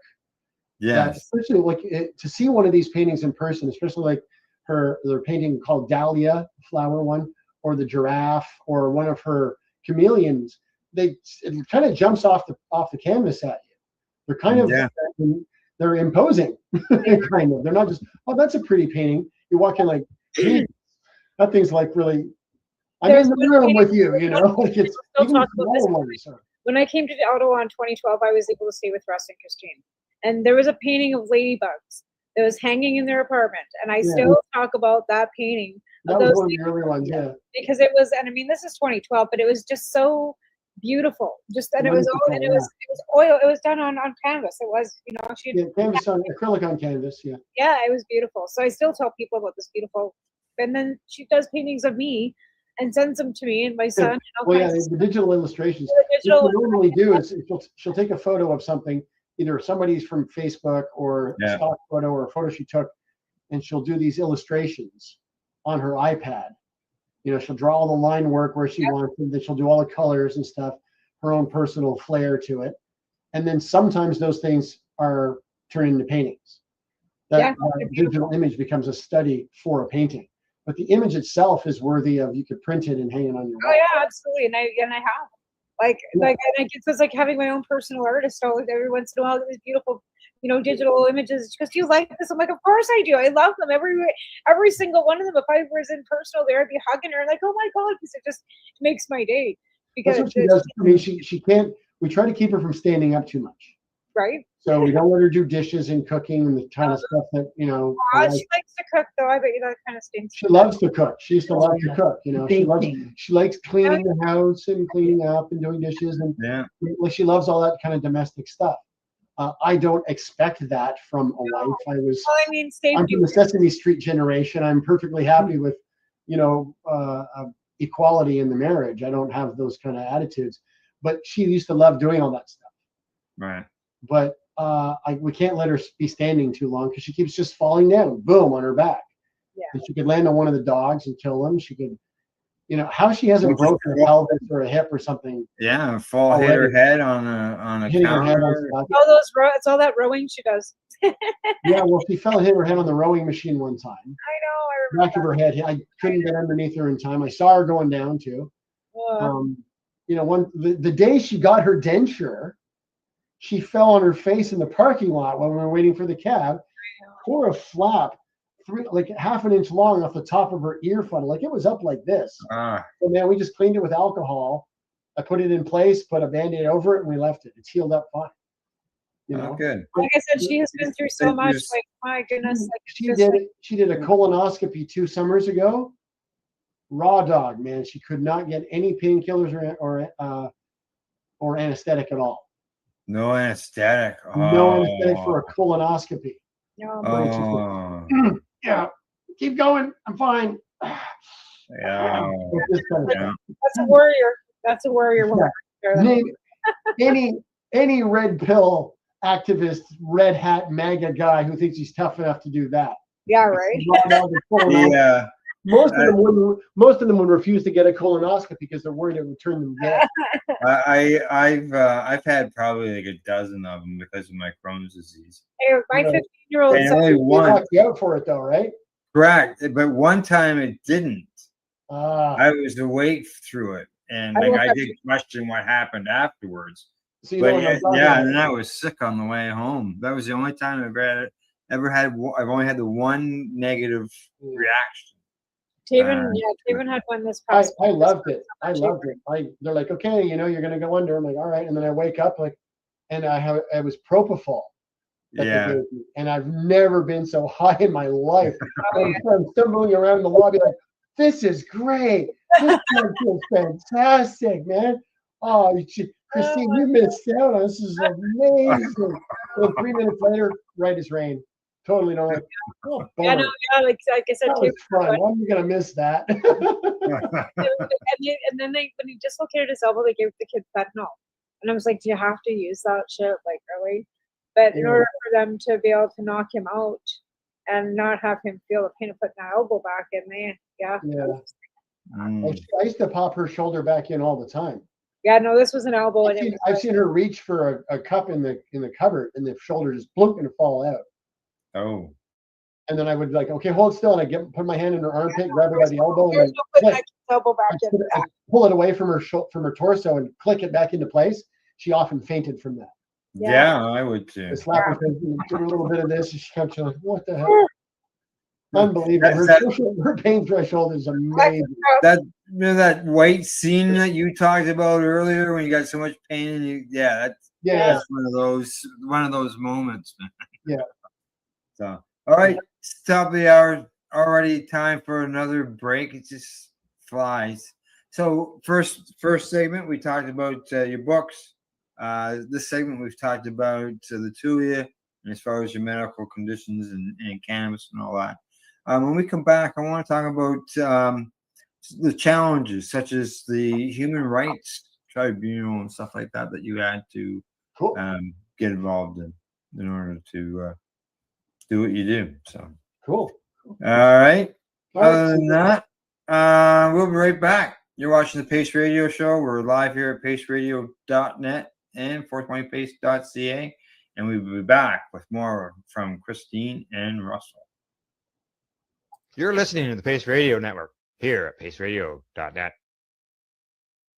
Yeah, especially like to see one of these paintings in person, especially like their painting called Dahlia, flower one, or the giraffe, or one of her chameleons. It kind of jumps off the canvas at you. They're kind of they're imposing, kind of. They're not just, that's a pretty painting. You walk in like, geez, that thing's like really. I'm in the room with you, like it's even smaller ones. When I came to Ottawa in 2012, I was able to stay with Russ and Christine. And there was a painting of ladybugs that was hanging in their apartment. And I still talk about that painting. That was one of the early ones, because it was, and I mean, this is 2012, but it was just so beautiful. And it was oil. It was done on canvas. It was, canvas on acrylic on canvas. Yeah. Yeah, it was beautiful. So I still tell people about this beautiful. And then she does paintings of me and sends them to me and my son. The digital illustrations. What you normally do is she'll take a photo of something, either somebody's from Facebook or a stock photo or a photo she took, and she'll do these illustrations on her iPad. She'll draw all the line work where she wants it, then she'll do all the colors and stuff, her own personal flair to it. And then sometimes those things are turned into paintings. That digital image becomes a study for a painting. but the image itself is worthy of, you could print it and hang it on your Oh wall. yeah, absolutely. And I have and it's like having my own personal artist. So every once in a while, I get these beautiful, digital images. Because do you like this? I'm like, of course I do. I love them. Every single one of them. If I was in personal there, I'd be hugging her like, oh my God, because it just makes my day. Because That's what she does. I mean, she can't. We try to keep her from standing up too much. Right. So we don't let her do dishes and cooking and the kind of stuff that She likes to cook, though. I bet you that kind of stinks. She loves to cook. She used to love to cook. She likes cleaning the house and cleaning up and doing dishes, and she loves all that kind of domestic stuff. I don't expect that from a wife. I'm from the Sesame Street generation. I'm perfectly happy with, equality in the marriage. I don't have those kind of attitudes, but she used to love doing all that stuff. Right. But we can't let her be standing too long because she keeps just falling down, boom, on her back. Yeah. And she could land on one of the dogs and kill them. She could, how she hasn't broken a pelvis or a hip or something. Yeah, hit her head on a counter. It's all that rowing she does. Yeah, well, she fell and hit her head on the rowing machine one time. I know. I remember. Back of her head. I couldn't get underneath her in time. I saw her going down too. The day she got her denture, she fell on her face in the parking lot when we were waiting for the cab. Tore a flap, like half an inch long off the top of her ear funnel. Like it was up like this. So man, we just cleaned it with alcohol. I put it in place, put a Band-Aid over it, and we left it. It's healed up fine. Good. Like I said, she has been through so much. Like my goodness, she did a colonoscopy 2 summers ago. Raw dog, man. She could not get any painkillers or anesthetic at all. No anesthetic. No anesthetic for a colonoscopy. No. Yeah. Keep going. I'm fine. Yeah. That's a warrior. That's a warrior woman. Name any red pill activist, red hat MAGA guy who thinks he's tough enough to do that. Yeah, right. Yeah. Most of them would refuse to get a colonoscopy because they're worried it would turn them gay. I've had probably like a dozen of them because of my Crohn's disease. Hey, my 15-year-old and only one knocked you out for it though, right? Correct, but one time it didn't. I was awake through it, and I did question what happened afterwards. So and then I was sick on the way home. That was the only time I've ever had. I've only had the one negative reaction. Taven had one this past. I loved it. I loved it. They're like, okay, you're gonna go under. I'm like, all right. And then I wake up and I was propofol. Yeah. And I've never been so high in my life. I'm stumbling around the lobby like, this is great. This feels fantastic, man. Oh, Christine, you missed out on this. Is amazing. And 3 minutes later, right as rain. Totally normal. Oh, like I said, that was fun. Why are you gonna miss that? and then when he dislocated his elbow, they gave the kid fentanyl, and I was like, "Do you have to use that shit? Like, really?" But in order for them to be able to knock him out and not have him feel the pain of putting that elbow back in there, I used to pop her shoulder back in all the time. Yeah, no, this was an elbow. I've seen her reach for a cup in the cupboard, and the shoulder just blunk and fall out. Oh. And then I would like, okay, hold still, and I put my hand in her armpit, grab her by the elbow, and then I pull it away from her torso and click it back into place. She often fainted from that. Yeah, I would too. I slap her, do a little bit of this, and she comes like, what the hell? Unbelievable. Her pain threshold is amazing. That white scene that you talked about earlier when you got so much pain and that's one of those moments, man. Yeah. So all right, it's top of the hour already. Time for another break. It just flies. So first segment we talked about your books. This segment we've talked about the two of you, and as far as your medical conditions and cannabis and all that. When we come back, I want to talk about the challenges, such as the human rights tribunal and stuff like that you had to get involved in order to do what you do. So cool. All right. Other than that, we'll be right back. You're watching the Pace Radio Show. We're live here at paceradio.net and 420pace.ca, and we'll be back with more from Christine and Russell. You're listening to the Pace Radio Network here at paceradio.net.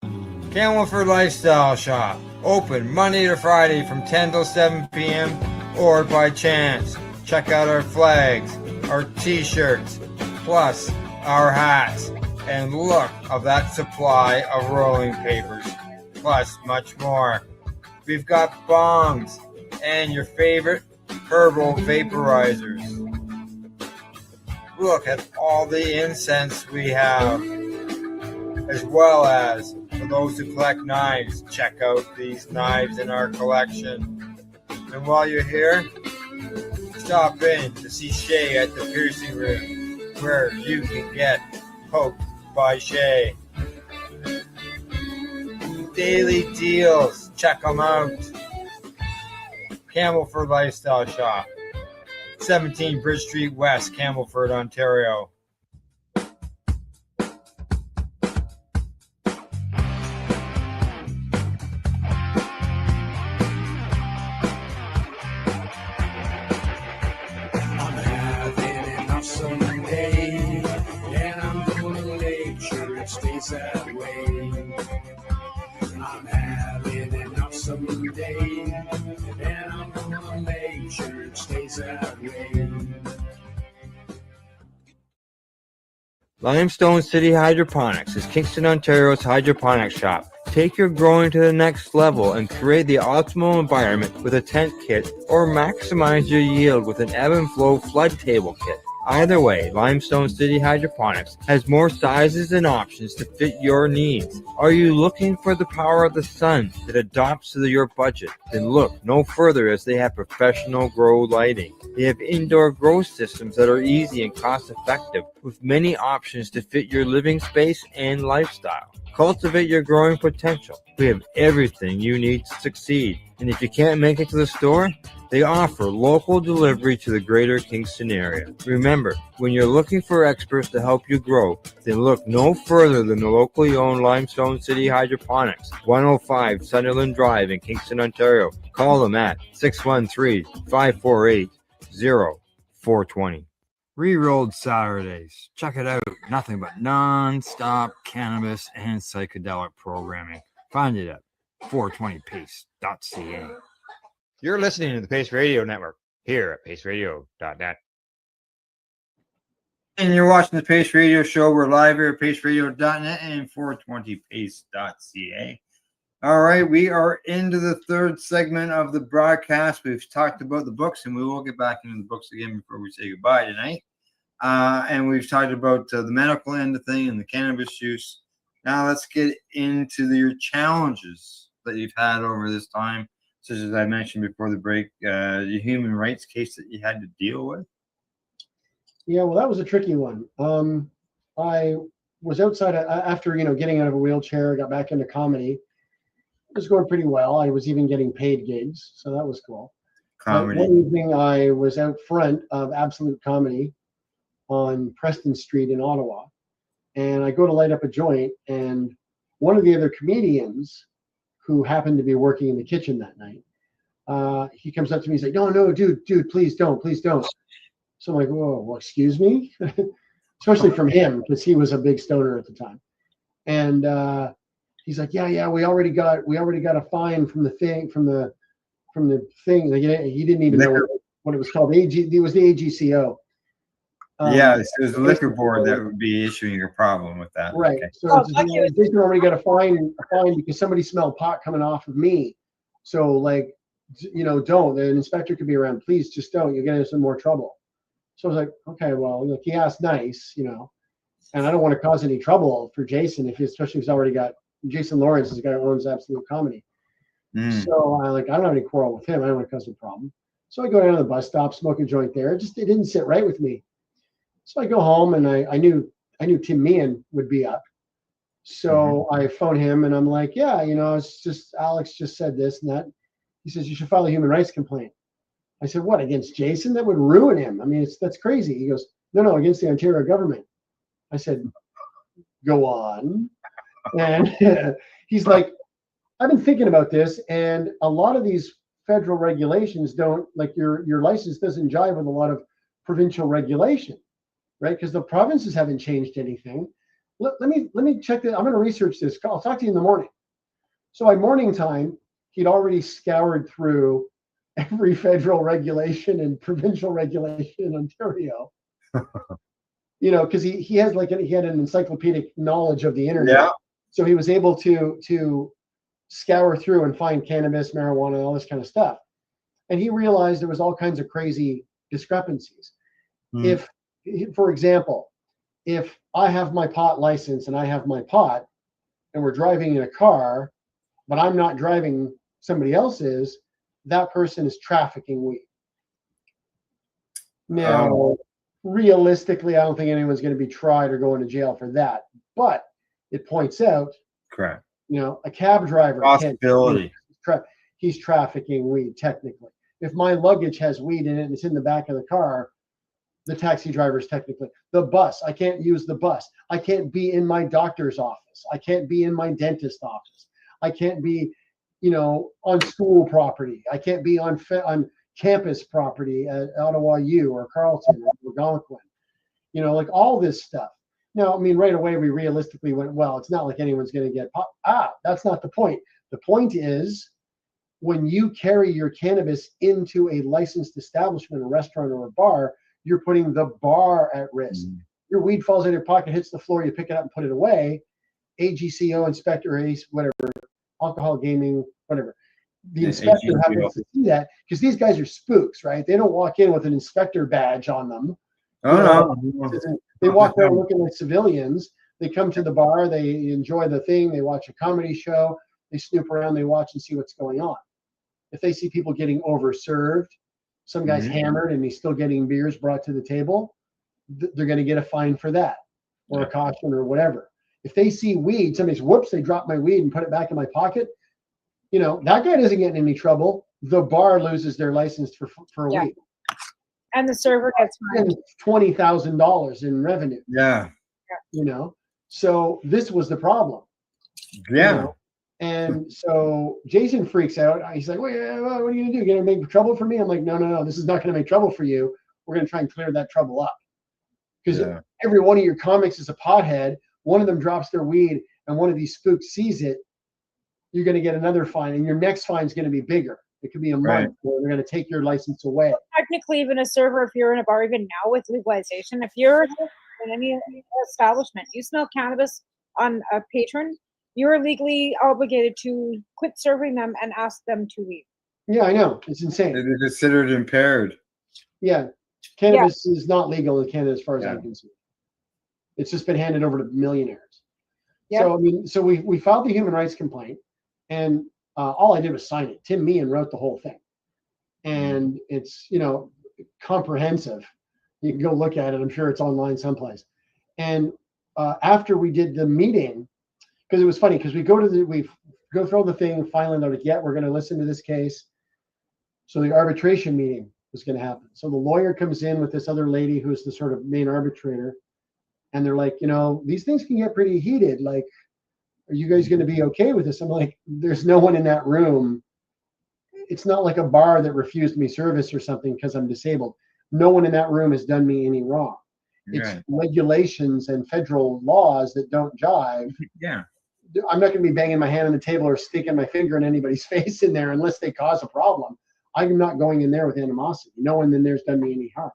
Camelford Lifestyle Shop, open Monday to Friday from 10 till 7 p.m. or by chance. Check out our flags, our t-shirts, plus our hats, and look of that supply of rolling papers, plus much more. We've got bongs and your favorite herbal vaporizers. Look at all the incense we have, as well as for those who collect knives, check out these knives in our collection. And while you're here, stop in to see Shay at the piercing room, where you can get poked by Shay. Daily deals, check them out. Camelford Lifestyle Shop, 17 Bridge Street West, Camelford, Ontario. I'm having an awesome day, and I'm gonna make sure it stays that way. I'm having an awesome day, and I'm gonna make sure it stays that way. Limestone City Hydroponics is Kingston, Ontario's hydroponics shop. Take your growing to the next level and create the optimal environment with a tent kit, or maximize your yield with an ebb and flow flood table kit. Either way, Limestone City Hydroponics has more sizes and options to fit your needs. Are you looking for the power of the sun that adapts to your budget? Then look no further, as they have professional grow lighting. They have indoor grow systems that are easy and cost effective, with many options to fit your living space and lifestyle. Cultivate your growing potential. We have everything you need to succeed. And if you can't make it to the store, they offer local delivery to the greater Kingston area. Remember, when you're looking for experts to help you grow, then look no further than the locally owned Limestone City Hydroponics, 105 Sunderland Drive in Kingston, Ontario. Call them at 613-548-0420. Rerolled Saturdays. Check it out. Nothing but non-stop cannabis and psychedelic programming. Find it at 420pace.ca. You're listening to the Pace Radio Network here at paceradio.net. And you're watching the Pace Radio Show. We're live here at paceradio.net and 420pace.ca. All right, we are into the third segment of the broadcast. We've talked about the books, and we will get back into the books again before we say goodbye tonight. And we've talked about the medical end of thing and the cannabis use. Now let's get into your challenges that you've had over this time, such as I mentioned before the break, the human rights case that you had to deal with. Yeah, well, that was a tricky one. I was outside after getting out of a wheelchair, got back into comedy. It was going pretty well. I was even getting paid gigs, so that was cool. Comedy. One evening, I was out front of Absolute Comedy on Preston Street in Ottawa, and I go to light up a joint, and one of the other comedians who happened to be working in the kitchen that night, he comes up to me, he's like, no, dude, please don't. So I'm like, whoa, well, excuse me? Especially from him, because he was a big stoner at the time. And he's like, yeah, we already got a fine from the thing. Like, he didn't even know what it was called. It was the AGCO. Yeah, it was the liquor board that would be issuing a problem with that. Right. Okay. So Jason already got a fine because somebody smelled pot coming off of me. So don't. The inspector could be around. Please just don't. You're getting us in more trouble. So I was like, okay, well, look, he asked nice, and I don't want to cause any trouble for Jason especially if he's already got Jason Lawrence is the guy who owns Absolute Comedy. So I don't have any quarrel with him. I don't want to cause a problem. So I go down to the bus stop, smoke a joint there. It didn't sit right with me. So I go home, and I knew Tim Meehan would be up. So I phone him, and I'm like, yeah, it's just Alex just said this and that. He says, you should file a human rights complaint. I said, what, against Jason? That would ruin him. I mean, that's crazy. He goes, no, against the Ontario government. I said, go on. And he's like, I've been thinking about this, and a lot of these federal regulations don't, like your license doesn't jive with a lot of provincial regulation. right? Because the provinces haven't changed anything. Let me check that. I'm going to research this. I'll talk to you in the morning. So by morning time, he'd already scoured through every federal regulation and provincial regulation in Ontario. Because he has he had an encyclopedic knowledge of the internet. Yeah. So he was able to scour through and find cannabis, marijuana, all this kind of stuff. And he realized there was all kinds of crazy discrepancies. If, for example, if I have my pot license and I have my pot and we're driving in a car, but I'm not driving, somebody else is, that person is trafficking weed. Now, realistically, I don't think anyone's going to be tried or going to jail for that. But it points out, correct. A cab driver Possibility. He's trafficking weed technically. If my luggage has weed in it and it's in the back of the car, the taxi driver is technically. The bus, I can't use the bus. I can't be in my doctor's office. I can't be in my dentist office. I can't be, on school property. I can't be on campus property at Ottawa U or Carleton or Algonquin. All this stuff. Now, right away we realistically went, well, it's not like anyone's going to get that's not the point. The point is, when you carry your cannabis into a licensed establishment, a restaurant or a bar, you're putting the bar at risk. Your weed falls in your pocket, hits the floor, you pick it up and put it away. AGCO inspector, whatever, alcohol, gaming, whatever. The inspector happens to see that because these guys are spooks, right? They don't walk in with an inspector badge on them. No. They walk around looking like civilians. They come to the bar, they enjoy the thing, they watch a comedy show, they snoop around, they watch and see what's going on. If they see people getting overserved, some guy's hammered and he's still getting beers brought to the table, they're going to get a fine for that or a caution or whatever. If they see weed, somebody's, whoops, they dropped my weed and put it back in my pocket. That guy doesn't get in any trouble. The bar loses their license for a week. And the server gets fined. $20,000 in revenue. Yeah. So this was the problem. Yeah. And so Jason freaks out. He's like, wait, what are you going to do? You're going to make trouble for me? I'm like, no, this is not going to make trouble for you. We're going to try and clear that trouble up. Because every one of your comics is a pothead. One of them drops their weed and one of these spooks sees it. You're going to get another fine. And your next fine is going to be bigger. It could be a month where they're going to take your license away. Technically, even a server, if you're in a bar, even now with legalization, if you're in any establishment, you smell cannabis on a patron, you're legally obligated to quit serving them and ask them to leave. Yeah, I know. It's insane. They're considered impaired. Yeah. Cannabis is not legal in Canada as far as I'm concerned. It's just been handed over to millionaires. Yeah. So we filed the human rights complaint, and all I did was sign it. Tim Meehan wrote the whole thing. And it's, comprehensive. You can go look at it. I'm sure it's online someplace. And after we did the meeting, because it was funny, because we go through all the thing, finally they're like, we're going to listen to this case. So the arbitration meeting was going to happen. So the lawyer comes in with this other lady who's the sort of main arbitrator. And they're like, these things can get pretty heated. Like, are you guys going to be okay with this? I'm like, there's no one in that room. It's not like a bar that refused me service or something because I'm disabled. No one in that room has done me any wrong. It's regulations and federal laws that don't jive. Yeah. I'm not going to be banging my hand on the table or sticking my finger in anybody's face in there unless they cause a problem. I'm not going in there with animosity. No one in there's done me any harm.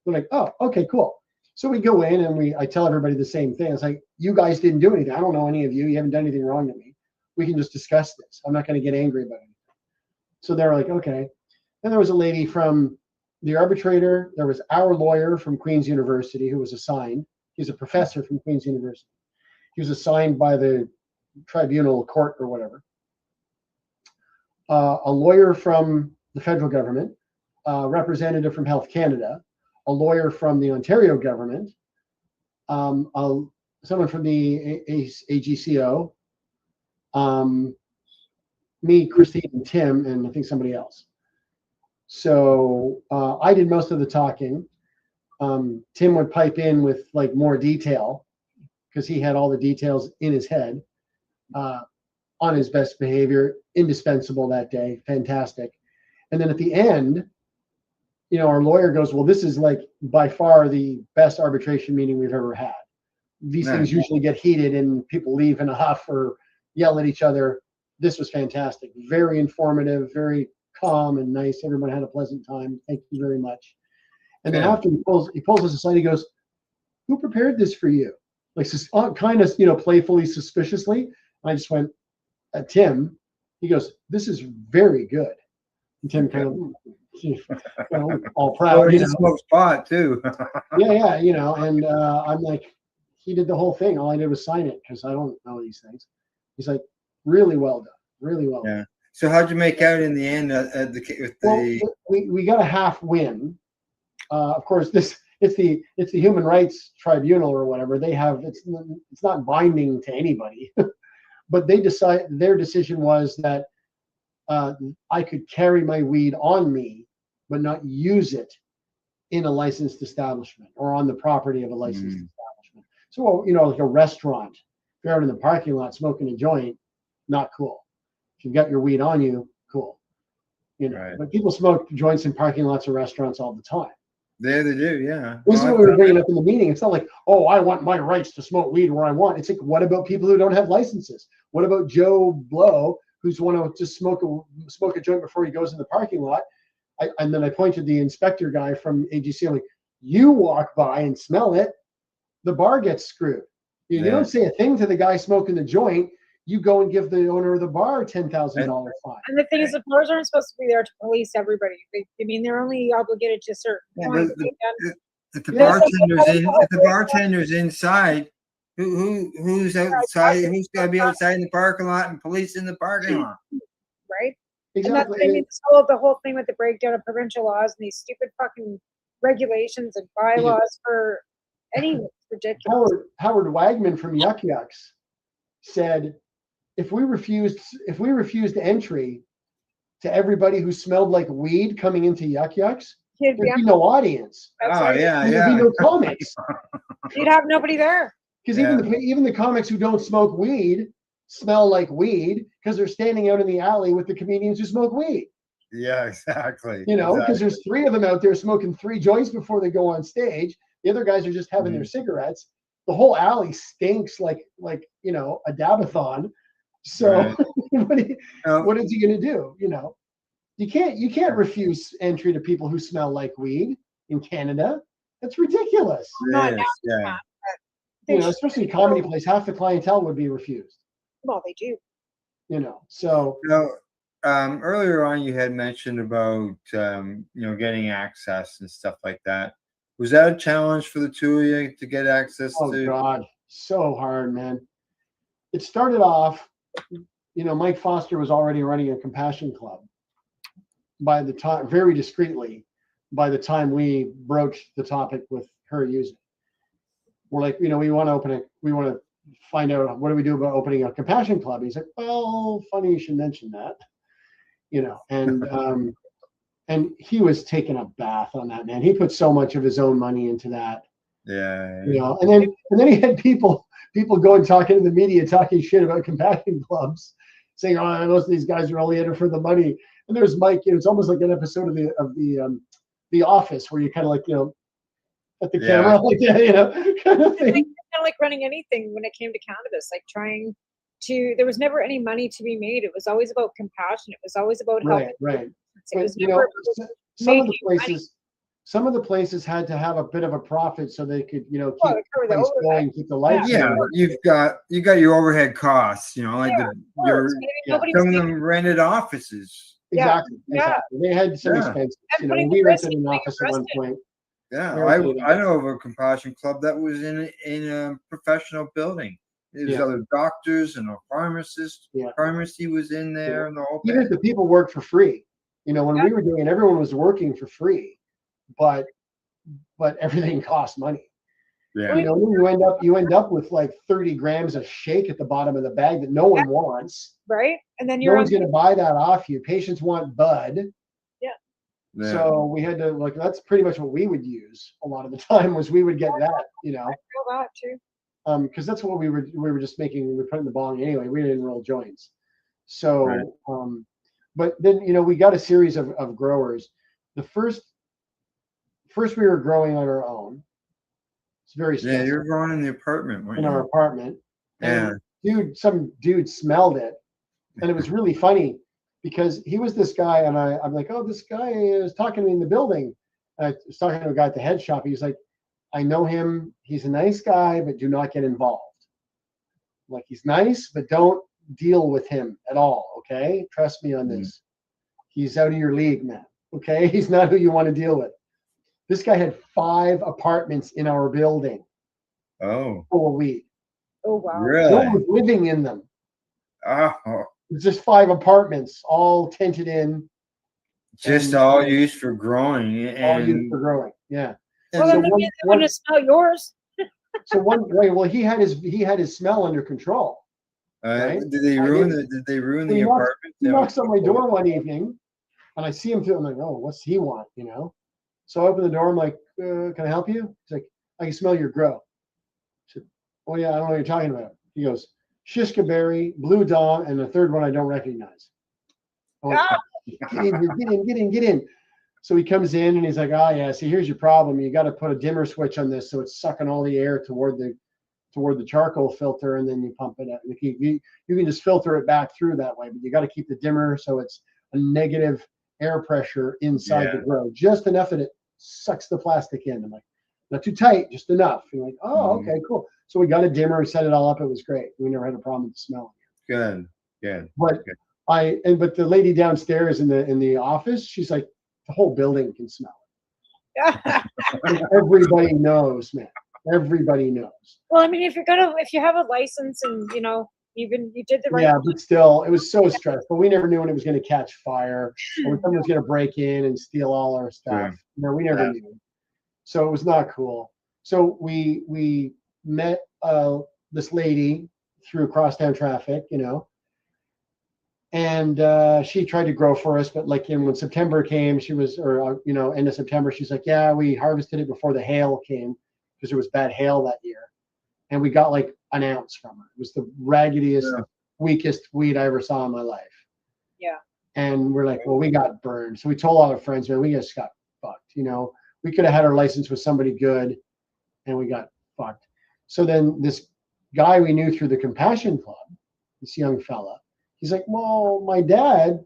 They're like, oh, okay, cool. So we go in and I tell everybody the same thing. It's like, you guys didn't do anything. I don't know any of you. You haven't done anything wrong to me. We can just discuss this. I'm not going to get angry about it. So they're like, okay. Then there was a lady from the arbitrator. There was our lawyer from Queen's University who was assigned. He's a professor from Queen's University. He was assigned by the tribunal court or whatever. A lawyer from the federal government, a representative from Health Canada, a lawyer from the Ontario government, someone from the AGCO, me, Christine, and Tim, and I think somebody else. So I did most of the talking. Tim would pipe in with more detail because he had all the details in his head on his best behavior, indispensable that day, fantastic. And then at the end, our lawyer goes, well, this is like by far the best arbitration meeting we've ever had. These things usually get heated and people leave in a huff or yell at each other. This was fantastic. Very informative, very calm and nice. Everyone had a pleasant time. Thank you very much. And then after he pulls us aside, he goes, who prepared this for you? Like kind of, playfully, suspiciously. And I just went, Tim. He goes, this is very good. And Tim kind of, all proud. He smokes pot too. yeah, and I'm like, he did the whole thing. All I did was sign it because I don't know these things. He's like, really well done. Really well done. So how'd you make out in the end we got a half win. Of course, it's the Human Rights Tribunal or whatever. They have it's not binding to anybody, but their decision was that I could carry my weed on me, but not use it in a licensed establishment or on the property of a licensed establishment. So, like a restaurant, if you're out in the parking lot smoking a joint, not cool. If you've got your weed on you, cool. But people smoke joints in parking lots of restaurants all the time. There they do, yeah. This is what we were bringing up in the meeting. It's not like, oh, I want my rights to smoke weed where I want. It's like, what about people who don't have licenses? What about Joe Blow, who's want to just smoke a joint before he goes in the parking lot? And then I pointed the inspector guy from AGC. I'm like, you walk by and smell it, the bar gets screwed. You don't say a thing to the guy smoking the joint. You go and give the owner of the bar a $10,000 fine. And the thing is, the bars aren't supposed to be there to police everybody. They're only obligated to certain points. If the bartender's inside, who's outside? Who's got to be outside in the parking lot and police in the parking lot? Right. Exactly. And that's the whole thing with the breakdown of provincial laws and these stupid fucking regulations and bylaws for anything. Ridiculous. Howard Wagman from Yuck Yucks said, if we refused entry to everybody who smelled like weed coming into Yuck Yucks, there'd be no audience. There'd be no comics. You'd have nobody there. Because even the comics who don't smoke weed smell like weed because they're standing out in the alley with the comedians who smoke weed. Yeah, exactly. Because there's 3 of them out there smoking 3 joints before they go on stage. The other guys are just having their cigarettes. The whole alley stinks like a dabathon. So what is he going to do? You can't refuse entry to people who smell like weed in Canada. That's ridiculous. Especially a comedy place, half the clientele would be refused. Well, they do. So. Earlier on, you had mentioned about getting access and stuff like that. Was that a challenge for the two of you to get access to? Oh God, so hard, man. It started off, Mike Foster was already running a compassion club by the time, very discreetly, by the time we broached the topic with her using. We're like, we want to find out, what do we do about opening a compassion club? He's like, well, funny you should mention that. And he was taking a bath on that, man. He put so much of his own money into that. Yeah. And then he had people going talking to the media, talking shit about compassion clubs, saying, "Oh, most of these guys are only in it for the money." And there's Mike. It's almost like an episode of the Office where you kind of like at the camera like that, kind of thing. Kind of like running anything when it came to cannabis, like trying to. There was never any money to be made. It was always about compassion. It was always about helping. Right. It was But, some of the places had to have a bit of a profit so they could, keep the place going, keep the lights. Yeah, you got your overhead costs, some of them rented offices. Exactly. They had some expenses. We rented an office at one point. Yeah, I know of a compassion club that was in a professional building. There's other doctors and a pharmacist. Pharmacy was in there and the whole thing. Even if the people worked for free. When we were doing it, everyone was working for free, but everything costs money. Yeah. You end up with like 30 grams of shake at the bottom of the bag that no one wants. Right. And then no one's going to buy that off you. Patients want bud. Yeah. So we had to that's pretty much what we would use a lot of the time was we would get that, I feel that too. Because that's what we were just making. We were putting the bong anyway. We didn't roll joints. So, but then, we got a series of growers. The first first we were growing on our own. It's very stressful. Yeah, you're growing in the apartment, weren't in you? our apartment. Yeah. And some dude smelled it. And it was really funny because he was this guy, and I'm like, oh, this guy is talking to me in the building. And I was talking to a guy at the head shop. He's like, I know him. He's a nice guy, but do not get involved. Like, he's nice, but don't deal with him at all. Okay. Trust me on this. He's out of your league, man. Okay. He's not who you want to deal with. This guy had 5 apartments in our building. Oh. Full of weed. Oh, wow. Really? No one was living in them. Oh. It's just 5 apartments, all tented in. Just and all used for growing. all used And for growing. Yeah. Well, then maybe they want to smell yours. So well, he had his smell under control. Right? did they ruin the He knocks, apartment? he knocks on my door one evening, and I see him through. I'm like, oh, what's he want? You know. So I open the door. I'm like, can I help you? He's like, I can smell your grow. I said, oh yeah, I don't know what you're talking about. He goes, Shishka berry, blue dawn, and the third one I don't recognize. I went, get in. So he comes in and he's like, oh yeah, see, here's your problem. You got to put a dimmer switch on this so it's sucking all the air toward the charcoal filter, and then you pump it out. You can just filter it back through that way, but you got to keep the dimmer so it's a negative air pressure inside the grow, just enough that it sucks the plastic in. I'm like, not too tight, just enough. And like, oh, okay, cool. So we got a dimmer, we set it all up. It was great. We never had a problem with the smell. Good. But but the lady downstairs in the office, she's like, the whole building can smell it. Everybody knows, man. Everybody knows. Well, I mean, if you have a license and you did the right. Yeah, but still, it was so stressful. We never knew when it was going to catch fire, or when someone was going to break in and steal all our stuff. We never knew. So it was not cool. So we met this lady through crosstown traffic, and she tried to grow for us, but when September came, she was, end of September, she's like, yeah, we harvested it before the hail came because there was bad hail that year, and we got like an ounce from her. It was the raggediest, weakest weed I ever saw in my life. Yeah. And we're like, well, we got burned. So we told all our friends, man, we just got fucked. We could have had our license with somebody good, and we got fucked. So then this guy we knew through the Compassion Club, this young fella, he's like, well, my dad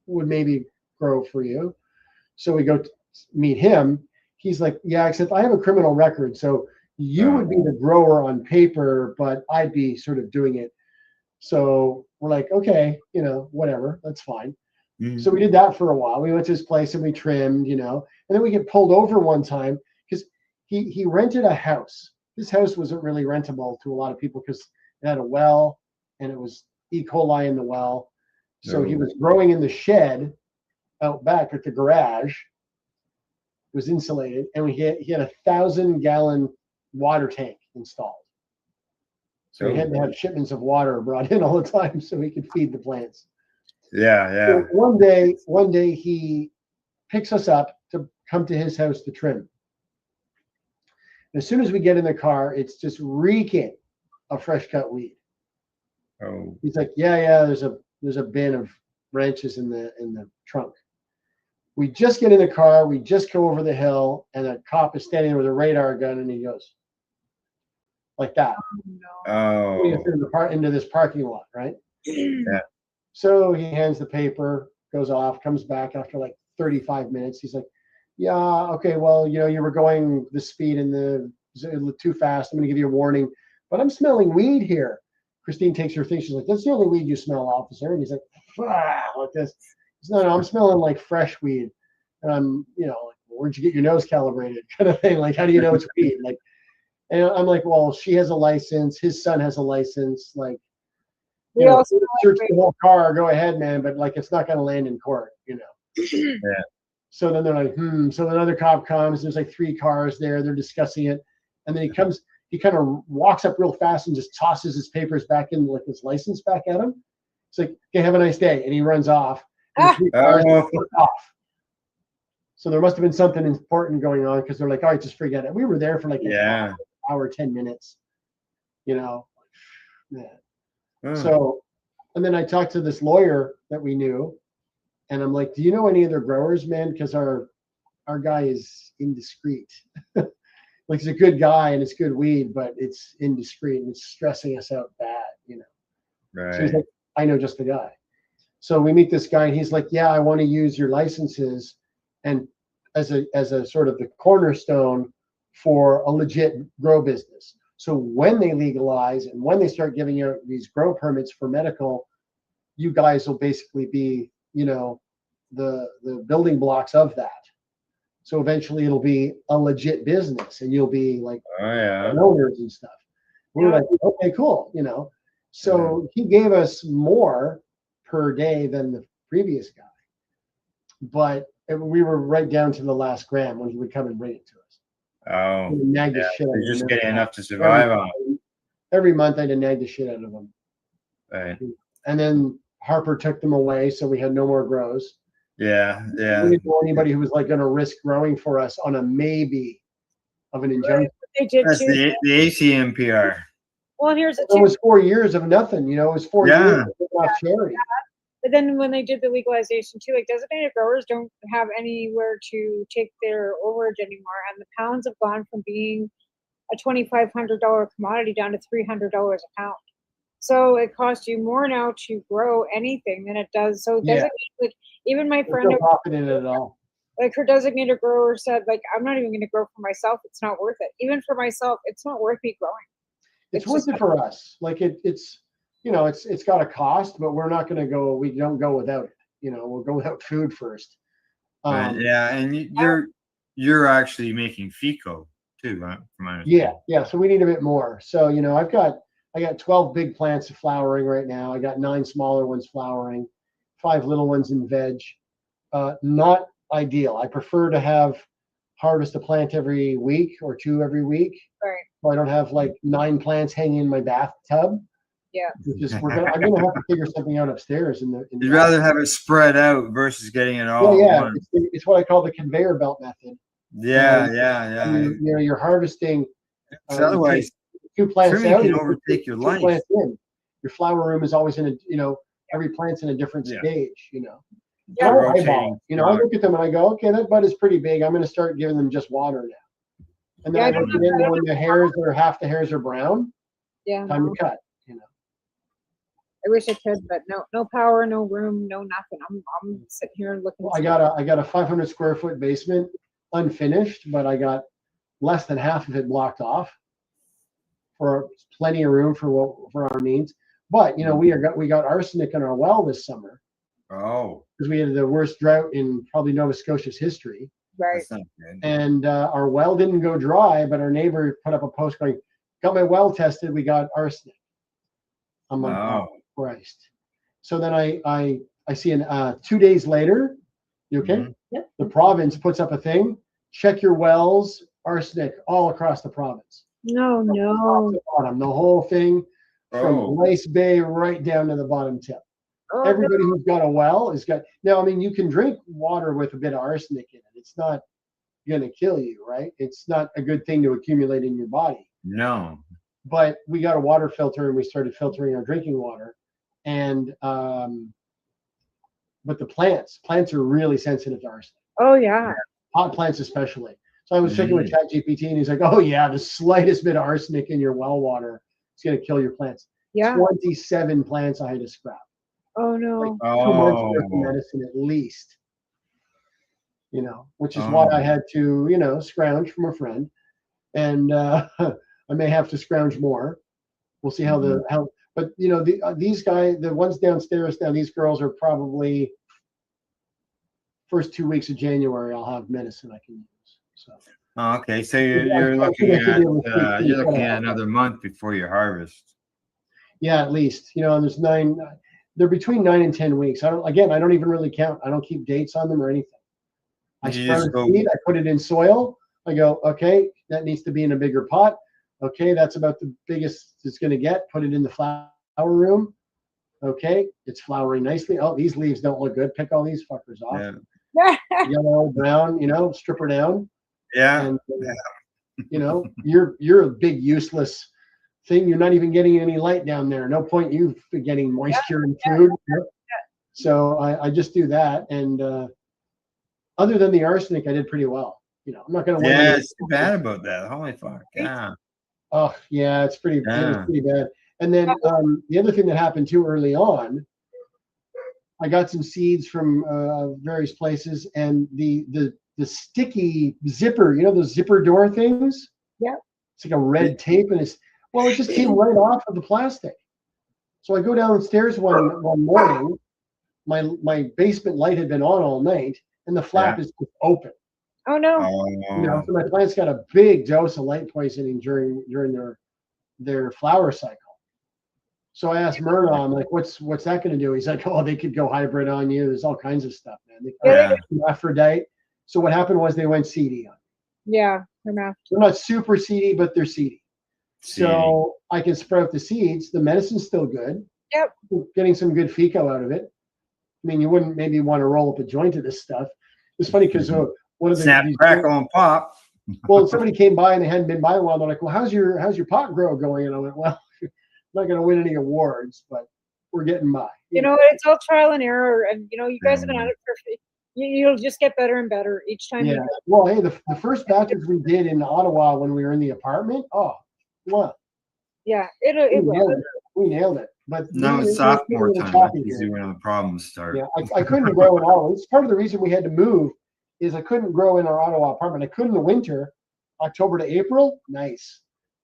would maybe grow for you. So we go to meet him. He's like, yeah, except I have a criminal record. So you would be the grower on paper, but I'd be sort of doing it. So we're like, okay, whatever, that's fine. So we did that for a while. We went to his place and we trimmed, and then we get pulled over one time because he rented a house. This house wasn't really rentable to a lot of people because it had a well and it was E. coli in the well. So he was growing in the shed out back at the garage. It was insulated, and he had 1,000-gallon water tank installed. So he had to have shipments of water brought in all the time so he could feed the plants. Yeah. So one day he picks us up to come to his house to trim. As soon as we get in the car, it's just reeking of fresh cut weed. Oh. He's like, yeah, there's a bin of branches in the trunk. We just get in the car, we just go over the hill, and a cop is standing there with a radar gun, and he goes like that. Oh. Into this parking lot, right? Yeah. So he hands the paper, goes off, comes back after like 35 minutes. He's like, yeah, okay, well, you were going the speed and too fast. I'm going to give you a warning, but I'm smelling weed here. Christine takes her thing. She's like, that's the only weed you smell, officer. And he's like, like this. He's, no, I'm smelling like fresh weed. And I'm, like, where'd you get your nose calibrated? Kind of thing. Like, how do you know it's weed? Like, and I'm like, well, she has a license. His son has a license. Like, search the whole car. Go ahead, man. But like, it's not going to land in court, Yeah. So then they're like, So another cop comes. There's like 3 cars there. They're discussing it. And then he kind of walks up real fast and just tosses his papers back in, like his license back at him. It's like, okay, have a nice day. And he runs off. And the 3 cars off. So there must have been something important going on because they're like, all right, just forget it. We were there for like an hour, 10 minutes, Yeah. So, and then I talked to this lawyer that we knew, and I'm like, do you know any other growers, man? Because our our guy is indiscreet. Like, he's a good guy and it's good weed, but it's indiscreet and it's stressing us out bad, you know. So he's Right. like, I know just the guy. So we meet this guy and he's like, yeah, I want to use your licenses and as a sort of the cornerstone for a legit grow business. So when they legalize and when they start giving out these grow permits for medical, you guys will basically be, you know, the building blocks of that. So eventually it'll be a legit business and you'll be like owners and stuff. We're like, okay, cool, you know. So he gave us more per day than the previous guy, but we were right down to the last gram when he would come and bring it to us. Oh, He nagged the shit out of you're just him getting enough to survive on. every month. I had to nag the shit out of him. Right. And then Harper took them away, so we had no more grows. Yeah, yeah. We didn't know anybody who was like going to risk growing for us on a maybe of an injunction. They did That's too. the ACMPR. Well, here's the It was 4 years of nothing, you know. It was 4 years of off charity. But then when they did the legalization too, like designated growers don't have anywhere to take their overage anymore, and the pounds have gone from being a $2,500 commodity down to $300 a pound. So it costs you more now to grow anything than it does. So Yeah. designated, like even my There's friend, no profit in it at all. like her designated grower said, like I'm not even going to grow for myself. It's not worth it. Even for myself, it's not worth me growing. It's worth it for us. Like it's, you know, it's got a cost, but we're not going to go. We don't go without it. You know, we'll go without food first. Right, yeah, and you're actually making FICO too, right? From my Yeah. So we need a bit more. So you know, I got 12 big plants flowering right now. I got 9 smaller ones flowering, 5 little ones in veg. Not ideal. I prefer to have harvest a plant every week or 2 every week. Right. So I don't have like 9 plants hanging in my bathtub. Yeah. Which is I'm gonna have to figure something out upstairs in the. You'd rather have it spread out versus getting it all. Yeah, at yeah. once. It's what I call the conveyor belt method. Yeah, yeah. You know, you're harvesting. So otherwise, you take 2 plants trimming out. can you overtake put your 2 life. plants in. Your flower room is always in a, you know, every plant's in a different stage. You know. Yeah. I Rotating eyeball. You know, I look at them and I go, okay, that bud is pretty big. I'm going to start giving them just water now. And then I look at it when the hairs or half the hairs are brown. Yeah. Time no. to cut. You know. I wish I could, but no power, no room, no nothing. I'm sitting here looking. Well, I got a 500 square foot basement, unfinished, but I got less than half of it blocked off for plenty of room for our needs. But you know, we got arsenic in our well this summer. Oh. Because we had the worst drought in probably Nova Scotia's history. Right. And our well didn't go dry, but our neighbor put up a post going, "Got my well tested. We got arsenic." I'm like, Wow. oh Christ. So then I see 2 days later, you okay? Mhm. Yep. The province puts up a thing, check your wells, arsenic all across the province. No, no. Bottom, the whole thing from Oh. Lace Bay right down to the bottom tip. Oh, Everybody no. who's got a well has got, now, I mean, you can drink water with a bit of arsenic in it. It's not going to kill you, right? It's not a good thing to accumulate in your body. No. But we got a water filter and we started filtering our drinking water. And, but the plants are really sensitive to arsenic. Oh yeah. Pot plants especially. So I was checking with ChatGPT and he's like, oh yeah, the slightest bit of arsenic in your well water is going to kill your plants. Yeah. 27 plants I had to scrap. Oh no. Like 2 months worth of medicine at least. You know, which is why I had to, you know, scrounge from a friend. And I may have to scrounge more. We'll see how but you know, these guys, the ones downstairs now, these girls are probably first 2 weeks of January, I'll have medicine I can use. So. Oh, okay, so you're looking at another month before you harvest. Yeah, at least. You know, there's 9. They're between 9 and 10 weeks. I don't even really count. I don't keep dates on them or anything. I sprout seed. I put it in soil. I go, okay, that needs to be in a bigger pot. Okay, that's about the biggest it's going to get. Put it in the flower room. Okay, it's flowering nicely. Oh, these leaves don't look good. Pick all these fuckers off. Yeah. Yellow, brown, you know, strip her down. Yeah. And, you know, you're a big useless thing. You're not even getting any light down there. No point you getting moisture and food. So I just do that. And other than the arsenic, I did pretty well. You know, I'm not going to win. Yeah, it's too bad about that. Holy fuck. Yeah. Oh yeah, it was Yeah. pretty bad. And then the other thing that happened too early on, I got some seeds from various places, and the sticky zipper, you know, those zipper door things. Yeah. It's like a red tape, and it just came right off of the plastic. So I go downstairs one morning. My basement light had been on all night, and the flap is just open. Oh no. You know, so my plants got a big dose of light poisoning during their flower cycle. So I asked Myrna, I'm like, what's that going to do? He's like, oh, they could go hybrid on you. There's all kinds of stuff, man. They hermaphrodite. So what happened was they went seedy on me. Yeah, hermaphrodite. They're not super seedy, but they're seedy. So I can sprout the seeds. The medicine's still good. Yep. Getting some good FICO out of it. I mean, you wouldn't maybe want to roll up a joint of this stuff. It's funny because one of the Snap, crackle, and pop. Well, somebody came by and they hadn't been by a while. They're like, well, how's your pot grow going? And I went, well, I'm not going to win any awards, but we're getting by. You know, it's all trial and error, and you know, you guys have been at it for. You'll just get better and better each time. Yeah. Well, hey, the first batches we did in Ottawa when we were in the apartment, what? Yeah, it will. We nailed it. But now it's sophomore time. That's usually when the problems start. Yeah, I couldn't grow in all. It's part of the reason we had to move is I couldn't grow in our Ottawa apartment. I could in the winter, October to April, nice.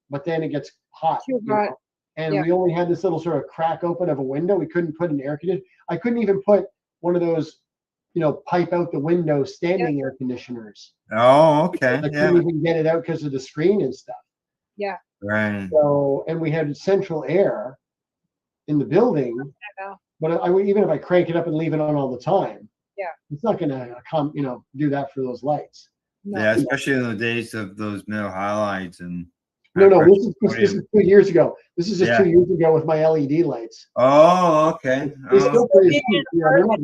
But then it gets hot. Too hot. And we only had this little sort of crack open of a window. We couldn't put an air conditioner. I couldn't even put one of those, you know, pipe out the window standing air conditioners. Oh, okay. I couldn't even get it out because of the screen and stuff. Yeah. Right. So, and we had central air in the building. But even if I crank it up and leave it on all the time, it's not going to do that for those lights. No. Yeah, especially in the days of those middle highlights and. No, this is 2 years ago. This is just 2 years ago with my LED lights. Oh, okay. It's still pretty In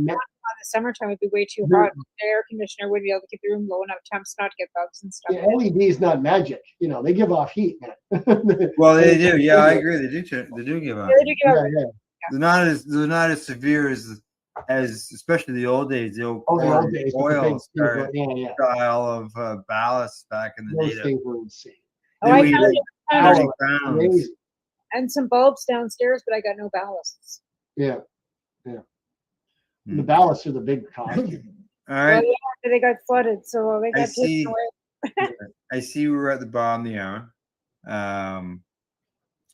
the summertime would be way too hot. The air conditioner would be able to keep the room low enough temps not to get bugs and stuff. Yeah, LED is not magic. You know, they give off heat, man. Well, they do. Yeah, I agree. They do give out. They do give out. They're not as severe as especially the old days. The old oil style of ballast back in the day. Those things were insane. Oh, I found 30 pounds. and some bulbs downstairs, but I got no ballasts. Yeah. The ballasts are the big cost. All right. Well, yeah, they got flooded, so they got taken away. I see we're at the bottom of the hour.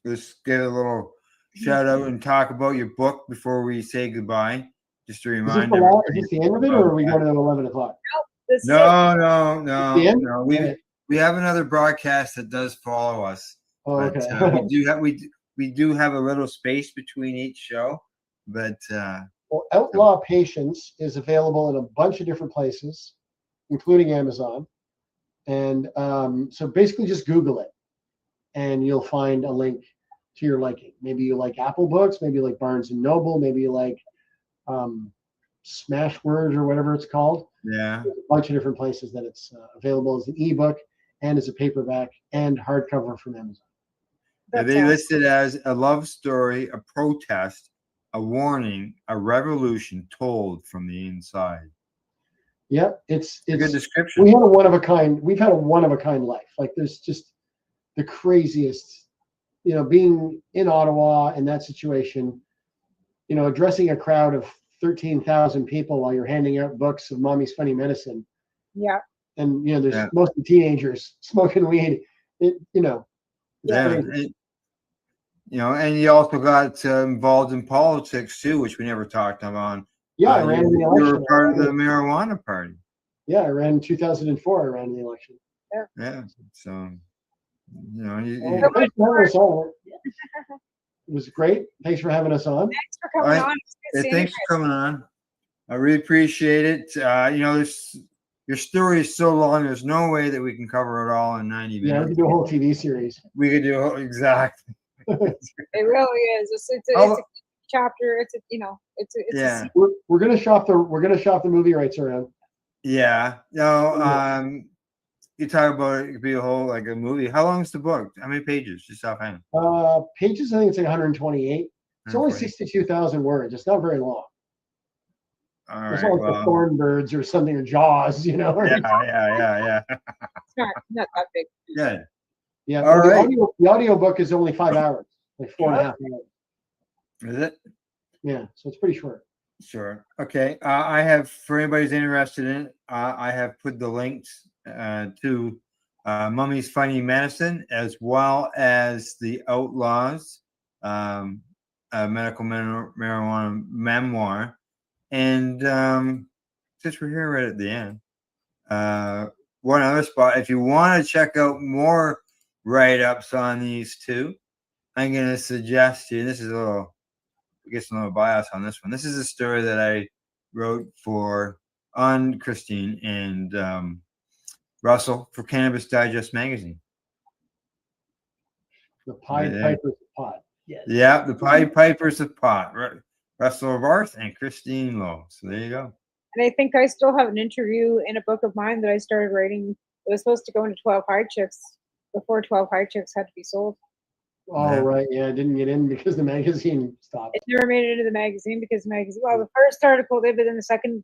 Let's get a little shout out and talk about your book before we say goodbye. Just to remind everybody. Is this the end of it, or are we going to 11 o'clock? No. We have another broadcast that does follow us. Oh, but, okay. we do have a little space between each show, but well, Outlaw Patience is available in a bunch of different places, including Amazon. And so basically just Google it and you'll find a link to your liking. Maybe you like Apple books, maybe you like Barnes and Noble, maybe you like Smashwords or whatever it's called. Yeah. There's a bunch of different places that it's available as an ebook and as a paperback and hardcover from Amazon. Yeah, they listed as a love story, a protest, a warning, a revolution told from the inside. Yep, it's a good description. We've had a one of a kind life. Like there's just the craziest, you know, being in Ottawa in that situation, you know, addressing a crowd of 13,000 people while you're handing out books of Mommy's Funny Medicine. Yeah. And you know, there's mostly teenagers smoking weed. You know, and you also got involved in politics too, which we never talked about. Yeah, I ran in the election. You were part of the marijuana party. Yeah, I ran in 2004. I ran in the election. Yeah. Yeah. So, you know, thanks for having us on. It was great. Thanks for having us on. Thanks for coming on. Thanks for coming on. I really appreciate it. You know, your story is so long. There's no way that we can cover it all in 90 minutes. Yeah, we could do a whole TV series. We could do exactly. It really is. It's a chapter. It's yeah. We're gonna shop the movie rights around. Yeah. No. You talk about it could be a movie. How long is the book? How many pages? Just offhand. Pages. I think it's like 128. It's only 62,000 words. It's not very long. All It's right. not like the Well, thorn birds or something, or Jaws, you know. or- yeah. It's not that big. Good. Yeah. All Well, right. the audio book is only 5 hours, like 4.5 hours. Is it? Yeah, so it's pretty short. Sure. Okay. I have, for anybody who's interested in it, I have put the links to Mummy's Funny Medicine as well as the Outlaws medical marijuana memoir. And since we're here right at the end, one other spot, if you want to check out more write-ups on these two, I'm going to suggest to you, this is I guess a little bias on this one. This is a story that I wrote on Christine and Russell for Cannabis Digest magazine. The Pied Pipers of Pot. Yes. Yeah, the Pied Pipers of Pot. Russell Barth and Christine Lowe. So there you go. And I think I still have an interview in a book of mine that I started writing. It was supposed to go into 12 Hard Chicks before 12 Hard Chicks had to be sold. Oh, right. Yeah, it didn't get in because the magazine stopped. It never made it into the magazine because the magazine, well, the first article did, but then the second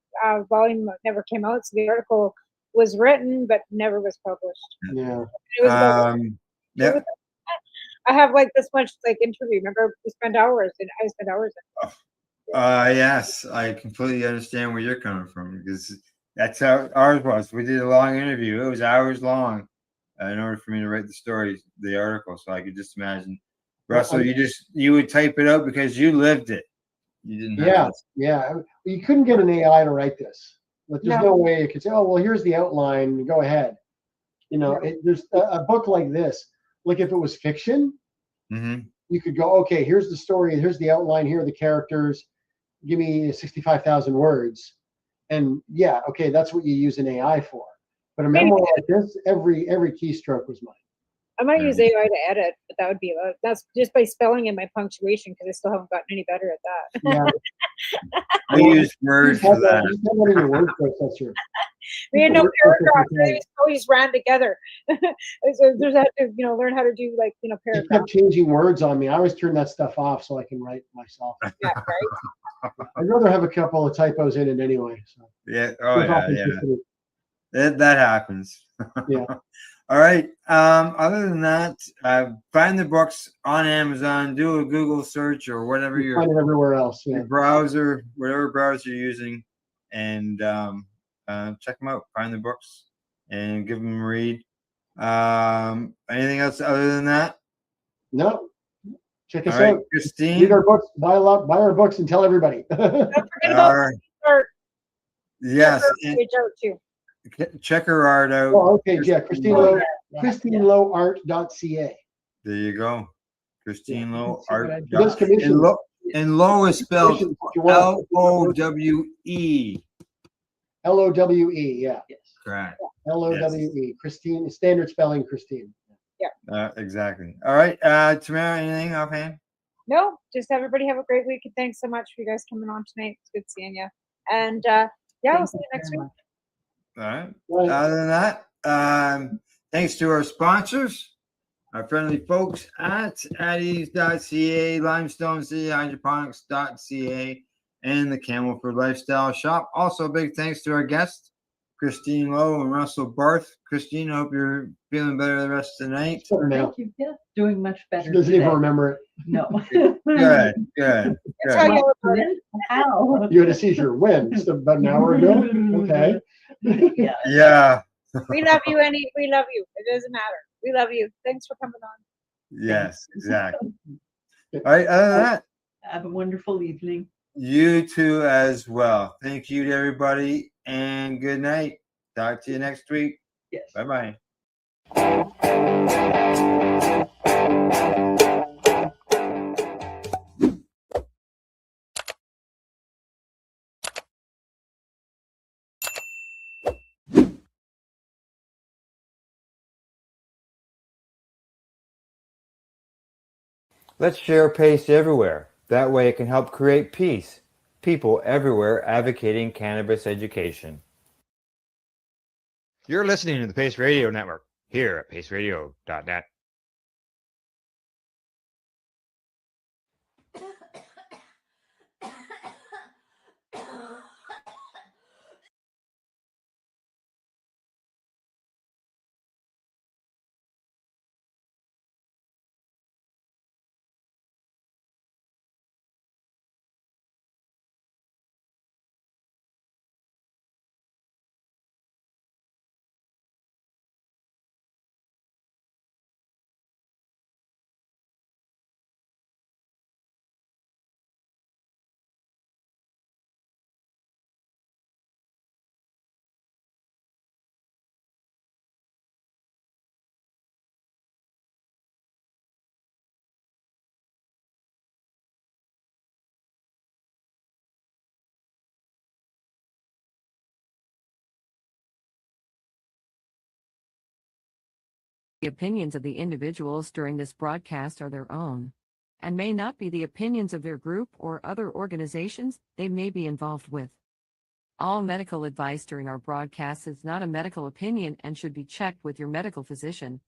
volume never came out. So the article was written, but never was published. Yeah. It was yeah. I have like this much like interview. Remember, we spent hours and I spent hours. Yes, I completely understand where you're coming from because that's how ours was. We did a long interview. It was hours long in order for me to write the article. So I could just imagine, Russell, you would type it out because you lived it. You didn't. Yeah. You couldn't get an AI to write this. Like, there's no way you could say, "Oh, well, here's the outline. Go ahead." You know, there's a book like this. Like if it was fiction, you could go, "Okay, here's the story. Here's the outline. Here are the characters. Give me 65,000 words." And yeah, okay, that's what you use an AI for. But a memoir like this, every keystroke was mine. I might use AI to edit, but that would be that's just by spelling and my punctuation because I still haven't gotten any better at that. Yeah. I use Word for that. Just have that in your word processor. We had no paragraphs. They always ran together. So there's had to, learn how to do It paragraphs. kept changing words on me. I always turn that stuff off so I can write myself. Yeah, right. I'd rather have a couple of typos in it anyway. So. Yeah. There's authenticity. That happens. Yeah. All right. Other than that, find the books on Amazon. Do a Google search or whatever You find it everywhere else. Yeah. your browser, whatever browser you're using, and check them out. Find the books and give them a read. Anything else other than that? No. Check us All right, out. Christine. Read our books. Buy our books and tell everybody. Don't forget about Yes. reach out too. Check her art out. Oh, okay. Yeah. Christine Lowe. ChristineLoweArt.ca. There you go. Christine Lowe art. This commission. And Lowe is spelled Lowe. LOWE. Yeah. Correct. LOWE. Christine. Standard spelling. Christine. Yeah. Exactly. All right. Tamara, anything offhand? No, just everybody have a great week and thanks so much for you guys coming on tonight. It's good seeing you. And we'll see you next week. All right. Other than that, thanks to our sponsors, our friendly folks at addies.ca, Limestone City Hydroponics.ca, and the Camelford Lifestyle Shop. Also, big thanks to our guests, Christine Lowe and Russell Barth. Christine, I hope you're feeling better the rest of the night. Thank you. Yeah, doing much better. She doesn't today. even remember it. No. Good. How? You had a seizure when? Just about an hour ago? Okay. Yeah. We love you, Annie. We love you. It doesn't matter. We love you. Thanks for coming on. Yes, exactly. All right. Other than that, have a wonderful evening. You too as well. Thank you to everybody and good night. Talk to you next week. Yes. Bye-bye. Let's share PACE everywhere. That way it can help create peace. People everywhere advocating cannabis education. You're listening to the Pace Radio Network here at paceradio.net. The opinions of the individuals during this broadcast are their own and may not be the opinions of their group or other organizations they may be involved with. All medical advice during our broadcast is not a medical opinion and should be checked with your medical physician.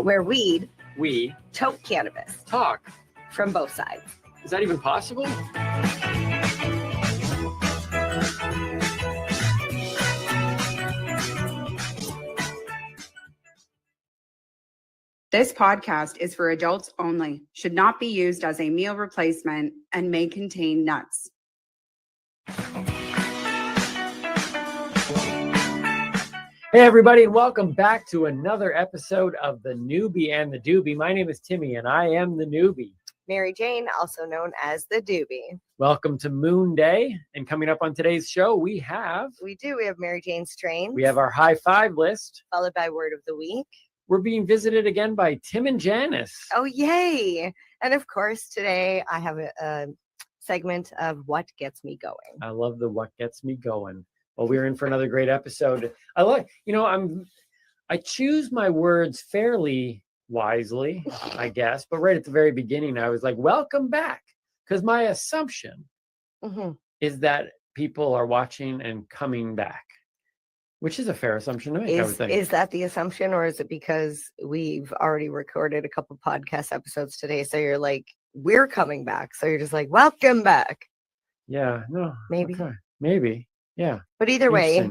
Where we We toke cannabis talk from both sides. Is that even possible? This podcast is for adults only, should not be used as a meal replacement, and may contain nuts. Hey, everybody, and welcome back to another episode of The Newbie and the Doobie. My name is Timmy, and I am the newbie. Mary Jane, also known as the Doobie. Welcome to Moon Day. And coming up on today's show, we have Mary Jane's Trains. We have our high five list, followed by Word of the Week. We're being visited again by Tim and Janice. Oh, yay. And of course, today I have a segment of What Gets Me Going. I love the What Gets Me Going. Well, we're in for another great episode. I choose my words fairly wisely, I guess. But right at the very beginning, I was like, welcome back. Because my assumption is that people are watching and coming back, which is a fair assumption to make, I would think. Is that the assumption, or is it because we've already recorded a couple podcast episodes today? So you're like, we're coming back. So you're just like, welcome back. Yeah, no. Maybe. Okay. Maybe. Yeah. But either way,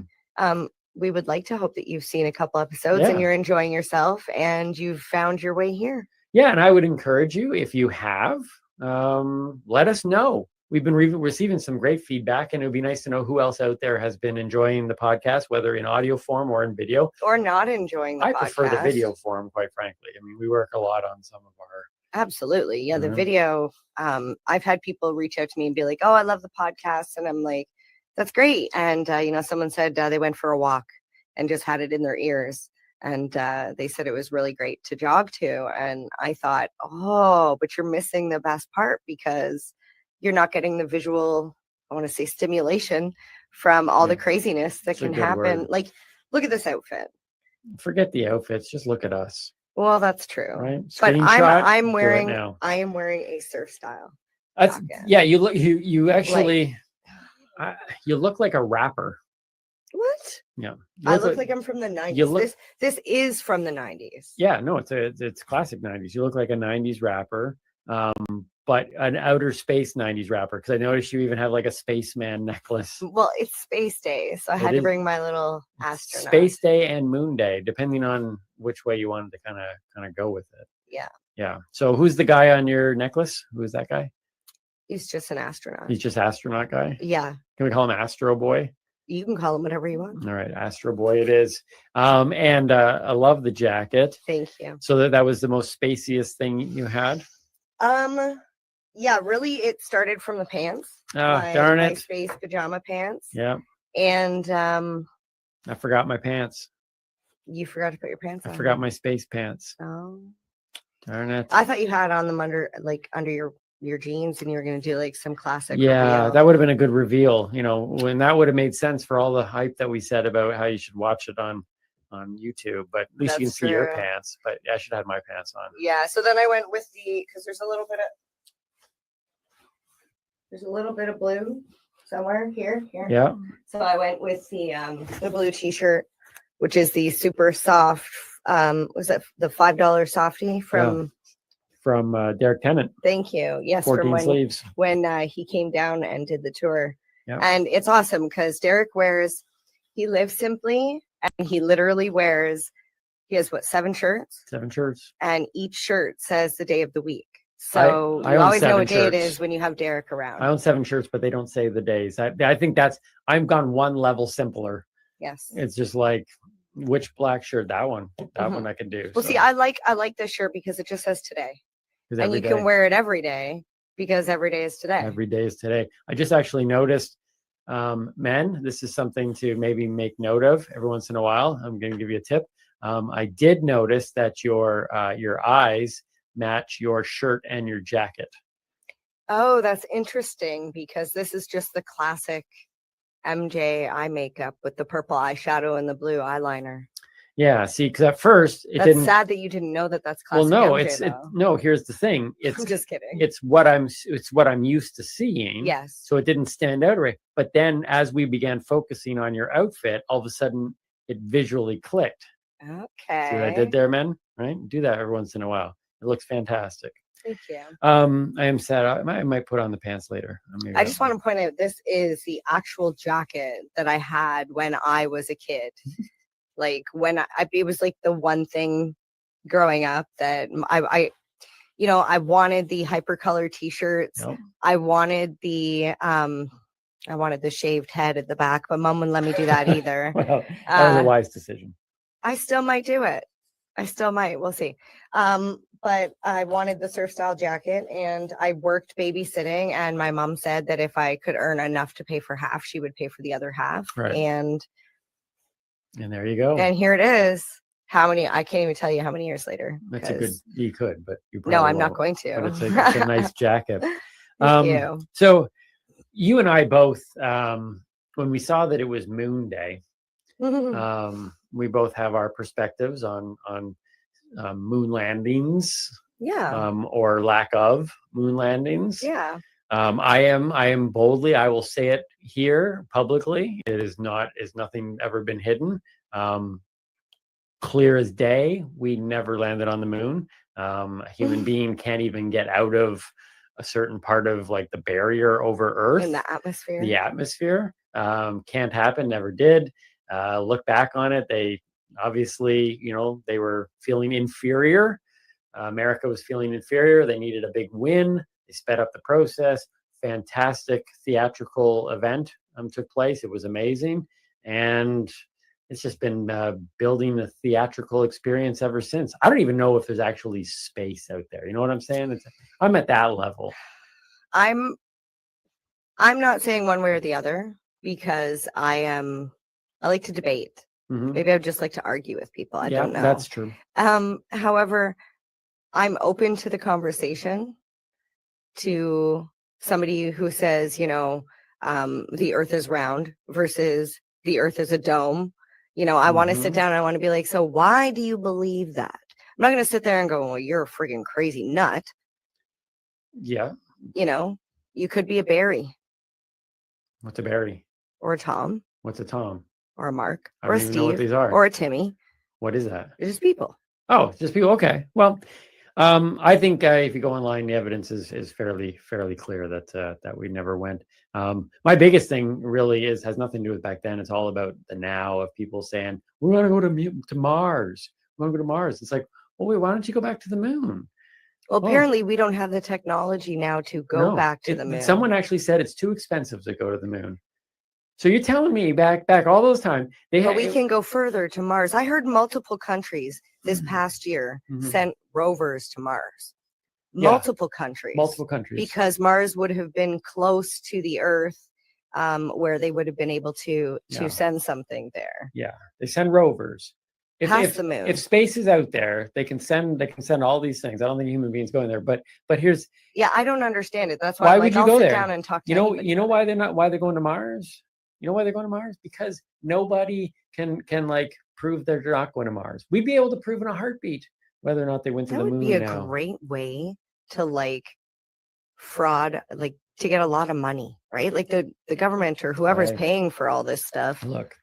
we would like to hope that you've seen a couple episodes and you're enjoying yourself and you've found your way here. Yeah, and I would encourage you, if you have, let us know. We've been receiving some great feedback, and it would be nice to know who else out there has been enjoying the podcast, whether in audio form or in video. Or not enjoying the podcast. I prefer the video form, quite frankly. I mean, we work a lot on some of our... Absolutely. Yeah, the video, I've had people reach out to me and be like, oh, I love the podcast. And I'm like, that's great. And, someone said they went for a walk and just had it in their ears. And they said it was really great to jog to. And I thought, oh, but you're missing the best part because you're not getting the visual, I want to say, stimulation from all the craziness that can happen. Word. Like, look at this outfit. Forget the outfits. Just look at us. Well, that's true. Right? But I am wearing a surf style. Yeah, you actually you look like a rapper. What? Yeah. I look like I'm from the 90s. This is from the 90s. Yeah, no, it's classic 90s. You look like a 90s rapper. But an outer space 90s rapper, because I noticed you even have like a spaceman necklace. Well, it's space day, so I had to bring my little astronaut. Space day and moon day, depending on which way you wanted to kind of go with it. Yeah. Yeah. So who's the guy on your necklace? Who is that guy? He's just an astronaut. He's just astronaut guy? Yeah. Can we call him Astro Boy? You can call him whatever you want. All right, Astro Boy it is. And I love the jacket. Thank you. So that was the most spaciest thing you had? Yeah, really, it started from the pants. Oh, darn it. My space pajama pants. Yeah. And I forgot my pants. You forgot to put your pants on. I forgot my space pants. Oh. Darn it. I thought you had on them under your jeans, and you were going to do like some classic reveal. That would have been a good reveal, when that would have made sense for all the hype that we said about how you should watch it on YouTube, but at least you can see your pants. But I should have my pants on. Yeah, so then I went with because there's a little bit of blue somewhere here. Yeah. So I went with the blue t-shirt, which is the super soft, was that the $5 softie from Derek Tennant. Thank you. Yes, 14 sleeves. When he came down and did the tour. Yeah. And it's awesome because Derek he lives simply, and he literally wears, he has 7 shirts? 7 shirts. And each shirt says the day of the week. So I you own always know 7 what day it shirts. is when you have Derek around. I own 7 shirts, but they don't say the days. I think I've gone one level simpler. Yes. It's just like, which black shirt? That one. That Mhm. one I can do. Well, so. see, I like this shirt because it just says today, 'Cause and every you day. can wear it every day because every day is today. Every day is today. I just actually noticed, men, this is something to maybe make note of every once in a while. I'm going to give you a tip. I did notice that your eyes match your shirt and your jacket. Oh, that's interesting because this is just the classic MJ eye makeup with the purple eyeshadow and the blue eyeliner. Yeah, see, because at first it That's didn't. sad that you didn't know that that's Well, classic no, MJ, though. no. Here's the thing. It's I'm just kidding. It's what I'm used to seeing. Yes. So it didn't stand out right. But then as we began focusing on your outfit, all of a sudden it visually clicked. Okay. See what I did there, men? Right? Do that every once in a while. It looks fantastic. Thank you. I am sad. I might put on the pants later. I just want to point out this is the actual jacket that I had when I was a kid. Like when it was like the one thing growing up that I wanted the hypercolor t-shirts. Yep. I wanted the shaved head at the back, but mom wouldn't let me do that either. Well, that was a wise decision. I still might do it. I still might. We'll see. But I wanted the surf style jacket and I worked babysitting, and my mom said that if I could earn enough to pay for half, she would pay for the other half. Right. And there you go. And here it is. I can't even tell you how many years later. That's a good. You could, but you. No, I'm not won't. going to. But it's a nice jacket. Thank you. So, you and I both, when we saw that it was Moon Day, we both have our perspectives on moon landings. Yeah. Or lack of moon landings. Yeah. I am boldly, I will say it here publicly. It is nothing ever been hidden. Clear as day, we never landed on the moon. A human being can't even get out of a certain part of like the barrier over Earth. In the atmosphere. The atmosphere. Can't happen, never did. Look back on it, they obviously, they were feeling inferior. America was feeling inferior. They needed a big win. They sped up the process. Fantastic theatrical event took place. It was amazing. And it's just been building a theatrical experience ever since. I don't even know if there's actually space out there. You know what I'm saying? I'm at that level. I'm not saying one way or the other because I like to debate. Mhm. Maybe I just like to argue with people. I don't know. That's true. However, I'm open to the conversation to somebody who says, the earth is round versus the earth is a dome. I want to sit down and I want to be like, so why do you believe that? I'm not going to sit there and go, well, you're a friggin' crazy nut. Yeah. You could be a Barry What's a Barry? or a Tom What's a Tom? or a Mark I or a don't even know what Steve these are. or a Timmy. What is that? They're just people. Oh, just people. Okay. Well, I think if you go online, the evidence is fairly clear that we never went. My biggest thing really has nothing to do with back then. It's all about the now of people saying we're going to go to Mars. We're going to go to Mars. It's like, well, wait, why don't you go back to the moon? Well, apparently we don't have the technology now to go back to the moon. Someone actually said it's too expensive to go to the moon. So you're telling me back all those times but we can go further to Mars. I heard multiple countries this past year sent rovers to Mars. Yeah. Multiple countries. Because Mars would have been close to the Earth, where they would have been able to send something there. Yeah, they send rovers. Past the moon. If space is out there, they can send all these things. I don't think human beings going there, but here's I don't understand it. That's why, would you I'll go sit there? down and talk to You know why they're going to Mars? You know why they're going to Mars? Because nobody can like prove they're not going to Mars. We'd be able to prove in a heartbeat whether or not they went to the moon. That would be a great way to like fraud, like to get a lot of money, right? Like the government or whoever's Right. paying for all this stuff. Look,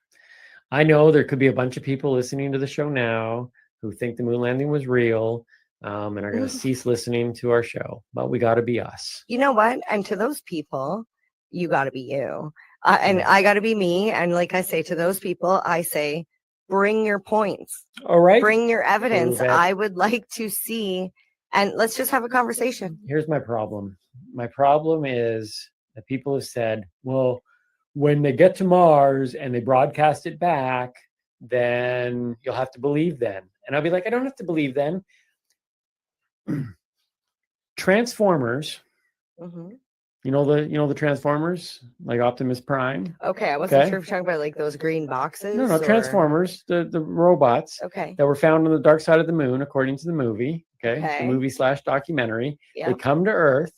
I know there could be a bunch of people listening to the show now who think the moon landing was real and are going to cease listening to our show, but we got to be us. You know what? And to those people, you got to be you. And I got to be me. And like I say to those people, I say, bring your points. All right. Bring your evidence. Prove it. I would like to see and let's just have a conversation. Here's my problem. My problem is that people have said, well, when they get to Mars and they broadcast it back, then you'll have to believe them. And I'll be like, I don't have to believe them. Transformers, you know the Transformers, like Optimus Prime. Okay, I wasn't sure if you're talking about like those green boxes. No, or... Transformers, the robots Okay. that were found on the dark side of the moon, according to the movie. Okay. The movie / documentary. Yeah. They come to Earth,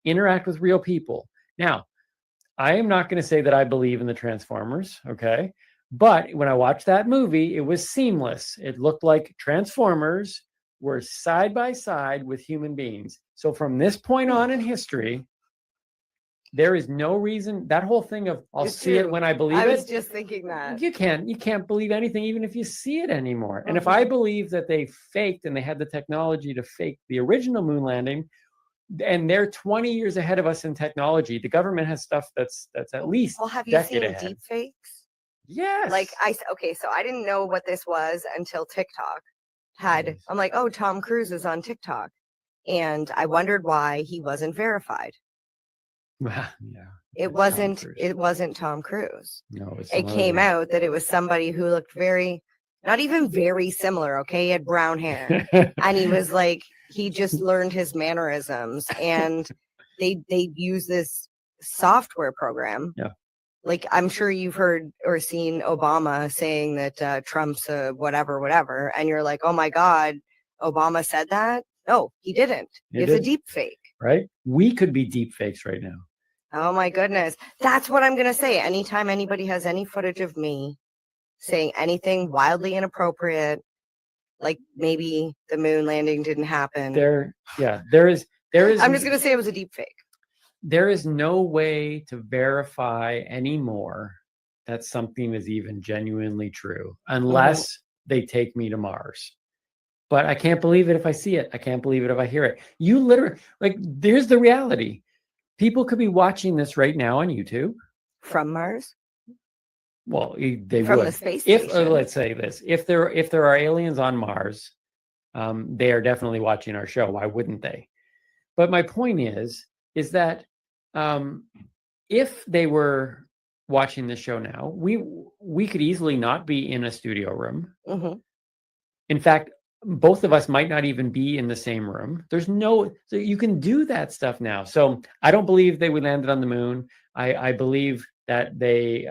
interact with real people. Now, I am not going to say that I believe in the Transformers, okay? But when I watched that movie, it was seamless. It looked like Transformers were side by side with human beings. So from this point on in history, there is no reason, that whole thing of I'll see it when I believe it. I was just thinking that. You can't believe anything even if you see it anymore. And if I believe that they faked and they had the technology to fake the original moon landing, and they're 20 years ahead of us in technology, the government has stuff that's at least Well, have you decade seen ahead. deep fakes? Yes. Like so I didn't know what this was until TikTok I'm like, oh, Tom Cruise is on TikTok. And I wondered why he wasn't verified. Yeah. It wasn't Tom Cruise. No, it came out that it was somebody who looked not even very similar. Okay. He had brown hair and he was like, he just learned his mannerisms, and they use this software program. Yeah. Like, I'm sure you've heard or seen Obama saying that Trump's whatever. And you're like, oh my God, Obama said that? No, he didn't. It's a deep fake. Right? We could be deep fakes right now. Oh my goodness. That's what I'm going to say. Anytime anybody has any footage of me saying anything wildly inappropriate, like maybe the moon landing didn't happen. There is. I'm just going to say it was a deep fake. There is no way to verify anymore that something is even genuinely true unless they take me to Mars. But I can't believe it if I see it. I can't believe it if I hear it. You literally, there's the reality. People could be watching this right now on YouTube. From Mars? Well, they from would. The space if station. Let's say this: if there are aliens on Mars, they are definitely watching our show. Why wouldn't they? But my point is that if they were watching the show now, we could easily not be in a studio room. In fact, both of us might not even be in the same room. So you can do that stuff now. So I don't believe they landed on the moon. I believe that they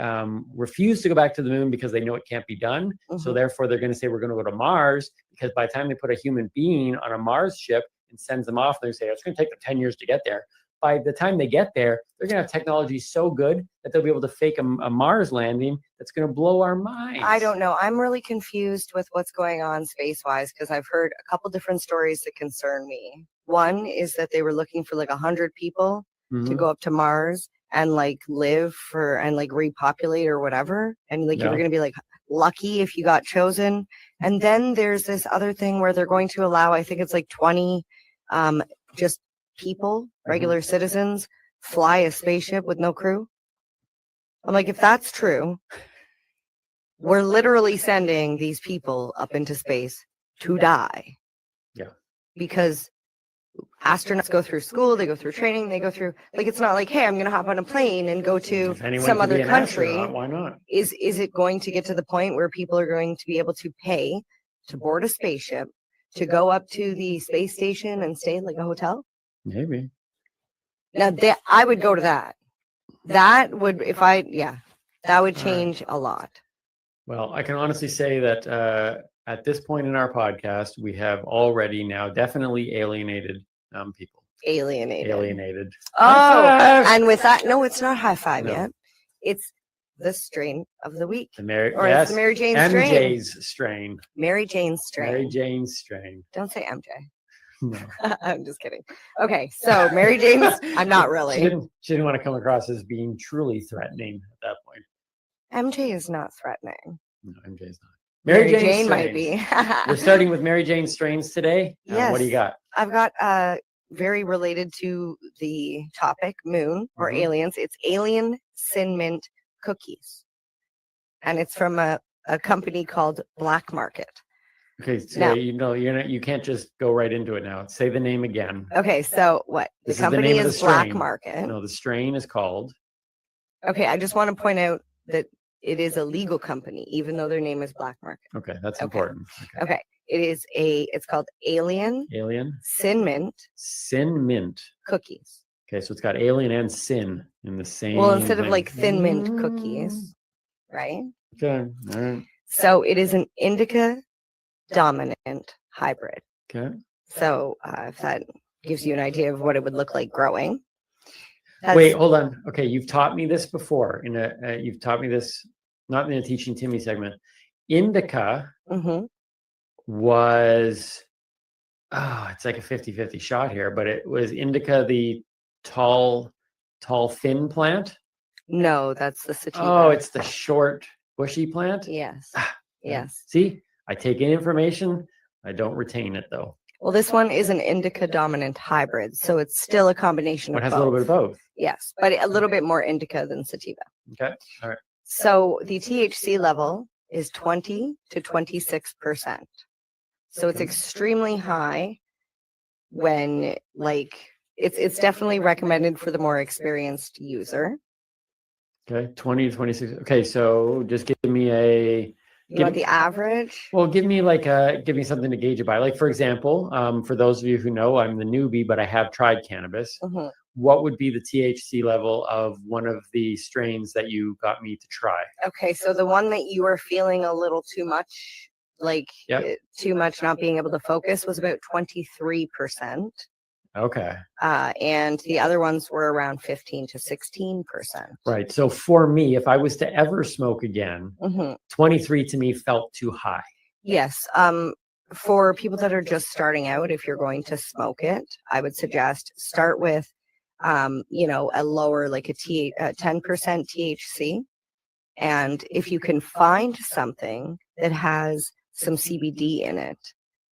refuse to go back to the moon because they know it can't be done. So therefore they're going to say, we're going to go to Mars, because by the time they put a human being on a Mars ship and sends them off, they say, it's going to take them 10 years to get there. By the time they get there, they're going to have technology so good that they'll be able to fake a Mars landing that's going to blow our minds. I don't know. I'm really confused with what's going on space-wise, because I've heard a couple different stories that concern me. One is that they were looking for 100 people to go up to Mars and live and repopulate or whatever. And you were going to be lucky if you got chosen. And then there's this other thing where they're going to allow, I think it's 20 just people, regular citizens, fly a spaceship with no crew. I'm like, if that's true, we're literally sending these people up into space to die. Yeah. Because astronauts go through school, they go through training, they go through, it's not like, hey, I'm going to hop on a plane and go to some other country. Why not? Is it going to get to the point where people are going to be able to pay to board a spaceship, to go up to the space station and stay in a hotel? Maybe. Now I would go to that. That would, that would change a lot. Well, I can honestly say that at this point in our podcast, we have already now definitely alienated people. Alienated. Oh, and with that, no, it's not high five yet. It's the strain of the week. It's the Mary Jane strain. MJ's strain. Mary Jane's strain. Mary Jane's strain. Don't say MJ. No. I'm just kidding. Okay, so Mary Jane's, I'm not really. She didn't want to come across as being truly threatening at that point. MJ is not threatening. No, MJ's not. Mary Jane might be. We're starting with Mary Jane strains today. Yes. What do you got? I've got very related to the topic, moon or aliens. It's alien sin mint cookies. And it's from a company called Black Market. Okay, so Now- you can't just go right into it now. Say the name again. Okay, so what? The This company name of is the Black strain. Market. No, the strain is called. Okay, I just want to point out that it is a legal company, even though their name is Black Market. Okay, that's Okay. important. Okay, it's called Alien Alien Sin Mint Sin Mint Cookies. Okay, so it's got alien and sin in the same. Well, instead of thing. like Thin Mint cookies, right? Okay, all right. So it is an indica dominant hybrid. Okay. So if that gives you an idea of what it would look like growing. Wait, hold on. Okay, you've taught me this before. You've taught me this, not in a Teaching Timmy segment. Indica was, it's like a 50-50 shot here, but it was indica, the tall, thin plant. No, that's the sativa. Oh, it's the short, bushy plant. Yes. Yes. See, I take in information. I don't retain it though. Well, this one is an indica dominant hybrid, so it's still a combination It of has both. a little bit of both. Yes, but a little bit more indica than sativa. Okay. All right. So the THC level is 20 to 26%. So it's extremely high when it's definitely recommended for the more experienced user. Okay, 20 to 26. Okay, so just give me You want the average? Well, give me something to gauge it by. Like, for example, for those of you who know, I'm the newbie, but I have tried cannabis. Mhm. What would be the THC level of one of the strains that you got me to try? Okay, so the one that you were feeling a little too much, too much not being able to focus, was about 23%. Okay. And the other ones were around 15 to 16%. Right. So for me, if I was to ever smoke again, 23 to me felt too high. Yes. For people that are just starting out, if you're going to smoke it, I would suggest start with, a lower, like a 10% THC. And if you can find something that has some CBD in it,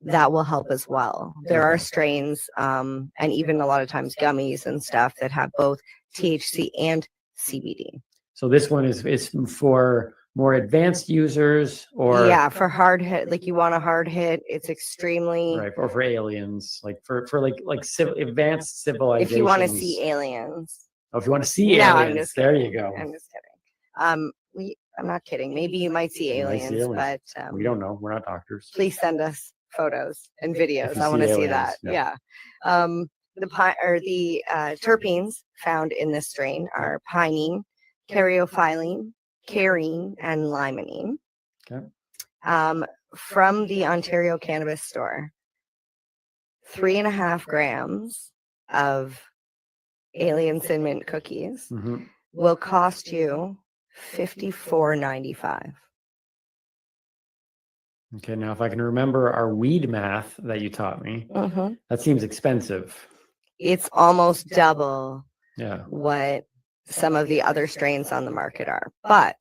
that will help as well. There are strains, and even a lot of times gummies and stuff that have both THC and CBD. So this one is for more advanced users, or for hard hit, like you want a hard hit. It's extremely right, or for aliens, like for advanced civilizations. If you want to see aliens. Oh, if you want to see No, aliens, I'm just there kidding. you go. I'm just kidding. I'm not kidding. Maybe you might see You might see aliens, but we don't know. We're not doctors. please send us photos and videos. you I want to see see aliens, that. yeah. Yeah. The terpenes found in this strain are pinene, caryophyllene, carine, and limonene. Okay. From the Ontario Cannabis Store, 3.5 grams of Alien Sin Mint cookies will cost you $54.95. Okay, now if I can remember our weed math that you taught me, Mhm. that seems expensive. It's almost double Yeah. what some of the other strains on the market are. But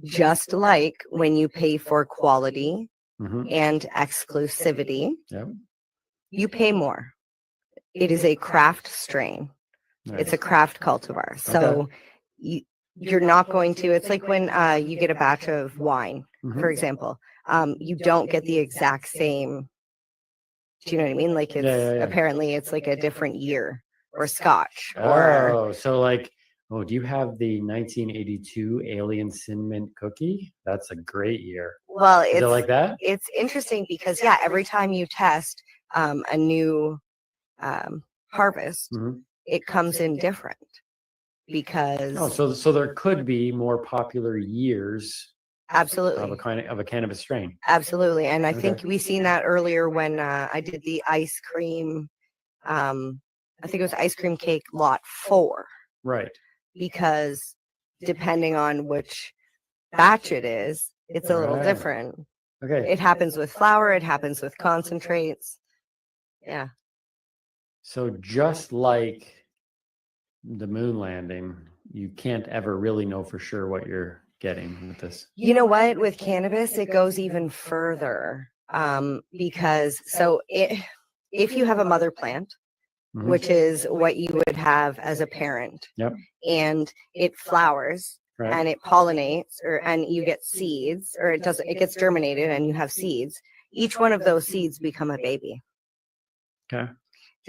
just like when you pay for quality and exclusivity, you pay more. It is a craft strain. It's a craft cultivar. So you're not going to, it's like when you get a batch of wine, for example, you don't get the exact same. Do you know what I mean? Like it's apparently it's like a different year or scotch or do you have the 1982 Alien Sin Mint cookie? That's a great year. well, Is it like that? It's interesting because every time you test a new harvest, it comes in different because So there could be more popular years. Absolutely. Of a cannabis strain. Absolutely. And I think Okay. we seen that earlier when I did the ice cream, I think it was ice cream cake lot 4. Right. Because depending on which batch it is, it's a little Right. different. Okay. It happens with flour, it happens with concentrates. Yeah. So just like the moon landing, you can't ever really know for sure what you're getting with this. You know what? With cannabis, it goes even further because if you have a mother plant, which is what you would have as a parent, Yep. and it flowers, Right. and it pollinates, and you get seeds, or it gets germinated and you have seeds. Each one of those seeds become a baby. Okay.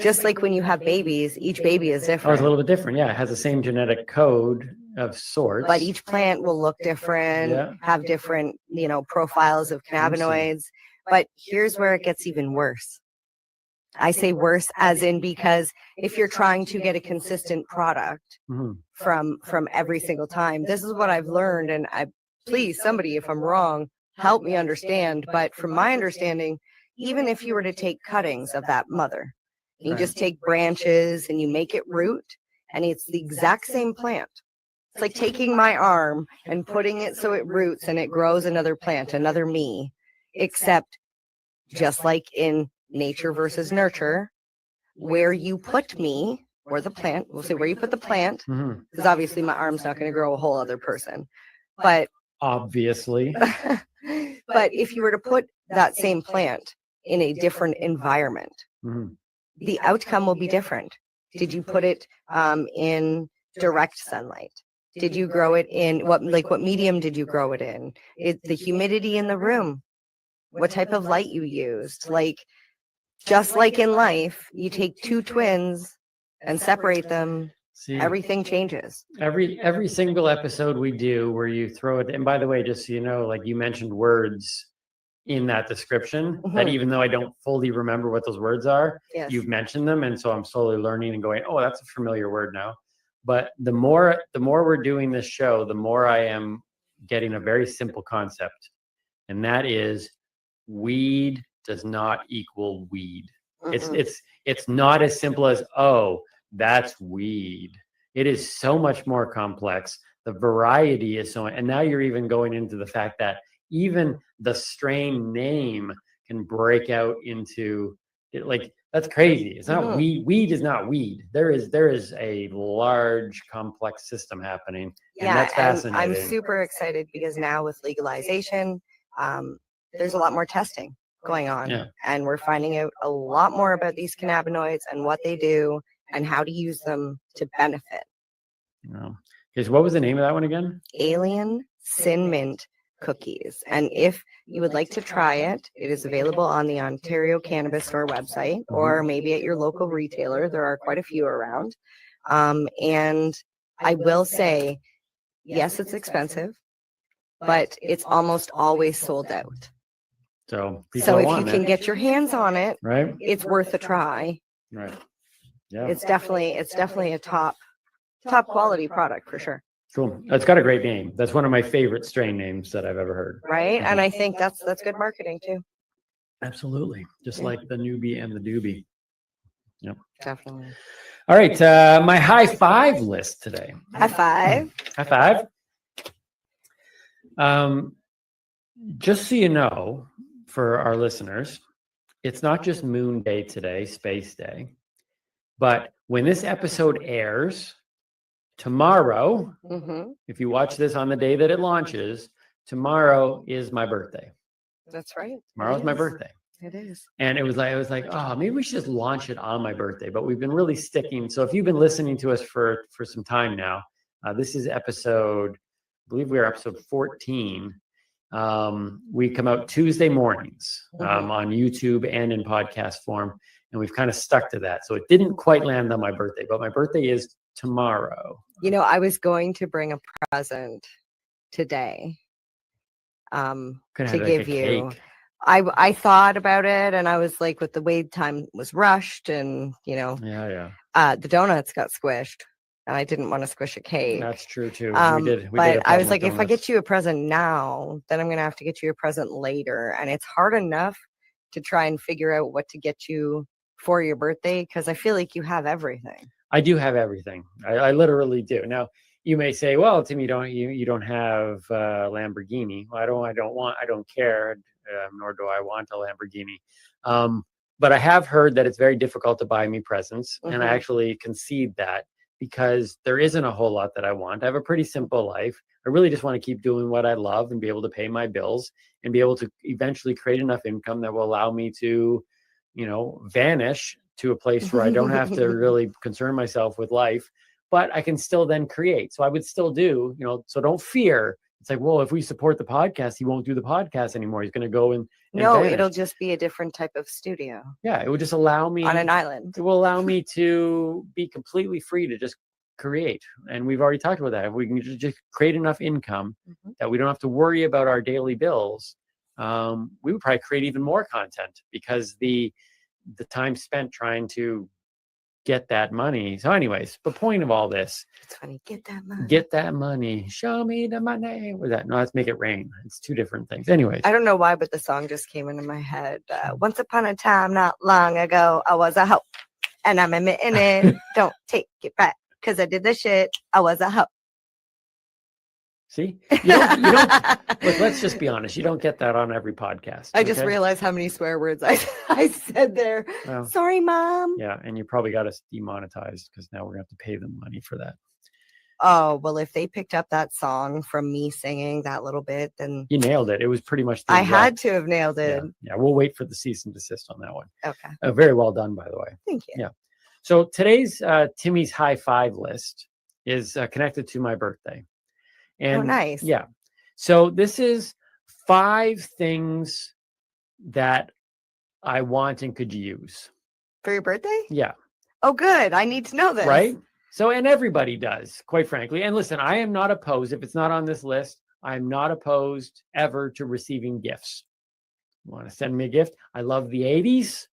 Just like when you have babies, each baby is Oh, it's different. a little bit different. Yeah, it has the same genetic code of sorts. But each plant will look different, Yeah. have different, profiles of cannabinoids. But here's where it gets even worse. I say worse as in because if you're trying to get a consistent product Mhm. from every single time, this is what I've learned. And please, somebody, if I'm wrong, help me understand. But from my understanding, even if you were to take cuttings of that mother, you Right. just take branches and you make it root, and it's the exact same plant. It's like taking my arm and putting it so it roots and it grows another plant, another me, except just like in nature versus nurture, where you put me or the plant, we'll say where you put the plant, Mhm. because obviously my arm's not going to grow a whole other person. But Obviously. but if you were to put that same plant in a different environment, Mhm. the outcome will be different. Did you put it in direct sunlight? Did you grow it in what medium did you grow it in? The humidity in the room, what type of light you used. Just like in life, you take two twins and separate them, See, everything changes. every single episode we do where you throw it, and by the way, just so you know, like you mentioned words in that description that Mhm. even though I don't fully remember what those words are, Yes. you've mentioned them, and so I'm slowly learning and going, oh, that's a familiar word now. But the more we're doing this show, the more I am getting a very simple concept, and that is weed does not equal weed. Mm-mm. It's not as simple as, oh, that's weed. It is so much more complex. The variety is so, and now you're even going into the fact that even the strain name can break out into it. Like, that's crazy. It's not Mhm. weed. Weed is not weed. There is a large complex system happening. And Yeah, that's and fascinating. I'm super excited because now with legalization, there's a lot more testing going on. Yeah. And we're finding out a lot more about these cannabinoids and what they do and how to use them to benefit. Okay, so what was the name of that one again? Alien Sin Mint cookies. And if you would like to try it, it is available on the Ontario Cannabis Store website or maybe at your local retailer. There are quite a few around. And I will say, yes, it's expensive, but it's almost always sold out. So people So if you want can it, get your hands on it, right? it's worth a try. Right. Yeah. It's definitely a top quality product for sure. Cool. It's got a great name. That's one of my favorite strain names that I've ever heard. Right? And I think that's good marketing too. Absolutely. Just Yeah. like the newbie and the doobie. Yep. Definitely. All right. My high five list today. High five. High five. Just so you know, for our listeners, it's not just Moon Day today, Space Day, but when this episode airs tomorrow, Mm-hmm. if you watch this on the day that it launches, tomorrow is my birthday. That's right. Tomorrow's It my is. birthday. It is. And it was like, oh, maybe we should just launch it on my birthday. But we've been really sticking. So if you've been listening to us for some time now, this is episode, I believe we are episode 14. We come out Tuesday mornings on YouTube and in podcast form. And we've kind of stuck to that. So it didn't quite land on my birthday, but my birthday is tomorrow. I was going to bring a present today Could to have like give a you. cake. I thought about it and I was like, with the wait time was rushed and Yeah. the donuts got squished and I didn't want to squish a cake. That's true too. But We did I a was problem like, with if I donuts. get you a present now, then I'm gonna have to get you a present later, and it's hard enough to try and figure out what to get you for your birthday because I feel like you have everything. I do have everything. I literally do. Now you may say, well, Tim, you don't have a Lamborghini. Well, I don't care, nor do I want a Lamborghini. But I have heard that it's very difficult to buy me presents, and I Mhm. actually concede that because there isn't a whole lot that I want. I have a pretty simple life. I really just want to keep doing what I love and be able to pay my bills and be able to eventually create enough income that will allow me to, vanish to a place where I don't have to really concern myself with life. but I can still then create. So I would still do, so don't fear. It's like, well, if we support the podcast, he won't do the podcast anymore. He's going to go and No, vanish. it'll just be a different type of studio. Yeah, it would just allow me on an island. It will allow me to be completely free to just create. And we've already talked about that. If we can just create enough income that we don't have to worry about our daily bills, we would probably create even more content, because the time spent trying to get that money. So anyways, the point of all this, it's funny, get that money, show me the money. With that, no, let's make it rain. It's two different things. Anyways, I don't know why, but the song just came into my head. Once upon a time, not long ago, I was a hoe, and I'm admitting it. Don't take it back, because I did the shit. I was a hoe. See, you don't look, let's just be honest. You don't get that on every podcast. I just realized how many swear words I said there. Well, sorry, Mom. Yeah, and you probably got us demonetized, because now we're gonna have to pay them money for that. Oh, well, if they picked up that song from me singing that little bit, then you nailed it. It was pretty much the I had to have nailed it. Yeah, we'll wait for the cease and desist on that one. Okay. Very well done, by the way. Thank you. Yeah. So today's Timmy's high five list is connected to my birthday. And nice. Yeah. So this is 5 things that I want and could use. For your birthday? Yeah. Oh, good. I need to know this. Right? So, and everybody does, quite frankly. And listen, I am not opposed. If it's not on this list, I'm not opposed ever to receiving gifts. You want to send me a gift? I love the 80s.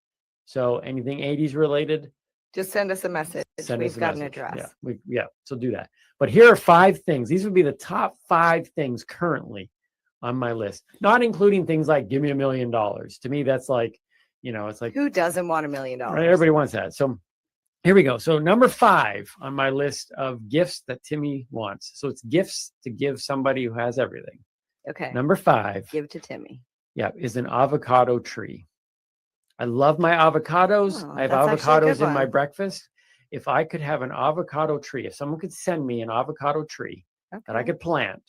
So anything 80s related, just send us a message. We've got an address. Yeah, so do that. But here are 5 things. These would be the top 5 things currently on my list, not including things like give me $1 million. To me, that's like, it's like, who doesn't want $1 million? Right? Everybody wants that. So here we go. So number 5 on my list of gifts that Timmy wants. So it's gifts to give somebody who has everything. Okay. Number 5. Give to Timmy. Yeah, is an avocado tree. I love my avocados. I have avocados in my breakfast. If I could have an avocado tree, if someone could send me an avocado tree that I could plant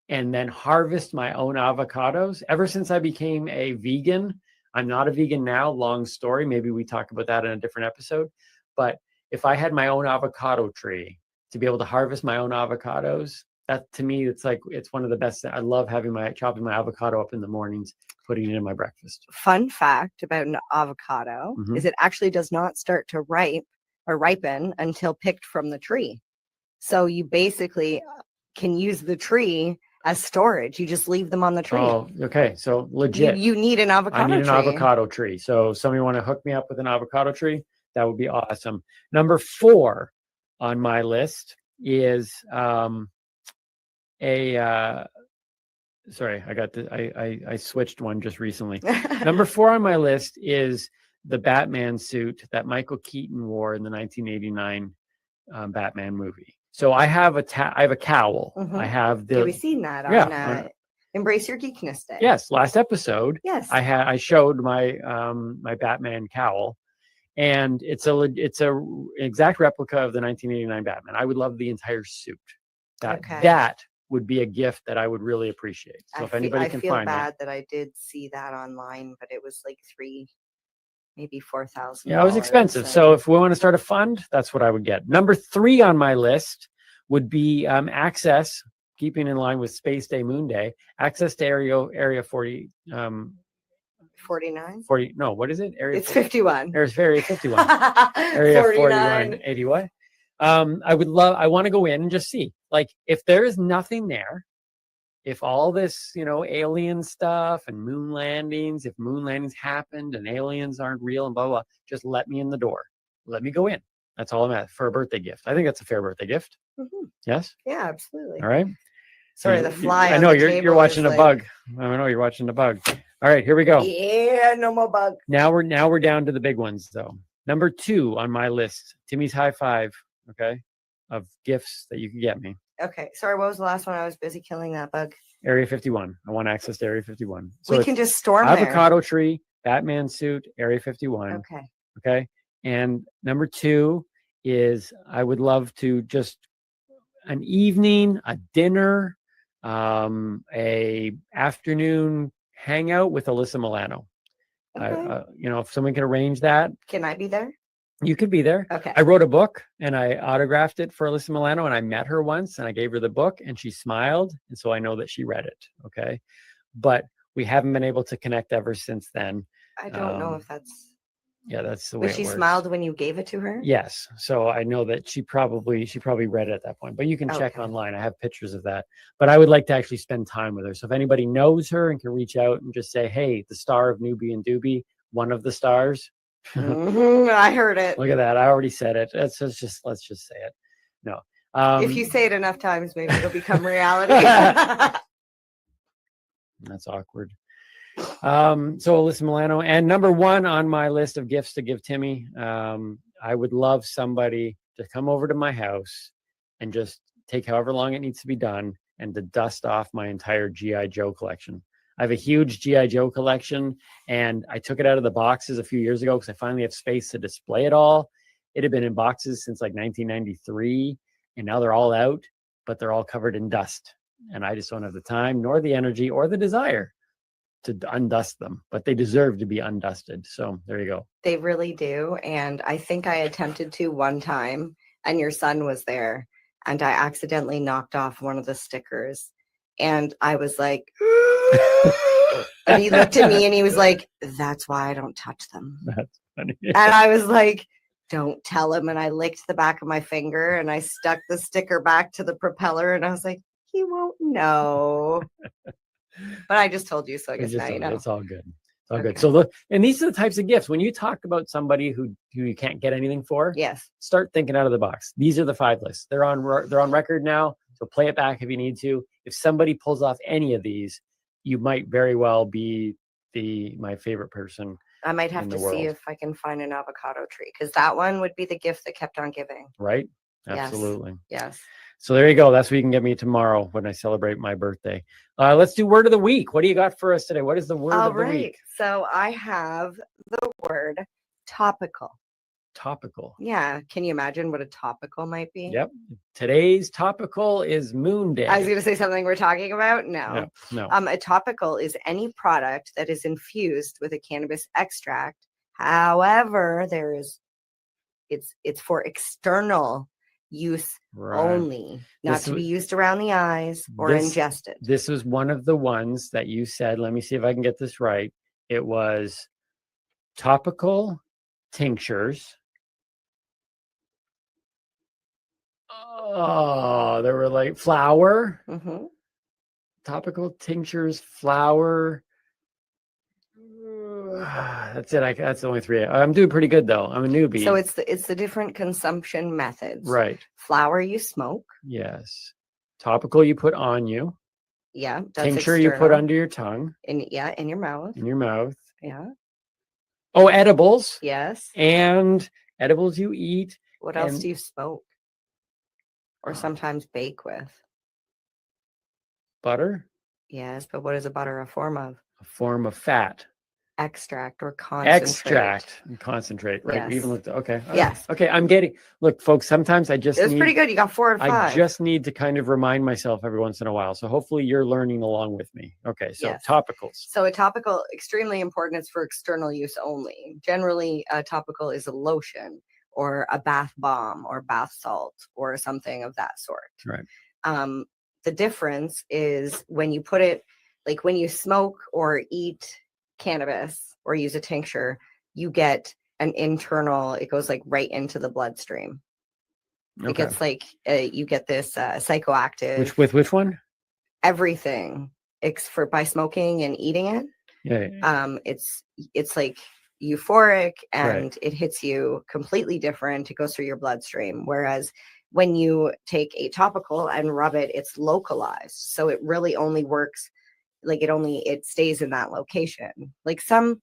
and then harvest my own avocados. Ever since I became a vegan, I'm not a vegan now, long story. Maybe we talk about that in a different episode. But if I had my own avocado tree to be able to harvest my own avocados, that to me, it's one of the best. I love chopping my avocado up in the mornings, putting it in my breakfast. Fun fact about an avocado is it actually does not start to ripen until picked from the tree. So you basically can use the tree as storage. You just leave them on the tree. Oh, okay. So legit. You need an avocado tree. I need an avocado tree. So somebody want to hook me up with an avocado tree? That would be awesome. Number 4 on my list is sorry, I switched one just recently. Number 4 on my list is the Batman suit that Michael Keaton wore in the 1989 Batman movie. So I have a cowl. I have the. Yeah, we've seen that on Embrace Your Geekness Day. Yes, last episode. Yes, I showed my my Batman cowl, and it's a exact replica of the 1989 Batman. I would love the entire suit. That would be a gift that I would really appreciate. So if anybody can find it. I feel bad that I did see that online, but it was like maybe $4,000. Yeah, it was expensive. So if we want to start a fund, that's what I would get. Number 3 on my list would be access, keeping in line with Space Day, Moon Day, access to Area 40. 49? 40. No, what is it? It's 51. Area 51. Area 41. 80 what? I want to go in and just see. Like, if there is nothing there, if all this, alien stuff and moon landings, if moon landings happened and aliens aren't real and blah, blah, just let me in the door. Let me go in. That's all I'm at for a birthday gift. I think that's a fair birthday gift. Yes? Yeah, absolutely. All right. Sorry, the fly. I know you're watching a bug. I know you're watching a bug. All right, here we go. Yeah, no more bug. Now we're down to the big ones though. Number 2 on my list, Timmy's high five, okay, of gifts that you can get me. Okay. Sorry, what was the last one? I was busy killing that bug. Area 51. I want access to Area 51. So we can just storm avocado tree, Batman suit, Area 51. Okay. Okay. And number 2 is I would love to just an evening, a dinner, a afternoon hangout with Alyssa Milano. Okay. If someone can arrange that. Can I be there? You could be there. Okay. I wrote a book and I autographed it for Alyssa Milano, and I met her once and I gave her the book and she smiled. And so I know that she read it. Okay. But we haven't been able to connect ever since then. I don't know if that's. Yeah, that's the way But she it works. smiled when you gave it to her? Yes. So I know that she probably read it at that point, but you can check Okay. online. I have pictures of that, but I would like to actually spend time with her. So if anybody knows her and can reach out and just say, hey, the star of Newbie and Doobie, one of the stars. I heard it. Look at that. I already said it. Let's just say it. No. If you say it enough times, maybe it'll become reality. That's awkward. So Alyssa Milano, and number one on my list of gifts to give Timmy, I would love somebody to come over to my house and just take however long it needs to be done and to dust off my entire G.I. Joe collection. I have a huge G.I. Joe collection, and I took it out of the boxes a few years ago because I finally have space to display it all. It had been in boxes since like 1993, and now they're all out, but they're all covered in dust. And I just don't have the time, nor the energy, or the desire to undust them, but they deserve to be undusted. So there you go. They really do. And I think I attempted to one time, and your son was there, and I accidentally knocked off one of the stickers. And I was like, and he looked at me and he was like, that's why I don't touch them. That's funny. And I was like, don't tell him. And I licked the back of my finger and I stuck the sticker back to the propeller, and I was like, he won't know. But I just told you, so I guess now you know. It's all good. It's all good. So look, and these are the types of gifts. When you talk about somebody who you can't get anything for, yes, start thinking out of the box. These are the 5 lists. They're on record now. So play it back if you need to. If somebody pulls off any of these, you might very well be my favorite person. I might have to see if I can find an avocado tree, because that one would be the gift that kept on giving. Right? Yes. Absolutely. Yes. So there you go. That's what you can get me tomorrow when I celebrate my birthday. Let's do word of the week. What do you got for us today? What is the word of the week? So I have the word topical. Topical. Yeah. Can you imagine what a topical might be? Yep. Today's topical is Moon Day. I was going to say something we're talking about. No. No. A topical is any product that is infused with a cannabis extract. However, it's for external use only, not to be used around the eyes or ingested. This was one of the ones that you said. Let me see if I can get this right. It was topical tinctures. Oh, there were like flour. Mm-hmm. Topical tinctures, flour. That's it. That's the only 3. I'm doing pretty good though. I'm a newbie. So it's the different consumption methods. Right. Flour you smoke. Yes. Topical you put on you. Yeah. That's Tincture you put under your tongue. In your mouth. In your mouth. Yeah. Oh, edibles. Yes. And edibles you eat. What else do you smoke? Or sometimes bake with? Butter. Yes, but what is a butter a form of? A form of fat. Extract or concentrate. Extract and concentrate. Right. Yes. We even looked. Okay. Yes. Okay. I'm getting. Look, folks. Sometimes I just. It was pretty good. You got 4 out of 5. I just need to kind of remind myself every once in a while. So hopefully you're learning along with me. Okay. So Yes. topicals. So a topical, extremely important. It's for external use only. Generally, a topical is a lotion or a bath bomb or bath salt or something of that sort. Right. The difference is when you put it, like when you smoke or eat cannabis or use a tincture, you get an internal, it goes like right into the bloodstream. Okay. It gets like, you get this psychoactive. Which one? Everything. By smoking and eating it. Yeah. It's like euphoric and Right. it hits you completely different. It goes through your bloodstream. Whereas when you take a topical and rub it, it's localized. So it really only works, like it stays in that location. Like some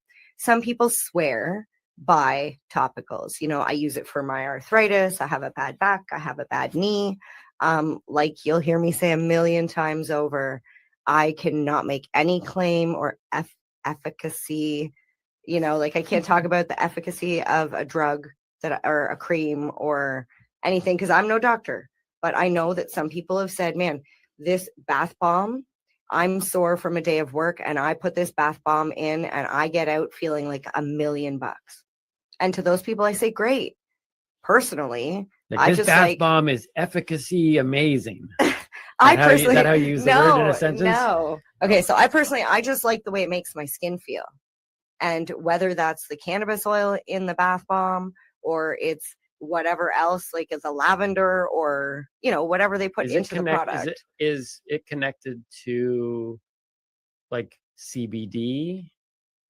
people swear by topicals. You know, I use it for my arthritis. I have a bad back. I have a bad knee. Like you'll hear me say a million times over, I cannot make any claim or efficacy. You know, like I can't talk about the efficacy of a drug or a cream or anything because I'm no doctor. But I know that some people have said, man, this bath bomb, I'm sore from a day of work and I put this bath bomb in and I get out feeling like $1 million. And to those people, I say, great. personally, Like I this just bath like bomb is efficacy amazing. I Is personally that how you use the word in a sentence? no. Okay, so I just like the way it makes my skin feel. And whether that's the cannabis oil in the bath bomb or it's whatever else, like it's a lavender or whatever they put into the product. Is it connected to like CBD?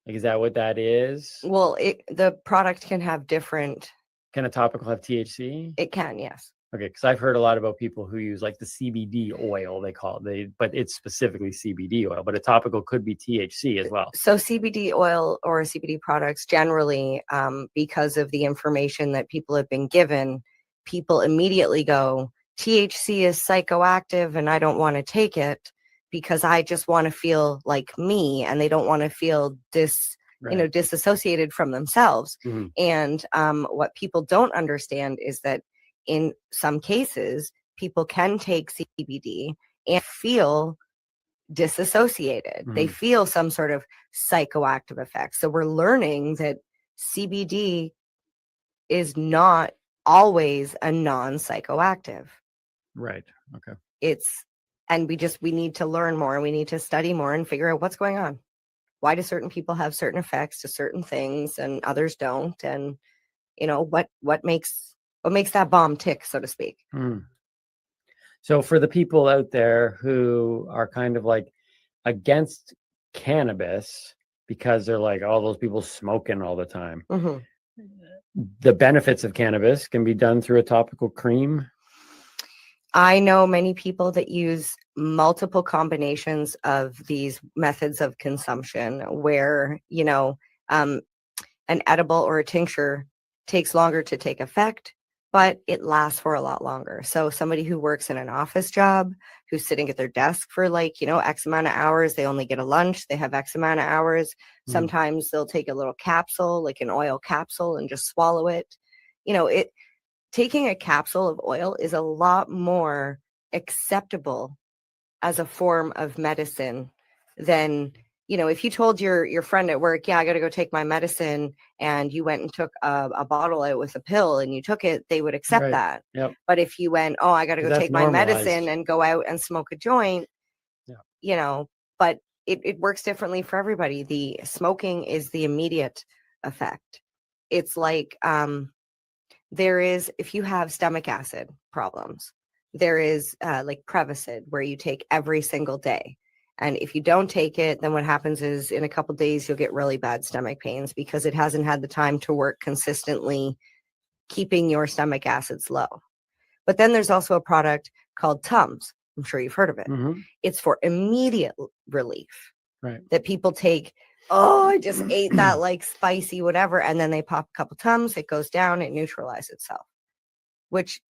Like, is that what that is? Well, the product can have different. Can a topical have THC? It can, yes. Okay, because I've heard a lot about people who use like the CBD oil, they call it, but it's specifically CBD oil, but a topical could be THC as well. So CBD oil or CBD products generally, because of the information that people have been given, people immediately go, THC is psychoactive and I don't want to take it because I just want to feel like me, and they don't want to feel disassociated from themselves. Mm-hmm. And what people don't understand is that in some cases, people can take CBD and feel disassociated. Mm-hmm. They feel some sort of psychoactive effect. So we're learning that CBD is not always a non-psychoactive. Right. Okay. And we need to learn more. We need to study more and figure out what's going on. Why do certain people have certain effects to certain things and others don't? And what makes that bomb tick, so to speak. So for the people out there who are kind of like against cannabis because they're like, all those people smoking all the time, Mm-hmm. the benefits of cannabis can be done through a topical cream. I know many people that use multiple combinations of these methods of consumption where, an edible or a tincture takes longer to take effect, but it lasts for a lot longer. So somebody who works in an office job, who's sitting at their desk for X amount of hours, they only get a lunch, they have X amount of hours. Sometimes they'll take a little capsule, like an oil capsule, and just swallow it. Taking a capsule of oil is a lot more acceptable as a form of medicine than, if you told your friend at work, yeah, I got to go take my medicine, and you went and took a bottle out with a pill and you took it, they would accept that. Yep. But if you went, oh, I got to go That's take my normalized. medicine and go out and smoke a joint, but it works differently for everybody. The smoking is the immediate effect. It's like, if you have stomach acid problems, there is like Prevacid, where you take every single day. And if you don't take it, then what happens is in a couple of days, you'll get really bad stomach pains because it hasn't had the time to work consistently, keeping your stomach acids low. But then there's also a product called Tums. I'm sure you've heard of it. Mm-hmm. It's for immediate relief. Right. That people take, oh, I just ate that like spicy whatever, and then they pop a couple Tums, it goes down, it neutralizes itself. Which,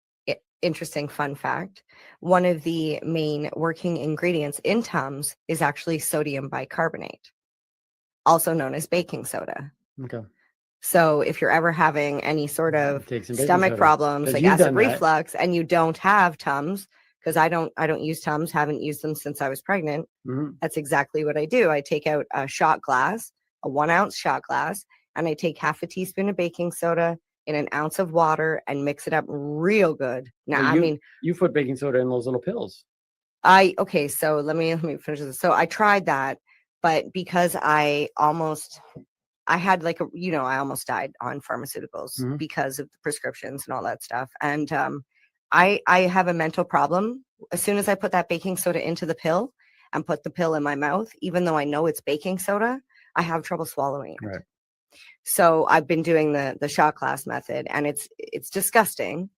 interesting fun fact, one of the main working ingredients in Tums is actually sodium bicarbonate, also known as baking soda. Okay. So if you're ever having any sort of stomach soda. problems, like you've acid done that. reflux, and you don't have Tums, because I don't use Tums, haven't used them since I was pregnant. Mm-hmm. That's exactly what I do. I take out a shot glass, a 1 ounce shot glass, and I take half a teaspoon of baking soda in an ounce of water and mix it up real good. Now, you put baking soda in those little pills. So let me finish this. So I tried that, but because I almost died on pharmaceuticals because of the prescriptions and all that stuff. And I have a mental problem. As soon as I put that baking soda into the pill and put the pill in my mouth, even though I know it's baking soda, I have trouble swallowing it. Right. So I've been doing the shot glass method, and it's disgusting.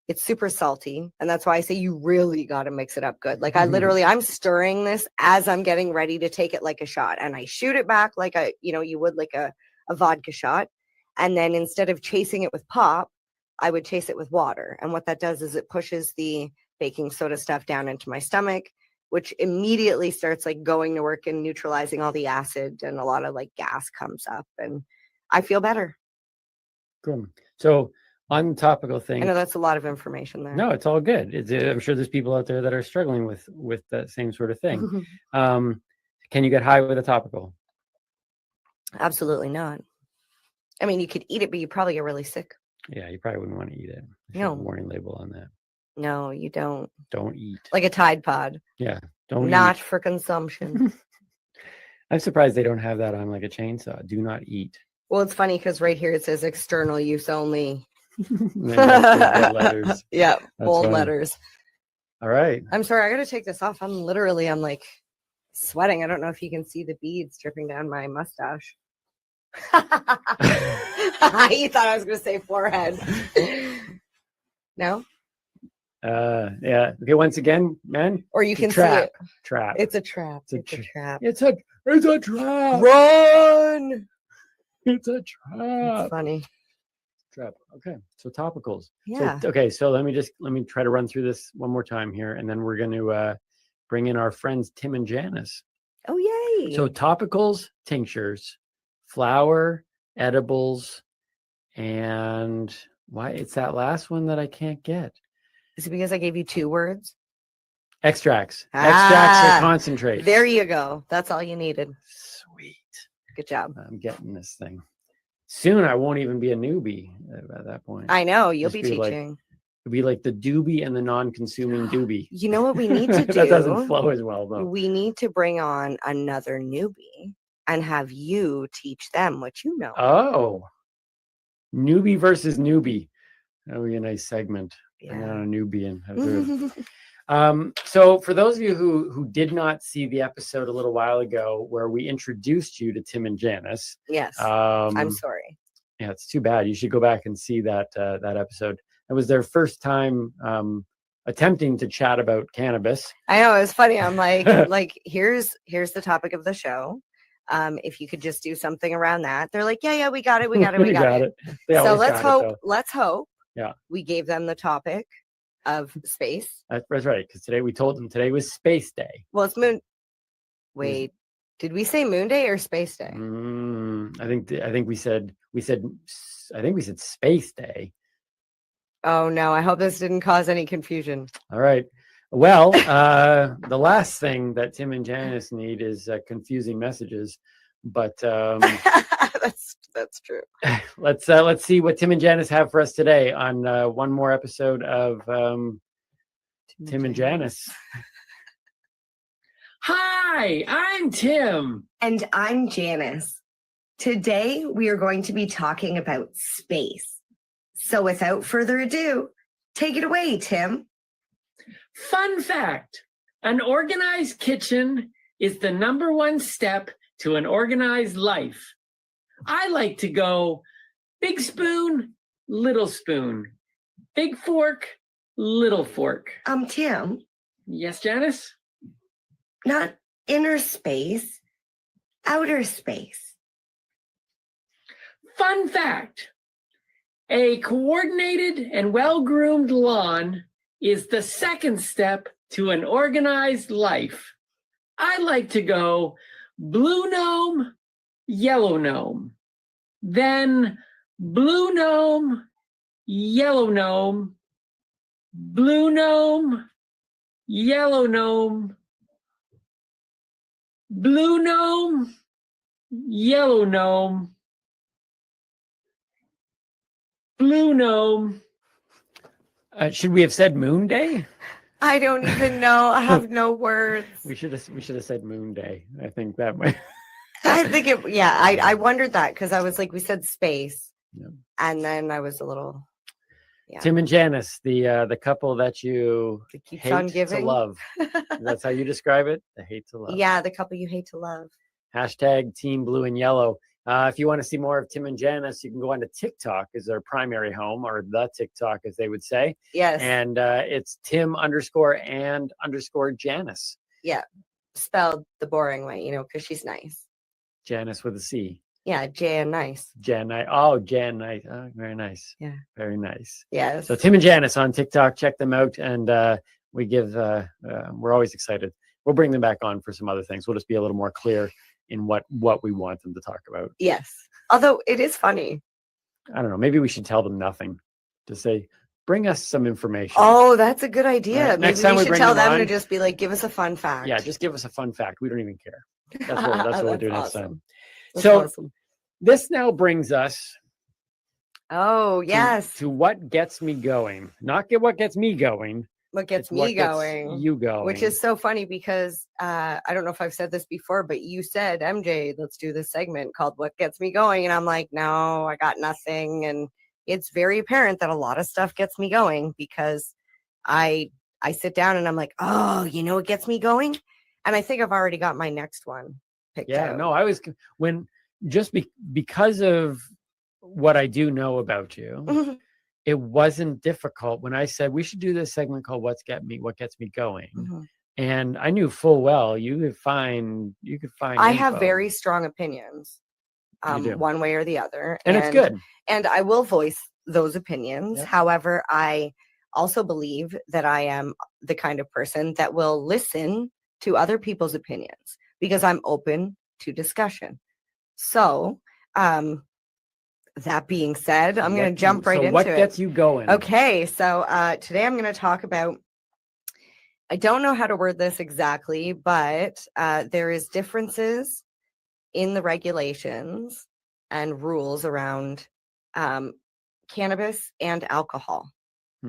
It's super salty. And that's why I say you really got to mix it up good. Like I'm stirring this as I'm getting ready to take it like a shot, and I shoot it back like you would like a vodka shot. And then instead of chasing it with pop, I would chase it with water. And what that does is it pushes the baking soda stuff down into my stomach, which immediately starts like going to work and neutralizing all the acid, and a lot of like gas comes up, and I feel better. Cool. So on the topical thing, I know that's a lot of information there. No, it's all good. I'm sure there's people out there that are struggling with that same sort of thing. Can you get high with a topical? Absolutely not. I mean, you could eat it, but you probably get really sick. Yeah, you probably wouldn't want to eat it. There's No. a warning label on that. No, you don't. Don't eat. Like a Tide Pod. Yeah, don't Not eat. for consumption. I'm surprised they don't have that on like a chainsaw. Do not eat. Well, it's funny because right here it says external use only. And then that's the letters. Yeah, That's bold funny. letters. All right. I'm sorry, I gotta take this off. I'm like sweating. I don't know if you can see the beads dripping down my mustache. He thought I was gonna say forehead. No? Yeah. Okay, once again, man. Or you it's a can see trap. it. Trap. It's a trap. It's a It's a trap. It's a trap. Run! It's a trap. It's funny. Trap. Okay. So topicals. Yeah. So, okay. So let me try to run through this one more time here, and then we're going to bring in our friends Tim and Janice. Oh yay! So topicals, tinctures, flour, edibles, and why it's that last one that I can't get. Is it because I gave you 2 words? Extracts. Extracts Ah, or concentrates. There you go. That's all you needed. Sweet. Good job. I'm getting this thing. Soon I won't even be a newbie at that point. I know. You'll Just be like- teaching. It'll be like the doobie and the non-consuming doobie. You know what we need to do? That doesn't flow as well though. We need to bring on another newbie and have you teach them what you know. Oh, newbie versus newbie. That would be a nice segment. Bring Yeah. on a newbie and have her. So for those of you who did not see the episode a little while ago where we introduced you to Tim and Janice. Yes. I'm sorry. Yeah, it's too bad. You should go back and see that that episode. It was their first time attempting to chat about cannabis. I know, it was funny. I'm like, here's the topic of the show. If you could just do something around that. They're like, yeah, we got it. We got it. We got it. They So always let's got it, hope. though. Let's hope. Yeah, We gave them the topic of space. that's right. Because today we told them today was Space Day. Well, it's moon. Wait, did we say Moon Day or Space Day? I think we said Space Day. Oh no, I hope this didn't cause any confusion. All right. Well, the last thing that Tim and Janice need is confusing messages. But That's true. let's see what Tim and Janice have for us today on one more episode of Tim and Janice. Hi, I'm Tim. And I'm Janice. Today we are going to be talking about space. So without further ado, take it away, Tim. Fun fact, an organized kitchen is the #1 step to an organized life. I like to go big spoon, little spoon, big fork, little fork. Tim, Yes, Janice? not inner space, outer space. Fun fact, a coordinated and well-groomed lawn is the second step to an organized life. I like to go blue gnome, yellow gnome, then blue gnome, yellow gnome, blue gnome, yellow gnome, blue gnome, yellow gnome, blue gnome. Should we have said Moon Day? I don't even know. I have no words. We should have said Moon Day. I think that might. I think it. Yeah, I wondered that because I was like, we said space, and then I was a little. Yeah. Tim and Janice, the couple that you keeps hate on to giving. love. That's how you describe it. The hate to love. Yeah, the couple you hate to love. Hashtag Team Blue and Yellow. If you want to see more of Tim and Janice, you can go on to TikTok as their primary home, or the TikTok as they would say. Yes. And it's Tim_and_Janice. Yeah, spelled the boring way, because she's nice. Janice with a C. Yeah, Jan nice. Jan nice. Oh, Jan nice. Oh, very nice. Yeah. Very nice. Yes. So Tim and Janice on TikTok, check them out, and we give. We're always excited. We'll bring them back on for some other things. We'll just be a little more clear in what we want them to talk about. Yes. Although it is funny. I don't know. Maybe we should tell them nothing. To say, bring us some information. Oh, that's a good idea. Right. Maybe Next time we we should bring tell them them to on- just be like, give us a fun fact. Yeah, just give us a fun fact. We don't even care. That's what we'll do That's next time. awesome. That's So awesome. this now brings us Oh, yes. To what gets me going, not get what gets me going. What gets It's what me gets going, you going. which is so funny because I don't know if I've said this before, but you said, MJ, let's do this segment called What Gets Me Going. And I'm like, no, I got nothing. And it's very apparent that a lot of stuff gets me going because I sit down and I'm like, oh, you know what gets me going? And I think I've already got my next one picked out. No, I was when just because of what I do know about you. It wasn't difficult when I said we should do this segment called what gets me going. And I knew full well you could find I have info. very strong opinions, You do. one way or the other. And it's good. And I will voice those opinions. Yep. However, I also believe that I am the kind of person that will listen to other people's opinions because I'm open to discussion. So, that being said, I'm going to jump right into it. What gets you going? Okay, so today I'm going to talk about, I don't know how to word this exactly, but there is differences in the regulations and rules around cannabis and alcohol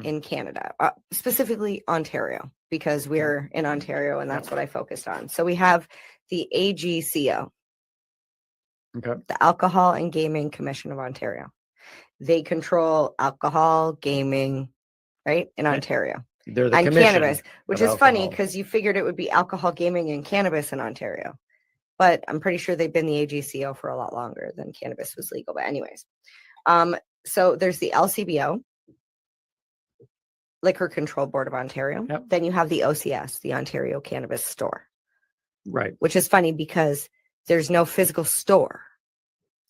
in Canada, specifically Ontario, because we're in Ontario and that's what I focused on. So we have the AGCO. Okay. The Alcohol and Gaming Commission of Ontario. They control gaming, right, in Ontario. They're the and commission cannabis, which of is funny alcohol. because you figured it would be alcohol, gaming, and cannabis in Ontario. But I'm pretty sure they've been the AGCO for a lot longer than cannabis was legal. But anyways, so there's the LCBO, Liquor Control Board of Ontario. Yep. Then you have the OCS, the Ontario Cannabis Store. Right. Which is funny because there's no physical store.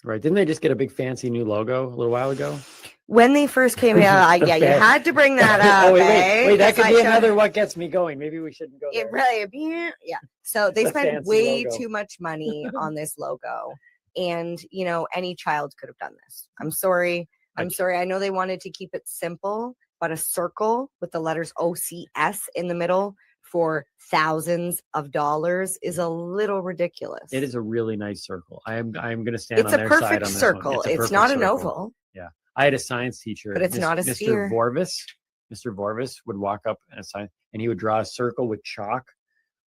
Right. Didn't they just get a big fancy new logo a little while ago? When they first came out, you had to bring that up. Wait, that could I be showed- another what gets me going. Maybe we shouldn't go there. It really, yeah. So they The spent fancy way logo. too much money on this logo. And, you know, any child could have done this. I'm sorry. I know they wanted to keep it simple, but a circle with the letters OCS in the middle for thousands of dollars is a little ridiculous. It is a really nice circle. I'm going to stand It's on a their side perfect on this circle. one. It's perfect not an circle. oval. Yeah. I had a science teacher, But it's not a Mr. sphere. Vorvis. Mr. Vorvis would walk up and he would draw a circle with chalk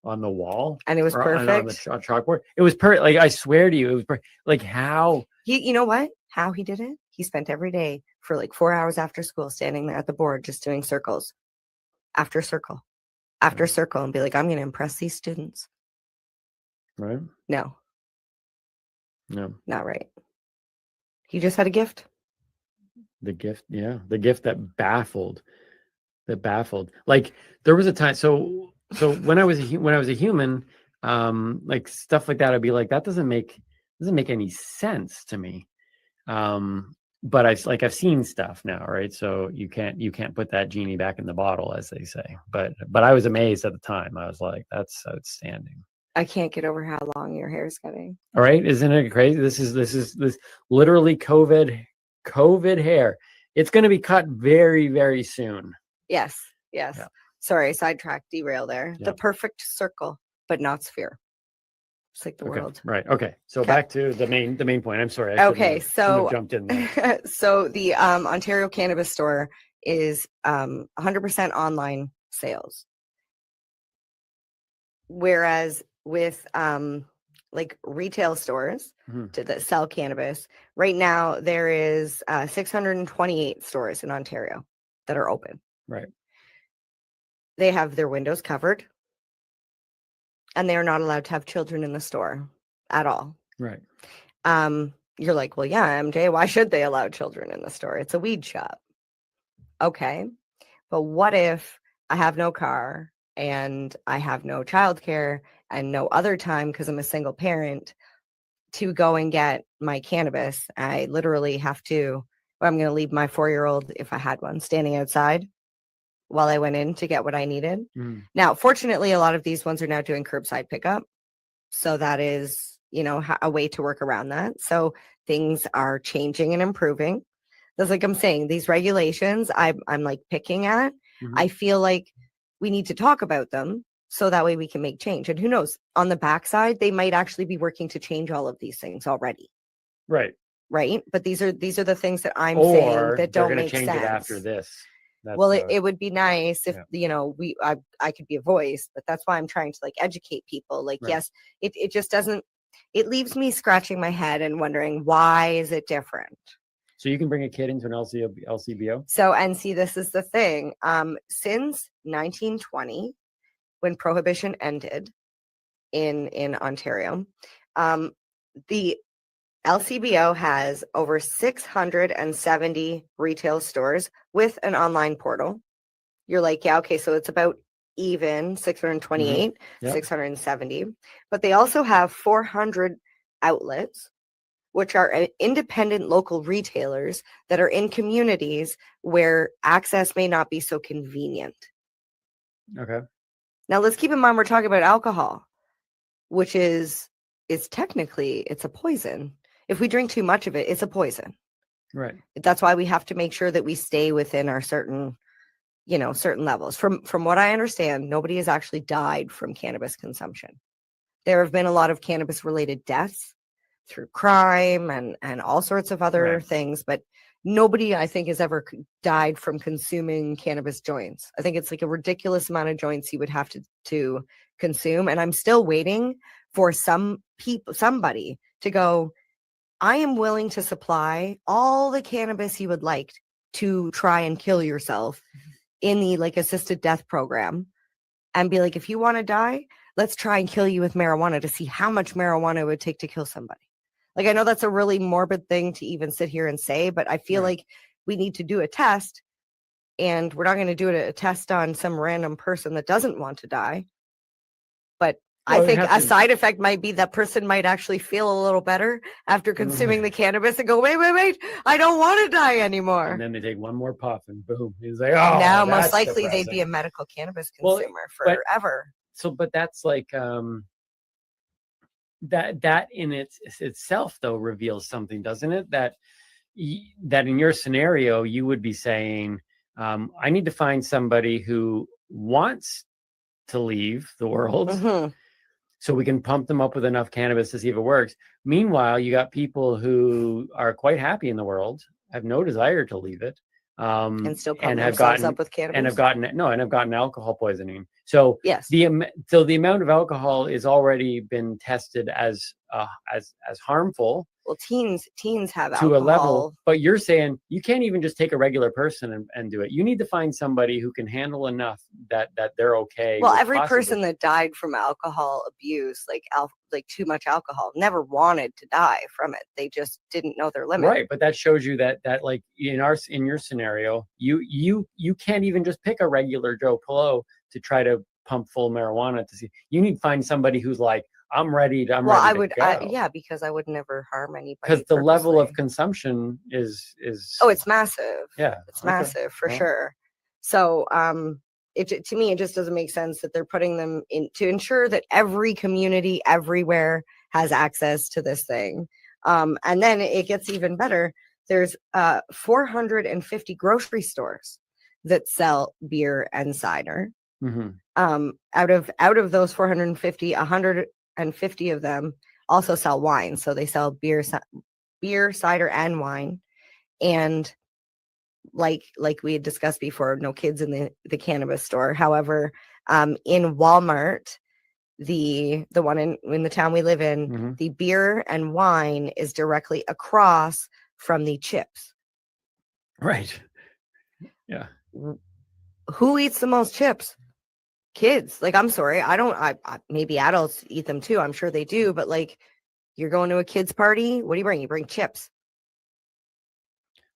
on the wall. And it was or on the perfect. chalkboard. It was perfect. Like, I swear to you, it was like how. You know what? How he did it? He spent every day for like 4 hours after school standing there at the board just doing circles after circle after circle and be like, I'm going to impress these students. Right? No, Not right. He just had a gift. The gift, yeah. The gift that baffled. Like there was a time. So when I was a human, like stuff like that, I'd be like, that doesn't make any sense to me. But I've seen stuff now, right? So you can't put that genie back in the bottle, as they say. But I was amazed at the time. I was like, that's outstanding. I can't get over how long your hair is getting. All right, isn't it crazy? This is literally COVID hair. It's going to be cut very, very soon. Yes. Yeah. Sorry, sidetrack, derail there. Yeah. The perfect circle, but not sphere. It's like the Okay, world. right. Okay. So back to the main point. I'm sorry. Okay, shouldn't have jumped in there. So the Ontario Cannabis Store is 100% online sales. Whereas with like retail stores that sell cannabis, right now there is 628 stores in Ontario that are open. Right. They have their windows covered and they are not allowed to have children in the store at all. Right. You're like, well, yeah, MJ, why should they allow children in the store? It's a weed shop. Okay. But what if I have no car and I have no childcare and no other time because I'm a single parent to go and get my cannabis? I literally have to, I'm going to leave my 4-year-old, if I had one, standing outside while I went in to get what I needed. Now, fortunately, a lot of these ones are now doing curbside pickup. So that is, you know, a way to work around that. So things are changing and improving. That's like I'm saying, these regulations I'm like picking at. I feel like we need to talk about them so that way we can make change. And who knows, on the backside, they might actually be working to change all of these things already. Right. right? But these are the things that I'm saying Or that they're don't going to make change sense. it after this. That's Well, how it would be nice if I could be a voice, but that's why I'm trying to like educate people. Like, Right. yes, it just doesn't. It leaves me scratching my head and wondering, why is it different? So you can bring a kid into an LCBO. So, and see, this is the thing. Since 1920, when prohibition ended in Ontario, the LCBO has over 670 retail stores with an online portal. You're like, yeah, okay, so it's about even 628, Yep. 670. But they also have 400 outlets, which are independent local retailers that are in communities where access may not be so convenient. Okay. Now, let's keep in mind we're talking about alcohol, which is technically it's a poison. If we drink too much of it, it's a poison. Right. That's why we have to make sure that we stay within our certain levels. From what I understand, nobody has actually died from cannabis consumption. There have been a lot of cannabis related deaths through crime and all sorts of other things, but nobody, I think, has ever died from consuming cannabis joints. I think it's like a ridiculous amount of joints you would have to consume. And I'm still waiting for somebody to go, I am willing to supply all the cannabis you would like to try and kill yourself in the like assisted death program, and be like, if you want to die, let's try and kill you with marijuana to see how much marijuana it would take to kill somebody. Like, I know that's a really morbid thing to even sit here and say, but I feel like we need to do a test, and we're not going to do a test on some random person that doesn't want to die. But I think a side effect might be that person might actually feel a little better after consuming the cannabis and go, wait, I don't want to die anymore. And then they take one more puff and boom. He's like, oh, now most that's likely they'd be depressing. a medical cannabis Well, consumer but- forever. But that's like that in itself though reveals something, doesn't it? That in your scenario you would be saying, I need to find somebody who wants to leave the world. Mm-hmm. So we can pump them up with enough cannabis to see if it works. Meanwhile, you got people who are quite happy in the world, have no desire to leave it, And still pump have themselves gotten up with cannabis. and have gotten alcohol poisoning. So yes, the amount of alcohol is already been tested as harmful. Well, teens have to alcohol. a level, but you're saying you can't even just take a regular person and do it. You need to find somebody who can handle enough that they're okay. Well, with every possibly- person that died from alcohol abuse, like too much alcohol, never wanted to die from it. They just didn't know their limit. Right, but that shows you that like in your scenario, you can't even just pick a regular Joe Blow to try to pump full marijuana to see. You need to find somebody who's like, I'm ready to. Yeah, because I would never harm anybody. Because the level of consumption is. Oh, it's massive. Yeah, it's massive for sure. So, to me, it just doesn't make sense that they're putting them in to ensure that every community everywhere has access to this thing. And then it gets even better. There's 450 grocery stores that sell beer and cider. Mm-hmm. Out of those 450, 150 of them also sell wine. So they sell beer, cider, and wine. And like we had discussed before, no kids in the cannabis store. However, in Walmart, the one in the town we live in, Mm-hmm. the beer and wine is directly across from the chips. Right. Yeah. Who eats the most chips? Kids. Like, I'm sorry, I maybe adults eat them too, I'm sure they do, but like, you're going to a kid's party, what do you bring? You bring chips.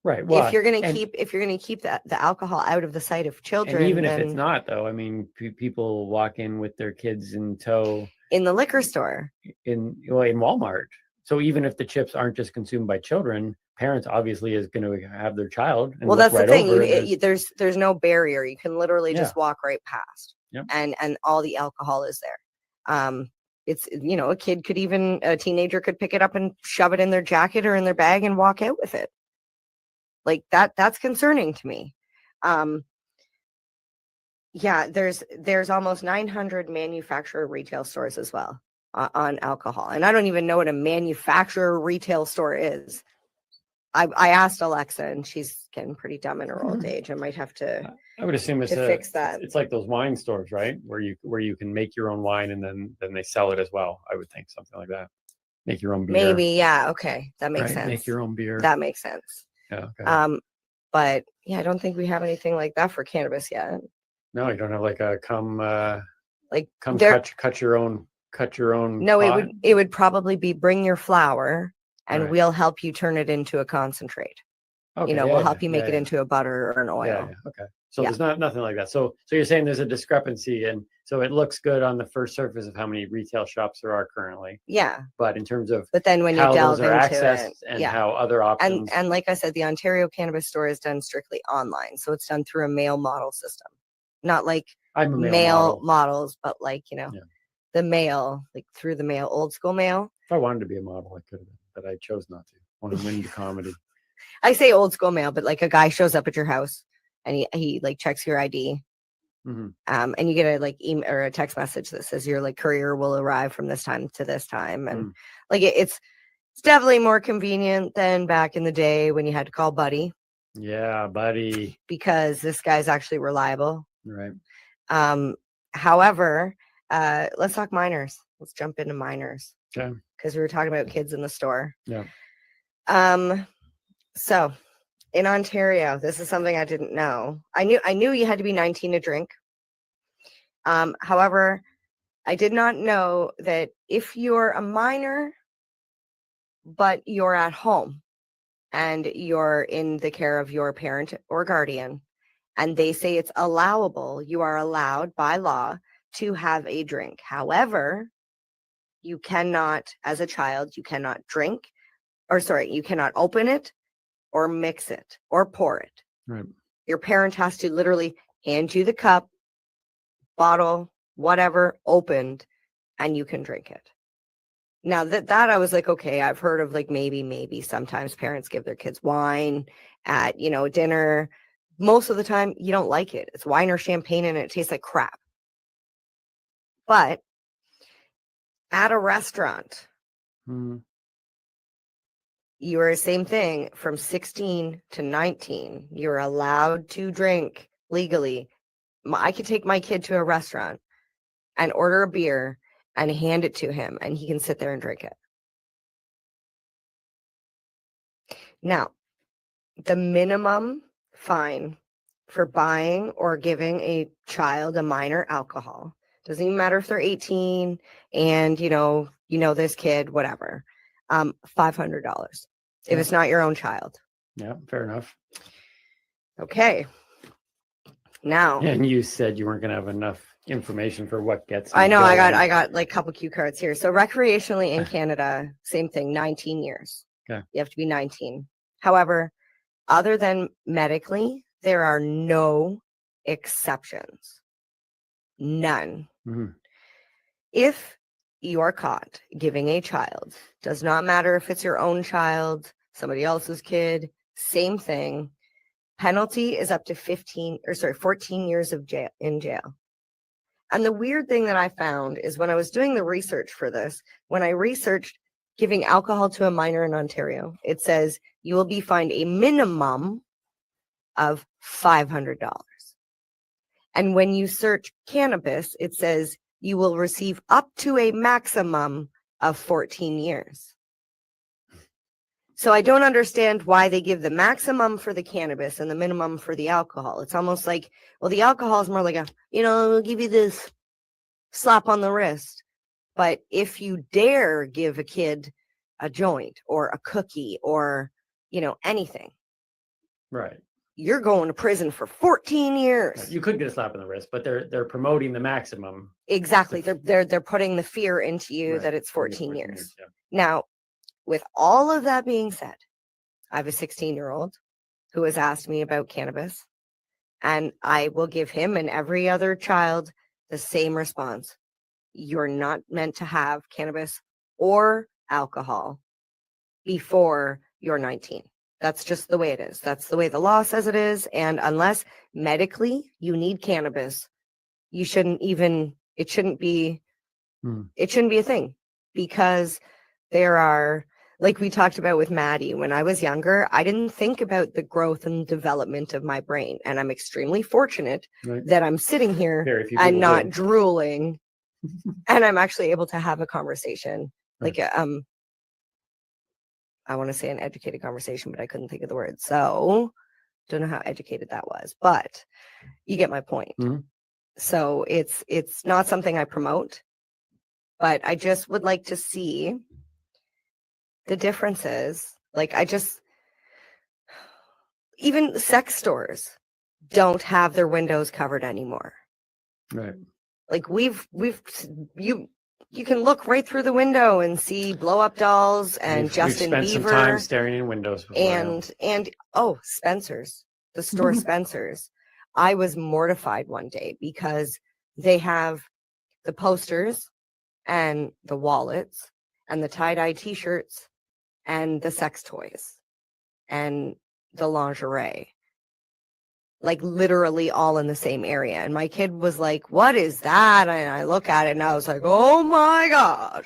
Right. Well, if you're gonna keep the alcohol out of the sight of children, and even if it's not, though, I mean, people walk in with their kids in tow in the liquor store, in Walmart. So even if the chips aren't just consumed by children, parents obviously is going to have their child. And well, that's right the thing. There's no barrier. You can literally just walk right past. Yep. And all the alcohol is there. It's, a teenager could pick it up and shove it in their jacket or in their bag and walk out with it. Like that's concerning to me. There's almost 900 manufacturer retail stores as well on alcohol. And I don't even know what a manufacturer retail store is. I asked Alexa, and she's getting pretty dumb in her old age. I might have to. I would assume it's to fix that. It's like those wine stores, right? Where you can make your own wine and then they sell it as well. I would think something like that. Make your own beer. Maybe, yeah, okay, that makes Right? sense. Make your own beer. That makes sense. Yeah. Okay. But yeah, I don't think we have anything like that for cannabis yet. No, you don't have like a come there- cut your own No, pot? it would probably be bring your flower, and Right. we'll help you turn it into a concentrate. Okay, We'll yeah, help you make yeah, it yeah. into a butter or an oil. Yeah, okay. So Yeah. there's nothing like that. So you're saying there's a discrepancy, and so it looks good on the first surface of how many retail shops there are currently. Yeah. But in terms of But then when you how delve those are into accessed it, and yeah. how other options. And like I said, the Ontario Cannabis Store is done strictly online, so it's done through a mail model system, not like I'm a mail mail model. models, but like the mail, like through the mail, old school mail. If I wanted to be a model, I could have been, but I chose not to. I want to win the comedy. I say old school mail, but like a guy shows up at your house and he like checks your ID. Mhm. And you get a like email or a text message that says your like courier will arrive from this time to this time. And like it's definitely more convenient than back in the day when you had to call Buddy, Yeah, buddy. because this guy's actually reliable. Right. However, let's talk minors. Let's jump into minors. Okay. Because we were talking about kids in the store. Yeah. So in Ontario, this is something I didn't know. I knew you had to be 19 to drink. However, I did not know that if you're a minor, but you're at home and you're in the care of your parent or guardian, and they say it's allowable, you are allowed by law to have a drink. However, you cannot, as a child, you cannot drink, you cannot open it or mix it or pour it. Right. Your parent has to literally hand you the cup, bottle, whatever, opened, and you can drink it. Now that I was like, okay, I've heard of like maybe sometimes parents give their kids wine at, dinner. Most of the time you don't like it. It's wine or champagne and it tastes like crap. But at a restaurant, you are the same thing from 16 to 19. You're allowed to drink legally. I could take my kid to a restaurant and order a beer and hand it to him, and he can sit there and drink it. Now, the minimum fine for buying or giving a child, a minor, alcohol, doesn't even matter if they're 18 and you know this kid, whatever, $500 if it's not your own child. Yeah, fair enough. Okay. Now, And you said you weren't going to have enough information for what gets. I you know I going. got like a couple cue cards here. So recreationally in Canada, same thing, 19 years. Okay. You have to be 19. However, other than medically, there are no exceptions. None. Mhm. If you are caught giving a child, does not matter if it's your own child, somebody else's kid, same thing. Penalty is up to 14 years of jail in jail. And the weird thing that I found is when I was doing the research for this, when I researched giving alcohol to a minor in Ontario, it says you will be fined a minimum of $500. And when you search cannabis, it says you will receive up to a maximum of 14 years. So I don't understand why they give the maximum for the cannabis and the minimum for the alcohol. It's almost like, well, the alcohol is more like we'll give you this slap on the wrist. But if you dare give a kid a joint or a cookie or, anything, Right. you're going to prison for 14 years. You could get a slap on the wrist, but they're promoting the maximum. Exactly. They're putting the fear into you Right. that it's 14 14 years. yeah. Now, with all of that being said, I have a 16-year-old who has asked me about cannabis, and I will give him and every other child the same response. You're not meant to have cannabis or alcohol before you're 19. That's just the way it is. That's the way the law says it is. And unless medically you need cannabis, it shouldn't be a thing, because there are like we talked about with Maddie, when I was younger, I didn't think about the growth and development of my brain. And I'm extremely fortunate Right. that I'm sitting here Very few and people not do. drooling and I'm actually able to have a conversation. Like, I want to say an educated conversation, but I couldn't think of the word. So don't know how educated that was, but you get my point. Mhm. So it's not something I promote, but I just would like to see the differences. Like even sex stores don't have their windows covered anymore. Right. Like you can look right through the window and see blow up dolls and We've Justin spent Bieber some time staring in windows before. yeah. and oh, Spencer's, the store Spencer's. I was mortified one day because they have the posters and the wallets and the tie-dye t-shirts and the sex toys and the lingerie, like literally all in the same area. And my kid was like, what is that? And I look at it and I was like, oh my God.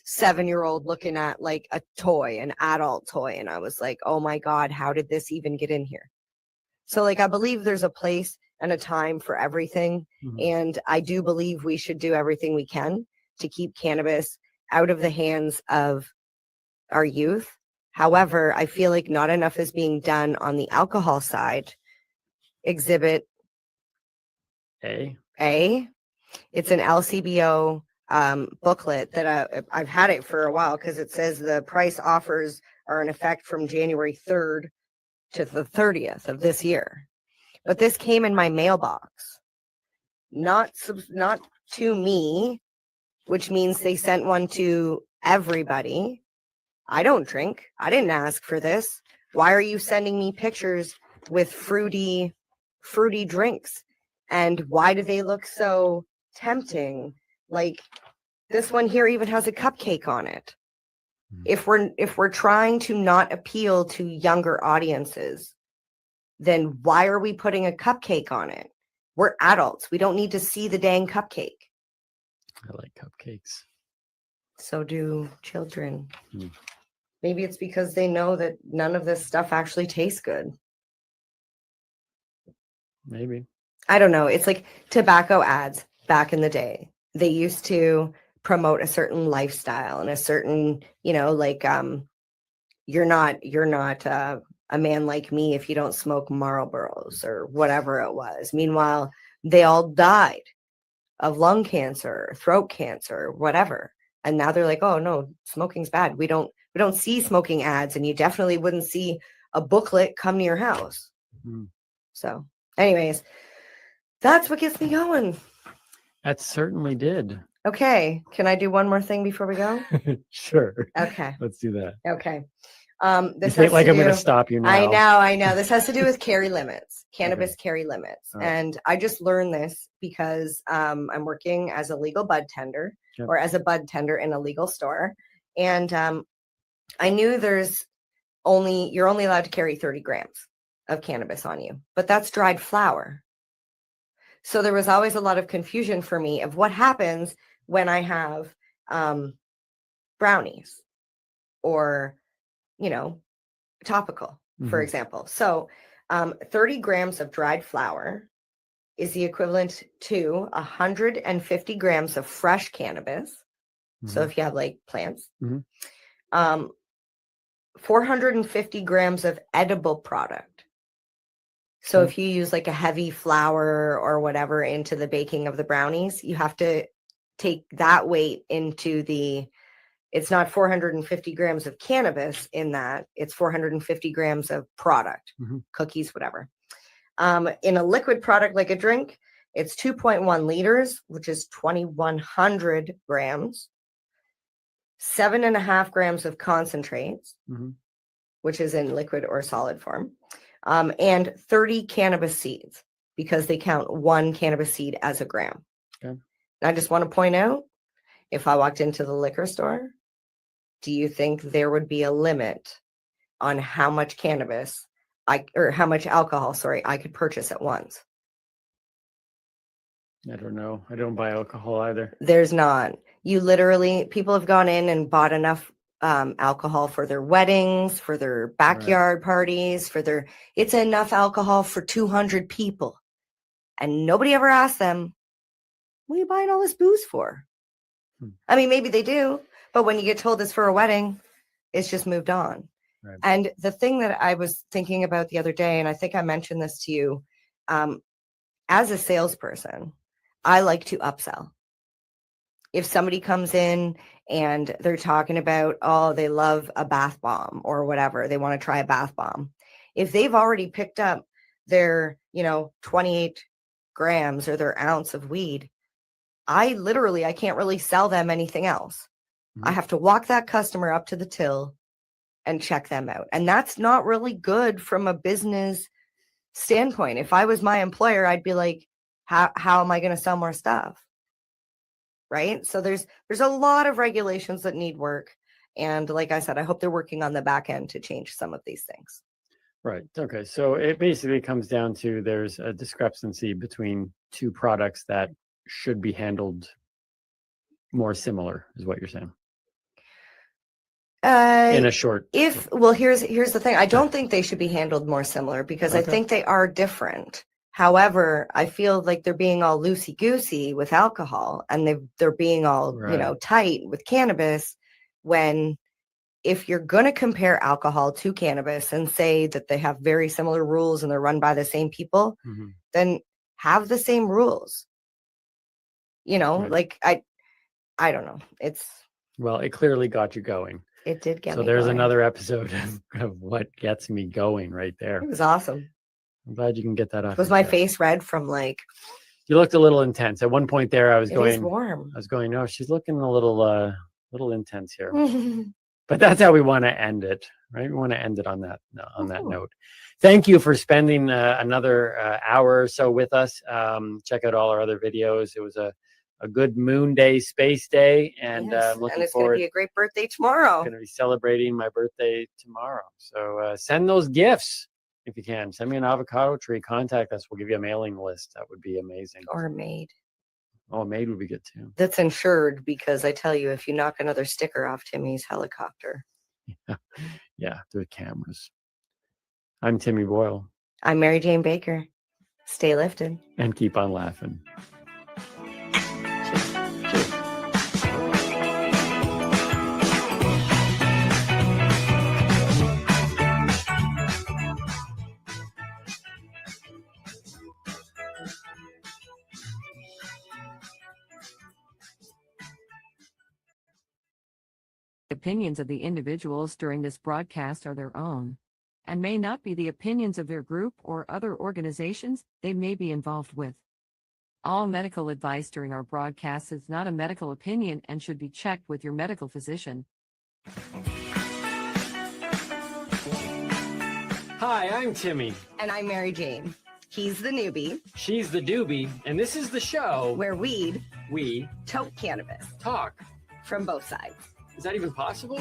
7-year-old looking at like a toy, an adult toy. And I was like, oh my God, how did this even get in here? So like, I believe there's a place and a time for everything. And I do believe we should do everything we can to keep cannabis out of the hands of our youth. However, I feel like not enough is being done on the alcohol side. Exhibit A. It's an LCBO booklet that I've had it for a while because it says the price offers are in effect from January 3rd to the 30th of this year. But this came in my mailbox, not to me, which means they sent one to everybody. I don't drink. I didn't ask for this. Why are you sending me pictures with fruity drinks? And why do they look so tempting? Like this one here even has a cupcake on it. If we're trying to not appeal to younger audiences, then why are we putting a cupcake on it? We're adults. We don't need to see the dang cupcake. I like cupcakes. So do children. Mm. Maybe it's because they know that none of this stuff actually tastes good. Maybe. I don't know. It's like tobacco ads back in the day. They used to promote a certain lifestyle and a certain, like you're not a man like me if you don't smoke Marlboros or whatever it was. Meanwhile, they all died of lung cancer, throat cancer, whatever. And now they're like, oh no, smoking's bad. We don't see smoking ads, and you definitely wouldn't see a booklet come to your house. Mm. So anyways, that's what gets me going. That certainly did. Okay. Can I do one more thing before we go? Sure. Okay. Let's do that. Okay. You This think has like to I'm going to do- stop you now. I know. This has to do with carry limits, cannabis carry limits. All right. And I just learned this because I'm working as a legal bud tender Yep. or as a bud tender in a legal store. And I knew you're only allowed to carry 30 grams of cannabis on you, but that's dried flower. So there was always a lot of confusion for me of what happens when I have brownies or, topical, for Mhm. example. So 30 grams of dried flower is the equivalent to 150 grams of fresh cannabis. So Mhm. if you have like plants, Mhm. 450 grams of edible product. So Okay. if you use like a heavy flour or whatever into the baking of the brownies, you have to take that weight into it's not 450 grams of cannabis in that, it's 450 grams of product, Mhm. cookies, whatever. In a liquid product like a drink, it's 2.1 liters, which is 2,100 grams, 7.5 grams of concentrates, Mhm. which is in liquid or solid form, and 30 cannabis seeds, because they count one cannabis seed as a gram. Okay. And I just want to point out, if I walked into the liquor store, do you think there would be a limit on how much how much alcohol, I could purchase at once? I don't know. I don't buy alcohol either. There's not. People have gone in and bought enough alcohol for their weddings, for their backyard parties, it's enough alcohol for 200 people. And nobody ever asked them, what are you buying all this booze for? I mean, maybe they do, but when you get told it's for a wedding, it's just moved on. Right. And the thing that I was thinking about the other day, and I think I mentioned this to you, as a salesperson, I like to upsell. If somebody comes in and they're talking about, oh, they love a bath bomb or whatever, they want to try a bath bomb. If they've already picked up their, 28 grams or their ounce of weed, I can't really sell them anything else. I have to walk that customer up to the till and check them out. And that's not really good from a business standpoint. If I was my employer, I'd be like, how am I going to sell more stuff? Right? So there's a lot of regulations that need work. And like I said, I hope they're working on the back end to change some of these things. Right. Okay. So it basically comes down to there's a discrepancy between two products that should be handled more similar, is what you're saying. In a short. Here's the thing. I don't think they should be handled more similar because I think they are different. However, I feel like they're being all loosey-goosey with alcohol and they're being all, tight with cannabis when if you're going to compare alcohol to cannabis and say that they have very similar rules and they're run by the same people, then have the same rules. Like I don't know. Well, it clearly got you going. It did get me So there's going. another episode of what gets me going right there. It was awesome. I'm glad you can get that off. Was my face red from like? You looked a little intense. At one point there, I was It going. is warm. I was going. No, she's looking a little intense here. But that's how we want to end it, right? We want to end it on that note. Thank you for spending another hour or so with us. Check out all our other videos. It was a good moon day, space day, and I'm looking and it's forward. going to be a great birthday tomorrow. I'm going to be celebrating my birthday tomorrow. So send those gifts if you can. Send me an avocado tree. Contact us. We'll give you a mailing list. That would be amazing. Or a maid. Oh, a maid would be good too. That's insured because I tell you, if you knock another sticker off Timmy's helicopter. Yeah, through cameras. I'm Timmy Boyle. I'm Mary Jane Baker. Stay lifted. And keep on laughing. Opinions of the individuals during this broadcast are their own and may not be the opinions of their group or other organizations they may be involved with. All medical advice during our broadcast is not a medical opinion and should be checked with your medical physician. Hi, I'm Timmy. And I'm Mary Jane. He's the newbie. She's the doobie. And this is the show where we toke cannabis. Talk. From both sides. Is that even possible?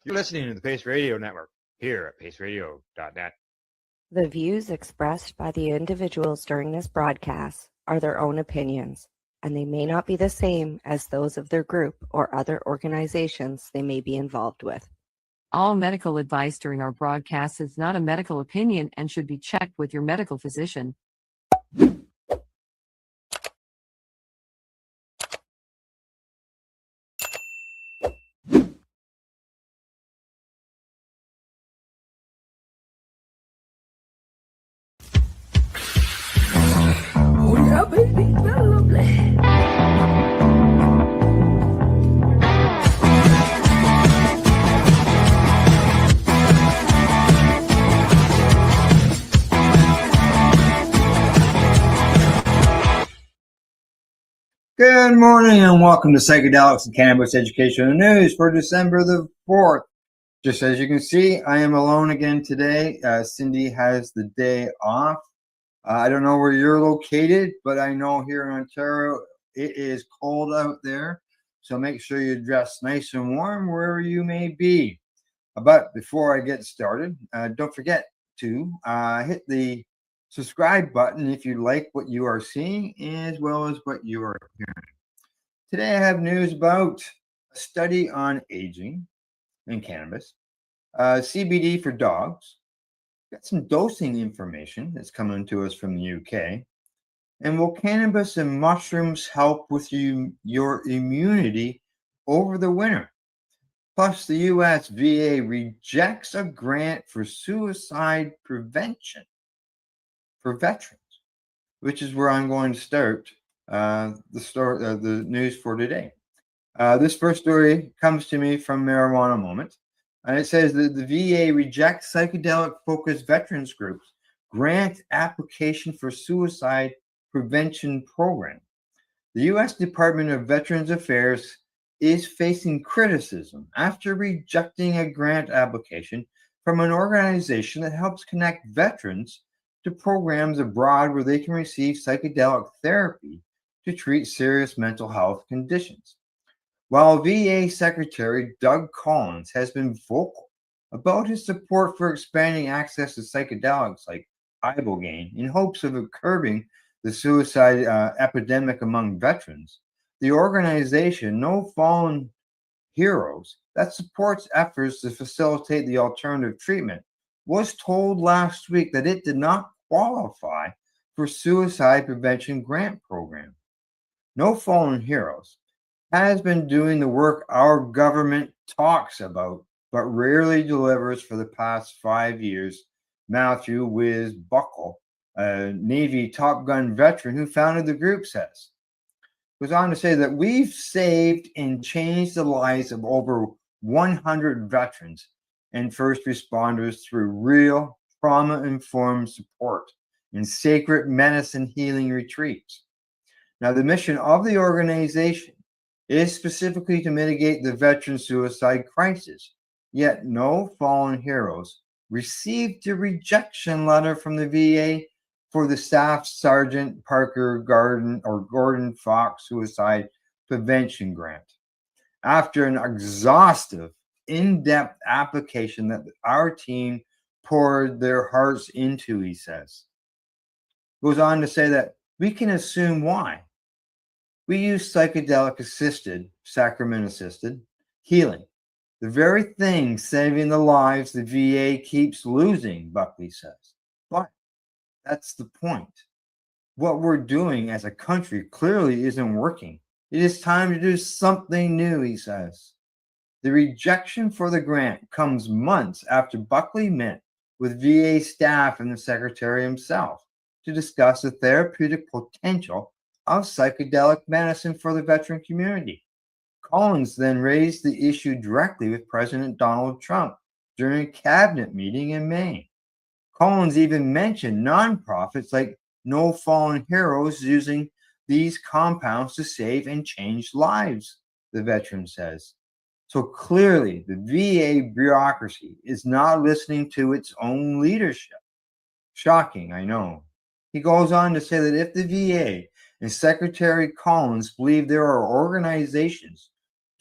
You're listening to the Pace Radio Network here at paceradio.net. The views expressed by the individuals during this broadcast are their own opinions, and they may not be the same as those of their group or other organizations they may be involved with. All medical advice during our broadcast is not a medical opinion and should be checked with your medical physician. Oh yeah, baby, that's lovely. Good morning and welcome to Psychedelics and Cannabis Educational News for December the 4th. Just as you can see, I am alone again today. Cindy has the day off. I don't know where you're located, but I know here in Ontario it is cold out there. So make sure you dress nice and warm wherever you may be. But before I get started, don't forget to hit the subscribe button if you like what you are seeing as well as what you are hearing. Today I have news about a study on aging and cannabis, CBD for dogs, got some dosing information that's coming to us from the UK, and will cannabis and mushrooms help with your immunity over the winter? Plus, the US VA rejects a grant for suicide prevention for veterans, which is where I'm going to start the news for today. This first story comes to me from Marijuana Moment, and it says that the VA rejects psychedelic-focused veterans groups grant application for suicide prevention program. The U.S. Department of Veterans Affairs is facing criticism after rejecting a grant application from an organization that helps connect veterans to programs abroad where they can receive psychedelic therapy to treat serious mental health conditions. While VA Secretary Doug Collins has been vocal about his support for expanding access to psychedelics like ibogaine in hopes of curbing the suicide epidemic among veterans, the organization No Fallen Heroes, that supports efforts to facilitate the alternative treatment, was told last week that it did not qualify for suicide prevention grant program. No Fallen Heroes has been doing the work our government talks about but rarely delivers for the past 5 years. Matthew Wiz Buckle, a Navy Top Gun veteran who founded the group, says. Goes on to say that we've saved and changed the lives of over 100 veterans and first responders through real trauma-informed support and sacred medicine healing retreats. Now, the mission of the organization is specifically to mitigate the veteran suicide crisis, yet No Fallen Heroes received a rejection letter from the VA for the Staff Sergeant Parker Gordon Fox Suicide Prevention Grant. After an exhaustive, in-depth application that our team poured their hearts into, he says. Goes on to say that we can assume why. We use psychedelic assisted, sacrament assisted healing, the very thing saving the lives the VA keeps losing, Buckley says. But that's the point. What we're doing as a country clearly isn't working. It is time to do something new, he says. The rejection for the grant comes months after Buckley met with VA staff and the secretary himself to discuss the therapeutic potential of psychedelic medicine for the veteran community. Collins then raised the issue directly with President Donald Trump during a cabinet meeting in May. Collins even mentioned nonprofits like No Fallen Heroes using these compounds to save and change lives, the veteran says. So clearly, the VA bureaucracy is not listening to its own leadership. Shocking, I know. He goes on to say that if the VA and Secretary Collins believe there are organizations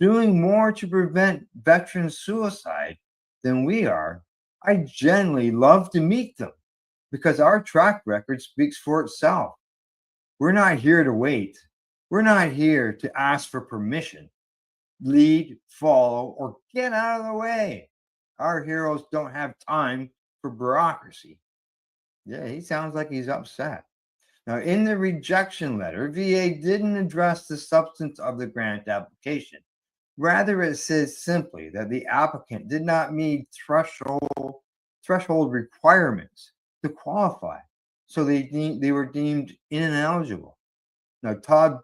doing more to prevent veteran suicide than we are, I genuinely love to meet them because our track record speaks for itself. We're not here to wait. We're not here to ask for permission, lead, follow, or get out of the way. Our heroes don't have time for bureaucracy. Yeah, he sounds like he's upset. Now, in the rejection letter, VA didn't address the substance of the grant application. Rather, it says simply that the applicant did not meet threshold requirements to qualify, so they were deemed ineligible. Now, Todd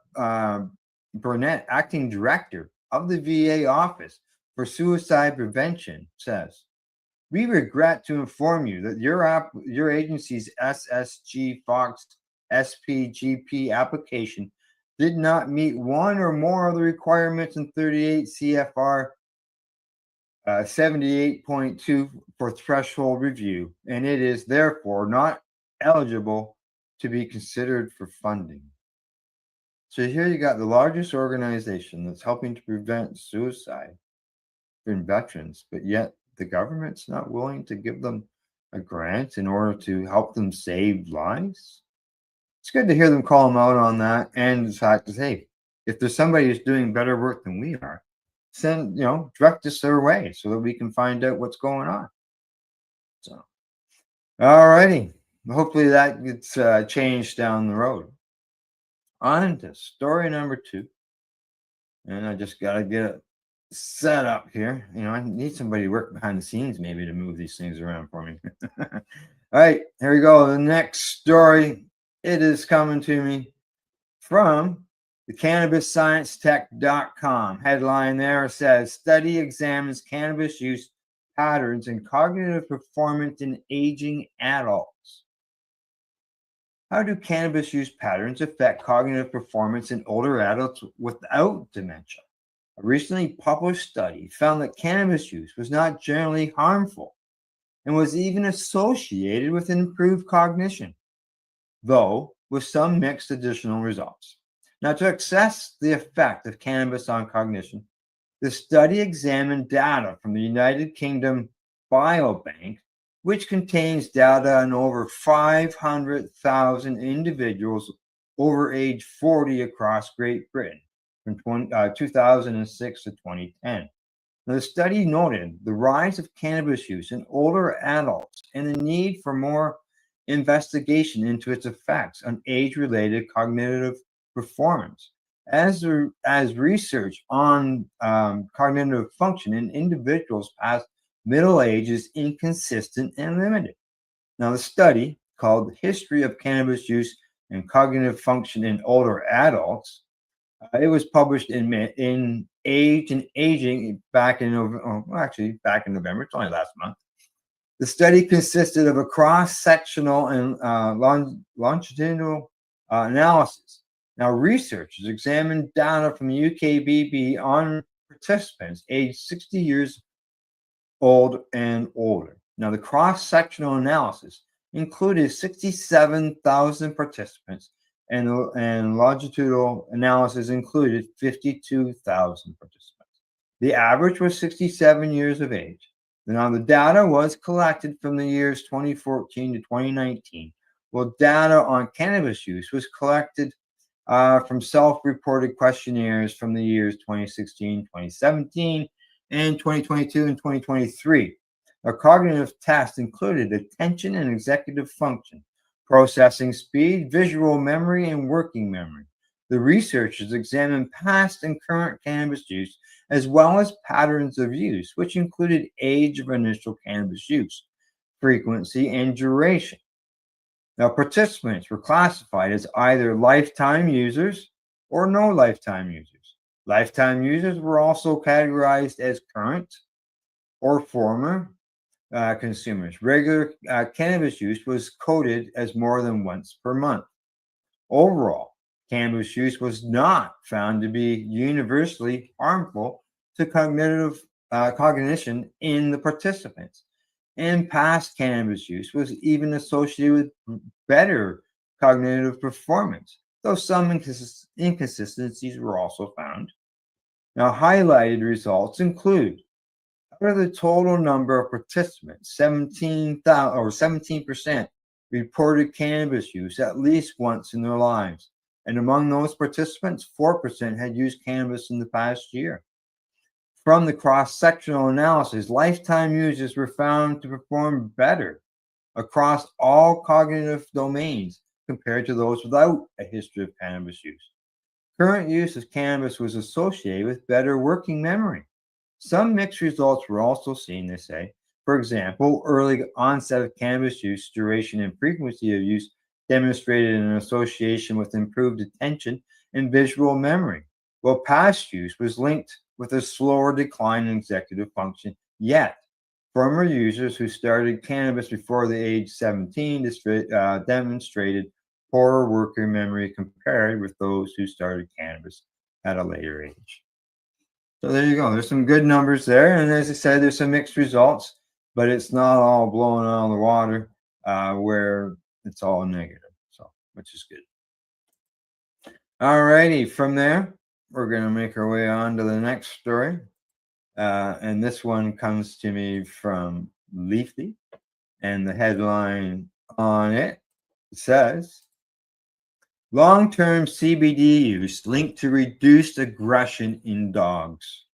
Burnett, acting director of the VA Office for Suicide Prevention, says, "We regret to inform you that your agency's SSG Fox SPGP application did not meet one or more of the requirements in 38 CFR 78.2 for threshold review, and it is therefore not eligible to be considered for funding. So here you got the largest organization that's helping to prevent suicide in veterans, but yet the government's not willing to give them a grant in order to help them save lives. It's good to hear them call them out on that, and the fact is, hey, if there's somebody who's doing better work than we are, direct us their way so that we can find out what's going on. So, all righty. Hopefully that gets changed down the road. On to story number 2. And I just got to get it set up here. I need somebody to work behind the scenes maybe to move these things around for me. All right, here we go. The next story, it is coming to me from the CannabisScienceTech.com. Headline there says, study examines cannabis use patterns and cognitive performance in aging adults. How do cannabis use patterns affect cognitive performance in older adults without dementia? A recently published study found that cannabis use was not generally harmful and was even associated with improved cognition, though with some mixed additional results. Now, to assess the effect of cannabis on cognition, the study examined data from the United Kingdom Biobank, which contains data on over 500,000 individuals over age 40 across Great Britain from 2006 to 2010. Now, the study noted the rise of cannabis use in older adults and the need for more investigation into its effects on age-related cognitive performance. As research on cognitive function in individuals past middle age is inconsistent and limited. Now, the study, called History of Cannabis Use and Cognitive Function in Older Adults, it was published in Age and Aging back in November. Back in November. It's only last month. The study consisted of a cross-sectional and longitudinal analysis. Now, researchers examined data from the UKBB on participants aged 60 years old and older. Now, the cross-sectional analysis included 67,000 participants, and longitudinal analysis included 52,000 participants. The average was 67 years of age. Now, the data was collected from the years 2014 to 2019, while data on cannabis use was collected from self-reported questionnaires from the years 2016, 2017, and 2022 and 2023. A cognitive test included attention and executive function, processing speed, visual memory, and working memory. The researchers examined past and current cannabis use, as well as patterns of use, which included age of initial cannabis use, frequency, and duration. Now, participants were classified as either lifetime users or no lifetime users. Lifetime users were also categorized as current or former consumers. Regular cannabis use was coded as more than once per month. Overall, cannabis use was not found to be universally harmful to cognition in the participants. And past cannabis use was even associated with better cognitive performance, though some inconsistencies were also found. Now, highlighted results include, out of the total number of participants, 17% reported cannabis use at least once in their lives. And among those participants, 4% had used cannabis in the past year. From the cross-sectional analysis, lifetime users were found to perform better across all cognitive domains compared to those without a history of cannabis use. Current use of cannabis was associated with better working memory. Some mixed results were also seen, they say. For example, early onset of cannabis use, duration, and frequency of use demonstrated an association with improved attention and visual memory, while past use was linked with a slower decline in executive function. Yet, former users who started cannabis before the age 17 demonstrated poorer working memory compared with those who started cannabis at a later age. So there you go. There's some good numbers there. And as I said, there's some mixed results, but it's not all blowing out of the water where it's all negative. So, which is good. All righty. From there, we're going to make our way on to the next story. And this one comes to me from Leafly. And the headline on it says, long-term CBD use linked to reduced aggression in dogs.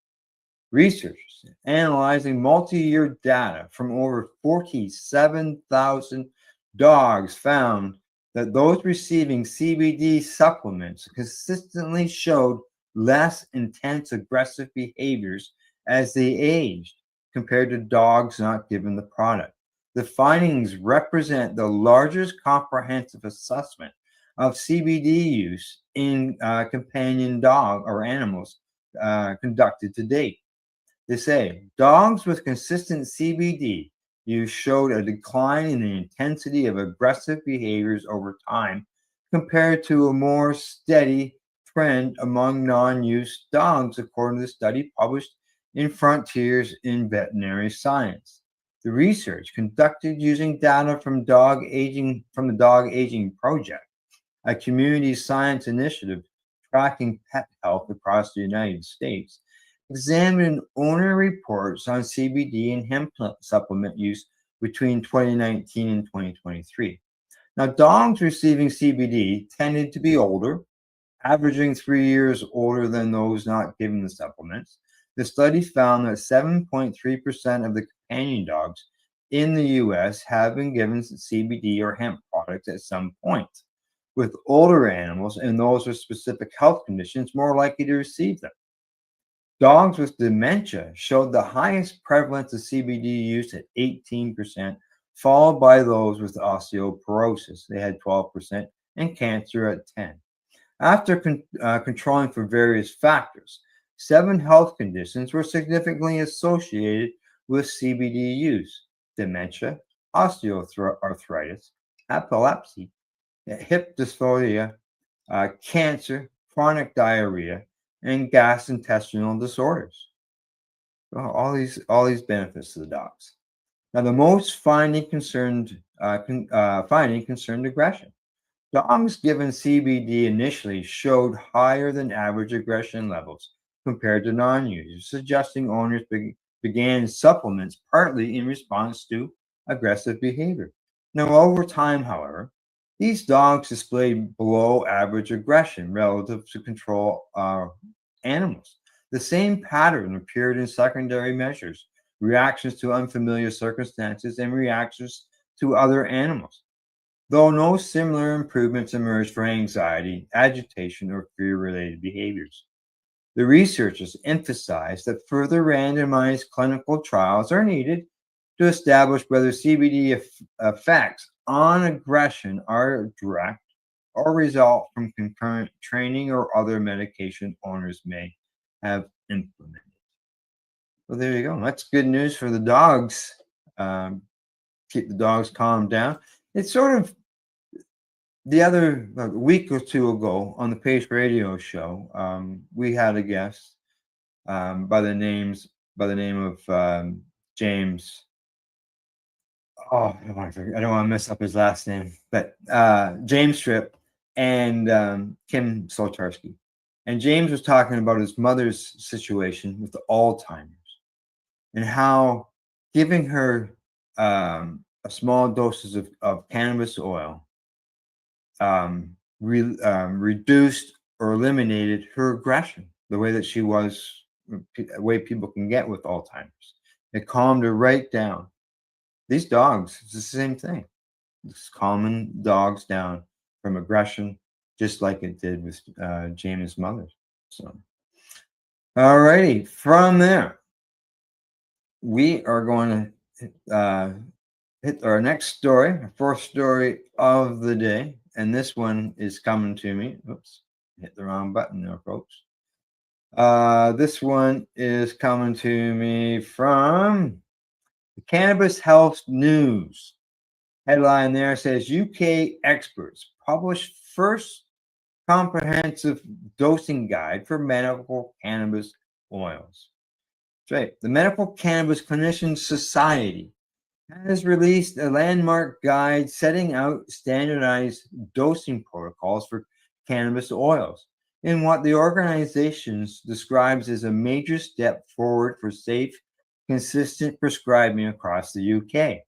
Researchers analyzing multi-year data from over 47,000 dogs found that those receiving CBD supplements consistently showed less intense aggressive behaviors as they aged compared to dogs not given the product. The findings represent the largest comprehensive assessment of CBD use in companion dog or animals conducted to date. They say dogs with consistent CBD use showed a decline in the intensity of aggressive behaviors over time compared to a more steady trend among non-use dogs, according to the study published in Frontiers in Veterinary Science. The research, conducted using data from the Dog Aging Project, a community science initiative tracking pet health across the United States, examined owner reports on CBD and hemp supplement use between 2019 and 2023. Now, dogs receiving CBD tended to be older, averaging 3 years older than those not given the supplements. The study found that 7.3% of the companion dogs in the U.S. have been given CBD or hemp products at some point, with older animals and those with specific health conditions more likely to receive them. Dogs with dementia showed the highest prevalence of CBD use at 18%, followed by those with osteoporosis. They had 12%, and cancer at 10%. After controlling for various factors, 7 health conditions were significantly associated with CBD use: dementia, osteoarthritis, epilepsy, hip dysphoria, cancer, chronic diarrhea, and gastrointestinal disorders. So all these benefits to the dogs. Now, the most finding concerned aggression. Dogs given CBD initially showed higher than average aggression levels compared to non-users, suggesting owners began supplements partly in response to aggressive behavior. Now, over time, however, these dogs displayed below average aggression relative to control animals. The same pattern appeared in secondary measures, reactions to unfamiliar circumstances, and reactions to other animals, though no similar improvements emerged for anxiety, agitation, or fear-related behaviors. The researchers emphasized that further randomized clinical trials are needed to establish whether CBD effects on aggression are direct or result from concurrent training or other medication owners may have implemented. Well, there you go. That's good news for the dogs. Keep the dogs calmed down. It's sort of the other week or two ago on the Pace Radio show, we had a guest by the name of James. Oh, I don't want to mess up his last name, but James Tripp and Kim Soltarski. And James was talking about his mother's situation with the Alzheimer's and how giving her a small doses of cannabis oil reduced or eliminated her aggression, the way that she was, the way people can get with Alzheimer's. It calmed her right down. These dogs, it's the same thing. It's calming dogs down from aggression, just like it did with James' mother. So, all righty. From there, we are going to hit our next story, our fourth story of the day. And this one is coming to me. Oops, hit the wrong button there, folks. This one is coming to me from the Cannabis Health News. Headline there says UK experts published first comprehensive dosing guide for medical cannabis oils. That's right. The Medical Cannabis Clinicians Society has released a landmark guide setting out standardized dosing protocols for cannabis oils in what the organization describes as a major step forward for safe, consistent prescribing across the UK.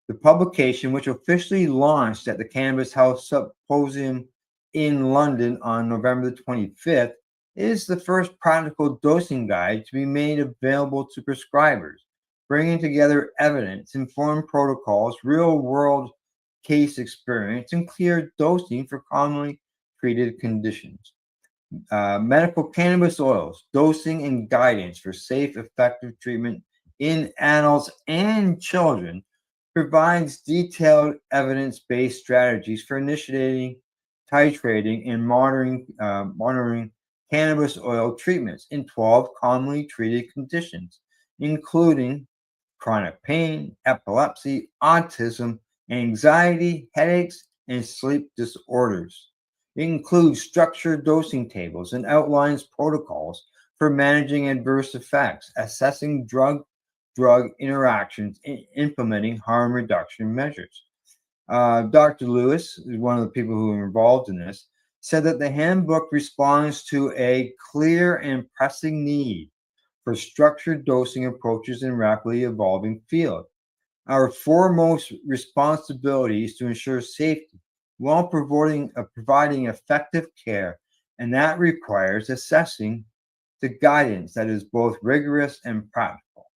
The publication, which officially launched at the Cannabis Health Symposium in London on November the 25th, is the first practical dosing guide to be made available to prescribers, bringing together evidence-informed protocols, real-world case experience, and clear dosing for commonly treated conditions. Medical cannabis oils, dosing and guidance for safe, effective treatment in adults and children provides detailed evidence-based strategies for initiating, titrating, and monitoring cannabis oil treatments in 12 commonly treated conditions, including chronic pain, epilepsy, autism, anxiety, headaches, and sleep disorders. It includes structured dosing tables and outlines protocols for managing adverse effects, assessing drug interactions, and implementing harm reduction measures. Dr. Lewis, is one of the people who are involved in this, said that the handbook responds to a clear and pressing need for structured dosing approaches in rapidly evolving field. Our foremost responsibility is to ensure safety while providing effective care, and that requires assessing the guidance that is both rigorous and practical.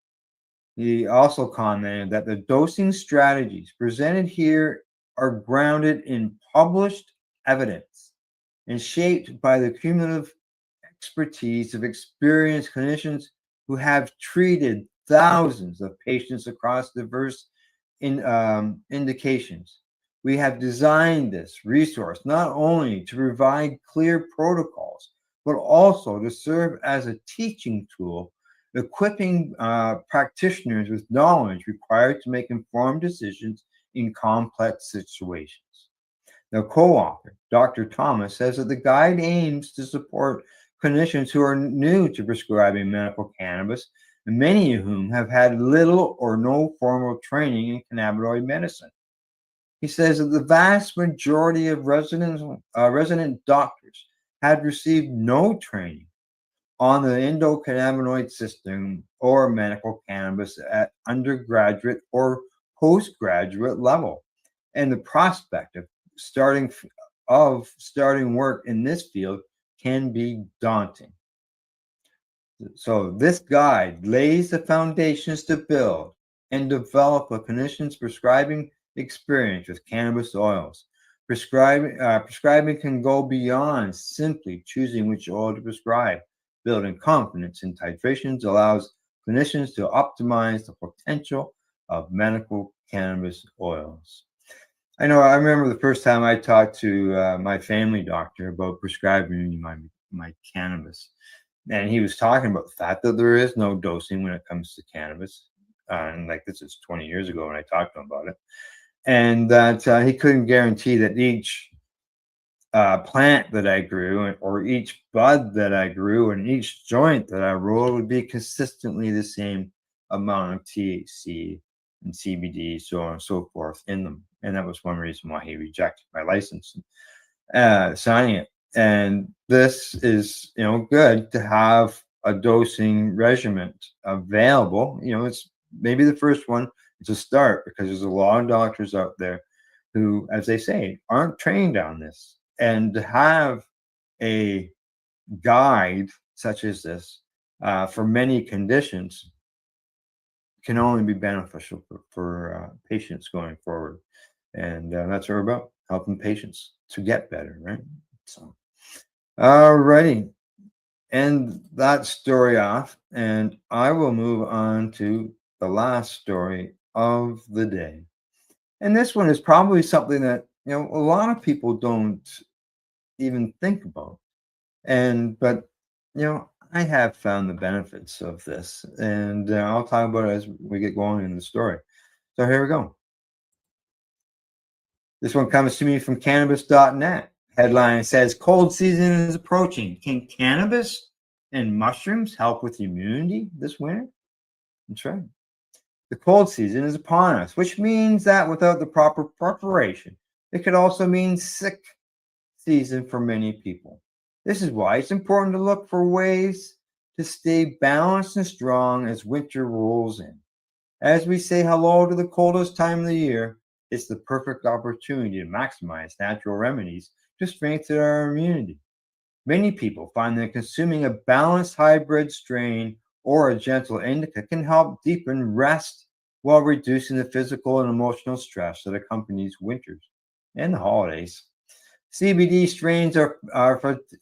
He also commented that the dosing strategies presented here are grounded in published evidence and shaped by the cumulative expertise of experienced clinicians who have treated thousands of patients across diverse indications. We have designed this resource not only to provide clear protocols, but also to serve as a teaching tool, equipping practitioners with knowledge required to make informed decisions in complex situations. The co-author, Dr. Thomas, says that the guide aims to support clinicians who are new to prescribing medical cannabis, many of whom have had little or no formal training in cannabinoid medicine. He says that the vast majority of resident doctors had received no training on the endocannabinoid system or medical cannabis at undergraduate or postgraduate level, and the prospect of starting work in this field can be daunting. So this guide lays the foundations to build and develop a clinician's prescribing experience with cannabis oils. Prescribing can go beyond simply choosing which oil to prescribe. Building confidence in titrations allows clinicians to optimize the potential of medical cannabis oils. I remember the first time I talked to my family doctor about prescribing my cannabis. And he was talking about the fact that there is no dosing when it comes to cannabis. And like this is 20 years ago when I talked to him about it. And that he couldn't guarantee that each plant that I grew or each bud that I grew and each joint that I rolled would be consistently the same amount of THC and CBD, so on and so forth in them. And that was one reason why he rejected my license, signing it. And this is, good to have a dosing regimen available. It's maybe the first one. It's a start because there's a lot of doctors out there who, as they say, aren't trained on this. And to have a guide such as this for many conditions can only be beneficial for patients going forward. And that's what we're about, helping patients to get better, right? So, all righty. End that story off, and I will move on to the last story of the day. And this one is probably something that, a lot of people don't even think about. But I have found the benefits of this, and I'll talk about it as we get going in the story. So here we go. This one comes to me from cannabis.net. Headline says, cold season is approaching. Can cannabis and mushrooms help with immunity this winter? That's right. The cold season is upon us, which means that without the proper preparation, it could also mean sick season for many people. This is why it's important to look for ways to stay balanced and strong as winter rolls in. As we say hello to the coldest time of the year, it's the perfect opportunity to maximize natural remedies to strengthen our immunity. Many people find that consuming a balanced hybrid strain or a gentle indica can help deepen rest while reducing the physical and emotional stress that accompanies winters and the holidays. CBD strains are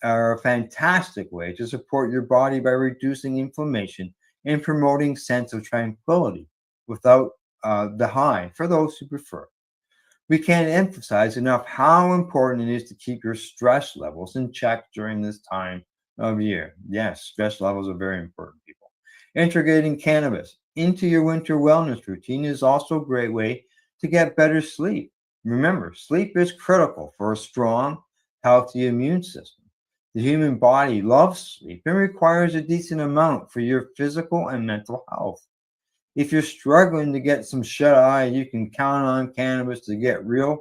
a fantastic way to support your body by reducing inflammation and promoting sense of tranquility without the high for those who prefer. We can't emphasize enough how important it is to keep your stress levels in check during this time of year. Yes, stress levels are very important, people. Integrating cannabis into your winter wellness routine is also a great way to get better sleep. Remember, sleep is critical for a strong, healthy immune system. The human body loves sleep and requires a decent amount for your physical and mental health. If you're struggling to get some shut eye, you can count on cannabis to get real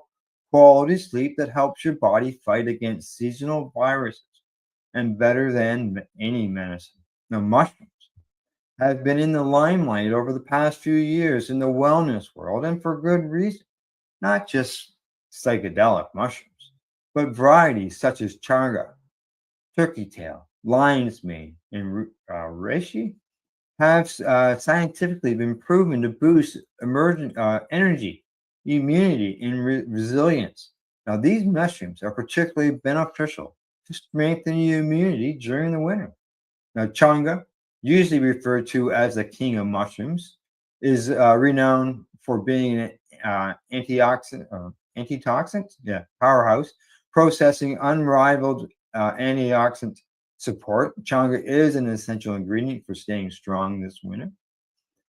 quality sleep that helps your body fight against seasonal viruses and better than any medicine. Now, mushrooms have been in the limelight over the past few years in the wellness world, and for good reason. Not just psychedelic mushrooms, but varieties such as chaga, turkey tail, lion's mane, and reishi have scientifically been proven to boost emergent energy, immunity, and resilience. Now, these mushrooms are particularly beneficial to strengthen your immunity during the winter. Now, changa, usually referred to as the king of mushrooms, is renowned for being an antitoxin powerhouse, processing unrivaled antioxidant support. Changa is an essential ingredient for staying strong this winter.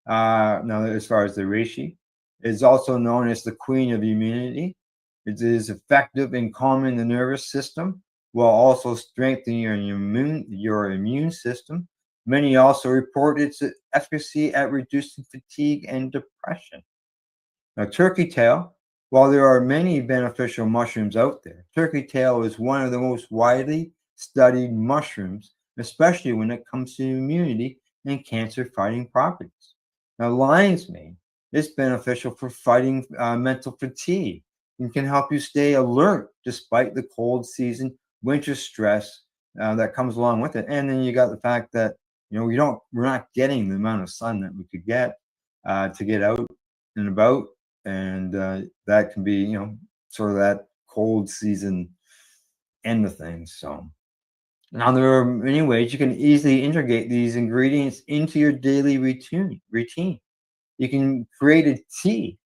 Now, as far as the reishi, it's also known as the queen of immunity. It is effective in calming the nervous system while also strengthening your immune system. Many also report its efficacy at reducing fatigue and depression. Now, turkey tail, while there are many beneficial mushrooms out there, turkey tail is one of the most widely studied mushrooms, especially when it comes to immunity and cancer-fighting properties. Now, lion's mane is beneficial for fighting mental fatigue and can help you stay alert despite the cold season, winter stress that comes along with it. And then you got the fact that we're not getting the amount of sun that we could get to get out and about, and that can be sort of that cold season end of things. So now there are many ways you can easily integrate these ingredients into your daily routine. You can create a tea.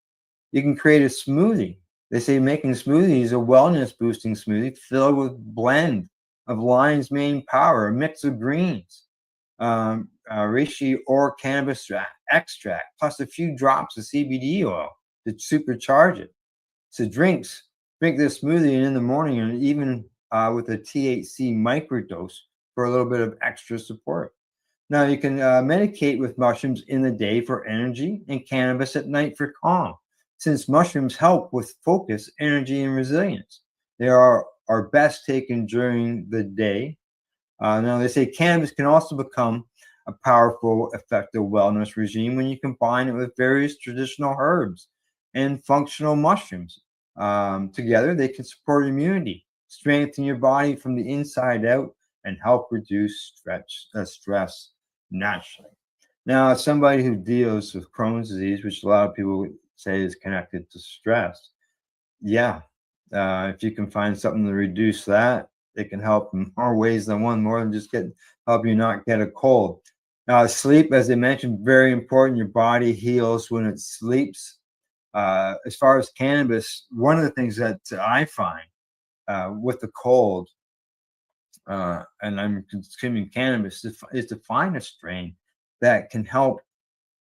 You can create a smoothie. They say making smoothies a wellness boosting smoothie filled with blend of lion's mane power, a mix of greens, reishi or cannabis extract, plus a few drops of CBD oil to supercharge it. So drink this smoothie in the morning, and even with a THC microdose for a little bit of extra support. Now you can medicate with mushrooms in the day for energy and cannabis at night for calm. Since mushrooms help with focus, energy, and resilience, they are best taken during the day. Now they say cannabis can also become a powerful, effective wellness regime when you combine it with various traditional herbs and functional mushrooms. Together, they can support immunity, strengthen your body from the inside out, and help reduce stress naturally. Now, as somebody who deals with Crohn's disease, which a lot of people say is connected to stress, if you can find something to reduce that, it can help in more ways than one, more than just help you not get a cold. Sleep, as I mentioned, very important. Your body heals when it sleeps. As far as cannabis, one of the things that I find with the cold, and I'm consuming cannabis, is to find a strain that can help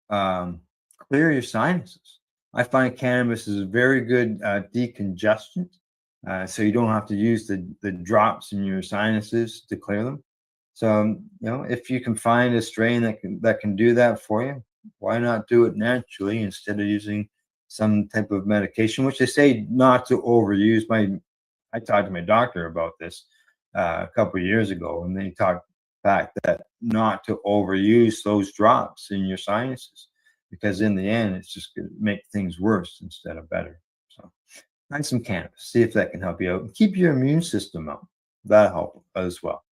clear your sinuses. I find cannabis is a very good decongestant, so you don't have to use the drops in your sinuses to clear them. So, if you can find a strain that can do that for you, why not do it naturally instead of using some type of medication, which they say not to overuse. I talked to my doctor about this a couple of years ago, and they talked back that not to overuse those drops in your sinuses, because in the end, it's just going to make things worse instead of better. So, find some cannabis, see if that can help you out, and keep your immune system up. That'll help as well.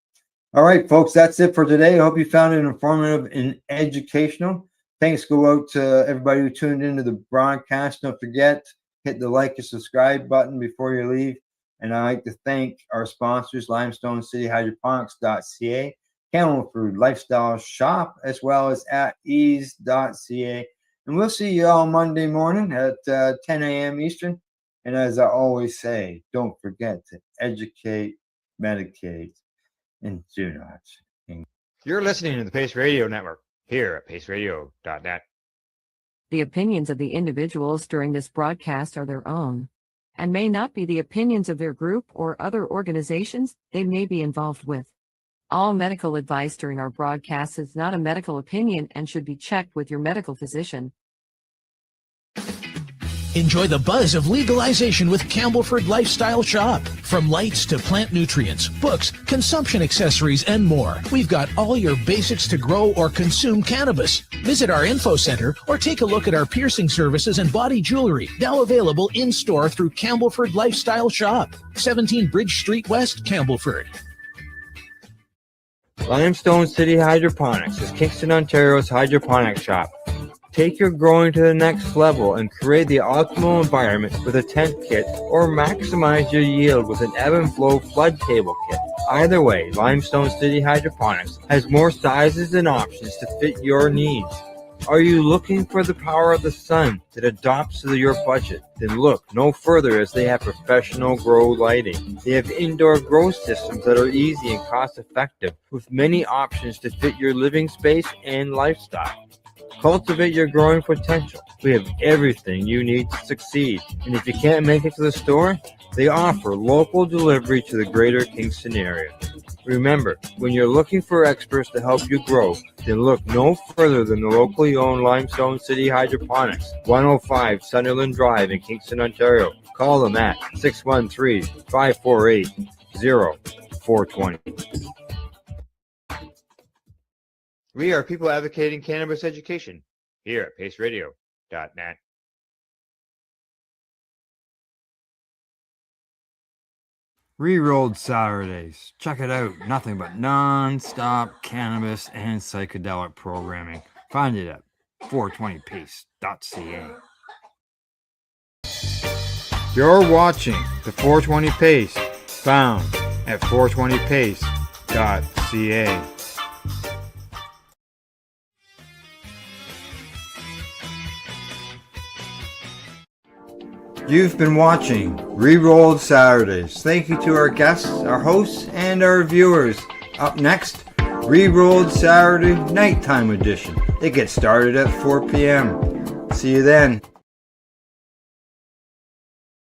All right, folks, that's it for today. I hope you found it informative and educational. Thanks go out to everybody who tuned into the broadcast. Don't forget, hit the like and subscribe button before you leave. And I'd like to thank our sponsors, limestonecityhydroponics.ca, Camel Food Lifestyle Shop, as well as at ease.ca. And we'll see you all Monday morning at 10 a.m. Eastern. And as I always say, don't forget to educate, medicate, and do not. You're listening to the Pace Radio Network here at paceradio.net. The opinions of the individuals during this broadcast are their own and may not be the opinions of their group or other organizations they may be involved with. All medical advice during our broadcast is not a medical opinion and should be checked with your medical physician. Enjoy the buzz of legalization with Campbellford Lifestyle Shop. From lights to plant nutrients, books, consumption accessories, and more, we've got all your basics to grow or consume cannabis. Visit our info center or take a look at our piercing services and body jewelry, now available in-store through Campbellford Lifestyle Shop, 17 Bridge Street West, Campbellford. Limestone City Hydroponics is Kingston, Ontario's hydroponic shop. Take your growing to the next level and create the optimal environment with a tent kit, or maximize your yield with an ebb and flow flood table kit. Either way, Limestone City Hydroponics has more sizes and options to fit your needs. Are you looking for the power of the sun that adapts to your budget? Then look no further, as they have professional grow lighting. They have indoor grow systems that are easy and cost effective, with many options to fit your living space and lifestyle. Cultivate your growing potential. We have everything you need to succeed. And if you can't make it to the store, they offer local delivery to the greater Kingston area. Remember, when you're looking for experts to help you grow, then look no further than the locally owned Limestone City Hydroponics, 105 Sunderland Drive in Kingston, Ontario. Call them at 613-548-0420. We are people advocating cannabis education here at paceradio.net. Rerolled Saturdays. Check it out. Nothing but non-stop cannabis and psychedelic programming. Find it at 420pace.ca. You're watching the 420 Pace, found at 420pace.ca. You've been watching Rerolled Saturdays. Thank you to our guests, our hosts, and our viewers. Up next, Rerolled Saturday Nighttime Edition. It gets started at 4 p.m. See you then.